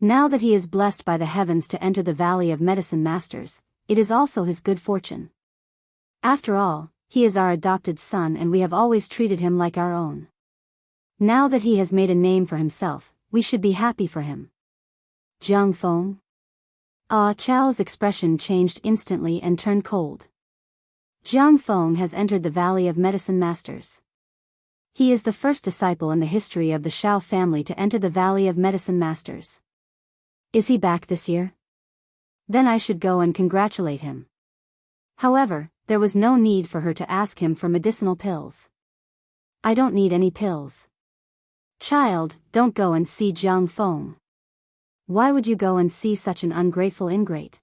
A: Now that he is blessed by the heavens to enter the Valley of Medicine Masters, it is also his good fortune. After all, he is our adopted son and we have always treated him like our own. Now that he has made a name for himself, we should be happy for him. Jiang Feng? Ah Chao's expression changed instantly and turned cold. Jiang Feng has entered the Valley of Medicine Masters. He is the first disciple in the history of the Shao family to enter the Valley of Medicine Masters. Is he back this year? Then I should go and congratulate him. However, there was no need for her to ask him for medicinal pills. I don't need any pills. Child, don't go and see Jiang Feng. Why would you go and see such an ungrateful ingrate?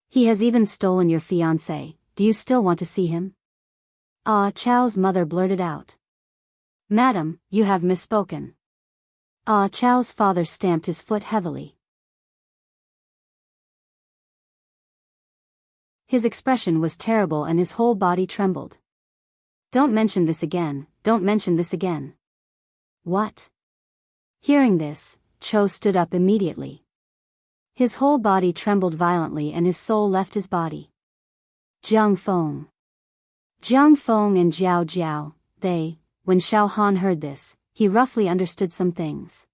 A: He has even stolen your fiancé. Do you still want to see him? Ah Chao's mother blurted out. Madam, you have misspoken. Ah Chao's father stamped his foot heavily. His expression was terrible and his whole body trembled. "Don't mention this again, don't mention this again." "What?" Hearing this, Cho stood up immediately. His whole body trembled violently and his soul left his body. Jiang Feng. Jiang Feng and Jiao Jiao, when Xiao Han heard this, he roughly understood some things.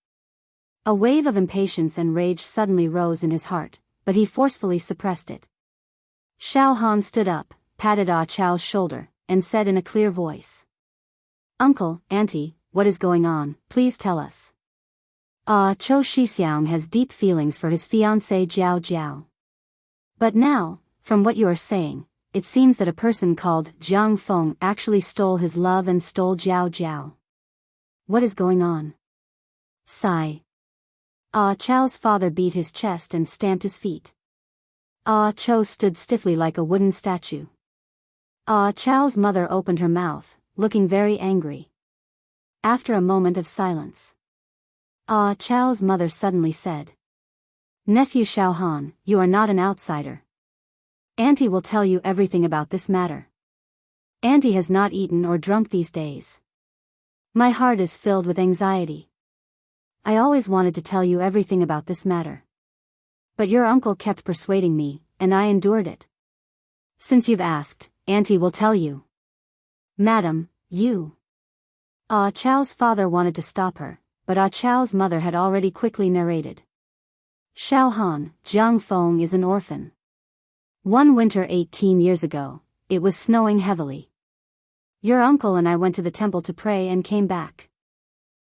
A: A wave of impatience and rage suddenly rose in his heart, but he forcefully suppressed it. Xiao Han stood up, patted Ah Chao's shoulder, and said in a clear voice, "Uncle, Auntie, what is going on, please tell us." Ah Cho Shixiang has deep feelings for his fiancée Jiao Jiao. But now, from what you are saying, it seems that a person called Jiang Feng actually stole his love and stole Jiao Jiao. What is going on? Sigh. Ah Chao's father beat his chest and stamped his feet. Ah Cho stood stiffly like a wooden statue. Ah Chao's mother opened her mouth, looking very angry. After a moment of silence, Ah Chao's mother suddenly said, "Nephew Xiao Han, you are not an outsider. Auntie will tell you everything about this matter. Auntie has not eaten or drunk these days. My heart is filled with anxiety. I always wanted to tell you everything about this matter. But your uncle kept persuading me, and I endured it. Since you've asked, Auntie will tell you." "Madam, you..." Ah Chao's father wanted to stop her, but Ah Chao's mother had already quickly narrated. "Xiao Han, Jiang Feng is an orphan. One winter 18 years ago, it was snowing heavily. Your uncle and I went to the temple to pray and came back.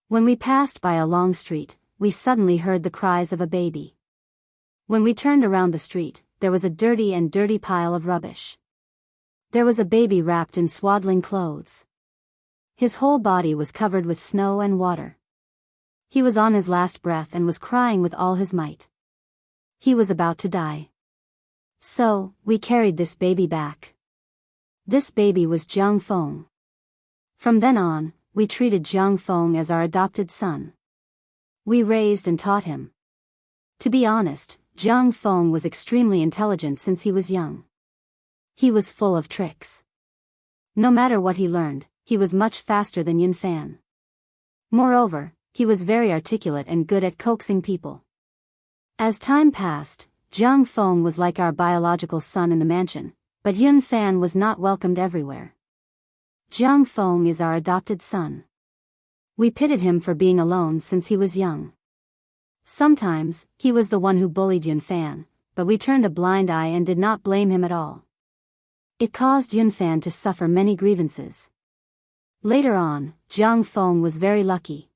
A: When we passed by a long street, we suddenly heard the cries of a baby. When we turned around the street, there was a dirty pile of rubbish. There was a baby wrapped in swaddling clothes. His whole body was covered with snow and water. He was on his last breath and was crying with all his might. He was about to die. So, we carried this baby back. This baby was Jiang Feng. From then on, we treated Jiang Feng as our adopted son. We raised and taught him. To be honest, Jiang Feng was extremely intelligent since he was young. He was full of tricks. No matter what he learned, he was much faster than Yun Fan. Moreover, he was very articulate and good at coaxing people. As time passed, Jiang Feng was like our biological son in the mansion, but Yun Fan was not welcomed everywhere. Jiang Feng is our adopted son. We pitied him for being alone since he was young. Sometimes, he was the one who bullied Yun Fan, but we turned a blind eye and did not blame him at all. It caused Yun Fan to suffer many grievances. Later on, Jiang Feng was very lucky.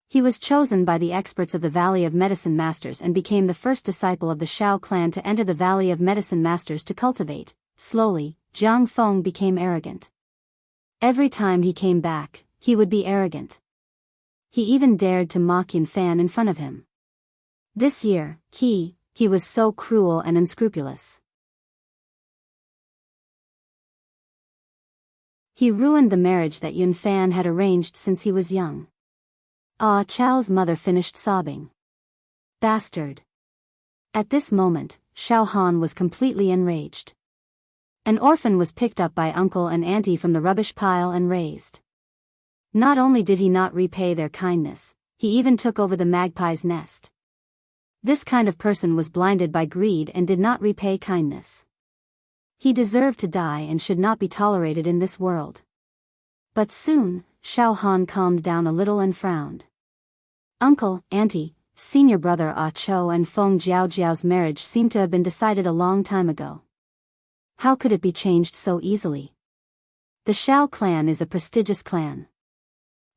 A: He was chosen by the experts of the Valley of Medicine Masters and became the first disciple of the Shao clan to enter the Valley of Medicine Masters to cultivate. Slowly, Jiang Feng became arrogant. Every time he came back, he would be arrogant. He even dared to mock Yun Fan in front of him. This year, he was so cruel and unscrupulous. He ruined the marriage that Yun Fan had arranged since he was young. Ah Chao's mother finished sobbing. Bastard. At this moment, Xiao Han was completely enraged. An orphan was picked up by uncle and auntie from the rubbish pile and raised. Not only did he not repay their kindness, he even took over the magpie's nest. This kind of person was blinded by greed and did not repay kindness. He deserved to die and should not be tolerated in this world. But soon, Xiao Han calmed down a little and frowned. Uncle, auntie, senior brother Ah Cho and Feng Jiaojiao's marriage seemed to have been decided a long time ago. How could it be changed so easily? The Shao clan is a prestigious clan.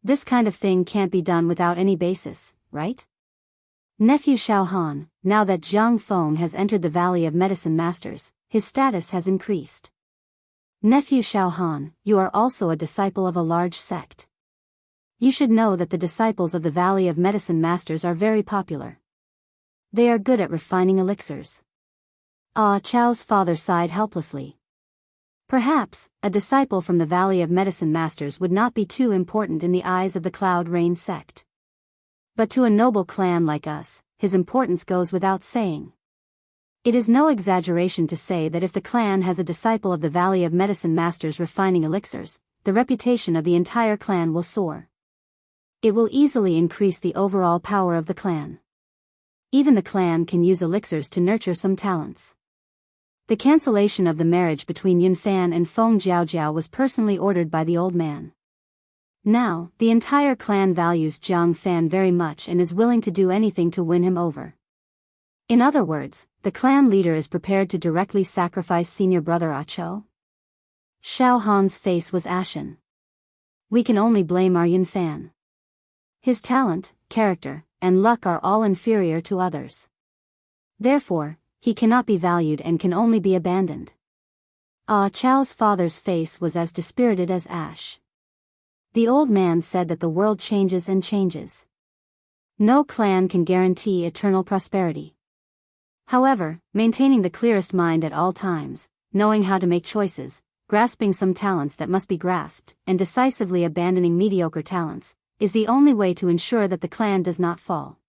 A: This kind of thing can't be done without any basis, right? Nephew Xiao Han, now that Jiang Feng has entered the Valley of Medicine Masters, his status has increased. Nephew Xiao Han, you are also a disciple of a large sect. You should know that the disciples of the Valley of Medicine Masters are very popular. They are good at refining elixirs. Ah Chao's father sighed helplessly. Perhaps, a disciple from the Valley of Medicine Masters would not be too important in the eyes of the Cloud Rain sect. But to a noble clan like us, his importance goes without saying. It is no exaggeration to say that if the clan has a disciple of the Valley of Medicine Masters refining elixirs, the reputation of the entire clan will soar. It will easily increase the overall power of the clan. Even the clan can use elixirs to nurture some talents. The cancellation of the marriage between Yunfan and Feng Jiaojiao was personally ordered by the old man. Now, the entire clan values Jiang Fan very much and is willing to do anything to win him over. In other words, the clan leader is prepared to directly sacrifice senior brother Acho. Xiao Han's face was ashen. We can only blame our Yunfan. His talent, character, and luck are all inferior to others. Therefore, he cannot be valued and can only be abandoned. Ah Chao's father's face was as dispirited as ash. The old man said that the world changes and changes. No clan can guarantee eternal prosperity. However, maintaining the clearest mind at all times, knowing how to make choices, grasping some talents that must be grasped, and decisively abandoning mediocre talents, is the only way to ensure that the clan does not fall.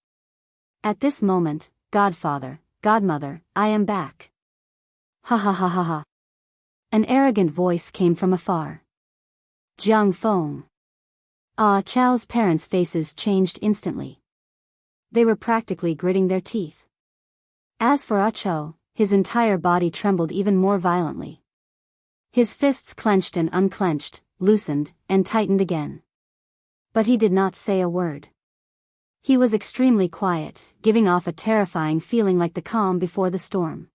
A: At this moment, Godfather, Godmother, I am back. Ha ha ha ha ha. An arrogant voice came from afar. Jiang Feng. Ah Chao's parents' faces changed instantly. They were practically gritting their teeth. As for Acho, his entire body trembled even more violently. His fists clenched and unclenched, loosened, and tightened again. But he did not say a word. He was extremely quiet, giving off a terrifying feeling like the calm before the storm.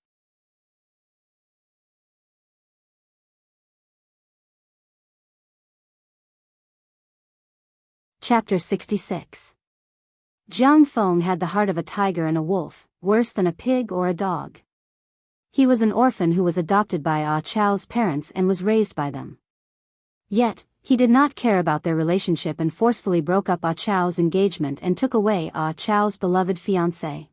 A: Chapter 66. Jiang Feng had the heart of a tiger and a wolf, worse than a pig or a dog. He was an orphan who was adopted by Ah Chao's parents and was raised by them. Yet, he did not care about their relationship and forcefully broke up Ah Chao's engagement and took away Ah Chao's beloved fiancée.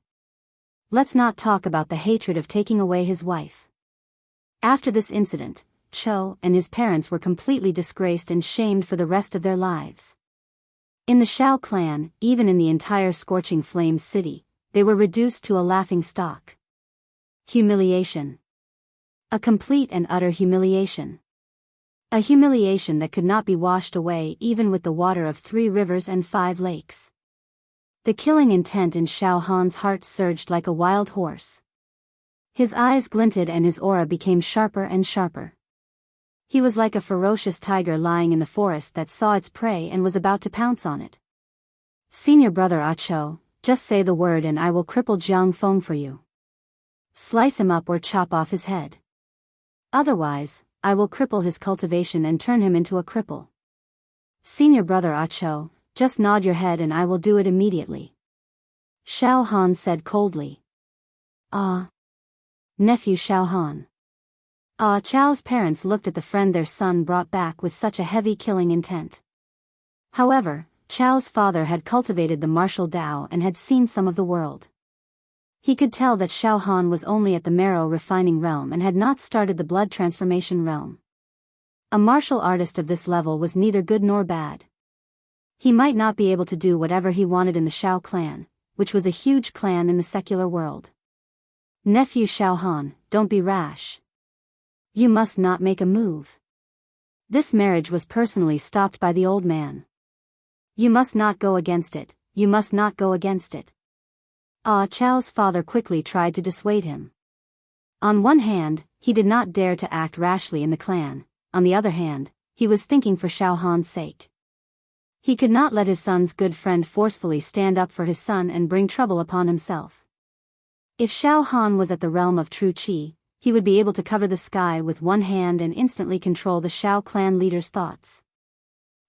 A: Let's not talk about the hatred of taking away his wife. After this incident, Cho and his parents were completely disgraced and shamed for the rest of their lives. In the Shao clan, even in the entire Scorching Flames city, they were reduced to a laughing stock. Humiliation. A complete and utter humiliation. A humiliation that could not be washed away even with the water of 3 rivers and 5 lakes. The killing intent in Xiao Han's heart surged like a wild horse. His eyes glinted and his aura became sharper and sharper. He was like a ferocious tiger lying in the forest that saw its prey and was about to pounce on it. Senior brother Acho, just say the word and I will cripple Jiang Feng for you. Slice him up or chop off his head. Otherwise, I will cripple his cultivation and turn him into a cripple. Senior brother Acho, just nod your head and I will do it immediately. Xiao Han said coldly. Ah. Nephew Xiao Han. Ah Chao's parents looked at the friend their son brought back with such a heavy killing intent. However, Chao's father had cultivated the martial Tao and had seen some of the world. He could tell that Xiao Han was only at the marrow refining realm and had not started the blood transformation realm. A martial artist of this level was neither good nor bad. He might not be able to do whatever he wanted in the Shao clan, which was a huge clan in the secular world. Nephew Xiao Han, don't be rash. You must not make a move. This marriage was personally stopped by the old man. You must not go against it, you must not go against it. Ah Chao's father quickly tried to dissuade him. On one hand, he did not dare to act rashly in the clan, on the other hand, he was thinking for Xiao Han's sake. He could not let his son's good friend forcefully stand up for his son and bring trouble upon himself. If Xiao Han was at the realm of true Qi, he would be able to cover the sky with one hand and instantly control the Shao clan leader's thoughts.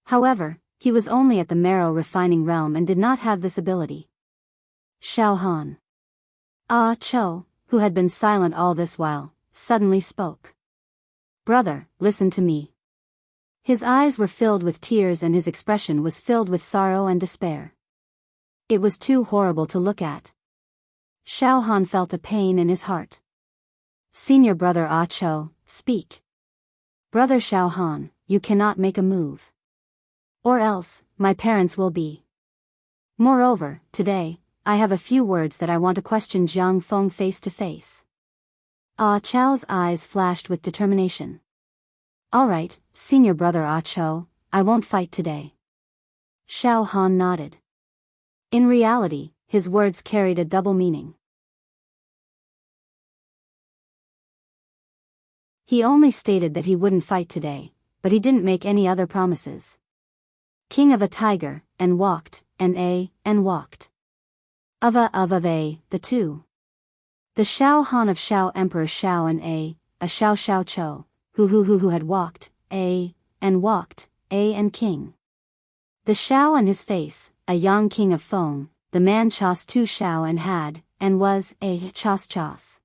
A: However, he was only at the marrow refining realm and did not have this ability. Xiao Han. Ah Cho, who had been silent all this while, suddenly spoke. Brother, listen to me. His eyes were filled with tears and his expression was filled with sorrow and despair. It was too horrible to look at. Xiao Han felt a pain in his heart. Senior brother Ah Cho, speak. Brother Xiao Han, you cannot make a move. Or else, my parents will be. Moreover, today, I have a few words that I want to question Jiang Feng face to face. Ah Chow's eyes flashed with determination. All right, senior brother Ah Chow, I won't fight today. Xiao Han nodded. In reality, his words carried a double meaning. He only stated that he wouldn't fight today, but he didn't make any other promises. King of a tiger, and walked, and walked. Of a, the two. The Xiao Han of Xiao Emperor Xiao and a Xiao Xiao Cho, who had walked, and walked, and king. The Xiao and his face, a Yang King of Feng, the man Chas Tu Xiao and had, and was, a Chas Chas.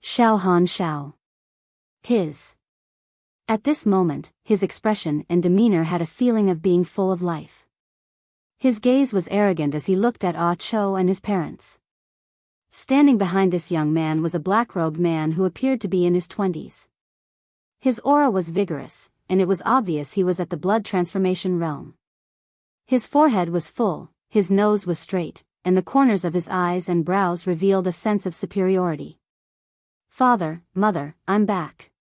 A: Xiao Han Xiao. His. At this moment, his expression and demeanor had a feeling of being full of life. His gaze was arrogant as he looked at Ah Cho and his parents. Standing behind this young man was a black-robed man who appeared to be in his 20s. His aura was vigorous, and it was obvious he was at the blood transformation realm. His forehead was full, his nose was straight, and the corners of his eyes and brows revealed a sense of superiority. Father, mother, I'm back.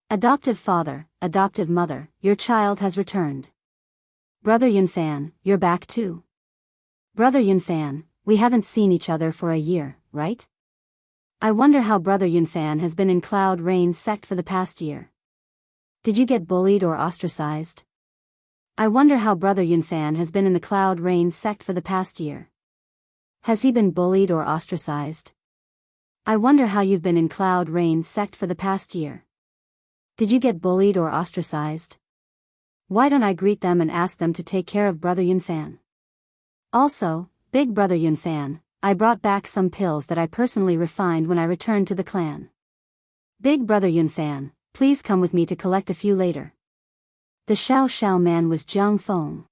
A: Adoptive father, adoptive mother, your child has returned. Brother Yunfan, you're back too. Brother Yunfan, we haven't seen each other for a year, right? I wonder how Brother Yunfan has been in Cloud Rain sect for the past year. Did you get bullied or ostracized? I wonder how Brother Yunfan has been in the Cloud Rain sect for the past year. Has he been bullied or ostracized? I wonder how you've been in Cloud Rain sect for the past year. Did you get bullied or ostracized? Why don't I greet them and ask them to take care of Brother Yunfan? Also, Big Brother Yunfan, I brought back some pills that I personally refined when I returned to the clan. Big Brother Yunfan, please come with me to collect a few later. The Xiao Xiao man was Jiang Feng.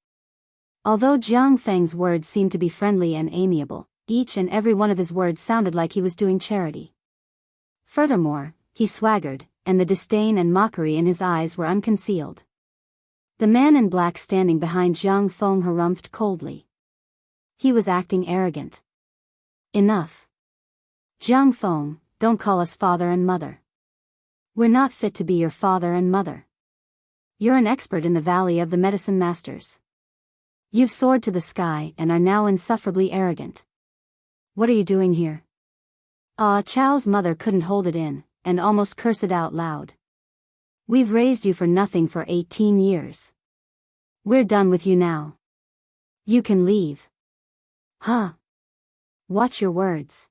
A: Although Jiang Feng's words seemed to be friendly and amiable, each and every one of his words sounded like he was doing charity. Furthermore, he swaggered, and the disdain and mockery in his eyes were unconcealed. The man in black standing behind Jiang Feng harumphed coldly. He was acting arrogant. Enough. Jiang Feng, don't call us father and mother. We're not fit to be your father and mother. You're an expert in the Valley of the Medicine Masters. You've soared to the sky and are now insufferably arrogant. What are you doing here? Ah Chow's mother couldn't hold it in, and almost cursed out loud. We've raised you for nothing for 18 years. We're done with you now. You can leave. Huh. Watch your words.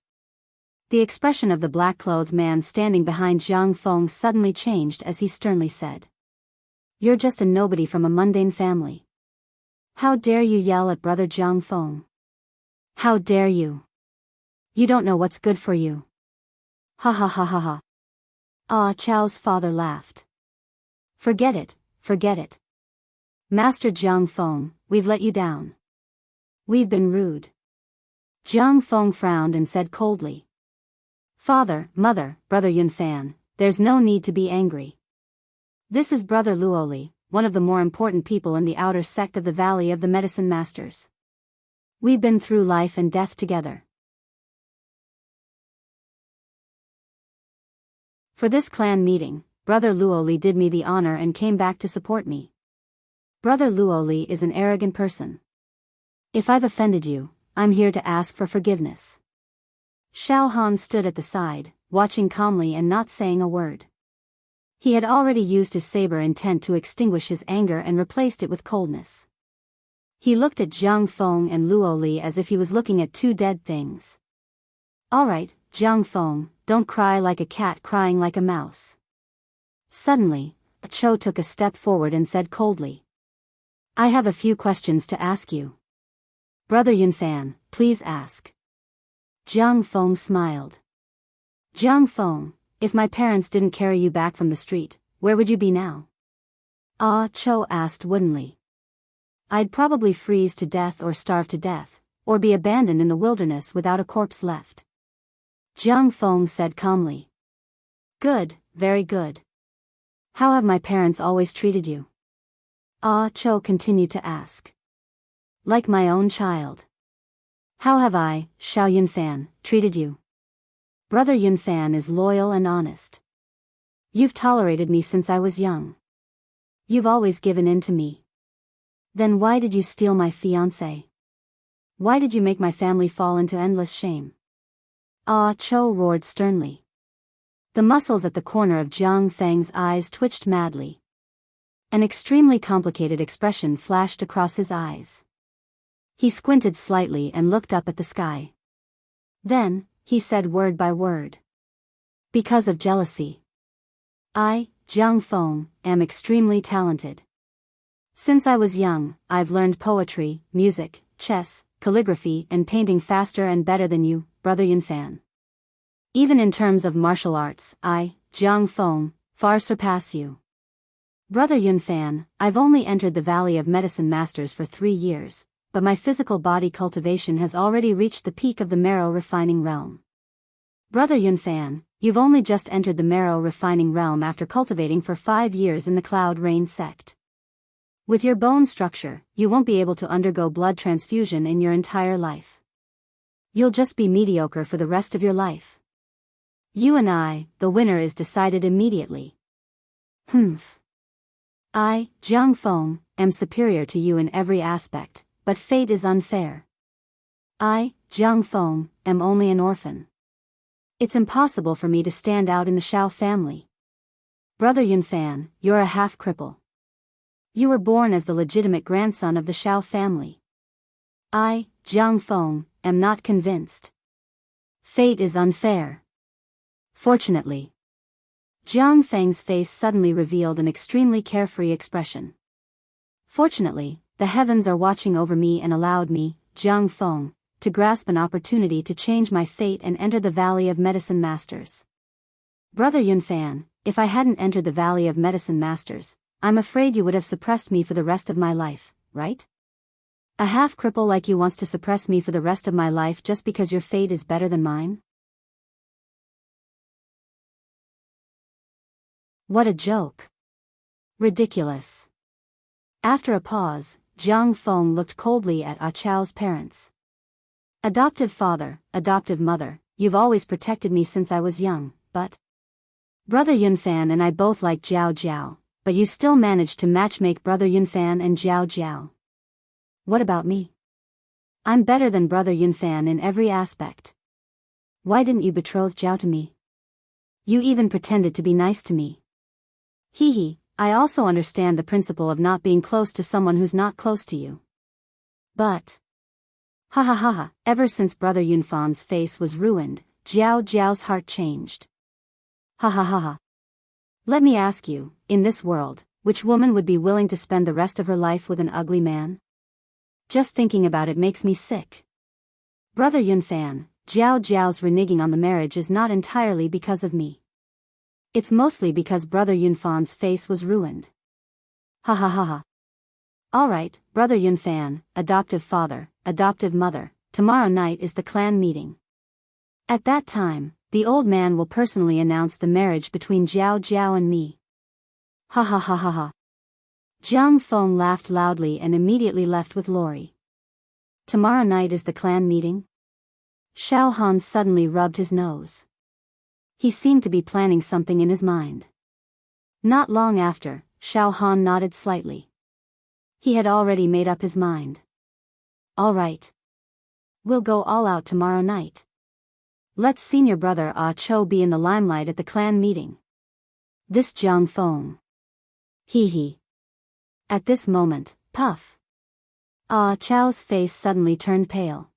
A: The expression of the black-clothed man standing behind Jiang Feng suddenly changed as he sternly said. You're just a nobody from a mundane family. How dare you yell at Brother Jiang Feng? How dare you? You don't know what's good for you. Ha ha ha ha ha. Ah Chow's father laughed. Forget it, forget it. Master Jiang Feng, we've let you down. We've been rude. Jiang Feng frowned and said coldly. Father, mother, Brother Yunfan, there's no need to be angry. This is Brother Luoli, one of the more important people in the outer sect of the Valley of the Medicine Masters. We've been through life and death together. For this clan meeting, Brother Luoli did me the honor and came back to support me. Brother Luoli is an arrogant person. If I've offended you, I'm here to ask for forgiveness. Xiao Han stood at the side, watching calmly and not saying a word. He had already used his saber intent to extinguish his anger and replaced it with coldness. He looked at Jiang Feng and Luoli as if he was looking at two dead things. All right, Jiang Feng, don't cry like a cat crying like a mouse. Suddenly, Cho took a step forward and said coldly. I have a few questions to ask you. Brother Yunfan, please ask. Jiang Feng smiled. Jiang Feng, if my parents didn't carry you back from the street, where would you be now? Ah Cho asked woodenly. I'd probably freeze to death or starve to death, or be abandoned in the wilderness without a corpse left. Jiang Feng said calmly. Good, very good. How have my parents always treated you? Ah Cho continued to ask. Like my own child. How have I, Xiao Yunfan, treated you? Brother Yunfan is loyal and honest. You've tolerated me since I was young. You've always given in to me. Then why did you steal my fiancé? Why did you make my family fall into endless shame? Ah Cho roared sternly. The muscles at the corner of Jiang Feng's eyes twitched madly. An extremely complicated expression flashed across his eyes. He squinted slightly and looked up at the sky. Then, he said word by word. Because of jealousy. I, Jiang Feng, am extremely talented. Since I was young, I've learned poetry, music, chess, calligraphy and painting faster and better than you, Brother Yunfan. Even in terms of martial arts, I, Jiang Feng, far surpass you. Brother Yunfan, I've only entered the Valley of Medicine Masters for 3 years, but my physical body cultivation has already reached the peak of the marrow refining realm. Brother Yunfan, you've only just entered the marrow refining realm after cultivating for 5 years in the Cloud Rain sect. With your bone structure, you won't be able to undergo blood transfusion in your entire life. You'll just be mediocre for the rest of your life. You and I, the winner is decided immediately. Humph. I, Jiang Feng, am superior to you in every aspect, but fate is unfair. I, Jiang Feng, am only an orphan. It's impossible for me to stand out in the Shao family. Brother Yunfan, you're a half-cripple. You were born as the legitimate grandson of the Shao family. I, Jiang Feng, am not convinced. Fate is unfair. Fortunately. Jiang Feng's face suddenly revealed an extremely carefree expression. Fortunately, the heavens are watching over me and allowed me, Jiang Feng, to grasp an opportunity to change my fate and enter the Valley of Medicine Masters. Brother Yunfan, if I hadn't entered the Valley of Medicine Masters, I'm afraid you would have suppressed me for the rest of my life, right? A half-cripple like you wants to suppress me for the rest of my life just because your fate is better than mine? What a joke. Ridiculous. After a pause, Jiang Feng looked coldly at Ah Chao's parents. Adoptive father, adoptive mother, you've always protected me since I was young, but... Brother Yunfan and I both like Jiao Jiao, but you still managed to matchmake Brother Yunfan and Jiao Jiao. What about me? I'm better than Brother Yunfan in every aspect. Why didn't you betroth Jiao to me? You even pretended to be nice to me. Hee hee, I also understand the principle of not being close to someone who's not close to you. But... Ha ha ha ha, ever since Brother Yunfan's face was ruined, Jiao Jiao's heart changed. Ha ha ha ha. Let me ask you, in this world, which woman would be willing to spend the rest of her life with an ugly man? Just thinking about it makes me sick. Brother Yunfan, Jiao Jiao's reneging on the marriage is not entirely because of me. It's mostly because Brother Yunfan's face was ruined. Ha ha ha ha. Alright, Brother Yunfan, adoptive father, adoptive mother, tomorrow night is the clan meeting. At that time, the old man will personally announce the marriage between Jiao Jiao and me. Ha ha ha ha ha. Jiang Feng laughed loudly and immediately left with Lori. Tomorrow night is the clan meeting? Shao Han suddenly rubbed his nose. He seemed to be planning something in his mind. Not long after, Shao Han nodded slightly. He had already made up his mind. All right. We'll go all out tomorrow night. Let's senior brother Ah Cho be in the limelight at the clan meeting. This Jiang Feng. Hee hee. At this moment, puff. Ah Chao's face suddenly turned pale.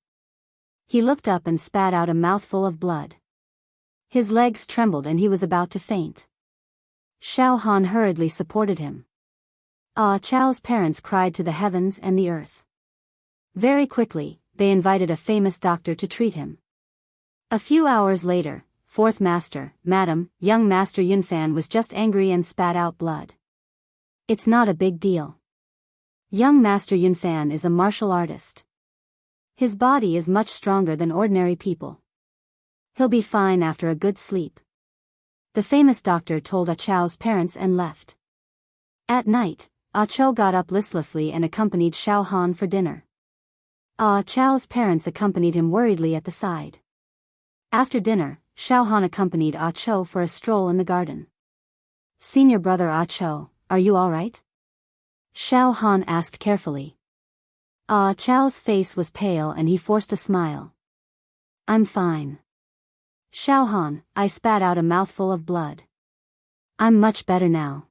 A: He looked up and spat out a mouthful of blood. His legs trembled and he was about to faint. Shao Han hurriedly supported him. Ah Chao's parents cried to the heavens and the earth. Very quickly, they invited a famous doctor to treat him. A few hours later, fourth master, Madam, young Master Yunfan was just angry and spat out blood. It's not a big deal. Young Master Yunfan is a martial artist. His body is much stronger than ordinary people. He'll be fine after a good sleep. The famous doctor told Ah Chao's parents and left. At night, Ah Cho got up listlessly and accompanied Shao Han for dinner. Ah Chao's parents accompanied him worriedly at the side. After dinner, Xiao Han accompanied Ah Cho for a stroll in the garden. "Senior brother Ah Cho, are you alright?" Xiao Han asked carefully. Ah Cho's face was pale and he forced a smile. "I'm fine." "Xiao Han," I spat out a mouthful of blood. "I'm much better now.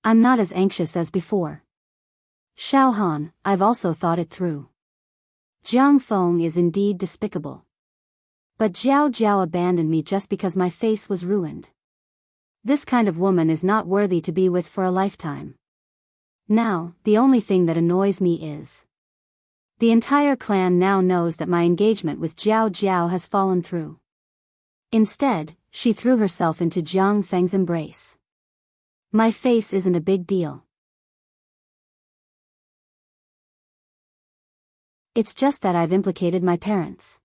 A: I'm not as anxious as before." "Xiao Han, I've also thought it through. Jiang Feng is indeed despicable. But Jiao Jiao abandoned me just because my face was ruined. This kind of woman is not worthy to be with for a lifetime. Now, the only thing that annoys me is the entire clan now knows that my engagement with Jiao Jiao has fallen through. Instead, she threw herself into Jiang Feng's embrace. My face isn't a big deal. It's just that I've implicated my parents.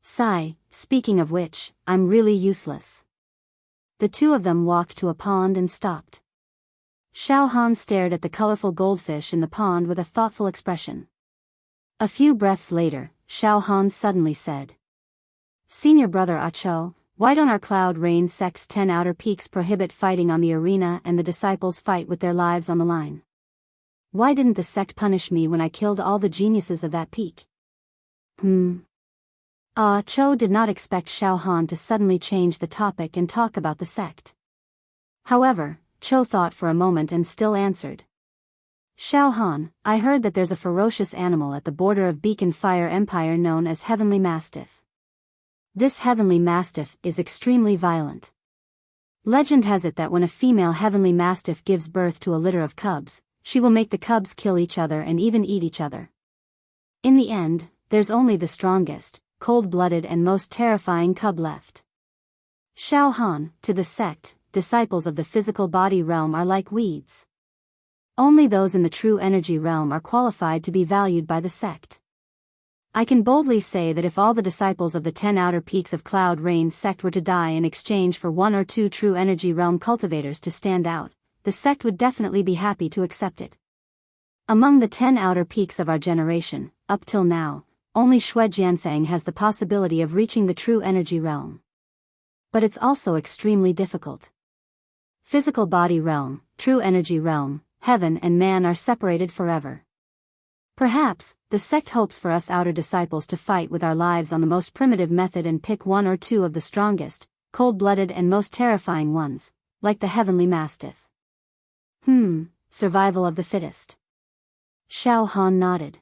A: Sigh, speaking of which, I'm really useless." The two of them walked to a pond and stopped. Xiao Han stared at the colorful goldfish in the pond with a thoughtful expression. A few breaths later, Xiao Han suddenly said, "Senior brother Ah Cho, why don't our Cloud Rain sect's 10 outer peaks prohibit fighting on the arena and the disciples fight with their lives on the line? Why didn't the sect punish me when I killed all the geniuses of that peak?" Ah Cho did not expect Xiao Han to suddenly change the topic and talk about the sect. However, Cho thought for a moment and still answered. "Xiao Han, I heard that there's a ferocious animal at the border of Beacon Fire Empire known as Heavenly Mastiff. This Heavenly Mastiff is extremely violent. Legend has it that when a female Heavenly Mastiff gives birth to a litter of cubs, she will make the cubs kill each other and even eat each other. In the end, there's only the strongest, cold-blooded and most terrifying cub left. Xiao Han, to the sect, disciples of the physical body realm are like weeds. Only those in the true energy realm are qualified to be valued by the sect. I can boldly say that if all the disciples of the 10 outer peaks of Cloud Rain sect were to die in exchange for 1 or 2 true energy realm cultivators to stand out, the sect would definitely be happy to accept it. Among the 10 outer peaks of our generation, up till now, only Shui Jianfeng has the possibility of reaching the true energy realm. But it's also extremely difficult. Physical body realm, true energy realm, heaven and man are separated forever. Perhaps, the sect hopes for us outer disciples to fight with our lives on the most primitive method and pick 1 or 2 of the strongest, cold-blooded and most terrifying ones, like the Heavenly Mastiff. Survival of the fittest. Xiao Han nodded.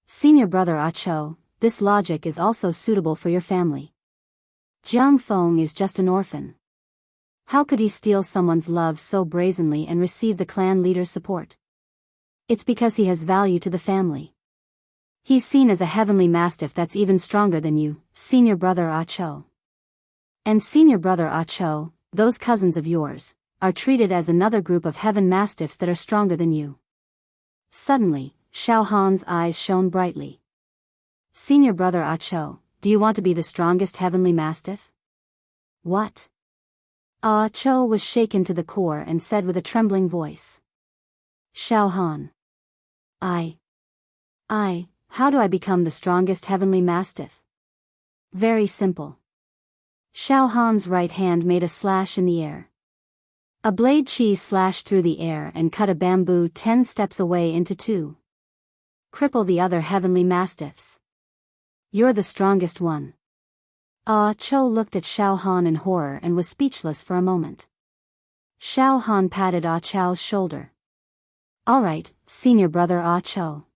A: "Senior brother Ah Cho, this logic is also suitable for your family. Jiang Feng is just an orphan. How could he steal someone's love so brazenly and receive the clan leader's support? It's because he has value to the family. He's seen as a Heavenly Mastiff that's even stronger than you, senior brother Ah Cho. And senior brother Ah Cho, those cousins of yours, are treated as another group of Heaven Mastiffs that are stronger than you." Suddenly, Xiao Han's eyes shone brightly. "Senior brother Ah Cho, do you want to be the strongest Heavenly Mastiff?" "What?" Ah Cho was shaken to the core and said with a trembling voice. "Xiao Han. How do I become the strongest Heavenly Mastiff?" "Very simple." Xiao Han's right hand made a slash in the air. A blade chi slashed through the air and cut a bamboo 10 steps away into 2. "Cripple the other Heavenly Mastiffs. You're the strongest one." Ah Cho looked at Xiao Han in horror and was speechless for a moment. Xiao Han patted Ah Cho's shoulder. "All right, senior brother Ah Cho."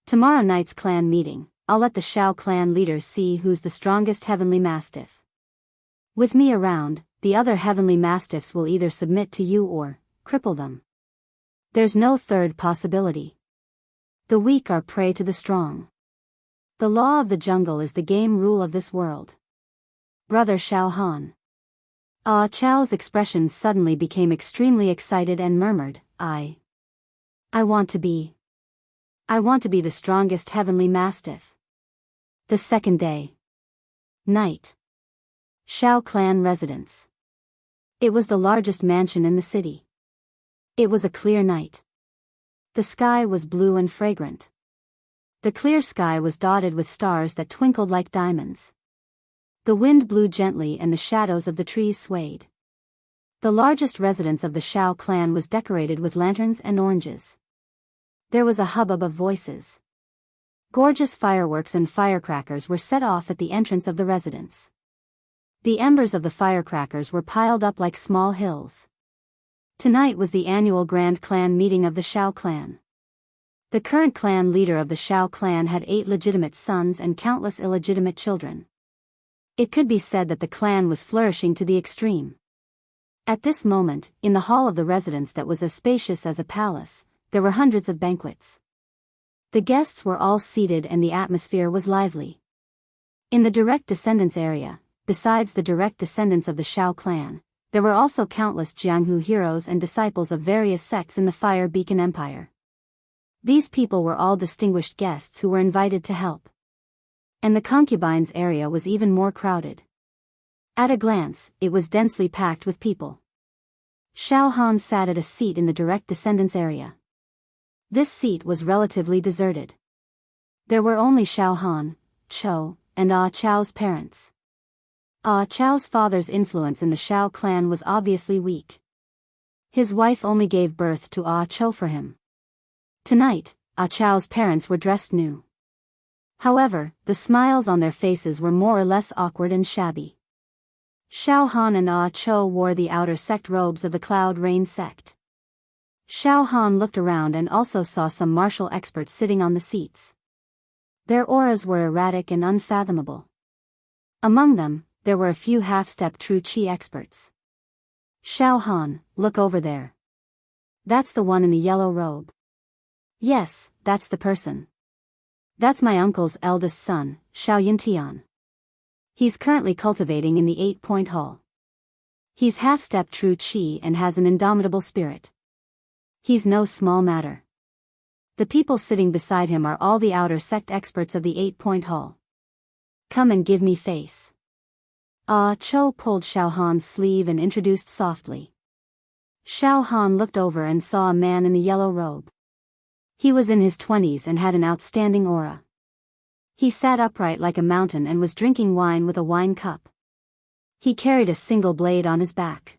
A: Tomorrow night's clan meeting, I'll let the Xiao clan leaders see who's the strongest Heavenly Mastiff. With me around, the other Heavenly Mastiffs will either submit to you or cripple them. There's no third possibility. The weak are prey to the strong. The law of the jungle is the game rule of this world. Brother Xiao Han. Ah Cho's expression suddenly became extremely excited and murmured, I want to be the strongest Heavenly Mastiff." The second day. Night. Xiao clan residence. It was the largest mansion in the city. It was a clear night. The sky was blue and fragrant. The clear sky was dotted with stars that twinkled like diamonds. The wind blew gently and the shadows of the trees swayed. The largest residence of the Shao clan was decorated with lanterns and oranges. There was a hubbub of voices. Gorgeous fireworks and firecrackers were set off at the entrance of the residence. The embers of the firecrackers were piled up like small hills. Tonight was the annual Grand Clan meeting of the Shao clan. The current clan leader of the Shao clan had 8 legitimate sons and countless illegitimate children. It could be said that the clan was flourishing to the extreme. At this moment, in the hall of the residence that was as spacious as a palace, there were hundreds of banquets. The guests were all seated and the atmosphere was lively. In the direct descendants area, besides the direct descendants of the Shao clan, there were also countless Jianghu heroes and disciples of various sects in the Fire Beacon Empire. These people were all distinguished guests who were invited to help. And the concubines area was even more crowded. At a glance, it was densely packed with people. Shao Han sat at a seat in the direct descendants area. This seat was relatively deserted. There were only Shao Han, Chou, and Ah Chou's parents. Ah Chou's father's influence in the Shao clan was obviously weak. His wife only gave birth to Ah Chou for him. Tonight, Ah Chou's parents were dressed new. However, the smiles on their faces were more or less awkward and shabby. Shao Han and Ah Chou wore the outer sect robes of the Cloud Rain sect. Shao Han looked around and also saw some martial experts sitting on the seats. Their auras were erratic and unfathomable. Among them, there were a few half-step true chi experts. Shao Han, look over there. That's the one in the yellow robe. Yes, that's the person. That's my uncle's eldest son, Shao Yuntian. He's currently cultivating in the 8-point hall. He's half-step true chi and has an indomitable spirit. He's no small matter. The people sitting beside him are all the outer sect experts of the 8-point hall. Come and give me face. Ah Chou pulled Shao Han's sleeve and introduced softly. Shao Han looked over and saw a man in the yellow robe. He was in his 20s and had an outstanding aura. He sat upright like a mountain and was drinking wine with a wine cup. He carried a single blade on his back.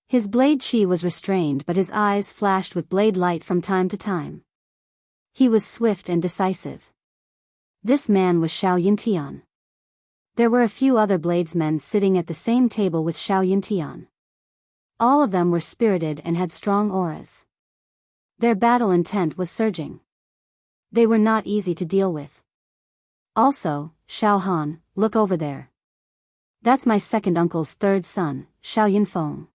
A: His blade chi was restrained, but his eyes flashed with blade light from time to time. He was swift and decisive. This man was Shao Yuntian. There were a few other bladesmen sitting at the same table with Shao Yuntian. All of them were spirited and had strong auras. Their battle intent was surging. They were not easy to deal with. Also, Shao Han, look over there. That's my second uncle's third son, Shao Yunfeng.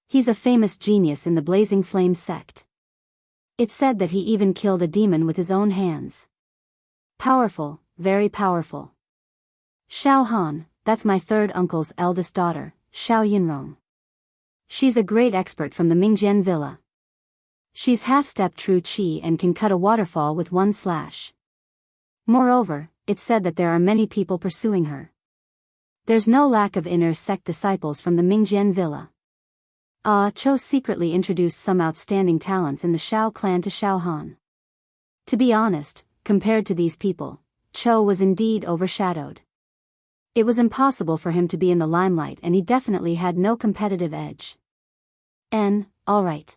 A: He's a famous genius in the Blazing Flame sect. It's said that he even killed a demon with his own hands. Powerful, very powerful. Shao Han, that's my third uncle's eldest daughter, Shao Yunrong. She's a great expert from the Mingjian villa. She's half-step true chi and can cut a waterfall with one slash. Moreover, it's said that there are many people pursuing her. There's no lack of inner sect disciples from the Mingjian villa. Ah Chou secretly introduced some outstanding talents in the Shao clan to Shao Han. To be honest, compared to these people, Chou was indeed overshadowed. It was impossible for him to be in the limelight and he definitely had no competitive edge. Alright.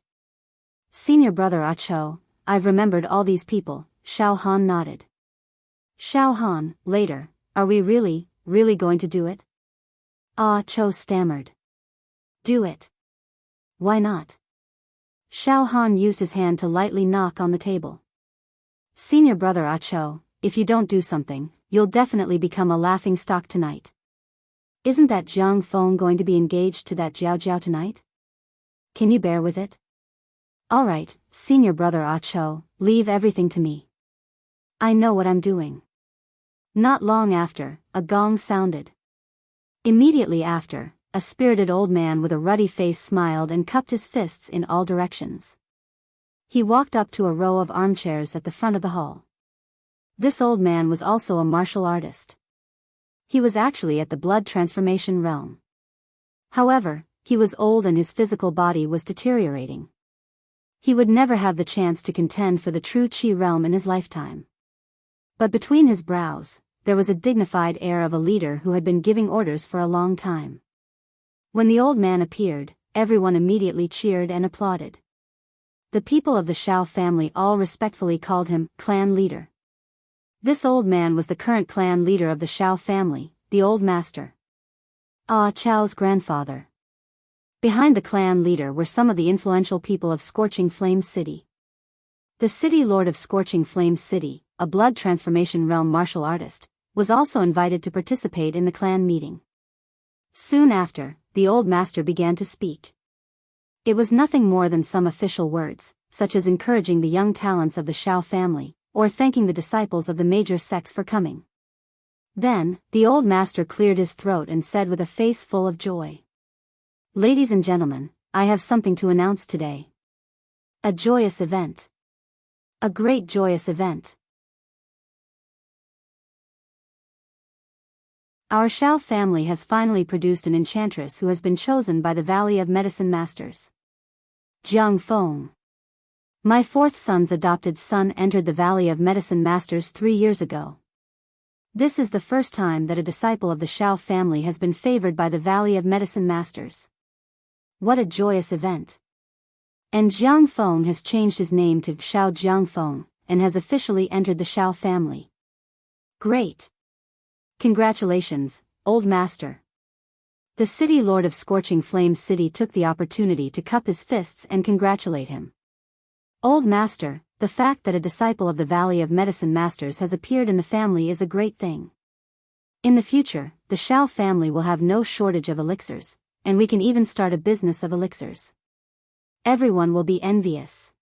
A: Senior brother Ah Chou, I've remembered all these people, Shao Han nodded. Shao Han, later, are we really going to do it? Ah Chou stammered. Do it. Why not? Shao Han used his hand to lightly knock on the table. Senior brother Ah Chou, if you don't do something, you'll definitely become a laughingstock tonight. Isn't that Jiang Feng going to be engaged to that Jiao Jiao tonight? Can you bear with it? Alright, senior brother Ah Chou, leave everything to me. I know what I'm doing. Not long after, a gong sounded. Immediately after, a spirited old man with a ruddy face smiled and cupped his fists in all directions. He walked up to a row of armchairs at the front of the hall. This old man was also a martial artist. He was actually at the blood transformation realm. However, he was old and his physical body was deteriorating. He would never have the chance to contend for the true Qi realm in his lifetime. But between his brows, there was a dignified air of a leader who had been giving orders for a long time. When the old man appeared, everyone immediately cheered and applauded. The people of the Shao family all respectfully called him clan leader. This old man was the current clan leader of the Shao family, the old master. Chao's grandfather. Behind the clan leader were some of the influential people of Scorching Flame City. The city lord of Scorching Flame City, a blood transformation realm martial artist, was also invited to participate in the clan meeting. Soon after, the old master began to speak. It was nothing more than some official words, such as encouraging the young talents of the Shao family, or thanking the disciples of the major sects for coming. Then, the old master cleared his throat and said with a face full of joy, "Ladies and gentlemen, I have something to announce today. A joyous event. A great joyous event. Our Shao family has finally produced an enchantress who has been chosen by the Valley of Medicine Masters. Jiang Feng. My fourth son's adopted son entered the Valley of Medicine Masters 3 years ago. This is the first time that a disciple of the Shao family has been favored by the Valley of Medicine Masters. What a joyous event. And Jiang Feng has changed his name to Shao Jiang Feng, and has officially entered the Shao family. Great. Congratulations, old master." The city lord of Scorching Flame City took the opportunity to cup his fists and congratulate him. "Old master, the fact that a disciple of the Valley of Medicine Masters has appeared in the family is a great thing. In the future, the Shao family will have no shortage of elixirs, and we can even start a business of elixirs. Everyone will be envious."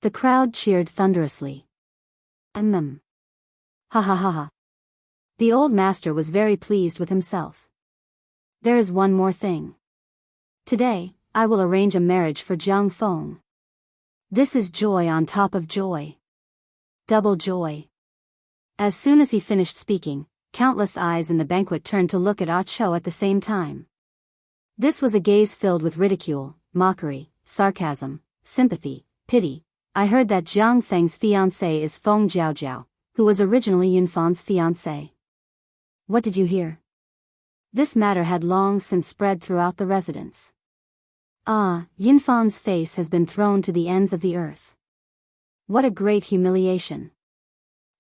A: The crowd cheered thunderously. Ha ha ha ha. The old master was very pleased with himself. There is one more thing. Today, I will arrange a marriage for Jiang Feng. This is joy on top of joy. Double joy. As soon as he finished speaking, countless eyes in the banquet turned to look at Ah Cho at the same time. This was a gaze filled with ridicule, mockery, sarcasm, sympathy, pity. I heard that Jiang Feng's fiancé is Feng Jiaojiao, who was originally Yunfan's fiancé. What did you hear? This matter had long since spread throughout the residence. Yunfan's face has been thrown to the ends of the earth. What a great humiliation.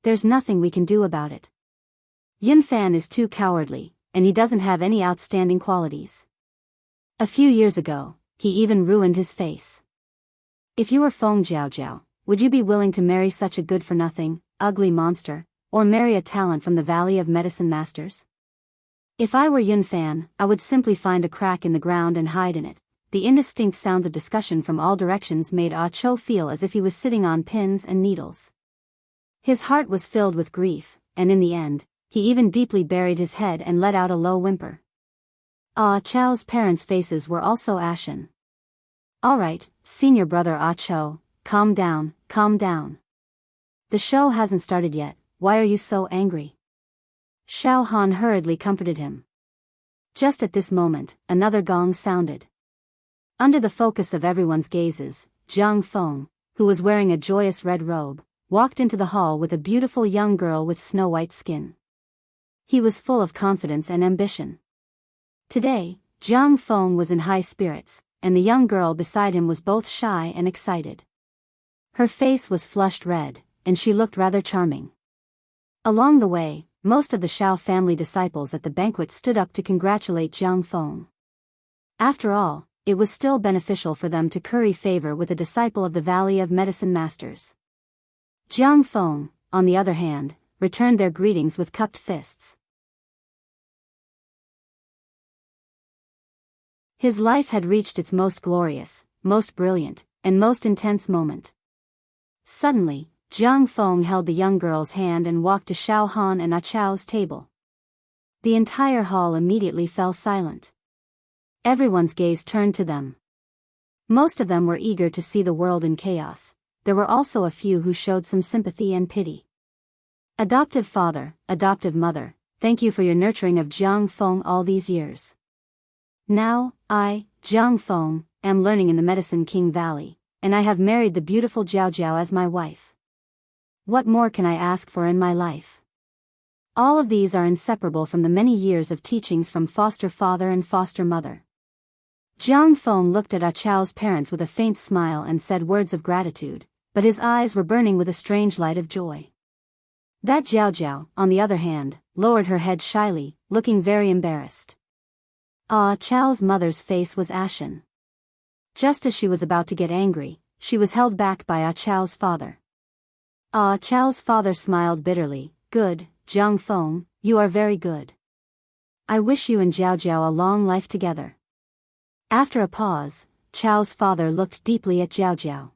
A: There's nothing we can do about it. Yunfan is too cowardly, and he doesn't have any outstanding qualities. A few years ago, he even ruined his face. If you were Feng Jiaojiao, would you be willing to marry such a good-for-nothing, ugly monster, or marry a talent from the Valley of Medicine Masters? If I were Yunfan, I would simply find a crack in the ground and hide in it. The indistinct sounds of discussion from all directions made Ah Cho feel as if he was sitting on pins and needles. His heart was filled with grief, and in the end, he even deeply buried his head and let out a low whimper. Ah Cho's parents' faces were also ashen. "All right, senior brother Ah Cho, calm down, calm down. The show hasn't started yet, why are you so angry?" Shao Han hurriedly comforted him. Just at this moment, another gong sounded. Under the focus of everyone's gazes, Jiang Feng, who was wearing a joyous red robe, walked into the hall with a beautiful young girl with snow-white skin. He was full of confidence and ambition. Today, Jiang Feng was in high spirits, and the young girl beside him was both shy and excited. Her face was flushed red, and she looked rather charming. Along the way, most of the Shao family disciples at the banquet stood up to congratulate Jiang Feng. After all, it was still beneficial for them to curry favor with a disciple of the Valley of Medicine Masters. Jiang Feng, on the other hand, returned their greetings with cupped fists. His life had reached its most glorious, most brilliant, and most intense moment. Suddenly, Jiang Feng held the young girl's hand and walked to Shao Han and Ah Cho's table. The entire hall immediately fell silent. Everyone's gaze turned to them. Most of them were eager to see the world in chaos. There were also a few who showed some sympathy and pity. Adoptive father, adoptive mother, thank you for your nurturing of Jiang Feng all these years. Now, I, Jiang Feng, am learning in the Medicine King Valley, and I have married the beautiful Jiao Jiao as my wife. What more can I ask for in my life? All of these are inseparable from the many years of teachings from foster father and foster mother. Jiang Feng looked at Ah Chao's parents with a faint smile and said words of gratitude, but his eyes were burning with a strange light of joy. That Jiao Jiao, on the other hand, lowered her head shyly, looking very embarrassed. Ah Chao's mother's face was ashen. Just as she was about to get angry, she was held back by Ah Chao's father. Ah Chao's father smiled bitterly. Good, Jiang Feng, you are very good. I wish you and Jiao Jiao a long life together. After a pause, Chao's father looked deeply at Jiao Jiao.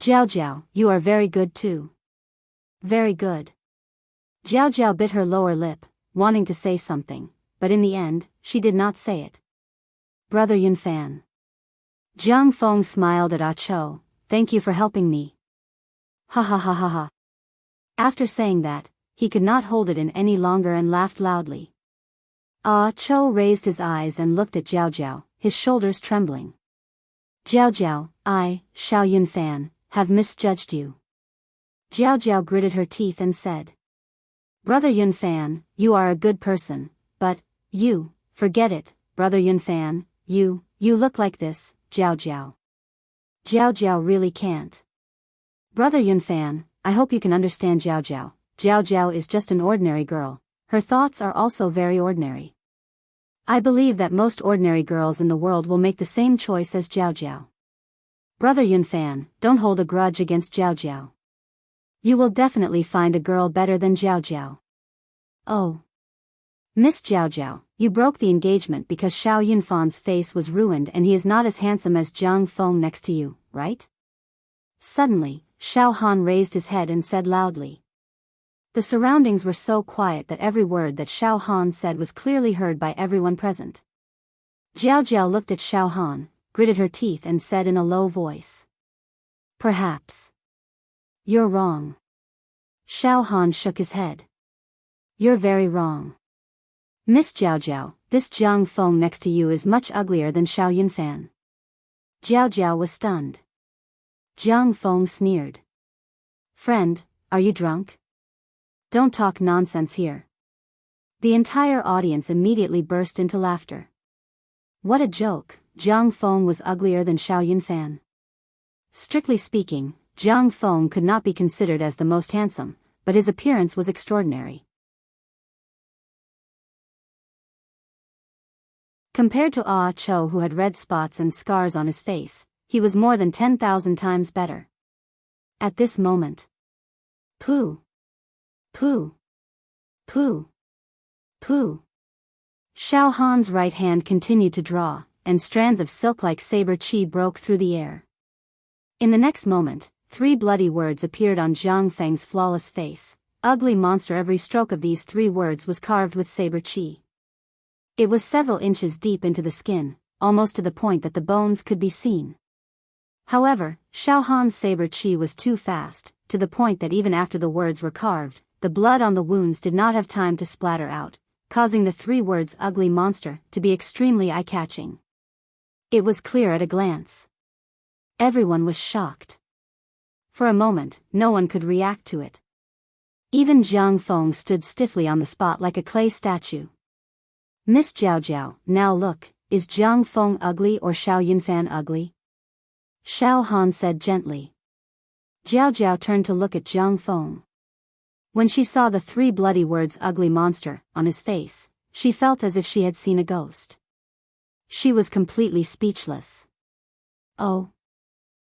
A: Jiao Jiao, you are very good too. Very good. Jiao Jiao bit her lower lip, wanting to say something, but in the end, she did not say it. Brother Yunfan. Jiang Feng smiled at Ah Cho. Thank you for helping me. Ha ha ha ha ha. After saying that, he could not hold it in any longer and laughed loudly. Ah Cho raised his eyes and looked at Jiao Jiao, his shoulders trembling. Jiao Jiao, I, Xiao Yunfan, have misjudged you. Jiao Jiao gritted her teeth and said. Brother Yunfan, you are a good person, but, forget it, Brother Yunfan, you look like this, Jiao Jiao. Jiao Jiao really can't. Brother Yunfan, I hope you can understand Jiao Jiao. Jiao Jiao is just an ordinary girl. Her thoughts are also very ordinary. I believe that most ordinary girls in the world will make the same choice as Jiao Jiao. Brother Yunfan, don't hold a grudge against Jiao Jiao. You will definitely find a girl better than Jiao Jiao. Oh. Miss Jiao Jiao, you broke the engagement because Xiao Yunfan's face was ruined and he is not as handsome as Jiang Feng next to you, right? Suddenly, Xiao Han raised his head and said loudly. The surroundings were so quiet that every word that Xiao Han said was clearly heard by everyone present. Jiao Jiao looked at Xiao Han, gritted her teeth and said in a low voice. Perhaps. You're wrong. Xiao Han shook his head. You're very wrong. Miss Jiao Jiao, this Jiang Feng next to you is much uglier than Xiao Yunfan. Jiao Jiao was stunned. Jiang Feng sneered. Friend, are you drunk? Don't talk nonsense here. The entire audience immediately burst into laughter. What a joke, Jiang Feng was uglier than Xiao Yunfan. Strictly speaking, Jiang Feng could not be considered as the most handsome, but his appearance was extraordinary. Compared to Ah Cho, who had red spots and scars on his face, he was more than 10,000 times better. At this moment. Pooh. Pooh. Pooh. Pooh. Xiao Han's right hand continued to draw, and strands of silk-like saber chi broke through the air. In the next moment, 3 bloody words appeared on Jiang Feng's flawless face. Ugly monster. Every stroke of these 3 words was carved with saber chi. It was several inches deep into the skin, almost to the point that the bones could be seen. However, Xiao Han's saber chi was too fast, to the point that even after the words were carved, the blood on the wounds did not have time to splatter out, causing the 3 words ugly monster to be extremely eye-catching. It was clear at a glance. Everyone was shocked. For a moment, no one could react to it. Even Jiang Feng stood stiffly on the spot like a clay statue. Miss Jiao Jiao, now look, is Jiang Feng ugly or Xiao Yunfan ugly? Xiao Han said gently. Jiao Jiao turned to look at Jiang Feng. When she saw the 3 bloody words ugly monster on his face, she felt as if she had seen a ghost. She was completely speechless. Oh.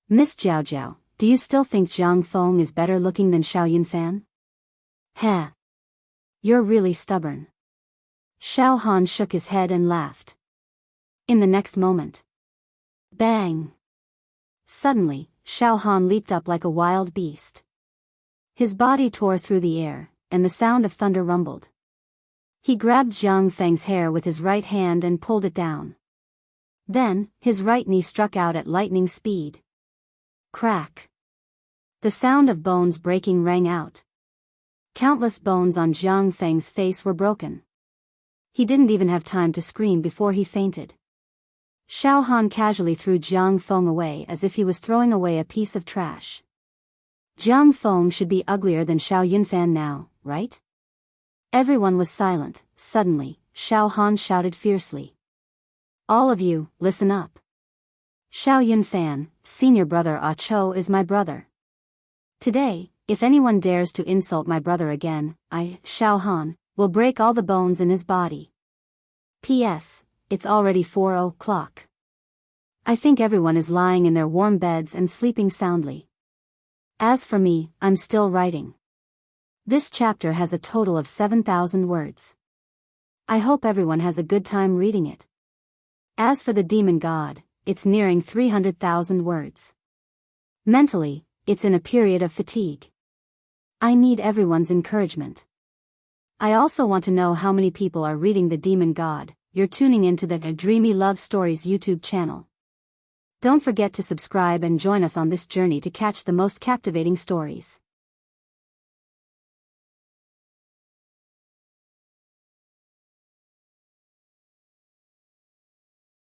A: Miss Jiao Jiao, do you still think Jiang Feng is better looking than Xiao Yunfan? Heh. You're really stubborn. Xiao Han shook his head and laughed. In the next moment. Bang! Suddenly, Xiao Han leaped up like a wild beast. His body tore through the air, and the sound of thunder rumbled. He grabbed Jiang Feng's hair with his right hand and pulled it down. Then, his right knee struck out at lightning speed. Crack! The sound of bones breaking rang out. Countless bones on Jiang Feng's face were broken. He didn't even have time to scream before he fainted. Xiao Han casually threw Jiang Feng away as if he was throwing away a piece of trash. Jiang Feng should be uglier than Xiao Yunfan now, right? Everyone was silent. Suddenly, Xiao Han shouted fiercely. All of you, listen up. Xiao Yunfan, senior brother Ah Cho is my brother. Today, if anyone dares to insult my brother again, I, Xiao Han, will break all the bones in his body. P.S. It's already 4 o'clock. I think everyone is lying in their warm beds and sleeping soundly. As for me, I'm still writing. This chapter has a total of 7,000 words. I hope everyone has a good time reading it. As for the demon god, it's nearing 300,000 words. Mentally, it's in a period of fatigue. I need everyone's encouragement. I also want to know how many people are reading The Demon God. You're tuning into the Dreamy Love Stories YouTube channel. Don't forget to subscribe and join us on this journey to catch the most captivating stories.